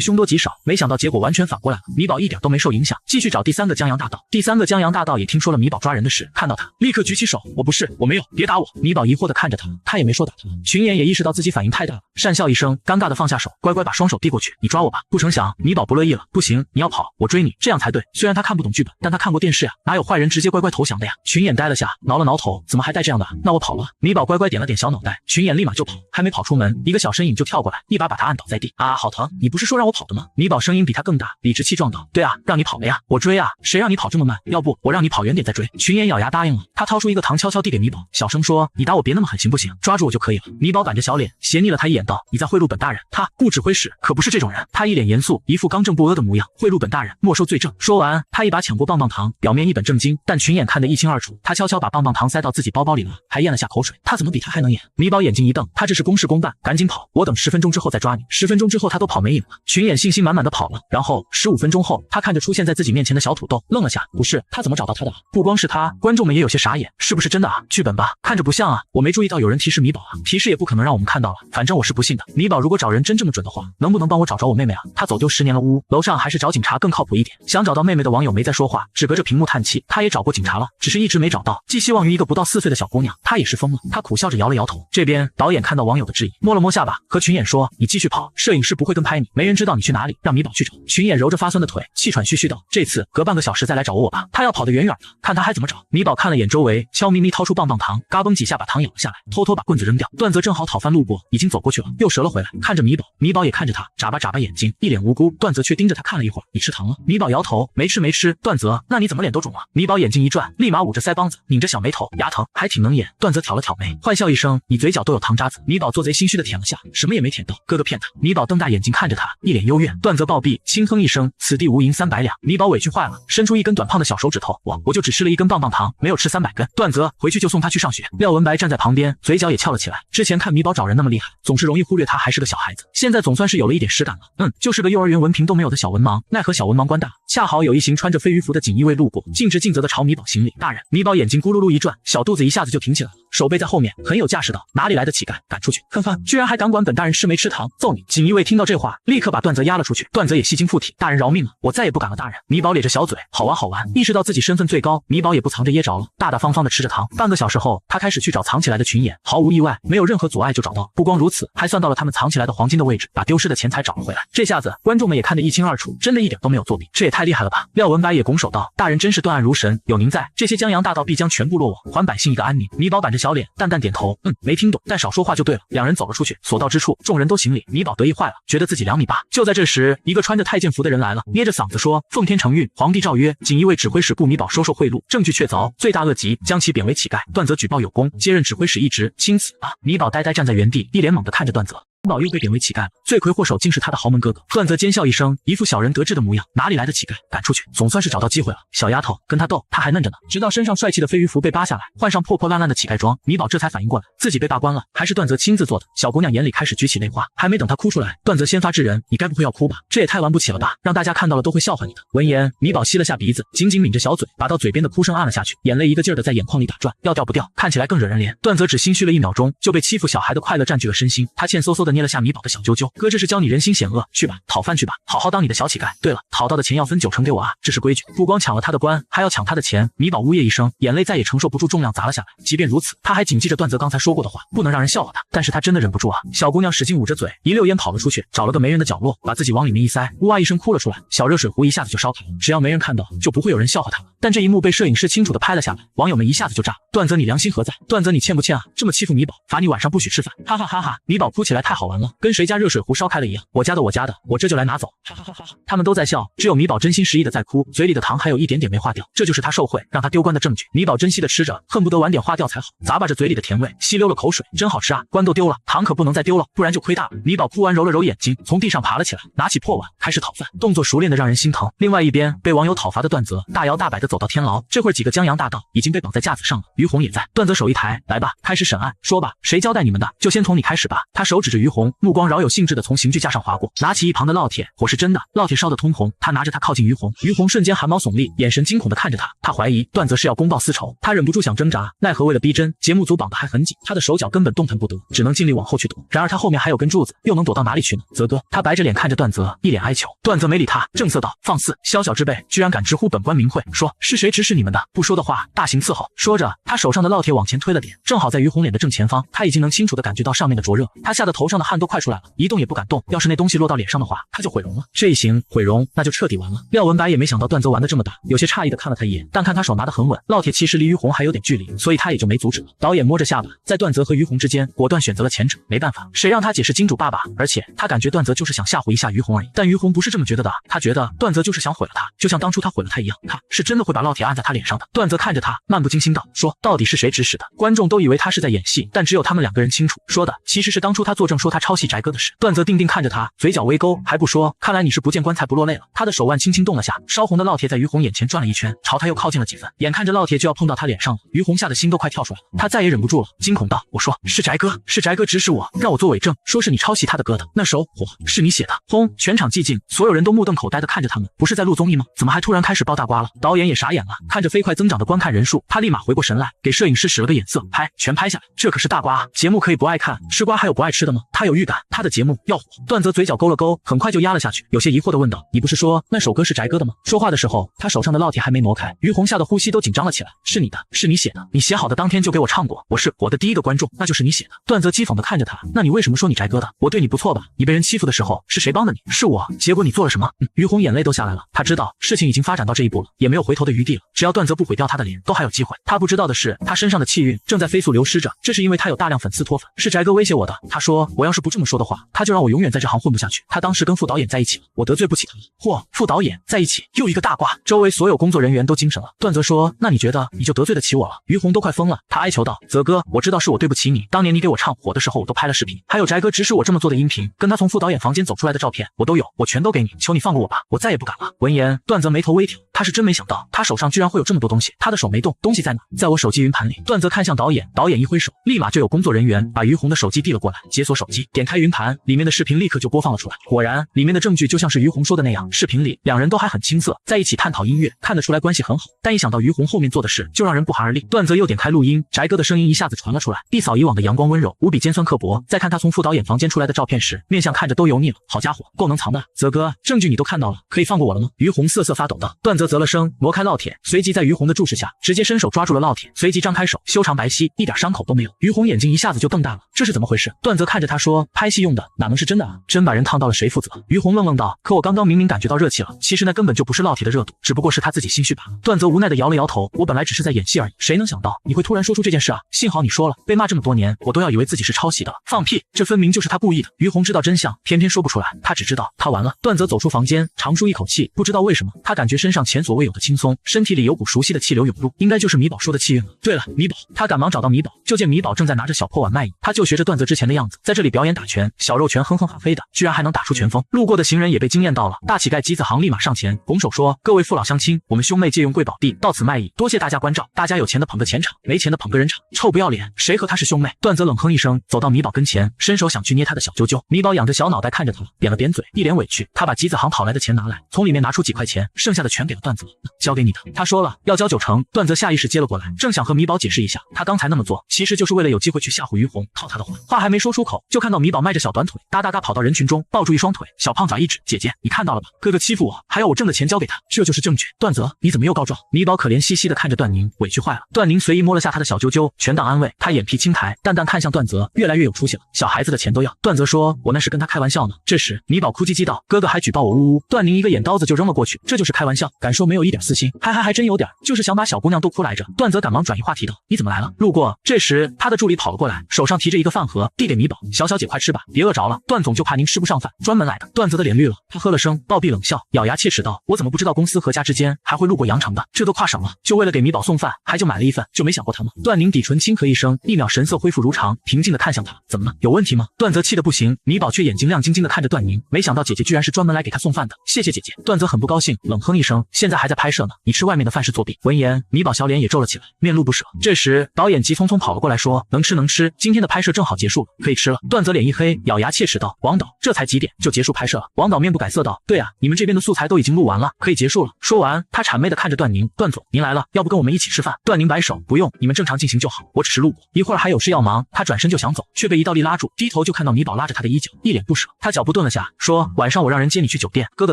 凶多吉少，没想到结果完全反过来了。米宝一点都没受影响，继续找第3个江洋大盗。第3个江洋大盗也听说了米宝抓人的事，看到他立刻举起手，我不是，我没有，别打我。米宝疑惑地看着他，他也没说打他。群演也意识到自己反应太大了，讪笑一声，尴尬地放下手，乖乖把双手递过去，你抓我吧。不成想米宝不乐意了，不行，你要跑，我追你，这样才对。虽然他看不懂剧本，但他看过电视呀，哪有坏人直接乖乖投降的呀？群演呆了下，挠了挠头，怎么还带这样的？那我跑了。米宝乖乖点了点小脑袋，群演立马就跑，还没跑出门，一个小身影就跳过来，一把把他按倒在地。啊，好疼！你不是说让我跑的吗？米宝声音比他更大，理直气壮道：对啊，让你跑了呀，我追啊，谁让你跑这么慢？要不我让你跑远点再追。群演咬牙答应了，他掏出一个糖悄悄递给米宝，小声说：你打我别那么狠行不行？抓住我就可以了。米宝板着小脸，斜睨了他一眼道：你在贿赂本大人。他顾指挥使可不是这种人，他一脸严肃，一副刚正不阿的模样。贿赂本大人，没收罪证。说完，他一把抢过棒棒糖，表面一本正经，但群演看得一清二楚。他悄悄把棒棒糖塞到自己包包里了，还咽了下口水。他怎么比他还能演？米宝眼睛一瞪，他这是公事公办，赶紧跑，我等10分钟之后再抓你。10分钟之后他都跑没影了。群演信心满满的跑了，然后15分钟后，他看着出现在自己面前的小土豆，愣了下，不是，他怎么找到他的？不光是他，观众们也有些傻眼，是不是真的啊？剧本吧，看着不像啊，我没注意到有人提示米宝啊，提示也不可能让我们看到了，反正我是不信的。米宝如果找人真这么准的话，能不能帮我找着我妹妹啊？她走丢10年了，楼上还是找警察更靠谱一点。想找到妹妹的网友没再说话，只隔着屏幕叹气，他也找过警察了，只是一直没找到，寄希望于一个不到4岁的小姑娘，他也是疯了。他苦笑着摇了摇头。这边导演看到网友的质疑，摸了摸下巴，和群演说：你继续跑，摄影师不会跟拍你，没人知道你去哪里，让米宝去找。群演揉着发酸的腿，气喘吁吁道：这次隔半个小时再来找我吧。他要跑得远远的，看他还怎么找。米宝看了眼周围，悄咪咪掏出棒棒糖，嘎嘣几下把糖咬了下来，偷偷把棍子扔掉。段泽正好讨饭路过，已经走过去了，又折了回来，看着米宝，米宝也看着他，眨巴眨巴眼睛，一脸无辜。段泽却盯着他看了一会儿，你吃糖了？米宝摇头，没吃没吃。段泽，那你怎么脸都肿了？米宝眼睛一转，立马捂着腮帮子，拧着小眉头，牙疼，还挺能演。段泽挑了挑眉，坏笑一声，你嘴角都有糖渣子。米宝做贼心虚的舔了下，什么也没舔到。哥哥骗他。米宝瞪大眼睛看着他，一脸幽怨。段泽暴毙，轻哼一声，此地无银300两。米宝委屈坏了，伸出一根短胖的小手指头，我就只吃了1根棒棒糖，没有吃300根。段泽，回去就送他去上学。廖文白站在旁边，嘴角也翘了起来。之前看米宝找人那么厉害，总是容易忽略他还是个小孩子，现在总算是有了一点实感了。就是个幼儿园文凭都没有的小文盲，奈何小文盲官大。恰好有一行穿着飞鱼服的锦衣卫路过，尽职尽责的朝米宝行礼。大人。米宝眼睛咕噜噜一转，小肚子一下子就挺起来了，手背在后面，很有架势道：哪里来的乞丐，赶出去！哼哼，居然还敢管本大人吃没吃糖，揍你！锦衣卫听到这话，立刻把段泽押了出去。段泽也戏精附体，大人饶命啊，我再也不敢了，大人。米宝咧着小嘴，好玩好玩。意识到自己身份最高，米宝也不藏着掖着了，大大方方的吃着糖。半个小时后，他开始去找藏起来的群演，毫无意外，没有任何阻碍就找到。不光如此，还算到了他们藏起来的黄金的位置，把丢失的钱财找了回来。这下子观众们也看得一清二楚，真的一点都没有作弊，这也太厉害了吧！廖文白也拱手道：大人真是断案如神，有您在，这些江洋大盗必将全部落网，还百姓一个安宁。米宝板着小脸，淡淡点头，没听懂，但少说话就对了。两人走了出去，所到之处，众人都行礼。米宝得意坏了，觉得自己2米8。就在这时，一个穿着太监服的人来了，捏着嗓子说：奉天承运，皇帝诏曰，锦衣卫指挥使顾米宝收受贿赂，证据确凿，罪大恶极，将其贬为乞丐。段泽举报有功，接任指挥使一职，钦此啊！米宝呆呆站在原地，一脸懵地看着段泽。米宝又被贬为乞丐了，罪魁祸首竟是他的豪门哥哥。段泽奸笑一声，一副小人得志的模样，哪里来的乞丐，赶出去！总算是找到机会了，小丫头，跟他斗，他还嫩着呢。直到身上帅气的飞鱼服被扒下来，换上破破烂烂的乞丐装，米宝这才反应过来，自己被罢官了，还是段泽亲自做的。小姑娘眼里开始举起泪花，还没等她哭出来，段泽先发制人，你该不会要哭吧？这也太玩不起了吧，让大家看到了都会笑话你的。闻言，米宝吸了下鼻子，紧紧抿着小嘴，把到嘴边的哭声按了下去，眼泪一个劲儿的在眼眶里打转，要掉不掉，看起来更惹人怜。段泽只心虚了1秒钟，就被欺负小孩的快乐占据了身心，他欠嗖嗖的捏了下米宝的小揪揪，哥这是教你人心险恶，去吧，讨饭去吧，好好当你的小乞丐。对了，讨到的钱要分9成给我啊，这是规矩。不光抢了他的官，还要抢他的钱。米宝呜咽一声，眼泪再也承受不住重量砸了下来。即便如此，他还谨记着段泽刚才说过的话，不能让人笑话他。但是他真的忍不住啊！小姑娘使劲捂着嘴，一溜烟跑了出去，找了个没人的角落，把自己往里面一塞，呜哇一声哭了出来。小热水壶一下子就烧开了，只要没人看到，就不会有人笑话他了。但这一幕被摄影师清楚的拍了下来，网友们一下子就炸了。段泽你良心何在？段泽你欠不欠啊？这么欺负米宝，罚你晚上不许吃饭！哈哈哈哈！米宝哭起来太好玩了，跟谁家热水壶烧开了一样。我家的，我这就来拿走！哈哈哈哈！他们都在笑，只有米宝真心实意的在哭，嘴里的糖还有一点点没化掉，这就是他受贿让他丢官的证据。米宝珍惜的吃着，恨不得晚点化掉才好，咂巴着嘴里的甜味，吸溜了口水，真好吃啊！官都丢了，糖可不能再丢了，不然就亏大了。米宝哭完揉了揉眼睛，从地上爬了起来，拿起破碗开始讨饭，动作熟练的让人心疼。另外一边，被网友讨伐的段泽大摇大摆的走走到天牢，这会儿几个江洋大盗已经被绑在架子上了，于红也在。段泽手一抬，来吧，开始审案，说吧，谁交代你们的，就先从你开始吧。他手指着于红，目光饶有兴致地从刑具架上划过，拿起一旁的烙铁，火是真的，烙铁烧得通红。他拿着它靠近于红，于红瞬间汗毛耸立，眼神惊恐地看着他。他怀疑段泽是要公报私仇，他忍不住想挣扎，奈何为了逼真，节目组绑得还很紧，他的手脚根本动弹不得，只能尽力往后去躲。然而他后面还有根柱子，又能躲到哪里去呢？泽哥，他白着脸看着段泽，一脸哀求。段泽没理他，正色道：放肆，宵小之辈，居然敢直呼本官名讳，说是谁指使你们的？不说的话，大刑伺候。说着，他手上的烙铁往前推了点，正好在于红脸的正前方。他已经能清楚地感觉到上面的灼热，他吓得头上的汗都快出来了，一动也不敢动。要是那东西落到脸上的话，他就毁容了。这一刑毁容，那就彻底完了。廖文白也没想到段泽玩得这么大，有些诧异地看了他一眼，但看他手拿得很稳，烙铁其实离于红还有点距离，所以他也就没阻止了。导演摸着下巴，在段泽和于红之间，果断选择了前者。没办法，谁让他姐是金主爸爸？而且他感觉段泽就是想吓唬一下于红而已。但于红不是这么觉得的，他觉得段泽就是想毁了他，就像当初他毁了他一样，他是真的会把烙铁按在他脸上的。段泽看着他，漫不经心道：说到底是谁指使的？观众都以为他是在演戏，但只有他们两个人清楚，说的其实是当初他作证说他抄袭翟哥的事。段泽定定看着他，嘴角微勾，还不说，看来你是不见棺材不落泪了。他的手腕轻轻动了下，烧红的烙铁在于红眼前转了一圈，朝他又靠近了几分，眼看着烙铁就要碰到他脸上了，于红吓得心都快跳出来了，他再也忍不住了，惊恐道：我说是翟哥，是翟哥指使我，让我做伪证，说是你抄袭他的歌的，那首火是你写的。轰！全场寂静，所有人都目瞪口呆地看着他们，不是在录综艺吗？怎么还突然开始爆大瓜了？导演也傻眼了，看着飞快增长的观看人数，他立马回过神来，给摄影师使了个眼色，拍，全拍下来，这可是大瓜啊！节目可以不爱看，吃瓜还有不爱吃的吗？他有预感，他的节目要火。段泽嘴角勾了勾，很快就压了下去，有些疑惑地问道：你不是说那首歌是翟哥的吗？说话的时候，他手上的烙铁还没挪开，于红吓得呼吸都紧张了起来。是你的，是你写的，你写好的当天就给我唱过，我是我的第一个观众，那就是你写的。段泽讥讽地看着他，那你为什么说你翟哥的？我对你不错吧？你被人欺负的时候是谁帮的你？是我，结果你做了什么？于红眼泪都下来了，他知道事情已经发展到这一步了，也没有回头的余地了，只要段泽不毁掉他的脸，都还有机会。他不知道的是，他身上的气运正在飞速流失着，这是因为他有大量粉丝脱粉，是翟哥威胁我的。他说我要是不这么说的话，他就让我永远在这行混不下去。他当时跟副导演在一起了，我得罪不起他了。嚯，副导演在一起，又一个大瓜，周围所有工作人员都精神了。段泽说，那你觉得你就得罪得起我了？于红都快疯了，他哀求道：泽哥，我知道是我对不起你，当年你给我唱火的时候我都拍了视频，还有翟哥指使我这么做的音频，跟他从副导演房间走出来的照片我都有，我全都给你，求你放过我吧，我再也不敢了。闻言，段泽眉头微挑，他是真没想到他手上居然会有这么多东西，他的手没动，东西在哪？在我手机云盘里。段泽看向导演，导演一挥手，立马就有工作人员把于红的手机递了过来，解锁手机，点开云盘，里面的视频立刻就播放了出来。果然，里面的证据就像是于红说的那样，视频里两人都还很青涩，在一起探讨音乐，看得出来关系很好。但一想到于红后面做的事，就让人不寒而栗。段泽又点开录音，翟哥的声音一下子传了出来，一扫以往的阳光温柔，无比尖酸刻薄。再看他从副导演房间出来的照片时，面相看着都油腻了。好家伙，够能藏的。泽哥，证据你都看到了，可以放过我了吗？于红瑟瑟发抖道。段泽啧了声，挪开烙铁，随即在于红的注视下，直接伸手抓住了烙铁，随即张开手，修长白皙，一点伤口都没有。于红眼睛一下子就瞪大了，这是怎么回事？段泽看着他说，拍戏用的，哪能是真的啊？真把人烫到了谁负责？于红愣愣道，可我刚刚明明感觉到热气了，其实那根本就不是烙铁的热度，只不过是他自己心虚罢了。段泽无奈的摇了摇头，我本来只是在演戏而已，谁能想到你会突然说出这件事啊？幸好你说了，被骂这么多年，我都要以为自己是抄袭的了。放屁，这分明就是他故意的。于红知道真相，偏偏说不出来，他只知道他完了。段泽走出房间，长舒一口气，不知道为什么，他感觉身上前所未有的轻松，身体里有股熟悉的气流涌入，应该就是米宝说的气运了。对了，米宝，他赶忙找到米宝，就见米宝正在拿着小破碗卖艺，他就学着段泽之前的样子，在这里表演打拳，小肉拳哼哼哈飞的，居然还能打出拳风。路过的行人也被惊艳到了，大乞丐吉子航立马上前拱手说，各位父老乡亲，我们兄妹借用贵宝地到此卖艺，多谢大家关照，大家有钱的捧个钱场，没钱的捧个人场，臭不要脸，谁和他是兄妹？段泽冷哼一声，走到米宝跟前，伸手想去捏他的小揪揪。米宝仰着小脑袋看着他，扁了扁嘴，一脸委屈。他把吉子航讨来的钱拿来，从里面拿出几块钱，剩下的全给了段泽，交给你的。他说了要交90%，段泽下意识接了过来，正想和米宝解释一下，他刚才那么做其实就是为了有机会去吓唬于红，套他的话。话还没说出口，就看到米宝迈着小短腿，哒哒哒跑到人群中，抱住一双腿，小胖爪一指，姐姐，你看到了吧？哥哥欺负我，还要我挣的钱交给他，这就是证据。段泽，你怎么又告状？米宝可怜兮兮的看着段宁，委屈坏了。段宁随意摸了下他的小揪揪，全当安慰。他眼皮轻抬，淡淡看向段泽，越来越有出息了。小孩子的钱都要。段泽说，我那是跟他开玩笑呢。这时米宝哭唧唧道，哥哥还举报我呜呜。段宁一个眼刀子就扔了过去，这就是开玩笑，敢说没有一点私心？还真有点，就是想把小姑娘逗哭来着。段泽赶忙转移话题道，你怎么来了？路过。这时他的助理跑了过来，手上提着一个饭盒，递给米宝，小姐快吃吧，别饿着了，段总就怕您吃不上饭，专门来的。段泽的脸绿了，他喝了声，暴毙冷笑，咬牙切齿道，我怎么不知道公司和家之间还会路过羊城的？这都跨省了，就为了给米宝送饭，还就买了一份，就没想过他吗？段宁抵唇轻咳一声，一秒神色恢复如常，平静的看向他，怎么了？有问题吗？段泽气得不行，米宝却眼睛亮晶晶的看着段宁，没想到姐姐居然是专门来给他送饭的，谢谢姐姐。段泽很不高兴，冷哼一声，现在还在拍摄呢，你吃外面的饭是作弊。闻言，米宝小脸也皱了起来，面露不舍。这时，导演急匆匆跑了过来，说：“能吃能吃，今天的拍摄正好结束了，可以吃了。”段泽脸一黑，咬牙切齿道：“王导，这才几点就结束拍摄了？”王导面不改色道：“对啊，你们这边的素材都已经录完了，可以结束了。”说完，他谄媚地看着段宁：“段总，您来了，要不跟我们一起吃饭？”段宁摆手：“不用，你们正常进行就好，我只是路过，一会儿还有事要忙。”他转身就想走，却被一道力拉住，低头就看到米宝拉着他的衣角，一脸不舍。他脚步顿了下，说：“晚上我让人接你去酒店，哥哥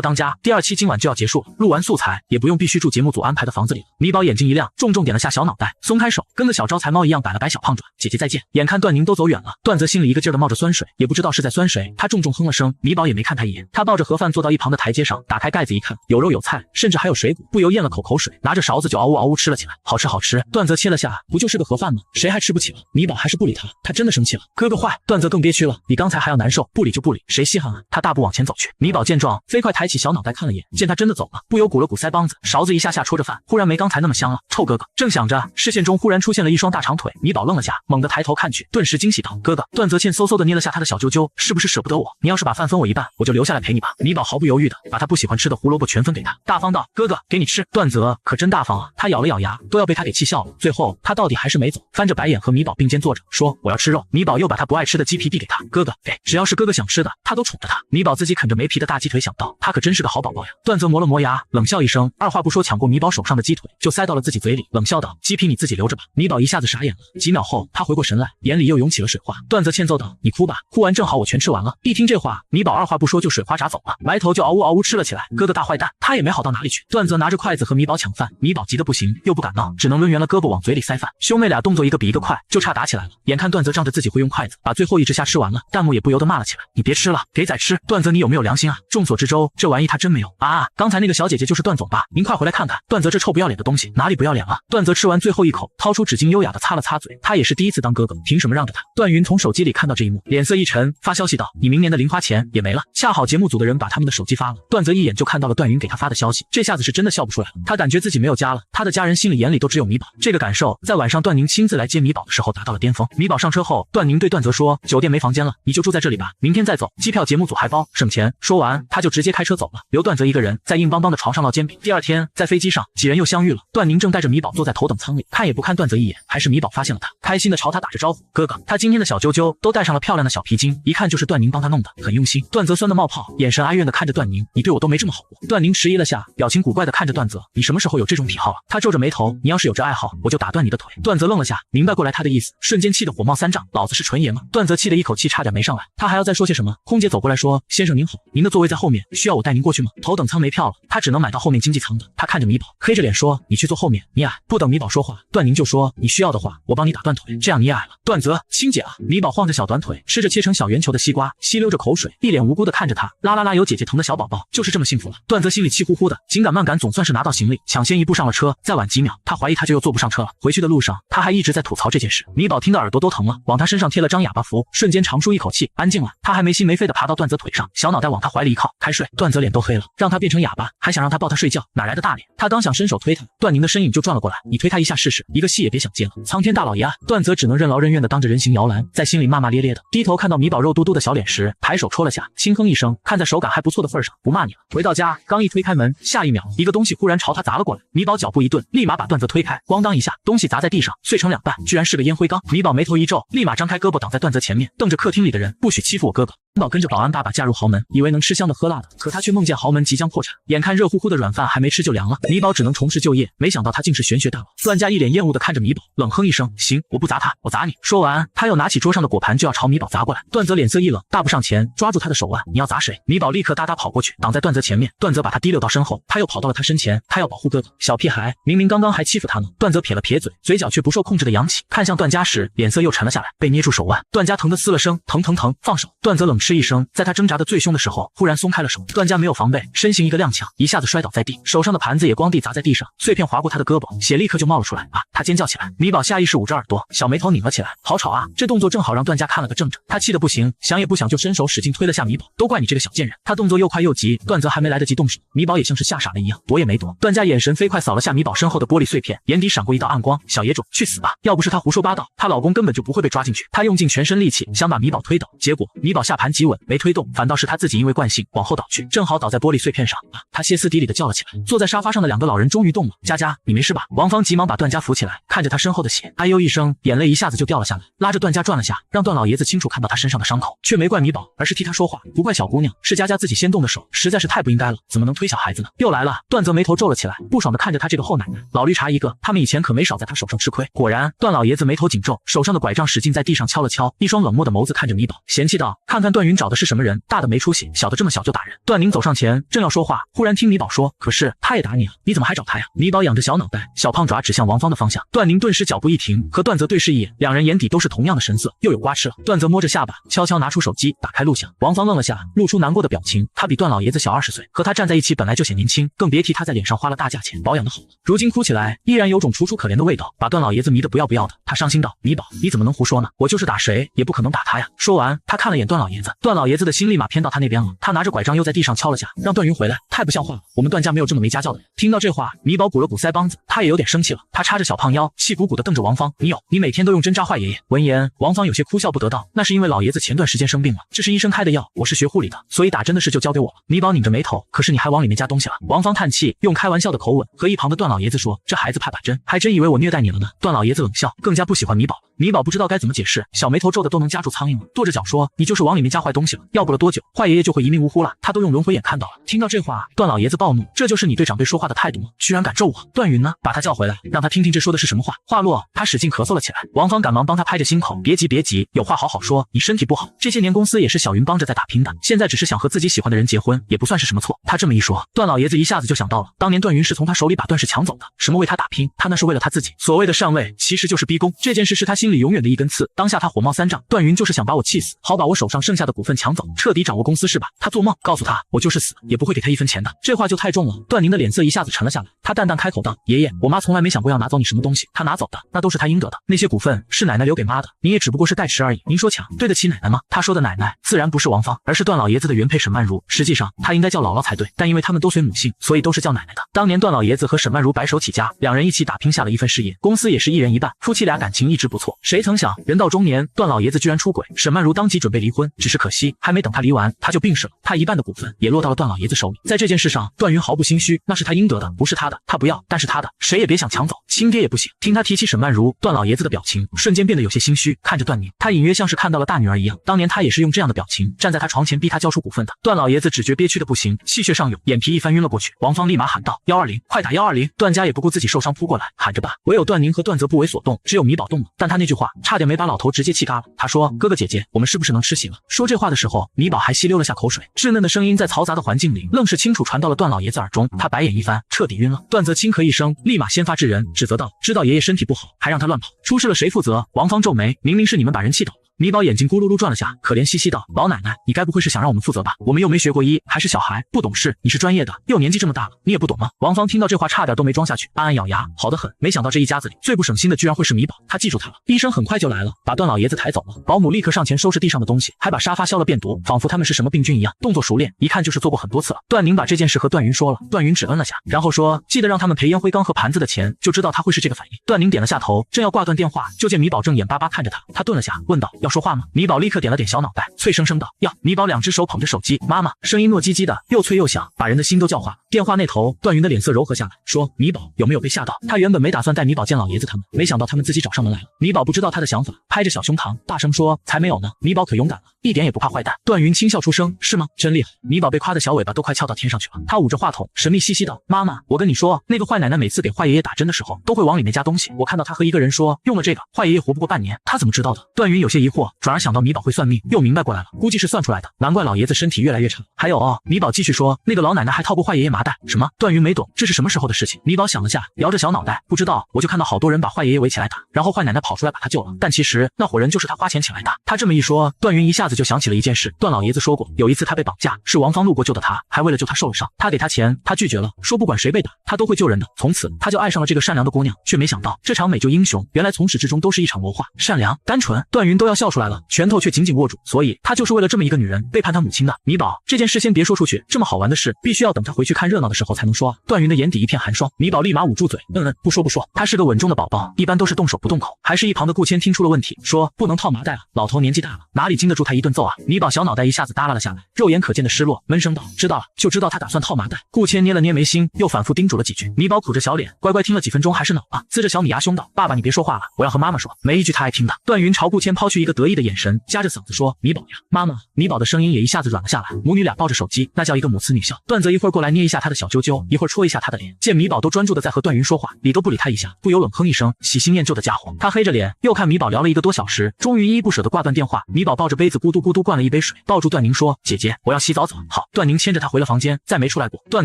当家。第2期今晚就要结束了，录完素材也不用必须住节目组安排的房子里了。”米宝眼睛一亮，重重点了下小脑袋，松开手，跟个小招财猫一样摆了摆小胖爪：“姐姐再见。”眼看段宁都走远了，段泽心里一个劲儿的冒着酸水，也不知道是在酸谁，他重重哼了声。米宝也没看他一眼，他抱着盒饭坐到一旁的台阶上，打开盖子一看，有肉有菜，甚至还有水果，不由咽了口水，拿着勺子就嗷呜嗷呜吃了起来。好吃好吃。段泽切了下，不就是个盒饭吗？谁还吃不起了？米宝还是不理他，他真的生气了。哥哥坏。段泽更憋屈了，比刚才还要难受，不理就不理，谁稀罕啊？他大步往前走去。米宝见状，飞快抬起小脑袋看了眼，见他真的走了，不由鼓了鼓腮帮子，勺子一下下戳着饭，忽然没刚才那么香了。臭哥哥！正想着，视线中忽然出现了一双大长腿，米宝愣了下，猛地抬头看去，顿时惊喜道：“哥哥！”段泽倩嗖嗖地捏了下他的小揪揪，是不是舍不得我？你要是把饭分我一半，我就留下来陪你吧。米宝毫不犹豫的把他不喜欢吃的胡萝卜全分给他，大方道：“哥哥，给你吃。”段泽可真大方啊，他咬了咬牙，都要被他给气笑了。最后他到底还是没走，翻着白眼和米宝并肩坐着，说：“我要吃肉。”米宝又把他不爱吃的鸡皮递给他，哥哥给，只要是哥哥想吃的，他都宠着他。米宝自己啃着没皮的大鸡腿，想到他可真是个好宝宝呀。段泽磨了磨牙，冷笑一声，二话不说抢过米宝手上的鸡腿，就塞到了自己嘴里，冷笑道：“鸡皮你自己留着吧。”米宝一下子傻眼了，几秒后他回过神来，眼里又涌起了水花。段泽欠揍道：“你哭吧，哭完正好我全吃完了。”一听这话，米宝二话不说就水花洒走了，埋头就嗷呜嗷呜吃了起来。哥哥大坏蛋，他也没好到哪里去。段泽拿着筷子和米宝抢饭，米宝急得不行，又不敢闹，只能抡圆了胳膊往嘴里塞饭。兄妹俩动作一个比一个快，就差打起来了。眼看段泽仗着自己会用筷子，把最后一只虾吃完了，弹幕也不由得骂了起来：“你别吃了，给仔吃！段泽你有没有良心啊？众所周知，这玩意他真没有啊！刚才那个小姐姐就是段总吧？您快回来看看，段泽这臭不要脸的东西哪里不要脸了？”段泽吃完最后一口，掏出纸巾优雅的擦了擦嘴，他也是第一次当哥哥，凭什么让着他？段云从手机里看到这一幕，脸色一沉，发消息道：“你明年的零花钱也没了。”恰好节目组的人把他们的手机发了，段泽一眼就看到了段云给他发的消息，这下子是真的笑不出来了。他感觉自己没有家了，他的家人心里眼里都只有米宝。这个感受在晚上段宁亲自来接米宝的时候达到了巅峰。米宝上车后，段宁对段泽说：“酒店没房间了，你就住在这里吧，明天再走，机票节目组还包，省钱。”说完他就直接开车走了，留段泽一个人在硬邦邦的床上烙煎饼。第二天在飞机上，几人又相遇了，段宁正带着米宝坐在头等舱里，看也不看段泽一眼，还是米宝发现了他，开心的朝他打着招呼：“哥哥，他今天的小揪揪都戴上了漂亮的小皮筋，一看就是段宁帮他弄的，很用心。”段泽酸的冒泡，眼神哀怨的看着段宁：“你对我都没这么好过。”段宁迟疑了下，表情古怪的看着段泽：“你什么时候有这种癖好啊？”他皱着眉头：“你要是有这爱好，我就打断你的腿。”段泽愣了下，明白过来他的意思，瞬间气得火冒三丈：“老子是纯爷们！”段泽气得一口气差点没上来，他还要再说些什么，空姐走过来说：“先生您好，您的座位在后面，需要我带您过去吗？”头等舱没票了，他只能买到后面经济舱的。他看着米宝，黑着脸说：“你去坐后面，你矮。”不等米宝说话，段宁就说：“你需要的话，我帮你打断腿，这样你也矮了。”段泽：“亲姐啊！”米宝晃着小短腿，吃着切成小圆球的西瓜，吸溜着口水，一脸无辜的看着他：“啦啦啦，有姐姐疼的小宝宝，就是这么幸福了。”段泽心里气呼呼的，紧赶慢赶，总算是拿到行李，抢先一步上了车。再晚几秒，他怀疑他就又坐不上车了。回去的路上，他还一直在吐槽这件事。米宝听得耳朵都疼了，往他身上贴了张哑巴符，瞬间长舒一口气，安静了。他还没心没肺的爬到段泽腿上，小脑袋往他怀里一靠，开睡。段泽脸都黑了，让他变成哑巴，还想让他抱他睡觉，哪来的大脸？他刚想伸手推他，段宁的身影就转了过来：“你推他一下试试，一个戏也别想接了。”苍天大老爷啊！段泽只能任劳任怨的当着人形摇篮，在心里骂骂咧咧的。低头看到米宝肉嘟嘟的小脸时，抬手戳了下，轻哼一声，看在手感还不错的份上，不骂你了。回到家，刚一推开门，下一秒一个东西忽然朝他砸了过来。米宝脚步一顿，立马把段泽推开，咣当一下，东西砸在地上，碎成两半，居然是个烟灰缸。米宝眉头一皱，立马张开胳膊挡在段泽前面，瞪着客厅里的人：“不许欺负我哥哥！”米宝跟着保安爸爸嫁入豪门，以为能吃香的喝辣的，可他却梦见豪门即将破产，眼看热乎乎的软饭还没吃就凉了，米宝只能重拾就业，没想到他竟是玄学大王。段家一脸厌恶的看着米宝，冷哼一声：“行，我不砸他，我砸你。”说完，他又拿起桌上的果盘就要朝米宝砸过来。段泽脸色一冷，大步上前抓住他的手腕：“你要砸谁？”米宝立刻哒哒跑过去，挡在段泽前面。段泽把他提溜到身后，他又跑到了他身前，他要保护哥哥。小屁孩，明明刚刚还欺负他呢。段泽撇了撇嘴，嘴角却不受控制的扬起，看向段家时，脸色又沉了下来，被捏住手腕。段家疼得嘶了声：“疼疼疼，放手！”段泽冷嗤一声，在他挣扎的最凶的时候，忽然松开了手。段家没有防备，身形一个踉跄，一下子摔倒在地，手上的盘子也咣地砸在地上，碎片划过他的胳膊，血立刻就冒了出来。啊！他尖叫起来。米宝下意识捂着耳朵，小眉头拧了起来，好吵啊！这动作正好让段家看了个正着，他气得不行，想也不想就伸手使劲推了下米宝。都怪你这个小贱人！他动作又快又急，段泽还没来得及动手，米宝也像是吓傻了一样，躲也没躲。段家眼神飞快扫了下米宝身后的玻璃碎片，眼底闪过一道暗光：小野种，去死吧！要不是他胡说八道，她老公根本就不会被抓进去。他用尽全身力气想把米宝推倒，结果米宝下盘极稳，没推动，反倒是他自己因为惯性往后倒去，正好倒在玻璃碎片上啊！他歇斯底里的叫了起来。坐在沙发上的两个老人终于动了。佳佳，你没事吧？王芳急忙把段家扶起来，看着他身后的血，哎呦一声，眼泪一下子就掉了下来，拉着段家转了下，让段老爷子清楚看到他身上的伤口，却没怪米宝，而是替他说话。不怪小姑娘，是佳佳自己先动的手，实在是太不应该了，怎么能推小孩子呢？又来了！段泽眉头皱了起来，不爽的看着他这个后奶奶。老绿茶一个，他们以前可没少在他手上吃亏。果然，段老爷子眉头紧皱，手上的拐杖使劲在地上敲了敲，一双冷漠的眸子看着米宝，嫌弃道：“看看段云找的是什么人，大的没出息，小的这么小就打人。”段宁走上前，正要说话，忽然听米宝说：“可是他也打你啊，你怎么还找他呀？”米宝仰着小脑袋，小胖爪指向王芳的方向。段宁顿时脚步一停，和段泽对视一眼，两人眼底都是同样的神色，又有瓜吃了。段泽摸着下巴，悄悄拿出手机，打开录像。王芳愣了下，露出难过的表情。他比段老爷子小20岁，和他站在一起本来就显年轻，更别提他在脸上花了大价钱保养的好了。如今哭起来，依然有种楚楚可怜的味道，把段老爷子迷得不要不要的。他伤心道：“米宝，你怎么能胡说呢？我就是打谁也不可能打他呀！”说完，他看了眼段老爷子，段老爷子的心立马偏到他那边了。他拿着拐杖又在地上敲了下，让段云回来。太不像话了，我们段家没有这么没家教的人。听到这话，米宝鼓了鼓腮帮子，他也有点生气了。他叉着小胖腰，气鼓鼓地瞪着王芳：“你每天都用针扎坏爷爷。”闻言，王芳有些哭笑不得道：“那是因为老爷子前段时间生病了，这是医生开的药，我是学护理的，所以打针的事就交给我了。”米宝拧着眉头：“可是你还往里面加东西了。”王芳叹气，用开玩笑的口吻和一旁的段老爷子说：“这孩子怕打针，还真以为我虐待你了呢。”段老爷子冷笑，更加不喜欢米宝了。米宝不知道该怎么解释，小眉头皱得都能夹住苍蝇了，跺着脚说：“你就是往里面加坏东西了，要不了多久，坏爷爷就会一命呜呼了。”他都用轮回眼看到了。听到这话，段老爷子暴怒：“这就是你对长辈说话的态度吗？居然敢咒我！段云呢？把他叫回来，让他听听这说的是什么话。”话落，他使劲咳嗽了起来。王芳赶忙帮他拍着心口：“别急别急，有话好好说，你身体不好，这些年公司也是小云帮着在打拼的，现在只是想和自己喜欢的人结婚，也不算是什么错。”他这么一说，段老爷子一下子就想到了，当年段云是从他手里把段氏抢走的，什么为他打拼，他那是为了他自己。所谓的上位，其实就是逼宫，这件事是他心里永远的一根刺。当下他火冒三丈，段云就是想把我气死，好把我手上剩下的股份抢走，彻底掌握公司是吧？他做梦，告诉他我就是死也不会给他1分钱的。这话就太重了，段宁的脸色一下子沉了下来。他淡淡开口道：“爷爷，我妈从来没想过要拿走你什么东西，她拿走的那都是她应得的，那些股份是奶奶留给妈的，你也只不过是代持而已。您说抢对得起奶奶吗？”他说的奶奶自然不是王芳，而是段老爷子的原配沈曼如，实际上他应该叫姥姥才对，但因为他们都随母姓，所以都是叫奶奶的。当年段老爷子和沈曼如白手起家，两人一起打拼下了一份事业，公司也是一人一半，夫妻俩感情一直不错。谁曾想人到中年，段老爷子居然出轨，沈曼如当即准备离婚，只是可惜还没等他离完，他就病逝了，他一半的股份也落到了段老爷子手里。在这件事上，段云毫不心虚，那是他应得的，不是他的他不要，但是他的谁也别想抢走，亲爹也不行。听他提起沈曼如，段老爷子的表情瞬间变得有些心虚，看着段宁，他隐约像是看到了大女儿一样，当年他也是用这样的表情站在他床前逼他交出股份的。段老爷子只觉憋屈的不行，气血上涌，眼皮一翻晕了过去。王芳立马喊道：“120，快打120！”段家也不顾自己受伤扑过来，喊着罢。唯有段宁和段泽不为所动，只有米宝动了，但他那句话差点没把老头直接气嘎了。他说：“哥哥姐姐，我们是不是能吃席了？”说这话的时候，米宝还吸溜了下口水，稚嫩的声音在嘈杂的环境里愣是清楚传到了段老爷子耳中。他白眼一翻，彻底晕了。段泽轻咳一声，立马先发制人，指责道：“知道爷爷身体不好，还让他乱跑，出事了谁负责？”王芳皱眉，明明是你们把人气倒了。米宝眼睛咕噜噜转了下，可怜兮兮道：“老奶奶，你该不会是想让我们负责吧？我们又没学过医，还是小孩，不懂事。你是专业的，又年纪这么大了，你也不懂吗？”王芳听到这话差点都没装下去，暗暗咬牙，好得很。没想到这一家子里最不省心的居然会是米宝，他记住他了。医生很快就来了，把段老爷子抬走了。保姆立刻上前收拾地上的东西，还把沙发消了变毒，仿佛他们是什么病菌一样，动作熟练，一看就是做过很多次了。段宁把这件事和段云说了，段云只嗯了下，然后说：“记得让他们赔烟灰缸和盘子的钱，就知道他会是这个反应。”段宁点了下头，正要挂断电话，就见米宝正眼巴巴看着他，他顿了下，问道：“要说话吗？”米宝立刻点了点小脑袋，脆生生道：“要。”米宝两只手捧着手机，妈妈，声音糯唧唧的，又脆又响，把人的心都叫化了。电话那头，段云的脸色柔和下来，说：“米宝有没有被吓到？”他原本没打算带米宝见老爷子他们，没想到他们自己找上门来了。米宝不知道他的想法，拍着小胸膛，大声说：“才没有呢！米宝可勇敢了，一点也不怕坏蛋。”段云轻笑出声：“是吗？真厉害！”米宝被夸的小尾巴都快翘到天上去了。他捂着话筒，神秘兮兮道：“妈妈，我跟你说，那个坏奶奶每次给坏爷爷打针的时候，都会往里面加东西。我看到他和一个人说，用了这个，坏爷爷活不过半年。他怎么知道的？”段云有些疑惑，转而想到米宝会算命，又明白过来了，估计是算出来的，难怪老爷子身体越来越差。还有哦，米宝继续说，那个老奶奶还套过坏爷爷麻袋。什么？段云没懂，这是什么时候的事情？米宝想了下，摇着小脑袋，不知道，我就看到好多人把坏爷爷围起来打，然后坏奶奶跑出来把他救了，但其实那伙人就是他花钱请来打。他这么一说，段云一下子就想起了一件事，段老爷子说过，有一次他被绑架，是王芳路过救的他，还为了救他受了伤，他给他钱，他拒绝了，说不管谁被打，他都会救人的。从此他就爱上了这个善良的姑娘，却没想到这场美救英雄，原来从始至终都是一场谋划。善良单纯，段云都要笑笑出来了，拳头却紧紧握住，所以他就是为了这么一个女人背叛他母亲的。米宝，这件事先别说出去，这么好玩的事必须要等他回去看热闹的时候才能说啊。段云的眼底一片寒霜，米宝立马捂住嘴，不说不说，他是个稳重的宝宝，一般都是动手不动口。还是一旁的顾谦听出了问题，说不能套麻袋啊，老头年纪大了，哪里经得住他一顿揍啊。米宝小脑袋一下子耷拉了下来，肉眼可见的失落，闷声道，知道了，就知道他打算套麻袋。顾谦捏了捏眉心，又反复叮嘱了几句。米宝苦着小脸，乖乖听了几分钟还是恼啊，呲着小米牙凶道，爸爸你别说话了，我要和妈妈说，没一句他爱听的。段云朝顾谦抛去一个得意的眼神，夹着嗓子说，米宝呀，妈妈。米宝的声音也一下子软了下来，母女俩抱着手机，那叫一个母慈女孝。段泽一会儿过来捏一下他的小揪揪，一会儿戳一下他的脸，见米宝都专注的在和段云说话，理都不理他一下，不由冷哼一声，喜新厌旧的家伙。他黑着脸又看米宝聊了1个多小时，终于依依不舍的挂断电话。米宝抱着杯子咕嘟咕嘟灌了一杯水，抱住段宁说，姐姐我要洗澡走。好，段宁牵着他回了房间，再没出来过。段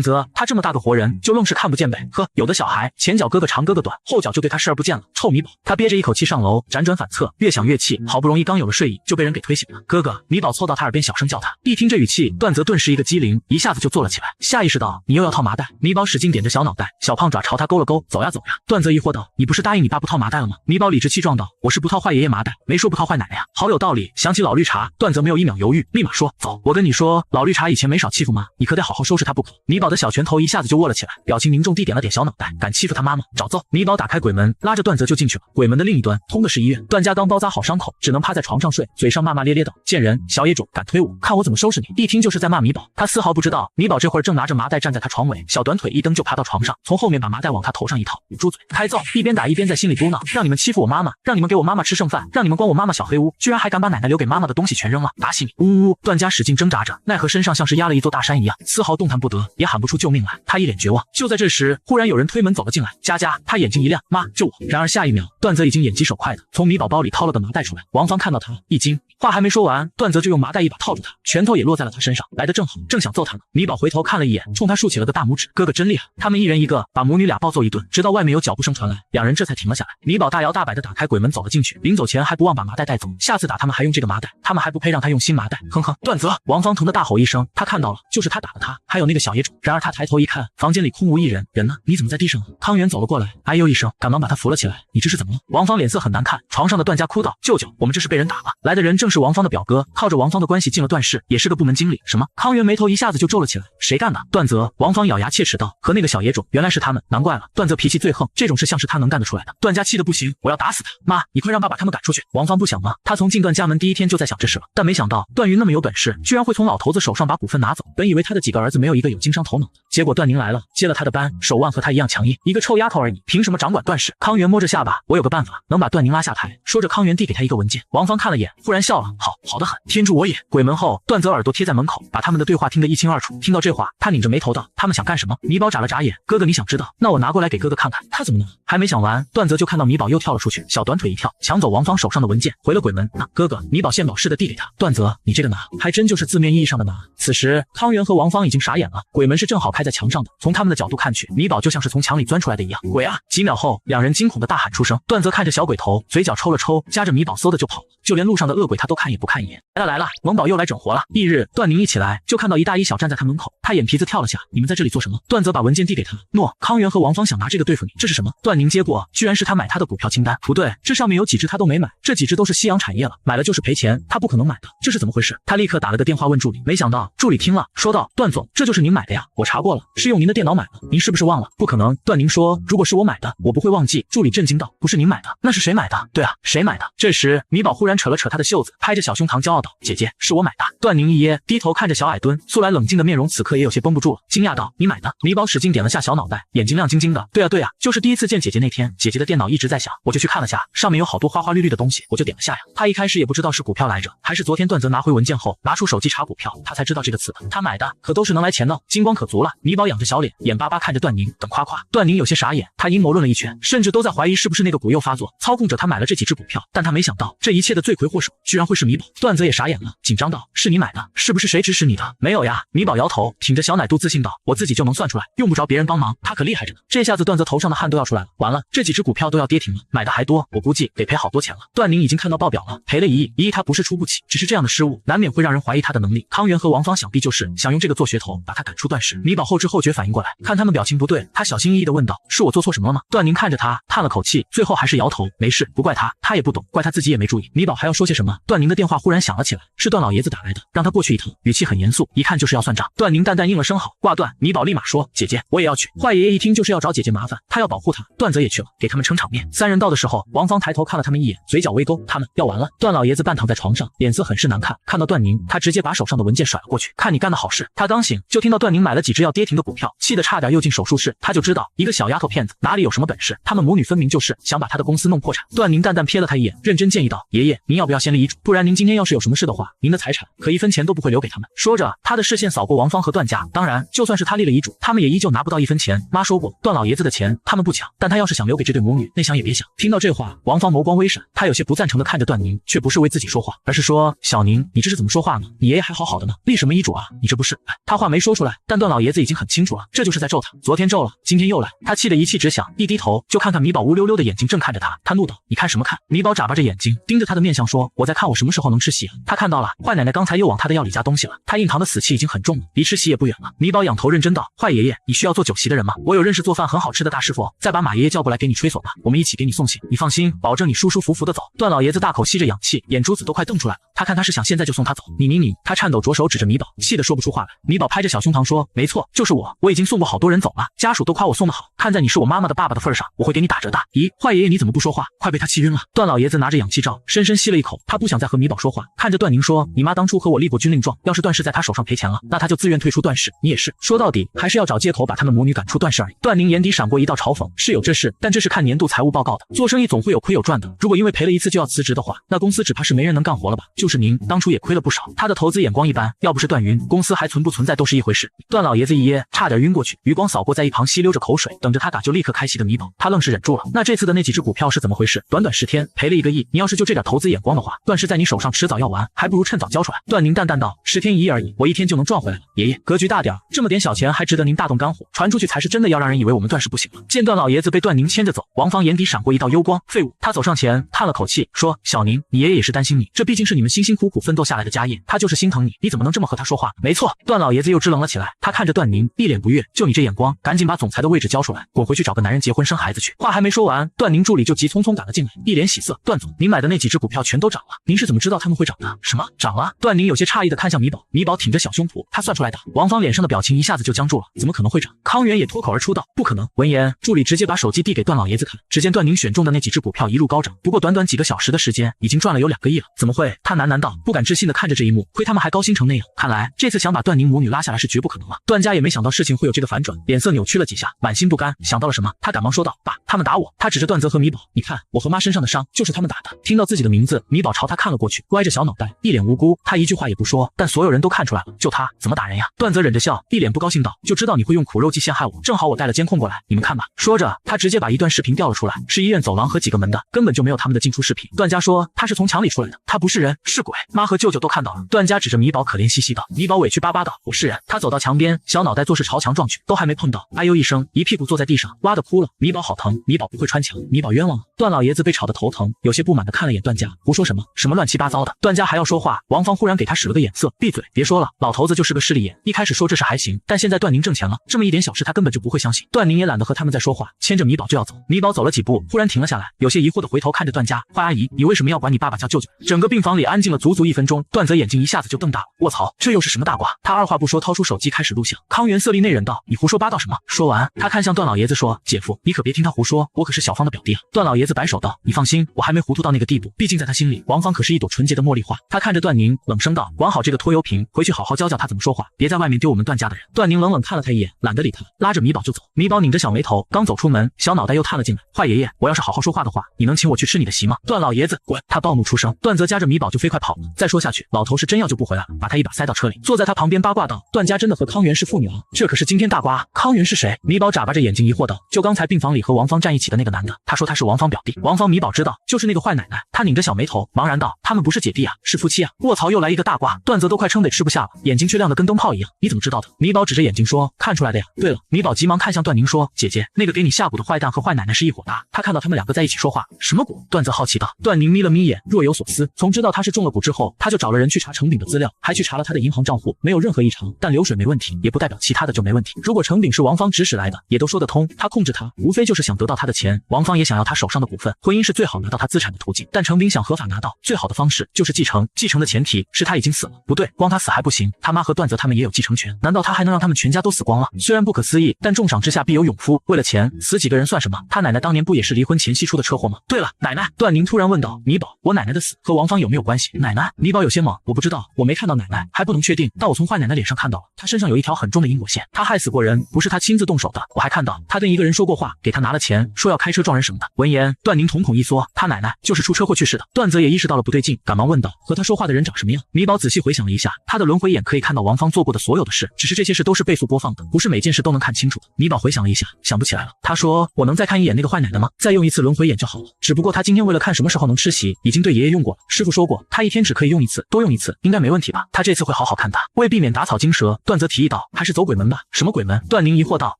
泽他这么大个活人就愣是看不见呗，呵，有的小孩前脚哥哥长哥哥短，后脚就对他视而不见了，臭米宝。他憋着一口气上楼，辗转反侧，越想越气，好不容易刚有了睡意就被人给推醒了。哥哥，米宝凑到他耳边小声叫他，一听这语气，段泽顿时一个机灵，一下子就坐了起来，下意识道，你又要套麻袋。米宝使劲点着小脑袋，小胖爪朝他勾了勾，走呀走呀。段泽疑惑道，你不是答应你爸不套麻袋了吗？米宝理直气壮道，我是不套坏爷爷麻袋，没说不套坏奶奶呀。好有道理，想起老绿茶，段泽没有1秒犹豫，立马说，走，我跟你说，老绿茶以前没少欺负妈，你可得好好收拾他不可。米宝的小拳头一下子就握了起来，表情凝重地点了点小脑袋，敢欺负他妈妈，找揍。米宝打开鬼门，拉着段泽就进去了。鬼门的另一端通的是医院，段家刚包扎好伤口，只能趴在床上睡，嘴上骂骂咧咧道，贱人，小野种，敢推我，看我怎么收拾你。一听就是在骂米宝，他丝毫不知道米宝这会儿正拿着麻袋站在他床尾，小短腿一蹬就爬到床上，从后面把麻袋往他头上一套，捂住嘴开揍，一边打一边在心里嘟囔，让你们欺负我妈妈，让你们给我妈妈吃剩饭，让你们关我妈妈小黑屋，居然还敢把奶奶留给妈妈的东西全扔了，打死你！呜呜！段家使劲挣扎着，奈何身上像是压了一座大山一样，丝毫动弹不得，也喊不出救命来。他一脸绝望。就在这时，忽然有人推门走了进来，佳佳，他眼睛一亮，妈，救我！然而下一秒，段泽已经眼疾手快的从米宝包里掏了个麻袋出来。王芳看到他一惊，话还没说完，段泽就用麻袋一把套住他，拳头也落在了他身上，来得正好，正想揍他呢。米宝回头看了一眼，冲他竖起了个大拇指，哥哥真厉害。他们一人一个把母女俩暴揍一顿，直到外面有脚步声传来，两人这才停了下来。米宝大摇大摆的打开鬼门走了进去，临走前还不忘把麻袋带走，下次打他们还用这个麻袋，他们还不配让他用新麻袋。哼哼，段泽！王芳疼的大吼一声，他看到了，就是他打了他，还有那个小野种。然而他抬头一看，房间里空无一人，人呢？你怎么在地上？康源走了过来，哎呦一声，赶忙把他扶了起来。你这是怎么了？王芳脸色很难看，床上的段家哭道，舅舅，我们这是被人打了。来的人正是王芳的表哥，靠着王芳的关系进了段氏，也是个部门经理。什么？康源眉头一下子就皱了起来，谁干的？段泽！王芳咬牙切齿道，和那个小野种，原来是他们，难怪了。段泽脾气最横，这种事像是他能干得出来的。段家气得不行，我要打死他！妈，你快让爸把他们赶出去！王芳不想吗？他从进段家门第一天就在想这事了，但没想到段云那么有本事，居然会从老头子手上把股份拿走。本以为他的几个儿子没有一个有经商头脑的，结果段宁来了，接了他的班，手腕和他一样强硬，一个臭丫头而已，凭什么掌管段氏？康源摸着下巴，我有个办法，能把段宁拉下台。说着，康源递给他一个文件。王芳看了眼，忽然笑了，好得很，天助我也！鬼门后，段泽耳朵贴在门口，把他们的对话听得一清二楚。听到这话，他拧着眉头道，他们想干什么？米宝眨了眨眼，哥哥你想知道？那我拿过来给哥哥看看。他怎么了？还没想完，段泽就看到米宝又跳了出去，小短腿一跳，抢走王芳手上的文件，回了鬼门。那哥哥，米宝献宝似的递给他。段泽，你这个拿，还真就是字面意义上的拿。此时，康源和王芳已经傻眼了，鬼门是正好开在墙上的，从他们的角度看去，米宝就像是从墙里钻出来的一样。鬼啊！几秒后，两人惊恐的大喊出声。段泽看着小鬼头，嘴角抽了抽，夹着米宝嗖的就跑了，就连路上的恶鬼他都看也不看一眼。来了，萌宝又来整活了。翌日，段宁一起来就看到一大一小站在他门口，他眼皮子跳了下，你们在这里做什么？段泽把文件递给他，诺，康源和王芳想拿这个对付你，这是什么？段宁接过，居然是他买他的股票清单。不对，这上面有几只他都没买，这几只都是夕阳产业了，买了就是赔钱，他不可能买的，这是怎么回事？他立刻打了个电话问助理，没想到助理听了，说道，段总，这就是您买的呀，我查过了，是用您的电脑买的，您是不是忘了？不可能。段宁说，如果是我买的，我不会忘记。助理震惊道，不是您买的，那是谁买的？对啊，谁买的？这时米宝忽然扯了扯他的袖子，拍着小胸膛骄傲道，姐姐，是我买的。段宁一噎，低头看着小矮墩，素来冷静的面容此刻也有些绷不住了，惊讶道，你买的？米宝使劲点了下小脑袋，眼睛亮晶晶的，对啊，就是第一次见姐姐那天，姐姐的电脑一直在响，我就去看了下，上面有好多花花绿绿的东西，我就点了下呀。他一开始也不知道是股票来着，还是昨天段泽拿回文件后拿出手机查股票，他才知道这个词的。他买的可都是能来钱的，金光可足了。米宝仰着小脸，眼巴巴看着段宁，等夸夸。段宁有些傻眼，他阴谋论了一圈，甚至都在怀疑是不是那个鬼又发作，操控着他买了这几只股票，但他没想到这一切的罪魁祸首居然会是米宝。段泽也傻眼了，紧张道，是你买的？是不是谁指使你的？没有呀。米宝摇头，挺着小奶肚自信道，我自己就能算出来，用不着别人帮忙，他可厉害着呢。这下子段泽头上的汗都要出来了，完了，这几只股票都要跌停了，买的还多，我估计得赔好多钱了。段宁已经看到报表了，赔了1亿，他不是出不起，只是这样的失误难免会让人怀疑他的能力。康源和王芳想必就是想用这个做噱头把他赶出段氏。米宝后知后觉反应过来，看他们表情不对，他小心翼翼地问道，是我做错什么了吗？段宁看着他叹了口气，最后还是摇头，没事，不怪他，他也不懂，怪他自己也没注意。米宝还要说些什么，段宁的电话忽然响了起来，是段老爷子打来的，让他过去一趟，语气很严肃，一看就是要算账。段宁淡淡应了声好，挂断。米宝立马说：“姐姐，我也要去。”坏爷爷一听就是要找姐姐麻烦，他要保护她。段泽也去了，给他们撑场面。三人到的时候，王芳抬头看了他们一眼，嘴角微勾，他们要完了。段老爷子半躺在床上，脸色很是难看。看到段宁，他直接把手上的文件甩了过去，看你干的好事。他刚醒，就听到段宁买了几只要跌停的股票，气得差点又进手术室。他就知道一个小丫头片子哪里有什么本事，他们母女分明就是想把他的公司弄破产。段宁淡淡瞥了他一眼，认真建议道：“爷爷，您要不要先立遗嘱？不然您今天要是有什么事的话，您的财产可一分钱都不会留给他们。”说着，他的视线扫过王芳和段家，当然，就算是他立了遗嘱，他们也依旧拿不到一分钱。妈说过，段老爷子的钱他们不抢，但他要是想留给这对母女，那想也别想。听到这话，王芳眸光微闪，她有些不赞成的看着段宁，却不是为自己说话，而是说：“小宁，你这是怎么说话呢？你爷爷还好好的呢，立什么遗嘱啊？你这不是……”他话没说出来，但段老爷子已经很清楚了，这就是在咒他。昨天咒了，今天又来，他气得一气直响，一低头就看看米宝乌溜溜的眼睛正看着他，他怒道：“你看什么看？”米宝眨巴着眼睛盯着他的面相说：“我在看我什么时候能吃席啊。”他看到了，坏奶奶刚才又往他的药里加东西了，他印堂的死气已经很重了，离吃席也不远了。米宝仰头认真道：“坏爷爷，你需要做酒席的人吗？我有认识做饭很好吃的大师傅，再把马爷爷叫过来给你吹唢呐，我们一起给你送行。你放心，保证你舒舒服服的走。”段老爷子大口吸着氧气，眼珠子都快瞪出来了。他看他是想现在就送他走，你，他颤抖着手指着米宝，气得说不出话来。米宝拍着小胸膛说：“没错，就是我已经送过好多人走了，家属都夸我送得好，看在你是我妈妈的爸爸的份上，我会给你打折的。”咦，坏爷爷你怎么不说话？快被他气晕了。段老爷子拿着氧气罩，深深吸了一口，他不想再和米宝说话，看着段宁说：“你妈当初和我立过军令状，要是段氏在他手上赔钱了，那他就自愿退出段氏，你也是。说到底还是要找借口把他们母女赶出段氏而已。”段宁眼底闪过一道嘲讽，是有这事，但这是看年度财务报告的，做生意总会有亏有赚的，如果因为赔了一次就要辞职的话，那公司只怕是没人能干活了吧？就是您当初也亏了不少。他的投资眼光一般，要不是段云，公司还存不存在都是一回事。段老爷子一噎，差点晕过去，余光扫过在一旁吸溜着口水等着他打就立刻开席的米宝，他愣是忍住了。那这次的那几只股票是怎么回事？短短10天赔了1个亿，你要是就这点投资眼光的话，段氏在你手上迟早要完，还不如趁早交出来。段宁淡淡道：“10天1亿而已，我1天就能赚回来了。爷爷，格局大点，这么点小钱还值得您大动肝火，传出去才是真的要让人以为我们段氏不行了。”见段老爷子被段宁牵着走，王芳眼底闪过一道幽光，废物。他走上前叹了口气说：“小宁，你爷爷也是担心你，这毕竟是你们辛辛苦苦奋斗下来的家业，他就是心疼你，你怎么能这么和他说话？”没错，段老爷子又支棱了起来，他看着段宁一脸不悦，就你这眼光，赶紧把总裁的位置交出来，滚回去找个男人结婚生孩子去。话还没说完，段宁助理就急匆匆赶了进来，一脸喜色：“段总，您买的那几只股票全都涨了，您是怎么知道他们会涨的？”什么涨了？段宁有些诧异的看向米宝，米宝挺着小胸脯，他算出来的。王芳脸上的表情一下子就僵住了，怎么可能会涨？康源也脱口而出道：“不可能。”闻言，助理直接把手机递给段老爷子看，只见段宁选中的那几只股票一路高涨，不过短短几个小时的时间，已经赚了有2个亿了。怎么会？他喃喃道，不敢置信的看着这一幕，亏他们还高兴成那样，看来这次想把段宁母女拉下来是绝不可能了。段家也没想到事情会有这个反转，脸色扭曲了几下，满心不甘，想到了什么，他赶忙说道：“爸，他们打我。”他指着段泽和米宝：“你看，我和妈身上的伤就是他们打的。”听到自己的名字，米宝朝他看了过去，歪着小脑袋，一脸无辜。他一句话也不说，但所有人都看出来了，就他怎么打人呀？段泽忍着笑，一脸不高兴道：“就知道你会用苦肉计陷害我，正好我带了监控过来，你们看吧。”说着，他直接把一段视频调了出来，是医院走廊和几个门的，根本就没有他们的进出视频。段家说他是从墙里出来的，他不是人，是鬼。妈和舅舅都看到了。段家指着米宝可怜兮兮道，米宝委屈巴巴道：“我是人。”他走到墙边，小脑袋做事朝墙撞去，都还没碰到，哎呦一声，一屁股坐在地上，哇的哭了。米宝好疼，米宝不会穿墙，米宝冤枉了。段老爷子被吵得头疼，有些不满的看了眼段家，胡说什么乱七八糟的。段家还要说话，王芳忽然给他使了个眼色，闭嘴，别说了，老头子就是个势利眼。一开始说这事还行，但现在段宁挣钱了，这么一点小事他根本就不会相信。段宁也懒得和他们再说话，牵着米宝就要走。米宝走了几步，忽然停了下来，有些疑惑的回头看着段家，坏阿姨，你为什么要管你爸爸叫舅舅？整个病房里安静了足足1分钟，段泽眼睛一下子就瞪大了，卧槽，这又是什么大瓜？他二话不说掏出手机开始录像。康源色厉内荏道，你胡说八道什么？说完，他看向段老爷子说，姐夫，你可别听他胡说，我可是小芳的表弟啊。段老爷子摆手道，你放心，我还没糊涂到那个地步，毕竟在他心里，王芳可是一朵纯洁的茉莉花。他看着段宁，冷声道，管好这个拖油瓶，回去好好教教他怎么说话，别在外面丢我们段家的人。段宁冷冷看了他一眼，懒得理他，拉着米宝就走。米宝拧着小眉头，刚走出门，小脑袋又探了进来，坏爷爷，我要是好好说话的话，你能请我去吃你的席吗？段老爷子，滚！他暴怒出声。段泽夹着米宝就飞快跑了，再说下去，老头是真要就不回来了，把他一把塞到车里，坐在他旁边八卦道，段家真的和康源是父女啊，这可是惊天大瓜啊！康源是谁？米宝眨巴着眼睛疑惑道，就刚才病房里和王芳站一起的那个男的，他说他是王芳表弟。王芳米宝知道，就是那个坏奶奶。他拧着小眉头，茫然道，他们不是姐弟啊，是夫妻啊！卧槽，又来一个大瓜！段泽都快撑得吃不下了，眼睛却亮得跟灯泡一样。你怎么知道的？米宝指着眼睛说，看出来的呀。对了，米宝急忙看向段宁说，姐姐，那个给你下蛊的坏蛋和坏奶奶是一伙的，他看到他们2个在一起说话。什么蛊？段泽好奇道。段宁眯了眯眼，若有所思。从知道他是中了蛊之后，他就找了人去查程炳的资料，还去查了他的银行账户，没有任何异常，但流水没问题，也不代表其他的就没问题。如果程炳是王芳指使来的，也都说得通。他控制他，无非就是想得到他的钱。王芳也想要他手上的股份，婚姻是最好拿到他资产的途径，但程炳兵想合法拿到，最好的方式就是继承，继承的前提是他已经死了。不对，光他死还不行，他妈和段泽他们也有继承权，难道他还能让他们全家都死光了？虽然不可思议，但重赏之下必有勇夫。为了钱，死几个人算什么？他奶奶当年不也是离婚前夕出的车祸吗？对了，奶奶，段宁突然问道。米宝，我奶奶的死和王芳有没有关系？奶奶，米宝有些懵，我不知道，我没看到奶奶，还不能确定，但我从坏奶奶脸上看到了，她身上有一条很重的因果线，她害死过人，不是她亲自动手的。我还看到她跟一个人说过话，给他拿了钱，说要开车撞人什么的。闻言，段宁瞳孔一缩，他奶奶就是出车祸去世的。段泽也意识到了不对劲，赶忙问道，和他说话的人长什么样？米宝仔细回想了一下，他的轮回眼可以看到王芳做过的所有的事，只是这些事都是倍速播放的，不是每件事都能看清楚的。米宝回想了一下，想不起来了。他说，我能再看一眼那个坏奶奶吗？再用一次轮回眼就好了。只不过他今天为了看什么时候能吃席，已经对爷爷用过了。师傅说过，他一天只可以用一次，多用一次应该没问题吧？他这次会好好看他。为避免打草惊蛇，段泽提议道，还是走鬼门吧。什么鬼门？段宁疑惑道。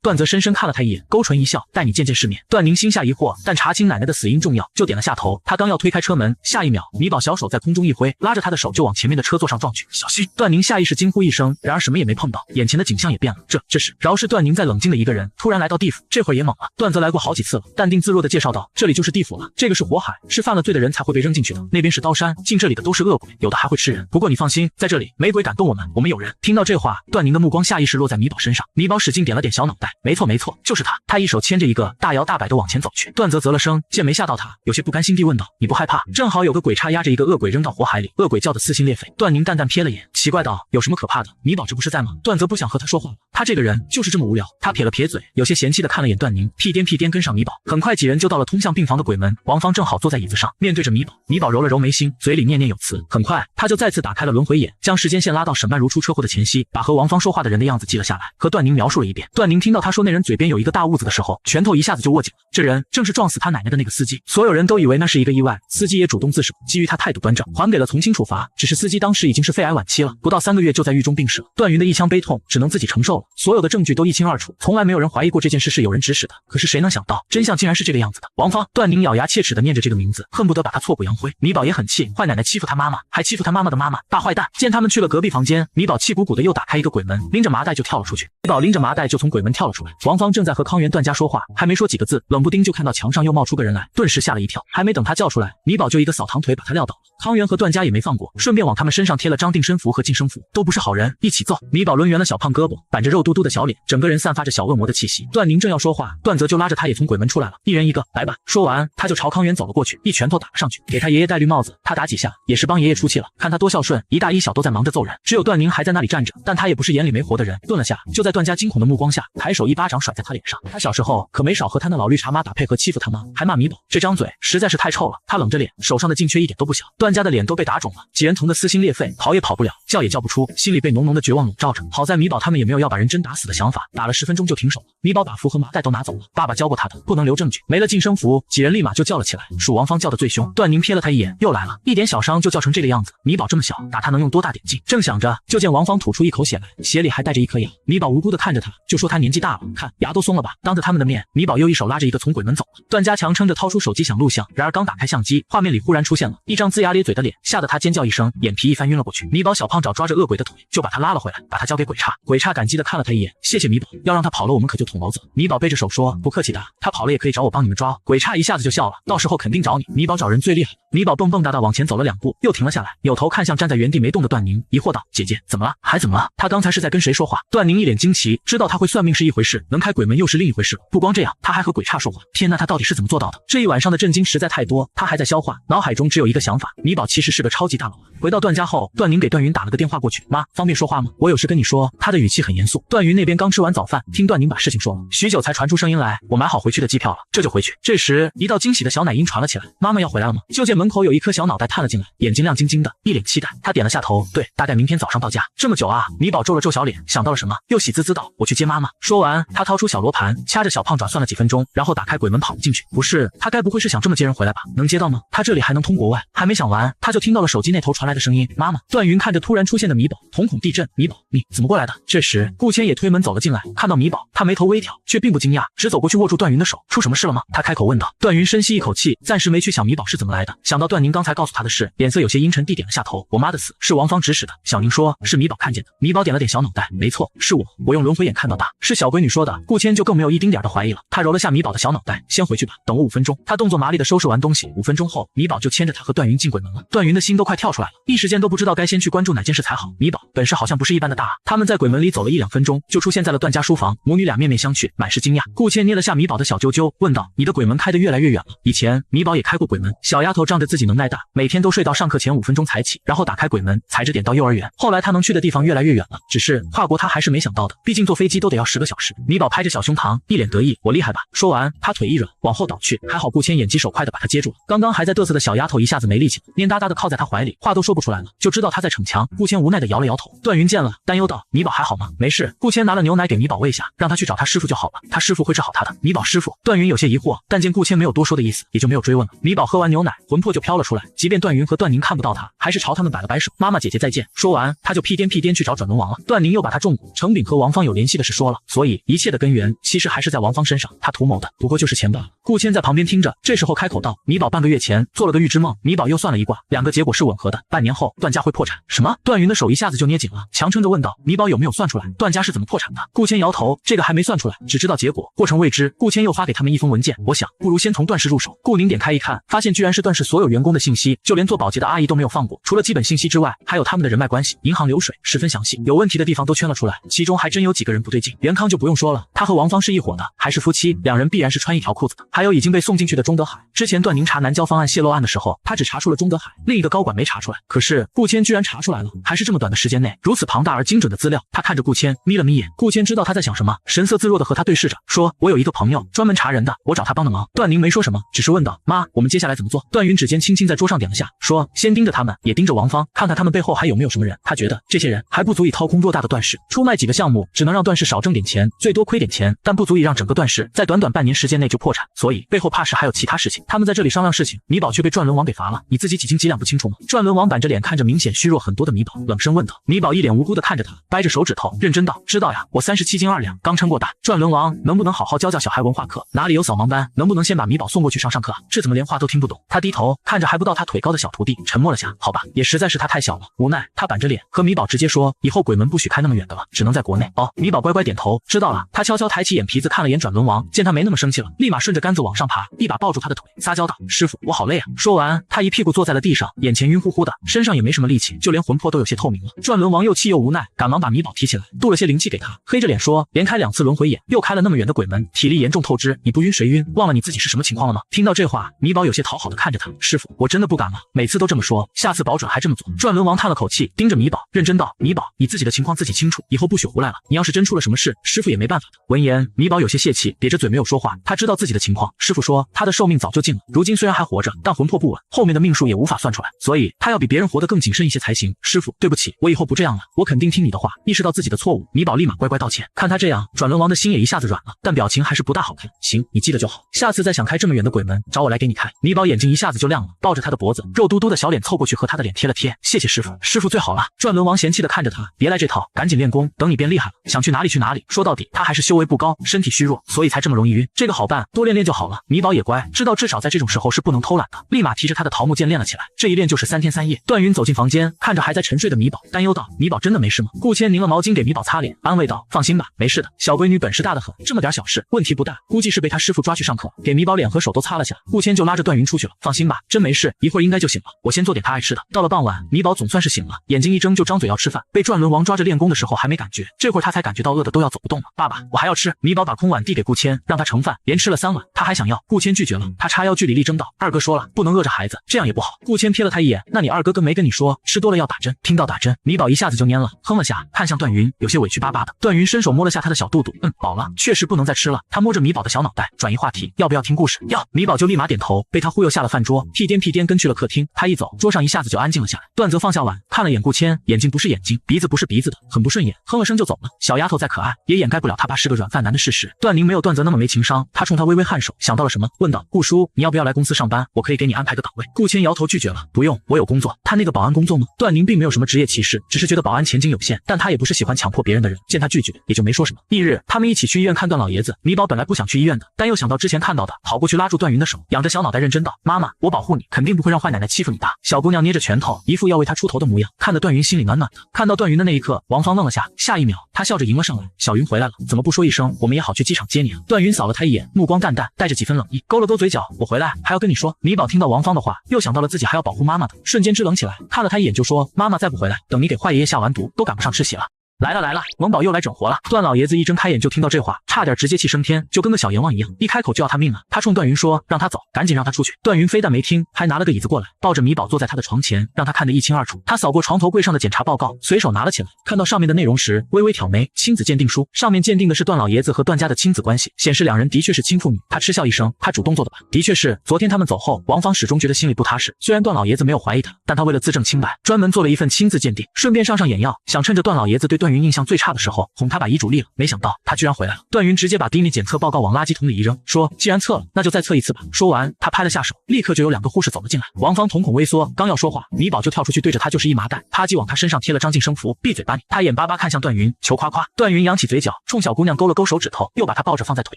段泽深深看了他一眼，勾唇一笑，带你见见世面。段宁心下疑惑，但查清奶奶的死因重要，就点了下头。他刚要推开车门，下一秒，米宝小手在空中一挥，拉着他的手就往前面的车座上撞去。小心！段宁下意识惊呼一声，然而什么也没碰到，眼前的景象也变了。这是饶是段宁再冷静的一个人，突然来到地府，这会儿也懵了。段泽来过好几次了，淡定自若地介绍道，这里就是地府了，这个是火海，是犯了罪的人才会被扔进去的，那边是刀山，进这里的都是恶鬼，有的还会吃人。不过你放心，在这里没鬼敢动我们，我们有人。听到这话，段宁的目光下意识落在米宝身上，米宝使劲点了点小脑袋，没错没错，就是他。他一手牵着一个，大摇大摆地往前走去。段泽啧了声，见没吓到他，有些不甘心地问道，你不害怕？正好有个鬼差压着一个恶鬼扔到火海里，恶鬼叫得撕心裂肺。段宁淡淡瞥了眼，奇怪道，有什么可怕的？米宝这不是在吗？段泽不想和他说话了，他这个人就是这么无聊。他撇了撇嘴，有些嫌弃地看了眼段宁，屁颠屁颠跟上米宝。很快几人就到了通向病房的鬼门，王芳正好坐在椅子上，面对着米宝。米宝揉了揉眉心，嘴里念念有词。很快他就再次打开了轮回眼，将时间线拉到沈曼如出车祸的前夕，把和王芳说话的人的样子记了下来，和段宁描述了一遍。段宁听到他说那人嘴边有一个大痦子的时候，拳头一下子就握紧了。这人正是撞死他奶奶的那个司机。所有人都以为那是一个意外，司机也主动自首，基于他态度端正，还给了从轻处罚。只是司机当时已经是肺癌晚期了，不到3个月就在狱中病逝了。段云的一腔悲痛只能自己承受了，所有的证据都一清二楚，从来没有人怀疑过这件事是有人指使的。可是谁能想到，真相竟然是这个样子的。王芳，段宁咬牙切齿地念着这个名字，恨不得把他挫骨扬灰。米宝也很气，坏奶奶欺负他妈妈，还欺负他妈妈的妈妈，大坏蛋！见他们去了隔壁房间，米宝气鼓鼓的又打开一个鬼门，拎着麻袋就跳了出去。米宝拎着麻袋就从鬼门跳了出来。王芳正在和康源段家说话，还没说几个字，冷不丁就看到墙上又冒出个人来，顿时吓了一跳。还没等他叫出来，米宝就一个扫堂腿把他撂倒了。康源和段家也没放过，顺便往他们身上贴了张定身符和晋升符，都不是好人，一起揍！米宝抡圆了小胖胳膊，板着肉嘟嘟的小脸，整个人散发着小恶魔的气息。段宁正要说话，段泽就拉着他也从鬼门出来了，一人一个，来吧！说完，他就朝康源走了过去，一拳头打了上去，给他爷爷戴绿帽子。他打几下也是帮爷爷出气了，看他多孝顺，一大一小都在忙着揍人，只有段宁还在那里站着。但他也不是眼里没活的人，顿了下，就在段家惊恐的目光下，抬手一巴掌甩在他脸上。他小时候可没少和他那老绿茶妈打配合欺负他妈，还骂米宝，这张嘴实在是太臭了。他冷着脸，手上的劲缺一点都不小，段家的脸都被打肿了，几人疼得撕心裂肺，跑也跑不了，叫也叫不出，心里被浓浓的绝望笼罩着。好在米宝他们也没有要把人真打死的想法，打了10分钟就停手了。米宝把符和麻袋都拿走了，爸爸教过他的，不能留证据，没了晋升符，几人立马就叫了起来。属王芳叫的最凶，段宁瞥了他一眼，又来了，一点小伤就叫成这个样子。米宝这么小，打他能用多大点劲？正想着，就见王芳吐出一口血来，血里还带着一颗牙。米宝无辜的看着他，就说他年纪大了，看牙都松了吧。当着他们的面，米宝又一手拉着一个从鬼门走了。段家强撑着掏出手机想录像，然而刚打开相机，画面里忽然出现了一张龇牙咧嘴的脸，吓得他尖叫一声，眼皮一翻晕了过去。米宝小胖爪抓着恶鬼的腿，就把他拉了回来，把他交给鬼差。鬼差感激的看了他一眼，谢谢米宝，要让他跑了我们可就捅娄子。米宝背着手说，不客气的，他跑了也可以找我帮你们抓。鬼差一下子就笑了，到时候肯定找你，米宝找人最厉害。米宝蹦蹦哒哒往前走了2步，又停了下来，扭头看向站在原地没动的段宁，疑惑道，姐姐怎么了？还怎么了？他刚才是在跟谁说话？段宁一脸惊奇，知道他会算命是一回事，能开鬼门又是另一回事。不光这样，他还和鬼差说话。天哪，他到底是怎么做到的？这一晚上的震惊实在太多，他还在消化，脑海中只有一个想法，米宝其实是个超级大佬。回到段家后，段宁给段云打了个电话过去，妈，方便说话吗？我有事跟你说。他的语气很严肃。段云那边刚吃完早饭，听段宁把事情说了，许久才传出声音来，我买好回去的机票了，这就回去。这时一道惊喜的小奶音传了起来，妈妈要回来了吗？就见门口有一颗小脑袋探了进来，眼睛亮晶晶的，一脸期待。他点了下头，对，大概明天早上到家。这么久啊？米宝皱了皱小脸，想到了什么，又喜滋滋道，我去接妈妈。说完，他掏出小罗盘，掐着小胖爪算了几分钟，然后打开鬼门跑了进去。不是，他该不会是想这么接人回来吧？能接到吗？他这里还能通国外？还没想完，他就听到了手机那头传来的声音，妈妈。段云看着突然出现的米宝，瞳孔地震，米宝，你怎么过来的？这时顾谦也推门走了进来，看到米宝，他眉头微挑，却并不惊讶，直走过去握住段云的手，出什么事了吗？他开口问道。段云深吸一口气，暂时没去想米宝是怎么来的，想到段宁刚才告诉他的事，脸色有些阴沉地点了下头，我妈的死是王芳指使的，小宁说是米宝看见的。米宝点了点小脑袋，没错，是我用轮回眼看到的，是小闺女说的。顾谦就更没有一丁点的怀疑了，他揉了下米宝的小脑袋，先回去吧，等我5分钟。他动作麻利的收拾完东西，5分钟后米宝就牵着他和段云进鬼门了。段云的心都快跳出来了，一时间都不知道该先去关注哪件事才好。米宝本事好像不是一般的大啊！他们在鬼门里走了1-2分钟，就出现在了段家书房，母女俩面面相觑，满是惊讶。顾谦捏了下米宝的小揪揪，问道：“你的鬼门开得越来越远了。”以前米宝也开过鬼门，小丫头仗着自己能耐大，每天都睡到上课前5分钟才起，然后打开鬼门，踩着点到幼儿园。后来她能去的地方越来越远了，只是跨国她还是没想到的，毕竟坐飞机都得要10个小时。米宝拍着小胸膛，一脸得意：“我厉害吧？”说完，他腿一软，往后倒去，还好顾谦眼疾手快的把他接住了。刚刚还在嘚瑟的小丫头一下子没力气了，蔫哒哒的靠在他怀里，话都说不出来了，就知道他在逞强。顾谦无奈的摇了摇头。段云见了，担忧道：“米宝还好吗？”“没事。”顾谦拿了牛奶给米宝喂下，让他去找他师傅就好了，他师傅会治好他的。米宝师傅？段云有些疑惑，但见顾谦没有多说的意思，也就没有追问了。米宝喝完牛奶，魂魄就飘了出来，即便段云和段宁看不到他，还是朝他们摆了摆手：“妈妈姐姐再见。”说完，他就屁颠屁颠去找转轮王了。段宁又把他中蛊、程炳和王芳有联系的事说了，所以一切的根源其实还是在王芳身上，他图谋的不过就是钱罢了。顾谦在旁边听着，这时候开口道：“米宝半个月前做了个预知梦，米宝又算了一卦，2个结果是吻合的，半年后段家会破产。”什么？段云的手一下子就捏紧了，强撑着问道：“米宝有没有算出来？段家是怎么破产的？”顾谦摇头，这个还没算出来，只知道结果，过程未知。顾谦又发给他们一封文件，我想不如先从段氏入手。顾宁点开一看，发现居然是段氏所有员工的信息，就连做保洁的阿姨都没有放过，除了基本信息之外，还有他们的人脉关系、银行流水，十分详细，有问题的地方都圈了出来，其中还真有几个人不对劲。袁康就不用说了，他和王芳是一伙的，还是夫妻，2人必然是穿一条裤子的。还有已经被送进去的钟德海，之前段宁查南郊方案泄露案的时候，他只查出了钟德海，另一个高管没查出来，可是顾谦居然查出来了，还是这么短的时间内，如此庞大而精准的资料。他看着顾谦眯了眯眼，顾谦知道他在想什么，神色自若的和他对视着，说：“我有一个朋友专门查人的，我找他帮的忙。”段宁没说什么，只是问道：“妈，我们接下来怎么做？”段云指尖轻轻在桌上点了下，说：“先盯着他们，也盯着王芳，看看他们背后还有没有什么人。他觉得这些人还不足以掏空偌大的段氏，出卖几个项目只能让段氏少挣点钱，最多亏点钱，但不足以让整个段氏在短短半年时间内就破产，所以背后怕是还有其他事情。他们在这里商量事情，米宝却被转轮王给罚了，你自己几斤几两不清楚吗？”转轮王板着脸看着明显虚弱很多的米宝，冷声问道。米宝一脸无辜的看着他，掰着手指头认真道：“知道呀，我37斤2两，刚称过大。”转轮王能不能好好教教小孩文化课？哪里有扫盲班？能不能先把米宝送过去上课啊？这怎么连话都听不懂？他低头看着还不到他腿高的小徒弟，沉默了下。好吧，也实在是他太小了。无奈他板着脸和米宝直接说：“以后鬼门不许开那么远的了，只能在国内。”哦，米宝乖乖点头，知道了。他悄悄抬起眼皮子看了眼转轮王，见他没那么生气了，立马顺着杆子往上爬，一把抱住他的腿，撒娇道：“师傅，我好累啊。”说完，他一屁股坐在了地上，眼前晕乎乎的，身上也没什么力气，就连魂魄都有些透明了。转轮王又气又无奈，赶忙把米宝提起来，渡了些灵气给他，黑着脸说：“连开2次轮回眼，又开了那么远的鬼门，体力严重透支，你不晕谁晕？忘了你自己是什么情况了吗？”听到这话，米宝有些讨好的看着他：“师傅，我真的不敢了，每次都这么说，下次保准还这么做。”转轮王叹了口气，盯着米宝，认真道：“米宝，你自己的情况自己清楚，以后不许胡来了。你要是真出了什么事，师傅也没办法的。”闻言，米宝有些泄气，瘪着嘴没有说话。他知道自己的情况，师傅说他的寿命早就尽了，如今虽然还活着，但魂魄不稳，后面的命数也无法算出来，所以他要比别人活得更谨慎一些才行。师傅，对不起，我以后不这样了，我肯定听你的话。意识到自己的错误，米宝立马乖乖道歉。看他这样，转轮王的心也一下子软了，但表情还是不大好看。行，你记得就好，下次再想开这么远的鬼门，找我来给你开。米宝眼睛一下子就亮了，抱着他的脖子，肉嘟嘟的小脸凑过去和他的脸贴了贴。谢谢师傅，师傅最好了。转轮王嫌弃的看着他，别来这套，赶紧练功，等你变厉害了，想去哪里去哪里。说到底，他还是修为不高，身体虚弱，所以才这么容易晕。这个好办，多练练就好了。米宝也乖，知道至少在这种时候是不能偷懒的，立马提着他的桃木剑练了起来。这一练就是3天3夜。段云走进房间，看着还在沉睡的米宝，担忧道：“米宝真的没事吗？”顾谦拧了毛巾给米宝擦脸，安慰道：“放心吧，没事的。小闺女本事大得很，这么点小事，问题不大。估计是被他师傅抓去上课。”给米宝脸和手都擦了下，顾谦就拉着段云出去了。放心吧，真没事，一会儿应该就醒了。我先做点他爱吃的。到了傍晚，米宝总算是醒了，眼睛一睁就张嘴要吃饭。被转轮王抓着练功的时候还没感觉，这会儿他才感觉到饿的都要走不动了。爸爸，我还要吃。米宝把空碗递给顾谦，让他盛饭，连吃了3碗。他还想要，顾谦拒绝了。他叉腰据理力争道：“二哥说了，不能饿着孩子，这样也不好。”顾谦瞥了他一眼：“那你二哥跟没跟你说，吃多了要打针？”听到打针，米宝一下子就蔫了，哼了下，看向段云，有些委屈巴巴的。段云伸手摸了下他的小肚肚，饱了，确实不能再吃了。他摸着米宝的小脑袋，转移话题：“要不要听故事？”要。米宝就立马点头，被他忽悠下了饭桌，屁颠屁颠跟去了客厅。他一走，桌上一下子就安静了下来。段泽放下碗，看了眼顾谦，眼睛不是眼睛，鼻子不是鼻子的，很不顺眼，哼了声就走了。小丫头再可爱，也掩盖不了他爸是个软饭男的事实。段宁没有段泽那么没情商，他冲他微微颔首，想到了什么，问道：“顾叔，你要不要来公司上班？我可以给你安排个岗位。”顾谦摇头拒绝了：“不用，我有工作。”他那个保安工作吗？段宁并没有什么职业歧视，只是觉得保安前景有限，但他也不是喜欢强迫别人的人。见他拒绝，也就没说什么。翌日，他们一起去医院看段老爷子。米宝本来不想去医院的，但又想到之前看到的，跑过去拉住段云的手，仰着小脑袋认真道：“妈妈，我保护你，肯定不会让坏奶奶欺负你的。”小姑娘捏着拳头，一副要为他出头的模样，看得段云心里暖暖的。看到段云的那一刻，王芳愣了下，下一秒她笑着迎了上来：“小云回来了，怎么不说一声，我们也好去机场接你啊？”段云扫了她一眼，目光淡淡，带着几分冷意，勾了勾嘴角：“我回来还要跟你说。”米宝听到王芳的话，又想到了自己还要保护妈妈的，瞬间支棱起来，看了他一眼就说：“妈妈再不回来，等你给坏爷爷下完毒，都赶不上吃席了。”来了来了，萌宝又来整活了。段老爷子一睁开眼就听到这话，差点直接气升天，就跟个小阎王一样，一开口就要他命啊！他冲段云说：“让他走，赶紧让他出去。”段云非但没听，还拿了个椅子过来，抱着米宝坐在他的床前，让他看得一清二楚。他扫过床头柜上的检查报告，随手拿了起来，看到上面的内容时，微微挑眉。亲子鉴定书上面鉴定的是段老爷子和段家的亲子关系，显示两人的确是亲父女。他嗤笑一声，他主动做的吧？的确是。昨天他们走后，王芳始终觉得心里不踏实。虽然段老爷子没有怀疑他，但他为了自证清白，专门做了一份亲自鉴定，顺便上眼药，想趁着段老爷子对段云印象最差的时候哄他把遗嘱立了。没想到他居然回来了。段云直接把第一检测报告往垃圾桶里一扔，说：“既然测了，那就再测一次吧。”说完，他拍了下手，立刻就有2个护士走了进来。王芳瞳孔微缩，刚要说话，米宝就跳出去对着他就是一麻袋，啪叽往他身上贴了张晋升符，闭嘴吧你！他眼巴巴看向段云，求夸夸。段云扬起嘴角，冲小姑娘勾了勾手指头，又把她抱着放在腿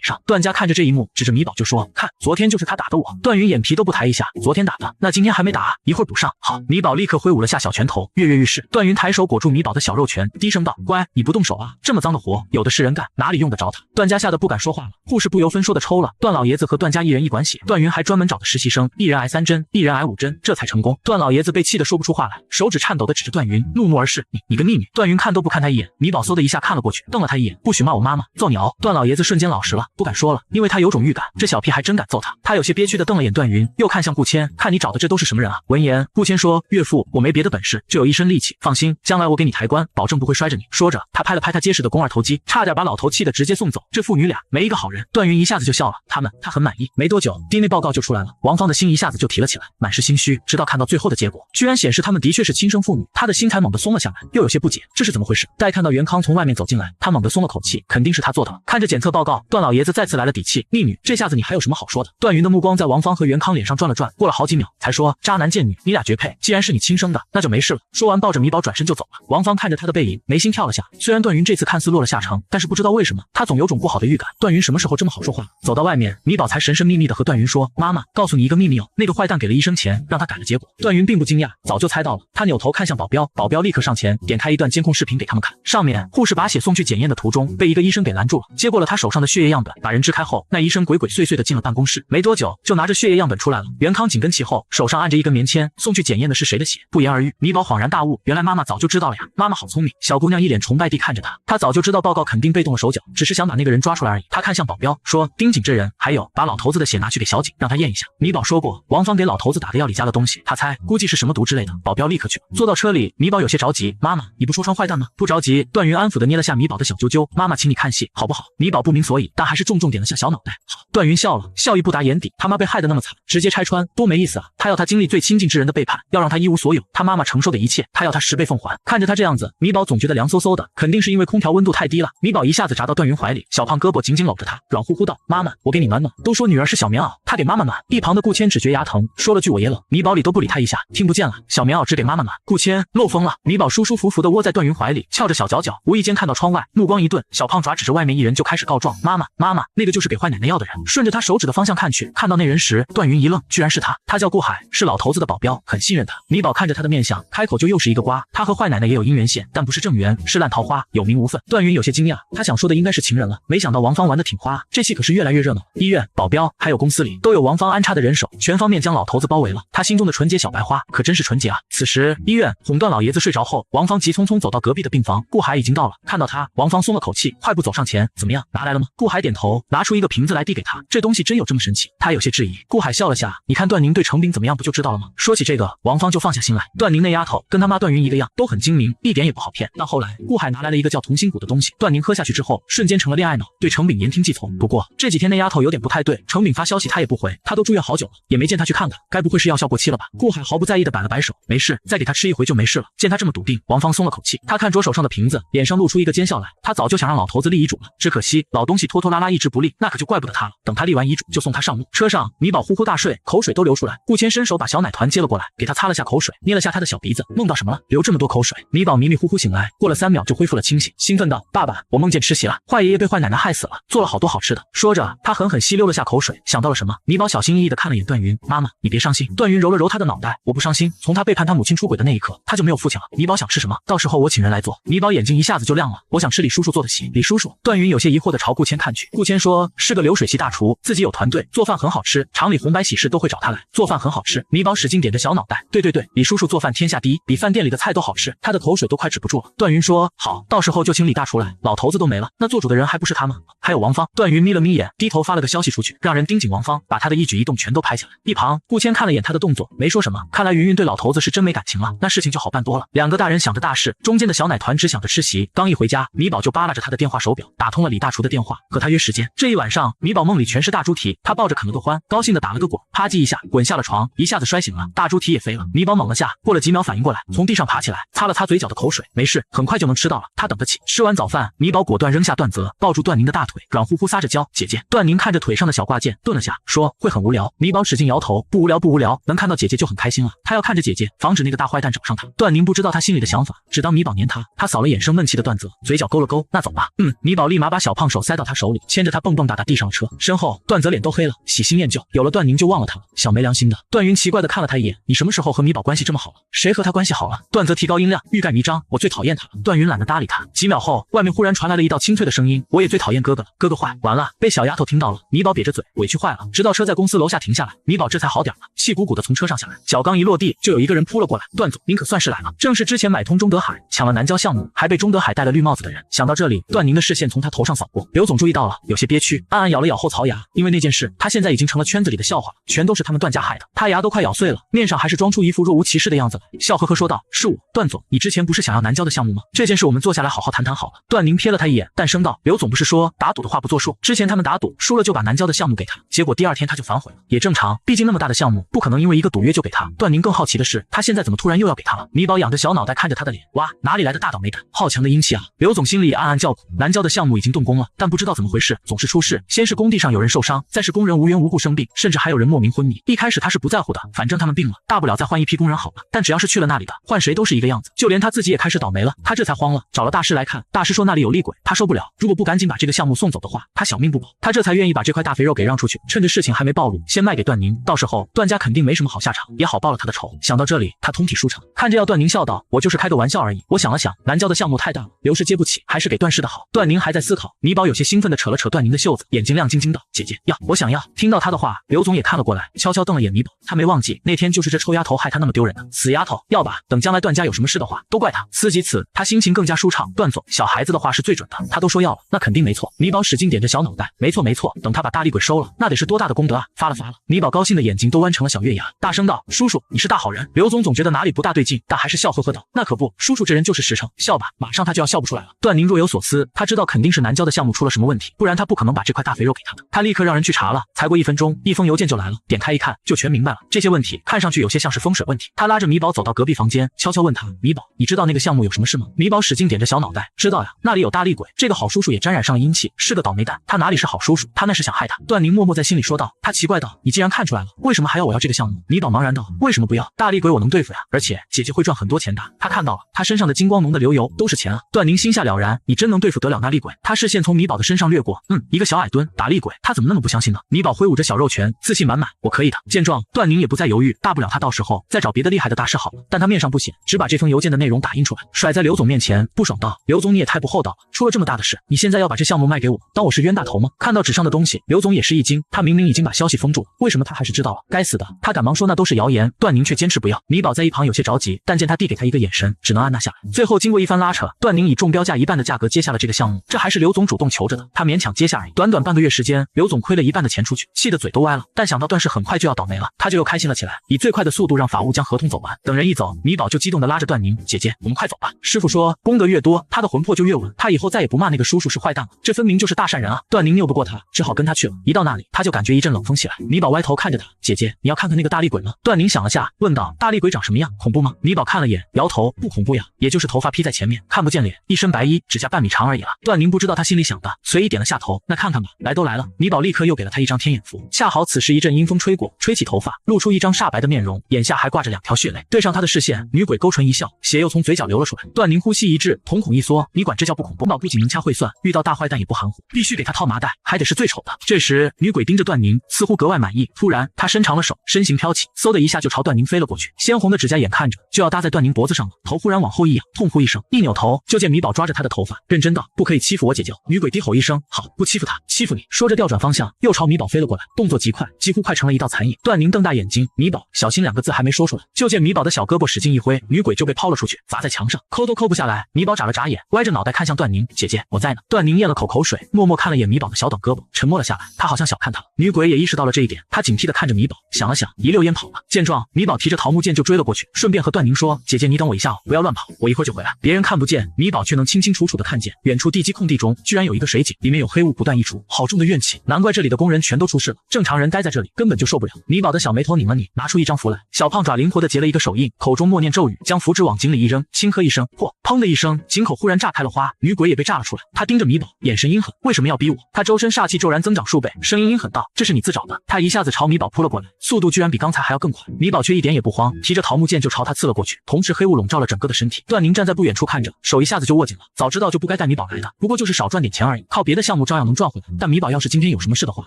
上。段家看着这一幕，指着米宝就说：“看，昨天就是他打的我。”段云眼皮都不抬一下，昨天打的，那今天还没打啊？一会儿补上。好，米宝立刻挥舞了下小拳头，跃跃欲试。段云抬手裹住米宝的小肉拳，低声道：“乖，你不动手啊，这么脏的活有的是人干，哪里用得着他？”段家吓得不敢说话了，护士不由分说的抽了段老爷子和段家一人一管血，段云还专门找的实习生，一人挨3针，一人挨5针，这才成功。段老爷子被气得说不出话来，手指颤抖的指着段云，怒目而视：“你个逆女！”段云看都不看他一眼，米宝嗖的一下看了过去，瞪了他一眼：“不许骂我妈妈，揍你嗷！”段老爷子瞬间老实了，不敢说了，因为他有种预感，这小屁还真敢揍他。他有些憋屈的瞪了眼段云，又看向顾谦：“看你找的这都是什么人啊？”闻言，顾谦说：“岳父，我没别的本事，就有一身力气，放心，将来我给你抬棺，保证不会摔着你。”说着，他拍了拍他结实的肱二头肌，差点把老头气得直接送走。这父女俩没一个好人。段云一下子就笑了，他很满意。没多久 DNA 报告就出来了，王芳的心一下子就提了起来，满是心虚，直到看到最后的结果，居然显示他们的确是亲生父女，他的心才猛地松了下来，又有些不解，这是怎么回事？待看到袁康从外面走进来，他猛地松了口气，肯定是他做的了。看着检测报告，段老爷子再次来了底气：“逆女，这下子你还有什么好说的？”段云的目光在王芳和袁康脸上转了转，过了好几秒才说：“渣男贱女，你俩绝配，既然是你亲生的，那就没事了。”说完抱着米宝转身就走了。王芳看着他的背影，眉心跳了下，虽然段云这次看似落了下乘，但是不知道为什么，他总有种不好的预感。段云什么时候这么好说话？走到外面，米宝才神神秘秘的和段云说：“妈妈，告诉你一个秘密哦，那个坏蛋给了医生钱，让他改了结果。”段云并不惊讶，早就猜到了。他扭头看向保镖，保镖立刻上前点开一段监控视频给他们看，上面护士把血送去检验的途中，被一个医生给拦住了，接过了他手上的血液样本，把人支开后，那医生鬼鬼祟祟的进了办公室，没多久就拿着血液样本出来了。袁康紧跟其后，手上按着一根棉签，送去检验的是谁的血？不言而喻。米宝恍然大悟，原来妈妈早就知道了呀，妈妈好聪明。小姑娘一脸崇拜地看着他，她早就知道报告肯定被动了手脚，只是想把那个人抓出来而已。她看向保镖说：“盯紧这人，还有把老头子的血拿去给小景，让他验一下。”米宝说过，王芳给老头子打的药里加了东西，他猜估计是什么毒之类的。保镖立刻去了。坐到车里，米宝有些着急：“妈妈，你不说穿坏蛋吗？”不着急，段云安抚的捏了下米宝的小揪揪：“妈妈请你看戏好不好？”米宝不明所以，但还是重重点了下小脑袋：“好。”段云笑了，笑意不达眼底，他妈被害得那么惨，直接拆穿，多没意思啊！他要他经历最亲近之人的背叛，要让他一无所有，他妈妈承受的一切，他要他10倍奉还。看着他这样子，米宝总觉得凉飕飕的，肯定是因为空调温度太低了。米宝一下子砸到段云怀里，小胖胳膊紧紧搂着他，软乎乎道：“妈妈，我给你暖暖。”都说女儿是小棉袄，他给妈妈暖。一旁的顾谦只觉牙疼，说了句我也冷，米宝理都不理他一下，听不见了，小棉袄只给妈妈暖。顾谦漏风了。米宝舒舒服服的窝在段云怀里，翘着小脚脚，无意间看到窗外，目光一顿，小胖爪指着外面一人就开始告状：“妈妈，妈妈，那个就是给坏奶奶药的人。”顺着他手指的方向看去，看到那人时，段云一愣，居然是他。他叫顾海，是老头子的保镖，很信任他。米宝看着他的面相，开口就又是一个瓜。他和坏奶奶也有姻缘线，但不是正缘，是烂桃花，有名无分。段云有些惊讶，他想说的应该是情人了，没想到王芳玩的挺花，这戏可是越来越热闹。医院、保镖还有公司里都有王芳安插的人手，全方面将老头子包围了。他心中的纯洁小白花可真是纯洁啊！此时医院哄段老爷子睡着后，王芳急匆匆走到隔壁的病房，顾海已经到了。看到他，王芳松了口气，快步走上前：“怎么样，拿来了吗？”顾海点头，拿出一个瓶子来递给他。这东西真有这么神奇？他有些质疑。顾海笑了下：“你看段宁对成饼怎么样，不就知道了吗？”说起这个，王芳就放下心来。段宁那丫头跟他妈段云一个样，都很精明，一点也不好骗。但后来顾海拿来了一个叫同心骨的东西，段宁喝下去之后，瞬间成了恋爱脑，对成饼言听计从。不过这几天那丫头有点不太对，成饼发消息他也不回，他都住院好久了，也没见他去看看，该不会是药效过期了吧？顾海毫不在意的摆了摆手：“没事，再给他吃一回就没事了。”见他这么笃定，王芳松了口气。他看着手上的瓶子，脸上露出一个奸笑来。他早就想让老头子立遗嘱了，只可惜老东西拖拖拉拉一直不立，那可就怪不得他了。等他立完遗嘱，就送他上路。车上，米宝呼呼大睡，口水都流出来。顾谦伸手把小奶团接了过来，给他擦了下口水，捏了下他的小鼻子：“梦到什么了？流这么多口水？”米宝迷迷糊糊醒来，过了3秒就恢复了清醒，兴奋道：“爸爸，我梦见吃席了，坏爷爷被坏奶奶害死了，做了好多好吃的。”说着，他狠狠吸溜了下口水，想到了什么。米宝小心翼翼地看了眼段云，妈妈，你别伤心。段云揉了揉他的脑袋，我不伤心，从他背叛他母亲出轨的那一刻，他就没有父亲了。米宝想吃什么？到时候我请人来做。米宝眼睛一下子就亮了，我想吃李叔叔做的席。李叔叔？段云有些疑惑地朝顾谦看去，顾谦说是个流水席大厨，自己有团队，做饭很好吃，厂里红白喜事都会找他来，做饭很好吃。米宝使劲点着小脑袋，对，李叔叔做饭天下第一，比饭店里的菜都好吃，他的口水都快止不住了。段云说好，到时候就请李大厨来，老头子都没了，那做主的人还不是他吗？还有王芳。段云眯了眯眼，低头发了个消息出去，让人盯紧王芳，把他的一举一动全都拍下来。一旁顾谦看了眼他的动作，没说什么，看来云云对老头子是真没感情了，那事情就好办多了。两个大人想着大事，中间的小奶团只想着吃席。刚一回家，米宝就扒拉着他的电话手表，打通了李大厨的电话，和他约时间。这一晚上，米宝梦里全是大猪蹄，他抱着啃了个欢，高兴的打了个滚，啪叽一下滚下了床，一下子摔醒了，大猪蹄也飞了。米宝猛了下，过了几秒反应过来，从地上爬起来，擦了擦嘴角的口水，没事，很快就能吃到了，他等得起。吃完早饭，米宝果断扔下段泽，抱住段宁的大腿，软乎乎撒着娇，姐姐。段宁看着腿上的小挂件，顿了下，说会很无聊。米宝使劲摇头，不无聊不无聊，能看到姐姐就很开心了，他要看着姐姐，防止那个大坏蛋找上他。段宁不知道他心里的想法，只当米宝黏他。他扫了眼生闷气的段泽，嘴角勾了勾，那走吧。米宝立马把小胖手塞到他手里，牵着他蹦蹦哒哒地上了车。身后段泽脸都黑了，喜新厌旧，有了段宁就忘了他了，小没良心的。段云奇怪的看了他一眼，你什么时候和米宝关系这么好了？谁和他关系好了？段泽提高音量，欲盖弥彰，我最讨厌他了。段云懒得搭理他。几秒后，外面忽然传来了一道清脆的声音，我也最讨厌哥哥了，哥哥坏。完了，被小丫头听到了。米宝瘪着嘴，委屈坏了。直到车在公司楼下停下来，米宝这才好点了，气鼓鼓的从车上下来，脚刚一落地，就有一个人扑了过来。段总，您可算是来了，正是之前买通中德海，抢了南郊项目，还被中德海戴了绿帽子的人。想到这里，段宁的视线从他头上扫过，刘总注意到了，有些憋屈，暗暗咬了咬后槽牙，因为那件事，他现在已经成了圈子里的笑话了，全都是他们段家害的。他牙都快咬碎了，面上还是装出一副若无其事的样子来，笑呵呵说道：“是我，段总，你之前不是想要南郊的项目吗？这件事我们坐下来好好谈谈好了。”段宁瞥了他一眼，淡声道：“刘总不是说打赌的话不作数，之前他们打赌输了就把南郊的项目给他，结果第2天他就反悔了，也正常，毕竟那么大的项目不可能因为一个赌约就给他。”段宁更好奇的是，他现在怎么突然又要给他了？米宝仰着小脑袋看着他的脸，哇，哪里来的大倒霉蛋，好强的阴气啊！刘总心里也暗暗叫苦，南郊的项目已经动工了，但不知道怎么回事，总是出事，先是工地上有人受伤，再是工人无缘无故生病，甚至还有人莫名昏迷。一开始他是不在乎的，反正他们病了，大不了再换一批工人好了。但只要是去了那里的，换谁都是一个样子，就连他自己也开始倒霉了。他这才慌了，找了大师来看，大师说那里有厉鬼，他受不了，如果不赶紧把这个项目送走的话，他小命不保。他这才愿意把这块大肥肉给让出去，趁着事情还没暴露，先卖给段宁，到时候段家肯定没什么好下场，也好报了他的仇。想到这里，他通体舒畅，看着要段宁笑道：“我就是开个玩笑而已。”我想了想，南郊的项目太大了，刘氏接不起，还是给段氏的好。段宁还在思考，米宝有些兴奋地扯了扯段宁的袖子，眼睛亮晶晶的：“姐姐要，我想要。”听到他的话，刘总也看了过来，悄悄瞪了眼米宝，他没忘记那天就是这臭丫头害他那么丢人的，死丫头，要吧，等将来段家有什么事的话，都怪他。思及此，他心情更加舒畅。段总，小孩子的话是最准的，他都说要了，那肯定没错。米宝使劲点着小脑袋，没错没错，等他把大厉鬼收了，那得是多大的功德啊！发了。米宝高兴的眼睛都弯成了小月牙，大声道：“叔叔，你是大好人。”刘总觉得哪里不大对劲，但还是笑呵呵道：“那可不，叔叔这人就是实诚，笑吧。”马上他就要笑不出来了。段宁若有所思，他知道肯定是南郊的项目出了什么问题，不然他不可能把这块大肥肉给他的。他立刻让人去查了，才过1分钟，一封邮件就来了，点开一看，就全明白了。这些问题看上去有些像是风水问题。他拉着米宝走到隔壁房间，悄悄问他：“米宝，你知道那个项目有什么事吗？”米宝使劲点着小脑袋，知道呀，那里有大厉鬼，这个好叔叔也沾染上了阴气，是个倒霉蛋。他哪里是好叔叔，他那是想害他。段宁默默在心里说道。他奇怪道：“你既然看出来了，为什么还要我要这个项目？”米宝茫然道：“为什么不要？大厉鬼我能对付呀，而且姐姐会赚很多钱的。他看到了，他身上的金光浓的流油都是钱啊。”段宁心下了然，你真能对付得了那厉鬼？他视线从米宝的身上掠过，一个小矮墩打厉鬼，他怎么那么不相信呢？米宝挥舞着小肉拳，自信满满：“我可以的。”见状，段宁也不再犹豫，大不了他到时候再找别的厉害的大师好了。但他面上不显，只把这封邮件的内容打印出来，甩在刘总面前，不爽道：“刘总你也太不厚道了，出了这么大的事，你现在要把这项目卖给我，当我是冤大头吗？”看到纸上的东西，刘总也是一惊，他明明已经把消息封住了，为什么他还是知道了？该死的！他赶忙说那都是谣言，段宁却坚持不要。米宝在一旁有些着急，但见他递给他一个眼神，只能按捺下来。最后经过一番拉扯，段宁以中标价1半的价格接下了这个项目，这还是刘总主动求着的，他勉强接下而已。短短半个月时间，刘总亏了1半的钱出去，气得嘴都歪了。但想到段氏很快就要倒霉了，他就又开心了起来，以最快的速度让法务将合同走完。等人一走，米宝就激动地拉着段宁：“姐姐，我们快走吧。师傅说功德越多，他的魂魄就越稳，他以后再也不骂那个叔叔是坏蛋了，这分明就是大善人啊！”段宁拗不过他，只好跟他去了。一到那里，他就感觉一阵冷风起来。米宝歪头看着他：“姐姐，你要看看那个大厉鬼吗？”段宁想了下，问道：“大厉鬼长什么样？恐怖吗？”米宝看了眼，摇头：“不恐怖呀，也就是头发披在前面，看不见脸，一身白衣，指甲半米长而已了。”段宁不知道他心里想的，随意点了下头：“那看看吧。”来都来了，米宝立刻又给了他一张天眼符。恰好此时一阵阴风吹过，吹起头发，露出一张煞白的面容，眼下还挂着2条血泪。对上他的视线，女鬼勾唇一笑，血又从嘴角流了出来。段宁呼吸吸一滞，瞳孔一缩，你管这叫不恐怖？米宝不仅能掐会算，遇到大坏蛋也不含糊，必须给他套麻袋，还得是最丑的。这时女鬼盯着段宁，似乎格外满意。突然她伸长了手，身形飘起，嗖的一下就朝段宁飞了过去。鲜红的指甲眼看着就要搭在段宁脖子上了，头忽然往后一仰，痛呼一声，一扭头就见米宝抓着她的头发，认真道：“不可以欺负我姐姐。”女鬼低吼一声：“好，不欺负她，欺负你。”说着调转方向，又朝米宝飞了过来，动作极快，几乎快成了一道残影。段宁瞪大眼睛，米宝小心2个字还没说出来，就见米宝的小胳膊使劲一挥，女鬼就被抛了出去，砸在墙上，抠都抠不下来。米宝眨了眨眼，歪着脑袋看向段宁：“姐姐，我在呢。”段宁咽了口水，默默看了眼米宝的小短胳膊，沉默了下来。他好像小看他了。女鬼也意识到了这一点，她警惕地看着米宝，想了想，一溜烟跑了。见状，米宝提着桃木剑就追了过去，顺便和段宁说：“姐姐，你等我一下哦，不要乱跑，我一会儿就回来。”别人看不见，米宝却能清清楚楚地看见，远处地基空地中居然有一个水井，里面有黑雾不断溢出，好重的怨气，难怪这里的工人全都出事了，正常人待在这里根本就受不了。米宝的小眉头拧了拧，拿出一张符来，小胖爪灵活地结了一个手印，口中默念咒语，将符纸往井里一扔，轻喝一声，嚯，砰的一声，井口忽然炸开了花，女鬼也被炸了出来。她盯着米宝，眼神阴狠，为什么要逼我？她周身煞气骤然增长数倍，声音阴狠道：“这是你自找的。”她一下子朝米宝扑了过来，速度居然比刚才还要更快。米宝却一点也不慌，提着桃木剑就朝他刺了过去，同时黑雾笼罩了整个的身体。段宁站在不远处看着，手一下子就握紧了，早知道就不该带米宝来的，不过就是少赚点钱而已，靠别的项目照样能赚回来。但米宝要是今天有什么事的话，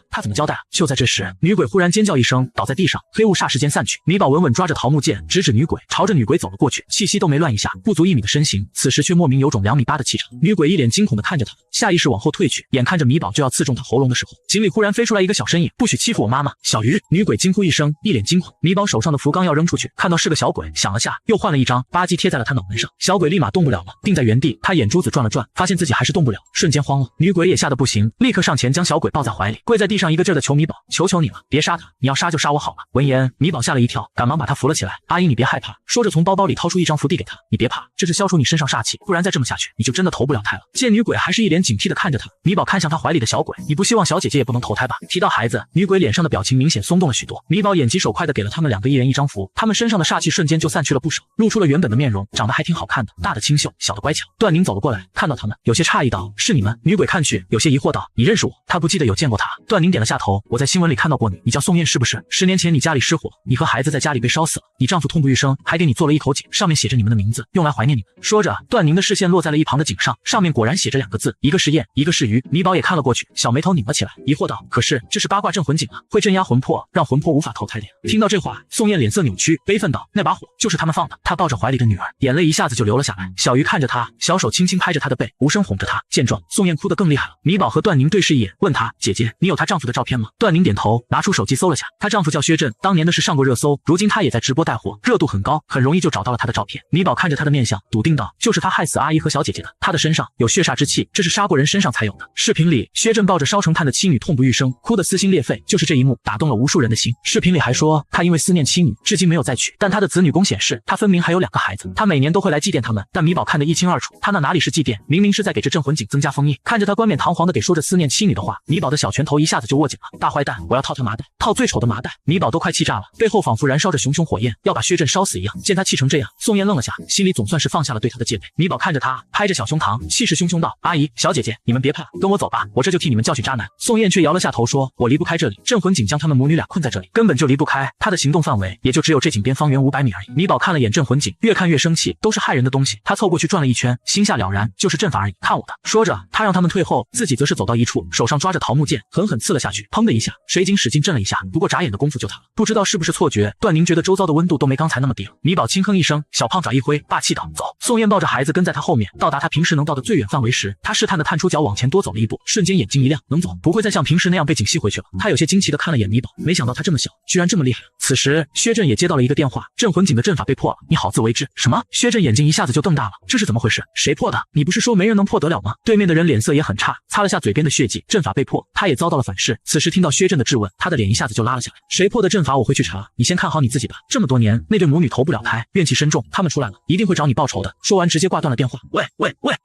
他怎么交代啊？就在这时，女鬼忽然尖叫一声，倒在地上，黑雾霎时间散去。米宝稳稳抓着桃木剑，直指女鬼，朝着女鬼走了过去，气息都没乱一下，不足1米的身形，此时却莫名有种2.8米的气场。女鬼一脸惊恐地看着他，下意识往后退去，眼看着米宝就要刺中他喉咙的时候，井里忽然飞出来一个小身影，不许欺负我妈妈！小鱼！女鬼惊呼一声，一脸惊恐。米宝手上的符刚要扔出去，看到是个小鬼，想了下，又换了一张，吧唧贴在了他脑门上。小鬼立马动不了了，定在原地。他眼珠子转了转，发现自己还是动不了，瞬间慌了。女鬼也吓得不行，立刻上前将小鬼抱在怀里，跪在地上一个劲儿的求米宝：“求求你了，别杀他！你要杀就杀我好了。”闻言，米宝吓了一跳，赶忙把他扶了起来：“阿姨，你别害怕。”说着从包包里掏出一张符递给他：“你别怕，这是消除你身上煞气，不然再这么下去，你就真的投不了胎了。”见女鬼还是一脸警惕地看着他，米宝看向他怀里的小鬼：“你不希望小姐姐也不能投胎吧？”提到孩子，女鬼脸上的表情明显松动了许多。米宝眼疾手快地给了他们2个一人一张符，他们身上的煞气瞬间就散去了不少，露出了原本的面容，长得还挺好看的，大的清秀，小的乖巧。段宁走了过来，看到他们，有些诧异道：“是你们？”女鬼看去有些疑惑道：“你认识我？”他不记得有见过他。段宁点了下头：“我在新闻里看到过你，你叫宋燕是不是？10年前你家里失火，你和孩子在家里被烧死了，你丈夫痛不欲生，还给你做了一口井，上面写着你们的名字，用来怀念你们。”说着，段宁的视线落在了一旁的井上，上面果然写着2个字，一个是燕，一个是鱼。米宝也看了过去，小眉头拧了起来，疑惑道：“可是这是八卦镇魂井啊，会镇压魂魄，让魂魄无法投胎的呀。”听到这话，宋燕脸色扭曲，悲愤道：“那把火就是他们放的。”她抱着怀里的女儿，眼泪一下子就流了下来。小鱼看着她，小手轻轻拍着她的背，无声哄着她。见状，宋燕哭得更厉害了。米宝和段宁对视一眼，问她：“姐姐，你有她丈夫的照片吗？”段宁点头，拿出手机搜了下，她丈夫叫薛震，当年的事上过热搜，如今他也在直播带货，热度很高，很容易就找到了他的照片。米宝看着他的面相，笃定道：“就是他害死阿姨和小姐姐的，他的身上有血煞之气，这是杀过人身上才有的。”视频里，薛震抱着烧成炭的妻女痛不欲生，哭得撕心裂肺，就是这一幕打动了无数人的心。视频里还说，他因为思念妻女，至今没有再娶，但他的子女宫显示，他分明还有2个孩子，他每年都会来祭奠他们。但米宝看得一清二楚，他那哪里是祭奠，明明是在给这镇魂井增加封印。看着他冠冕堂皇的给说着思念妻女的话，米宝的小拳头一下子就握紧了。大坏蛋，我要套他麻袋，套最丑的麻袋！米宝都快气炸了，背后仿佛燃烧着熊熊火焰，要把薛震烧死一样。见他气成这样，宋燕愣了下，心里总算是放下了对他的戒备。米宝看着他，拍着小胸膛，气势汹汹道：“阿姨，小姐姐，你们别怕，跟我走吧，我这就替你们教训渣男。”宋燕却摇了下头说：“我离不开这里，镇魂井将他们母女俩困在这里，根本就离不开，他的行动范围也就只有这井边方圆500米而已。”米宝看了眼镇魂井，越看越生气，都是害人的东西。他凑过去转了一圈，心下了然，就是阵法而已，看我的。说着，他让他们退后，自己则是走到一处，手上抓着桃木剑，狠狠刺了下去。砰的一下，水井使劲震了一下，不过眨眼的功夫就塌了。不知道是不是错觉，段宁觉得周遭的温度都没刚才那么低了。米宝轻哼一声，小胖爪一挥，霸气道：“走！”宋燕抱着孩子跟在他后面，到达他平时能到的最远范围时，他试探地探出脚往前多走了一步，瞬间眼睛一亮，能走，不会再像平时那样被井吸回去了。他有些惊奇地看了眼米宝，没想到他这么小，居然这么厉害。此时，薛震也接到了一个电话，镇魂井的阵法被破了，你好自为之。什么？薛震眼睛一下子就瞪大了，这是怎么回事？谁破的？你不是说没人能破得了吗？对面的人脸色也很差，擦了下嘴边的血迹，阵法被破，他也遭到了反噬。此时听到薛震的质问，他的脸一下子就拉了下来。谁破的阵法我会去查，你先看好你自己吧。这么多年，那对母女投不了胎，怨气深重，他们出来了，一定会找你报仇的。说完直接挂断了电话。喂！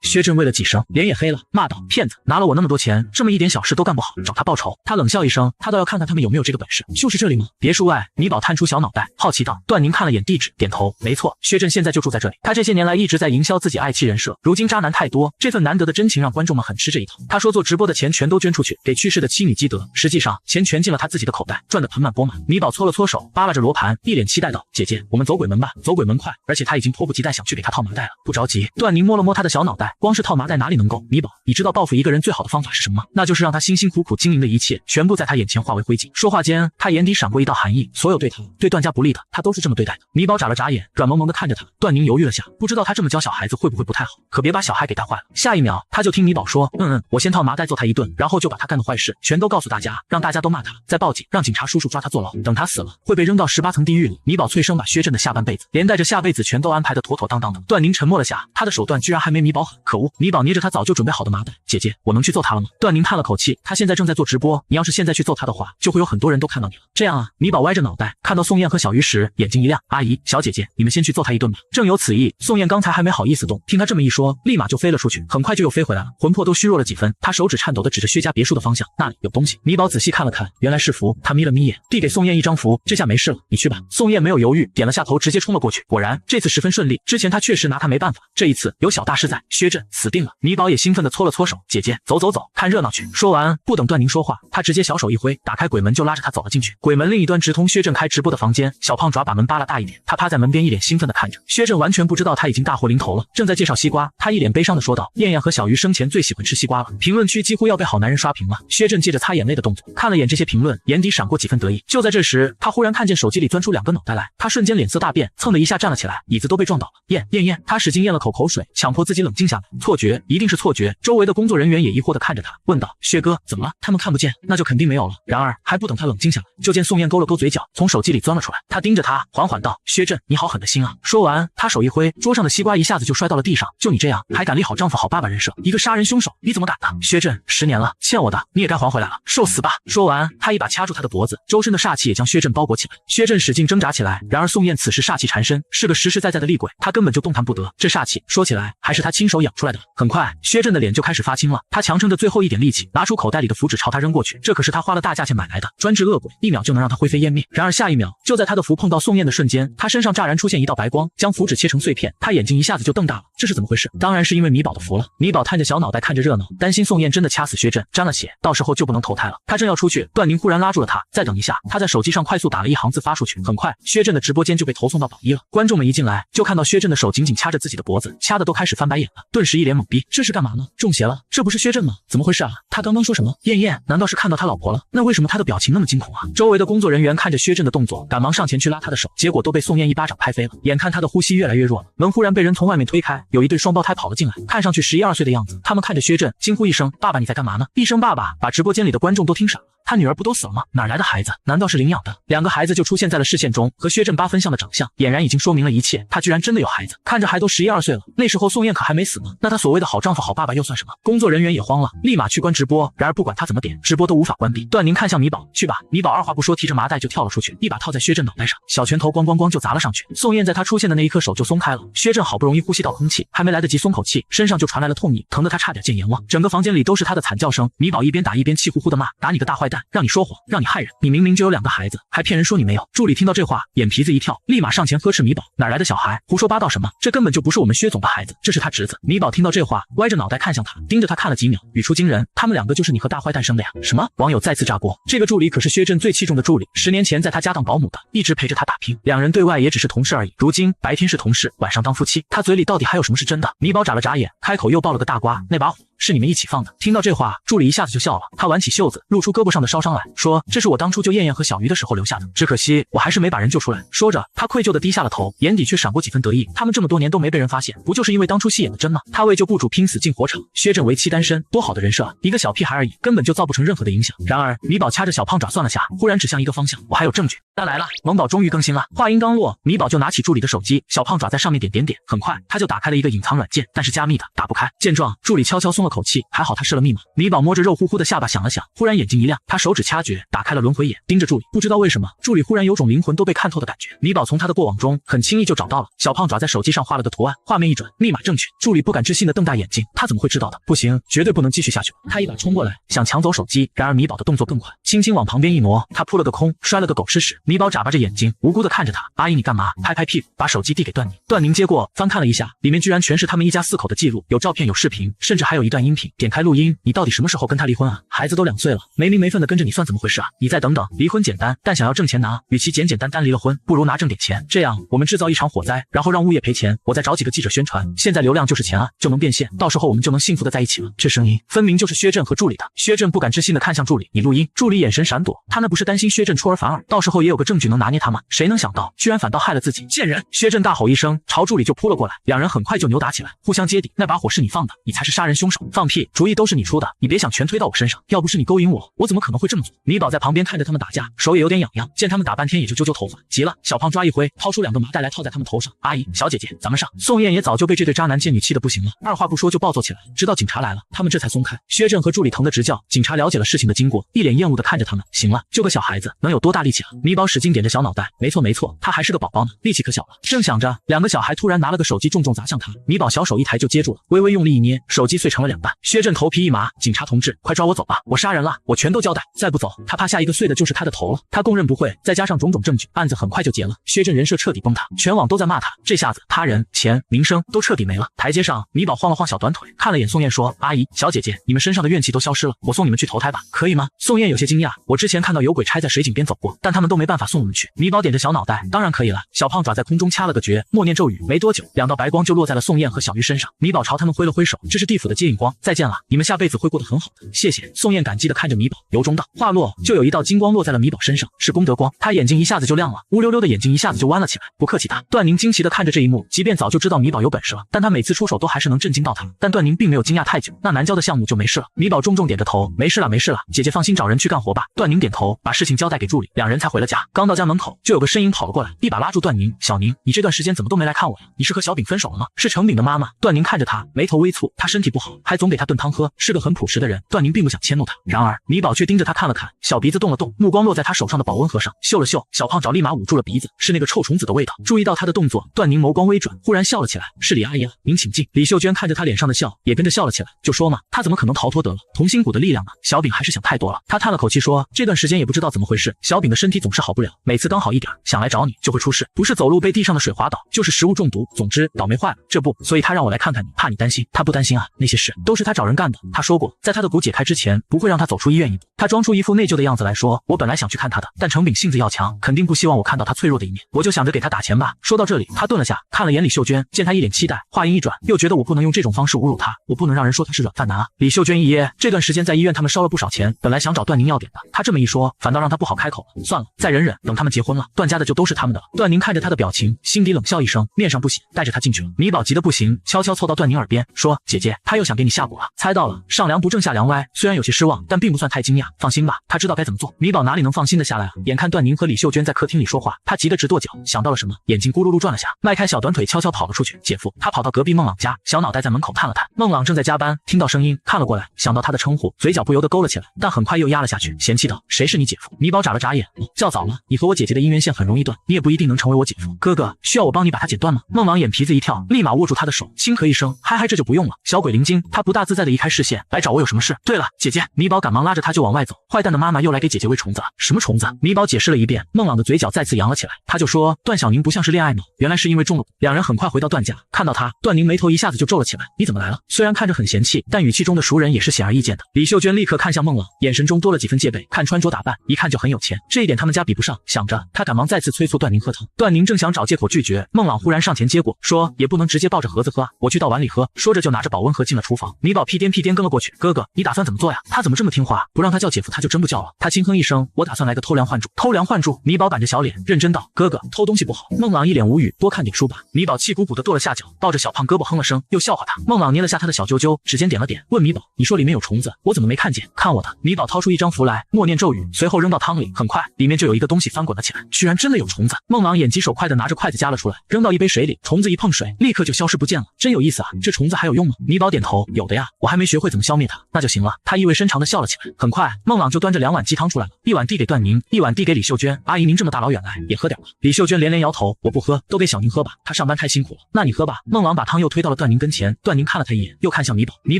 薛震喂了几声，脸也黑了，骂道：“骗子，拿了我那么多钱，这么一点小事都干不好，找他报仇？”他冷笑一声，他倒要看看他们有没有这个本事。就是这里吗？别墅外，米宝探出小脑袋，好奇道。段宁看了眼地址，点头，没错，薛震现在就住在这里。他这些年来一直在营销自己爱妻人设，如今渣男太多，这份难得的真情让观众们很吃这一套。他说做直播的钱全都捐出去，给去世的妻女积德，实际上钱全进了他自己的口袋，赚得盆满钵满。米宝搓了搓手，扒拉着罗盘，一脸期待道：“姐姐，我们走鬼门吧，走鬼门快！”而且他已经迫不及待想去给他套麻袋了。不着急。段宁摸了摸他的小脑袋，光是套麻袋哪里能够？米宝，你知道报复一个人最好的方法是什么吗？那就是让他辛辛苦苦经营的一切全部在他眼前化为灰烬。说话间，他眼底闪过一道寒意，所有对段家不利的，他都是这么对待的。米宝眨了眨眼，软萌萌的看着他。段宁犹豫了下，不知道他这么教小孩子会不会不太好，可别把小孩给带坏了。下一秒，他就听米宝说，我先套麻袋揍他一顿，然后就把他干的坏事全都告诉大家，让大家都骂他，再报警，让警察叔叔抓他坐牢，等他死了会被扔到18层地狱里。米宝脆声把薛震的下半辈子连带着下辈子全都安排的妥妥当当的。段宁沉默了下，他的手段居然还没米宝狠，可恶！米宝捏着他早就准备好的麻袋，姐姐，我能去揍他了吗？段宁叹了口气，他现在正在做直播，你要是现在去揍他的话，就会有很多人都看到你了。这样啊？米宝歪着脑袋，看到宋燕和小鱼时，眼睛一亮，阿姨，小姐姐，你们先去揍他一顿吧。正有此意，宋燕刚才还没好意思动，听他这么一说，立马就飞了出去，很快就又飞回来了，魂魄都虚弱了几分。他手指颤抖的指着薛家别墅的方向，那里有东西。米宝仔细看了看，原来是符，他眯了眯眼，递给宋燕一张符，这下没事了，你去吧。宋燕没有犹豫，点了下头，直接冲了过去。果然，这次十分顺利。之前他确实拿他没办法，这一次有小大师在，薛震死定了。米宝也兴奋地搓了搓手，姐姐，走走走，看热闹去。说完，不等段宁说话，他直接小手一挥，打开鬼门就拉着他走了进去。鬼门另一端直通薛震开直播的房间，小胖爪把门扒拉大一点，他趴在门边一脸兴奋地看着。薛震完全不知道他已经大祸临头了，正在介绍西瓜，他一脸悲伤地说道：“燕燕和小鱼生前最喜欢吃西瓜了。”评论区几乎要被好男人刷屏了。薛震借着擦眼泪的动作看了眼这些评论，眼底闪过几分得意。就在这时，他忽然看见手机里钻出2个脑袋来，他瞬间脸色大变，蹭的一下站了起来，椅子都被撞倒了。燕，他使劲咽了口水，强迫自己冷静下来。错觉，一定是错觉。周围的工作人员也疑惑地看着他，问道：“薛哥，怎么了？”他们看不见，那就肯定没有了。然而还不等他冷静下来，就见宋燕勾了勾嘴角，从手机里钻了出来。他盯着他，缓缓道：“薛震，你好狠的心啊！”说完，他手一挥，桌上的西瓜一下子就摔到了地上。就你这样，还敢立好丈夫好爸爸人设，一个杀人凶手，你怎么敢的？薛震，10年了，欠我的你也该还回来了，受死吧！说完，他一把掐住他的脖子，周身的煞气也将薛震包裹起来。薛震使劲挣扎起来，然而宋燕此时煞气缠身，是个实实在在的厉鬼，他根本就动弹不得。这煞气说起来还是他亲手养出来的。很快，薛震的脸就开始发青了，他强撑着最后一点力气，拿出口袋里的符纸朝他扔过去。这可是他花了大价钱买来的，专治恶鬼，1秒就能让他灰飞烟灭。然而下一秒，就在他的符碰到宋燕的瞬间，他身上乍然出现一道白光，将符纸切成碎片。他眼睛一下子就瞪大了，这是怎么回事？当然是因为米宝的符了。米宝探着小脑袋看着热闹，担心宋燕真的掐死薛震，沾了血，到时候就不能投胎了。他正要出去，段宁忽然拉住了他，再等一下。他在手机上快速打了一行字发出去，很快，薛震的直播间就被投送到榜1了。观众们一进来，就看到薛震的手紧紧掐着自己的脖子，掐的都开始翻白眼了，顿时一脸懵逼，这是干嘛呢？中邪了？这不是薛震吗？怎么回事啊？他刚刚说什么？燕，难道是看到他老婆了？那为什么他的表情那么惊恐啊？周围的工作人员看着薛震的动作，赶忙上前去拉他的手，结果都被宋燕一巴掌拍飞了。眼看他的呼吸越来越弱了，门忽然被人从外面推开，有一对双胞胎跑了进来，看上去11、12岁的样子。他们看着薛震，惊呼一声：“爸爸，你在干嘛呢？”一声爸爸，把直播间里的观众都听傻了。他女儿不都死了吗？哪来的孩子？难道是领养的？2个孩子就出现在了视线中，和薛震8分像的长相，俨然已经说明了一切。他居然真的有孩子，看着还都11、12岁了。那时候宋燕可还没死呢，那他所谓的好丈夫、好爸爸又算什么？工作人员也慌了，立马去关直播。然而不管他怎么点，直播都无法关闭。段宁看向米宝，去吧。米宝二话不说，提着麻袋就跳了出去，一把套在薛震脑袋上，小拳头咣咣咣就砸了上去。宋燕在他出现的那一刻手就松开了。薛震好不容易呼吸到空气，还没来得及松口气，身上就传来了痛意，疼得他差点见阎王。整个房间里都是他的惨叫声。米宝一边打一边气呼呼的骂：“打你个大坏蛋，让你说谎，让你害人，你明明就有2个孩子，还骗人说你没有。”助理听到这话，眼皮子一跳，立马上前呵斥米宝：“哪来的小孩？胡说八道什么？这根本就不是我们薛总的孩子，这是他侄子。”米宝听到这话，歪着脑袋看向他，盯着他看了几秒，语出惊人：“他们2个就是你和大坏蛋生的呀？”什么？网友再次炸锅，这个助理可是薛震最器重的助理，10年前在他家当保姆的，一直陪着他打拼，2人对外也只是同事而已。如今白天是同事，晚上当夫妻，他嘴里到底还有什么是真的？米宝眨了眨眼，开口又爆了个大瓜：“那把火是你们一起放的。”听到这话，助理一下子就笑了，他挽起袖子，露出胳膊上的烧伤来，说：“这是我当初救燕燕和小鱼的时候留下的，只可惜我还是没把人救出来。”说着，他愧疚地低下了头，眼底却闪过几分得意。他们这么多年都没被人发现，不就是因为当初戏演的真吗？他为救雇主拼死进火场，薛震为妻单身，多好的人设啊！一个小屁孩而已，根本就造不成任何的影响。然而，米宝掐着小胖爪算了下，忽然指向一个方向：“我还有证据。”来了，萌宝终于更新了。话音刚落，米宝就拿起助理的手机，小胖爪在上面点点点，很快他就打开了一个隐藏软件，但是加密的，打不开。见状，助理悄悄松了口气，还好他设了密码。米宝摸着肉乎乎的下巴想了想，忽然眼睛一亮，他手指掐诀，打开了轮回眼，盯着助理。不知道为什么，助理忽然有种灵魂都被看透的感觉。米宝从他的过往中很轻易就找到了小胖爪在手机上画了个图案，画面一转，密码正确。助理不敢置信的瞪大眼睛，他怎么会知道的？不行，绝对不能继续下去了。他一把冲过来，想抢走手机，然而米宝的动作更快，轻轻往旁边一挪，他扑了个空，摔了个狗吃屎。米宝眨巴着眼睛，无辜的看着他：“阿姨，你干嘛？”拍拍屁股，把手机递给段宁。段宁接过，翻看了一下，里面居然全是他们一家4口的记录，有照片，有视频，甚至还有一段段音频，点开录音，你到底什么时候跟他离婚啊？孩子都2岁了，没名没分的跟着你算怎么回事啊？你再等等，离婚简单，但想要挣钱难啊。与其简单离了婚，不如拿挣点钱，这样我们制造一场火灾，然后让物业赔钱，我再找几个记者宣传，现在流量就是钱啊，就能变现，到时候我们就能幸福的在一起了。这声音分明就是薛震和助理的。薛震不敢置信的看向助理，你录音？助理眼神闪躲，他那不是担心薛震出尔反尔，到时候也有个证据能拿捏他吗？谁能想到，居然反倒害了自己，贱人！薛震大吼一声，朝助理就扑了过来，两人很快就扭打起来，互相揭底。那把火是你放的，你才是杀人凶手！放屁，主意都是你出的，你别想全推到我身上，要不是你勾引我，我怎么可能会这么做？米宝在旁边看着他们打架，手也有点痒痒，见他们打半天也就揪头发，急了，小胖抓一挥，掏出2个麻袋来套在他们头上。阿姨，小姐姐，咱们上。宋燕也早就被这对渣男贱女气得不行了，二话不说就暴揍起来，直到警察来了，他们这才松开。薛震和助理疼得直叫。警察了解了事情的经过，一脸厌恶地看着他们。行了，就个小孩子，能有多大力气啊？米宝使劲点着小脑袋，没错，他还是个宝宝呢，力气可小了。正想着，2个小孩突然拿了个手机重重砸向他，米宝小手一抬就接住了，微微用力一捏，手机碎成了2半。薛震头皮一麻，警察同志，快抓我走吧，我杀人了，我全都交代，再不走，他怕下一个碎的就是他的头了。他供认不讳，再加上种种证据，案子很快就结了。薛震人设彻底崩塌，全网都在骂他，这下子他人、钱、名声都彻底没了。台阶上，米宝晃了晃小短腿，看了眼宋燕说：“阿姨，小姐姐，你们身上的怨气都消失了，我送你们去投胎吧，可以吗？”宋燕有些惊讶，我之前看到有鬼差在水井边走过，但他们都没办法送我们去。米宝点着小脑袋，当然可以了。小胖爪在空中掐了个诀，默念咒语，没多久，2道白光就落在了宋燕和小鱼身上。米宝朝他们挥了挥手，这是地府的接引光，再见了，你们下辈子会过得很好的，谢谢。宋燕感激地看着米宝，由衷道。话落，就有一道金光落在了米宝身上，是功德光，他眼睛一下子就亮了，乌溜溜的眼睛一下子就弯了起来。不客气的。段宁惊奇地看着这一幕，即便早就知道米宝有本事了，但他每次出手都还是能震惊到他。但段宁并没有惊讶太久，那南郊的项目就没事了。米宝重重点着头，没事了，姐姐放心，找人去干活吧。段宁点头，把事情交代给助理，2人才回了家。刚到家门口，就有个身影跑了过来，一把拉住段宁：“小宁，你这段时间怎么都没来看我呀？你是和小炳分手了吗？”是程炳的妈妈。段宁看着他，眉头微蹙，他身体不好，还总给他炖汤喝，是个很朴实的人。段宁并不想迁怒他，然而米宝却盯着他看了看，小鼻子动了动，目光落在他手上的保温盒上，嗅了嗅，小胖爪立马捂住了鼻子，是那个臭虫子的味道。注意到他的动作，段宁眸光微转，忽然笑了起来：“是李阿姨了，您请进。”李秀娟看着他脸上的笑，也跟着笑了起来，就说嘛，他怎么可能逃脱得了同心骨的力量呢？小炳还是想太多了。他叹了口气说，这段时间也不知道怎么回事，小炳的身体总是好不了，每次刚好一点，想来找你就会出事，不是走路被地上的水滑倒，就是食物中毒，总之倒霉坏了。这不，所以他让我来看看你，怕你担心。他不担心啊，那些事都是他找人干的。他说过，在他的骨解开之前，不会让他走出医院一步。他装出一副内疚的样子来说，我本来想去看他的，但程炳性子要强，肯定不希望我看到他脆弱的一面，我就想着给他打钱吧。说到这里，他顿了下，看了眼李秀娟，见他一脸期待，话音一转，又觉得我不能用这种方式侮辱他，我不能让人说他是软饭男啊。李秀娟一噎，这段时间在医院他们烧了不少钱，本来想找段宁要点的，他这么一说，反倒让他不好开口了。算了，再忍忍，等他们结婚了，段家的就都是他们的了。段宁看着他的表情，心底冷笑一声，面上不喜，带着他进去了。米宝急得不行，悄悄凑到段宁耳边说：“姐姐，他又想给你下蛊了。”猜到了，上梁不正下梁歪，虽然有些失望，但并不算太惊讶。放心吧，他知道该怎么做。米宝哪里能放心的下来啊？眼看段宁和李秀娟在客厅里说话，他急得直跺脚，想到了什么，眼睛咕噜噜转了下，迈开小短腿悄悄跑了出去。姐夫，他跑到隔壁孟朗家，小脑袋在门口探了探。孟朗正在加班，听到声音看了过来，想到他的称呼，嘴角不由得勾了起来，但很快又压了下去，嫌弃道：“谁是你姐夫？”米宝眨了眨眼，较早了，你和我姐姐的姻缘线很容易断，你也不一定能成为我姐夫。哥哥，需要我帮你把它剪断吗？孟朗眼皮子一跳，立马握住他的手，轻咳一声：“嗨，这就不用了。”小鬼灵精，他不大自在的移开视线，来找我有什么事？对了，姐姐。米宝赶忙拉着他就往外走，坏蛋的妈妈又来给姐姐喂虫子了。什么虫子？米宝解释了一遍。孟朗的嘴角再次扬了起来，他就说：“段小宁不像是恋爱脑，原来是因为中了。”两人很快回到段家，看到他，段宁眉头一下子就皱了起来：“你怎么来了？”虽然看着很嫌弃，但语气中的熟人也是显而易见的。李秀娟立刻看向孟朗，眼神中多了几分戒备，看穿着打扮，一看就很有钱，这一点他们家比不上。想着，他赶忙再次催促段宁喝汤。段宁正想找借口拒绝，孟朗忽然上前接过，说：“也不能直接抱着盒子喝啊，我去倒碗里喝。”说着就拿着保温盒进了厨房。米宝屁颠跟了过去：“哥哥，你打算怎么做呀？他怎么这么听话？不让他叫姐夫，他就真不叫了。”他轻哼一声：“我打算来个偷梁换柱。”偷梁换柱？米宝板着小脸，认真道：“哥哥，偷东西不好。”孟朗一脸无语：“多看点书吧。”米宝气鼓鼓的跺了下脚，抱着小胖胳膊哼了声，又笑话他。孟朗捏了下他的小揪揪，指尖点了点，问米宝：“你说里面有虫子，我怎么没看见？看我的！”米宝掏出一张符来，默念咒语，随后扔到汤里，很快里面就有一个东西翻滚了起来，居然真的有虫子。孟朗眼疾手快的拿着筷子夹了出来，扔到一杯水里，虫子一碰水，立刻就消失不见了。真有意思啊，这虫子还有用吗？米宝点头，有的呀，我还没学会怎么消灭它，那就行了。他意味深长的笑了起来。很快，孟朗就端着2碗鸡汤出来了，一碗递给段宁，一碗递给李秀娟。阿姨，您这么大老远来，也喝点吧。李秀娟连连摇头，我不喝，都给小宁喝吧，她上班太辛苦了。那你喝吧。孟朗把汤又推到了段宁跟前，段宁看了他一眼，又看向米宝，米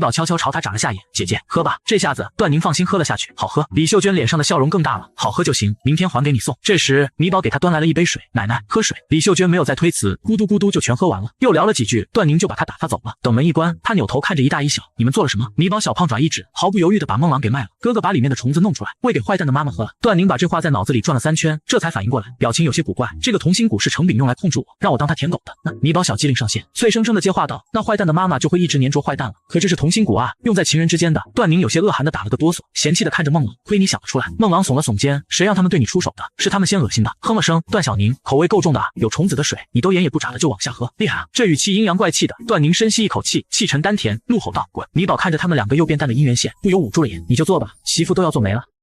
宝悄悄朝他眨了下眼，姐姐，喝吧。这下子段宁放心喝了下去，好喝。李秀娟脸上的笑容更大了，好喝就行，明天还给你送。这时米宝给他端来了一杯水，奶奶喝水。李秀娟没有再推辞，咕嘟咕嘟就全喝完了。又聊了几句，段宁就把他打发走了。等门一关，他扭头看着一大一笑，你们做了什么？米宝小胖爪一指，毫不犹豫地把梦狼给卖了。哥哥把里面的虫子弄出来，喂给坏蛋的妈妈喝了。段宁把这话在脑子里转了3圈，这才反应过来，表情有些古怪。这个同心骨是程炳用来控制我，让我当他舔狗的。那米宝小机灵上线，脆生生的接话道，那坏蛋的妈妈就会一直黏着坏蛋了。可这是同心骨啊，用在情人之间的。段宁有些恶寒的打了个哆嗦，嫌弃的看着梦狼，亏你想得出来。梦狼耸了耸肩，谁让他们对你出手的？是他们先恶心的。哼了声，段小宁口味够重的啊，有虫子的水你都眼也不眨的就往下喝，厉害啊！这语气阴阳怪气的。段宁深吸一口气，气沉丹田，怒吼道：滚！米宝看着他们2个又变淡的姻缘线，不由捂住了眼。你就做吧，媳妇都要做没了。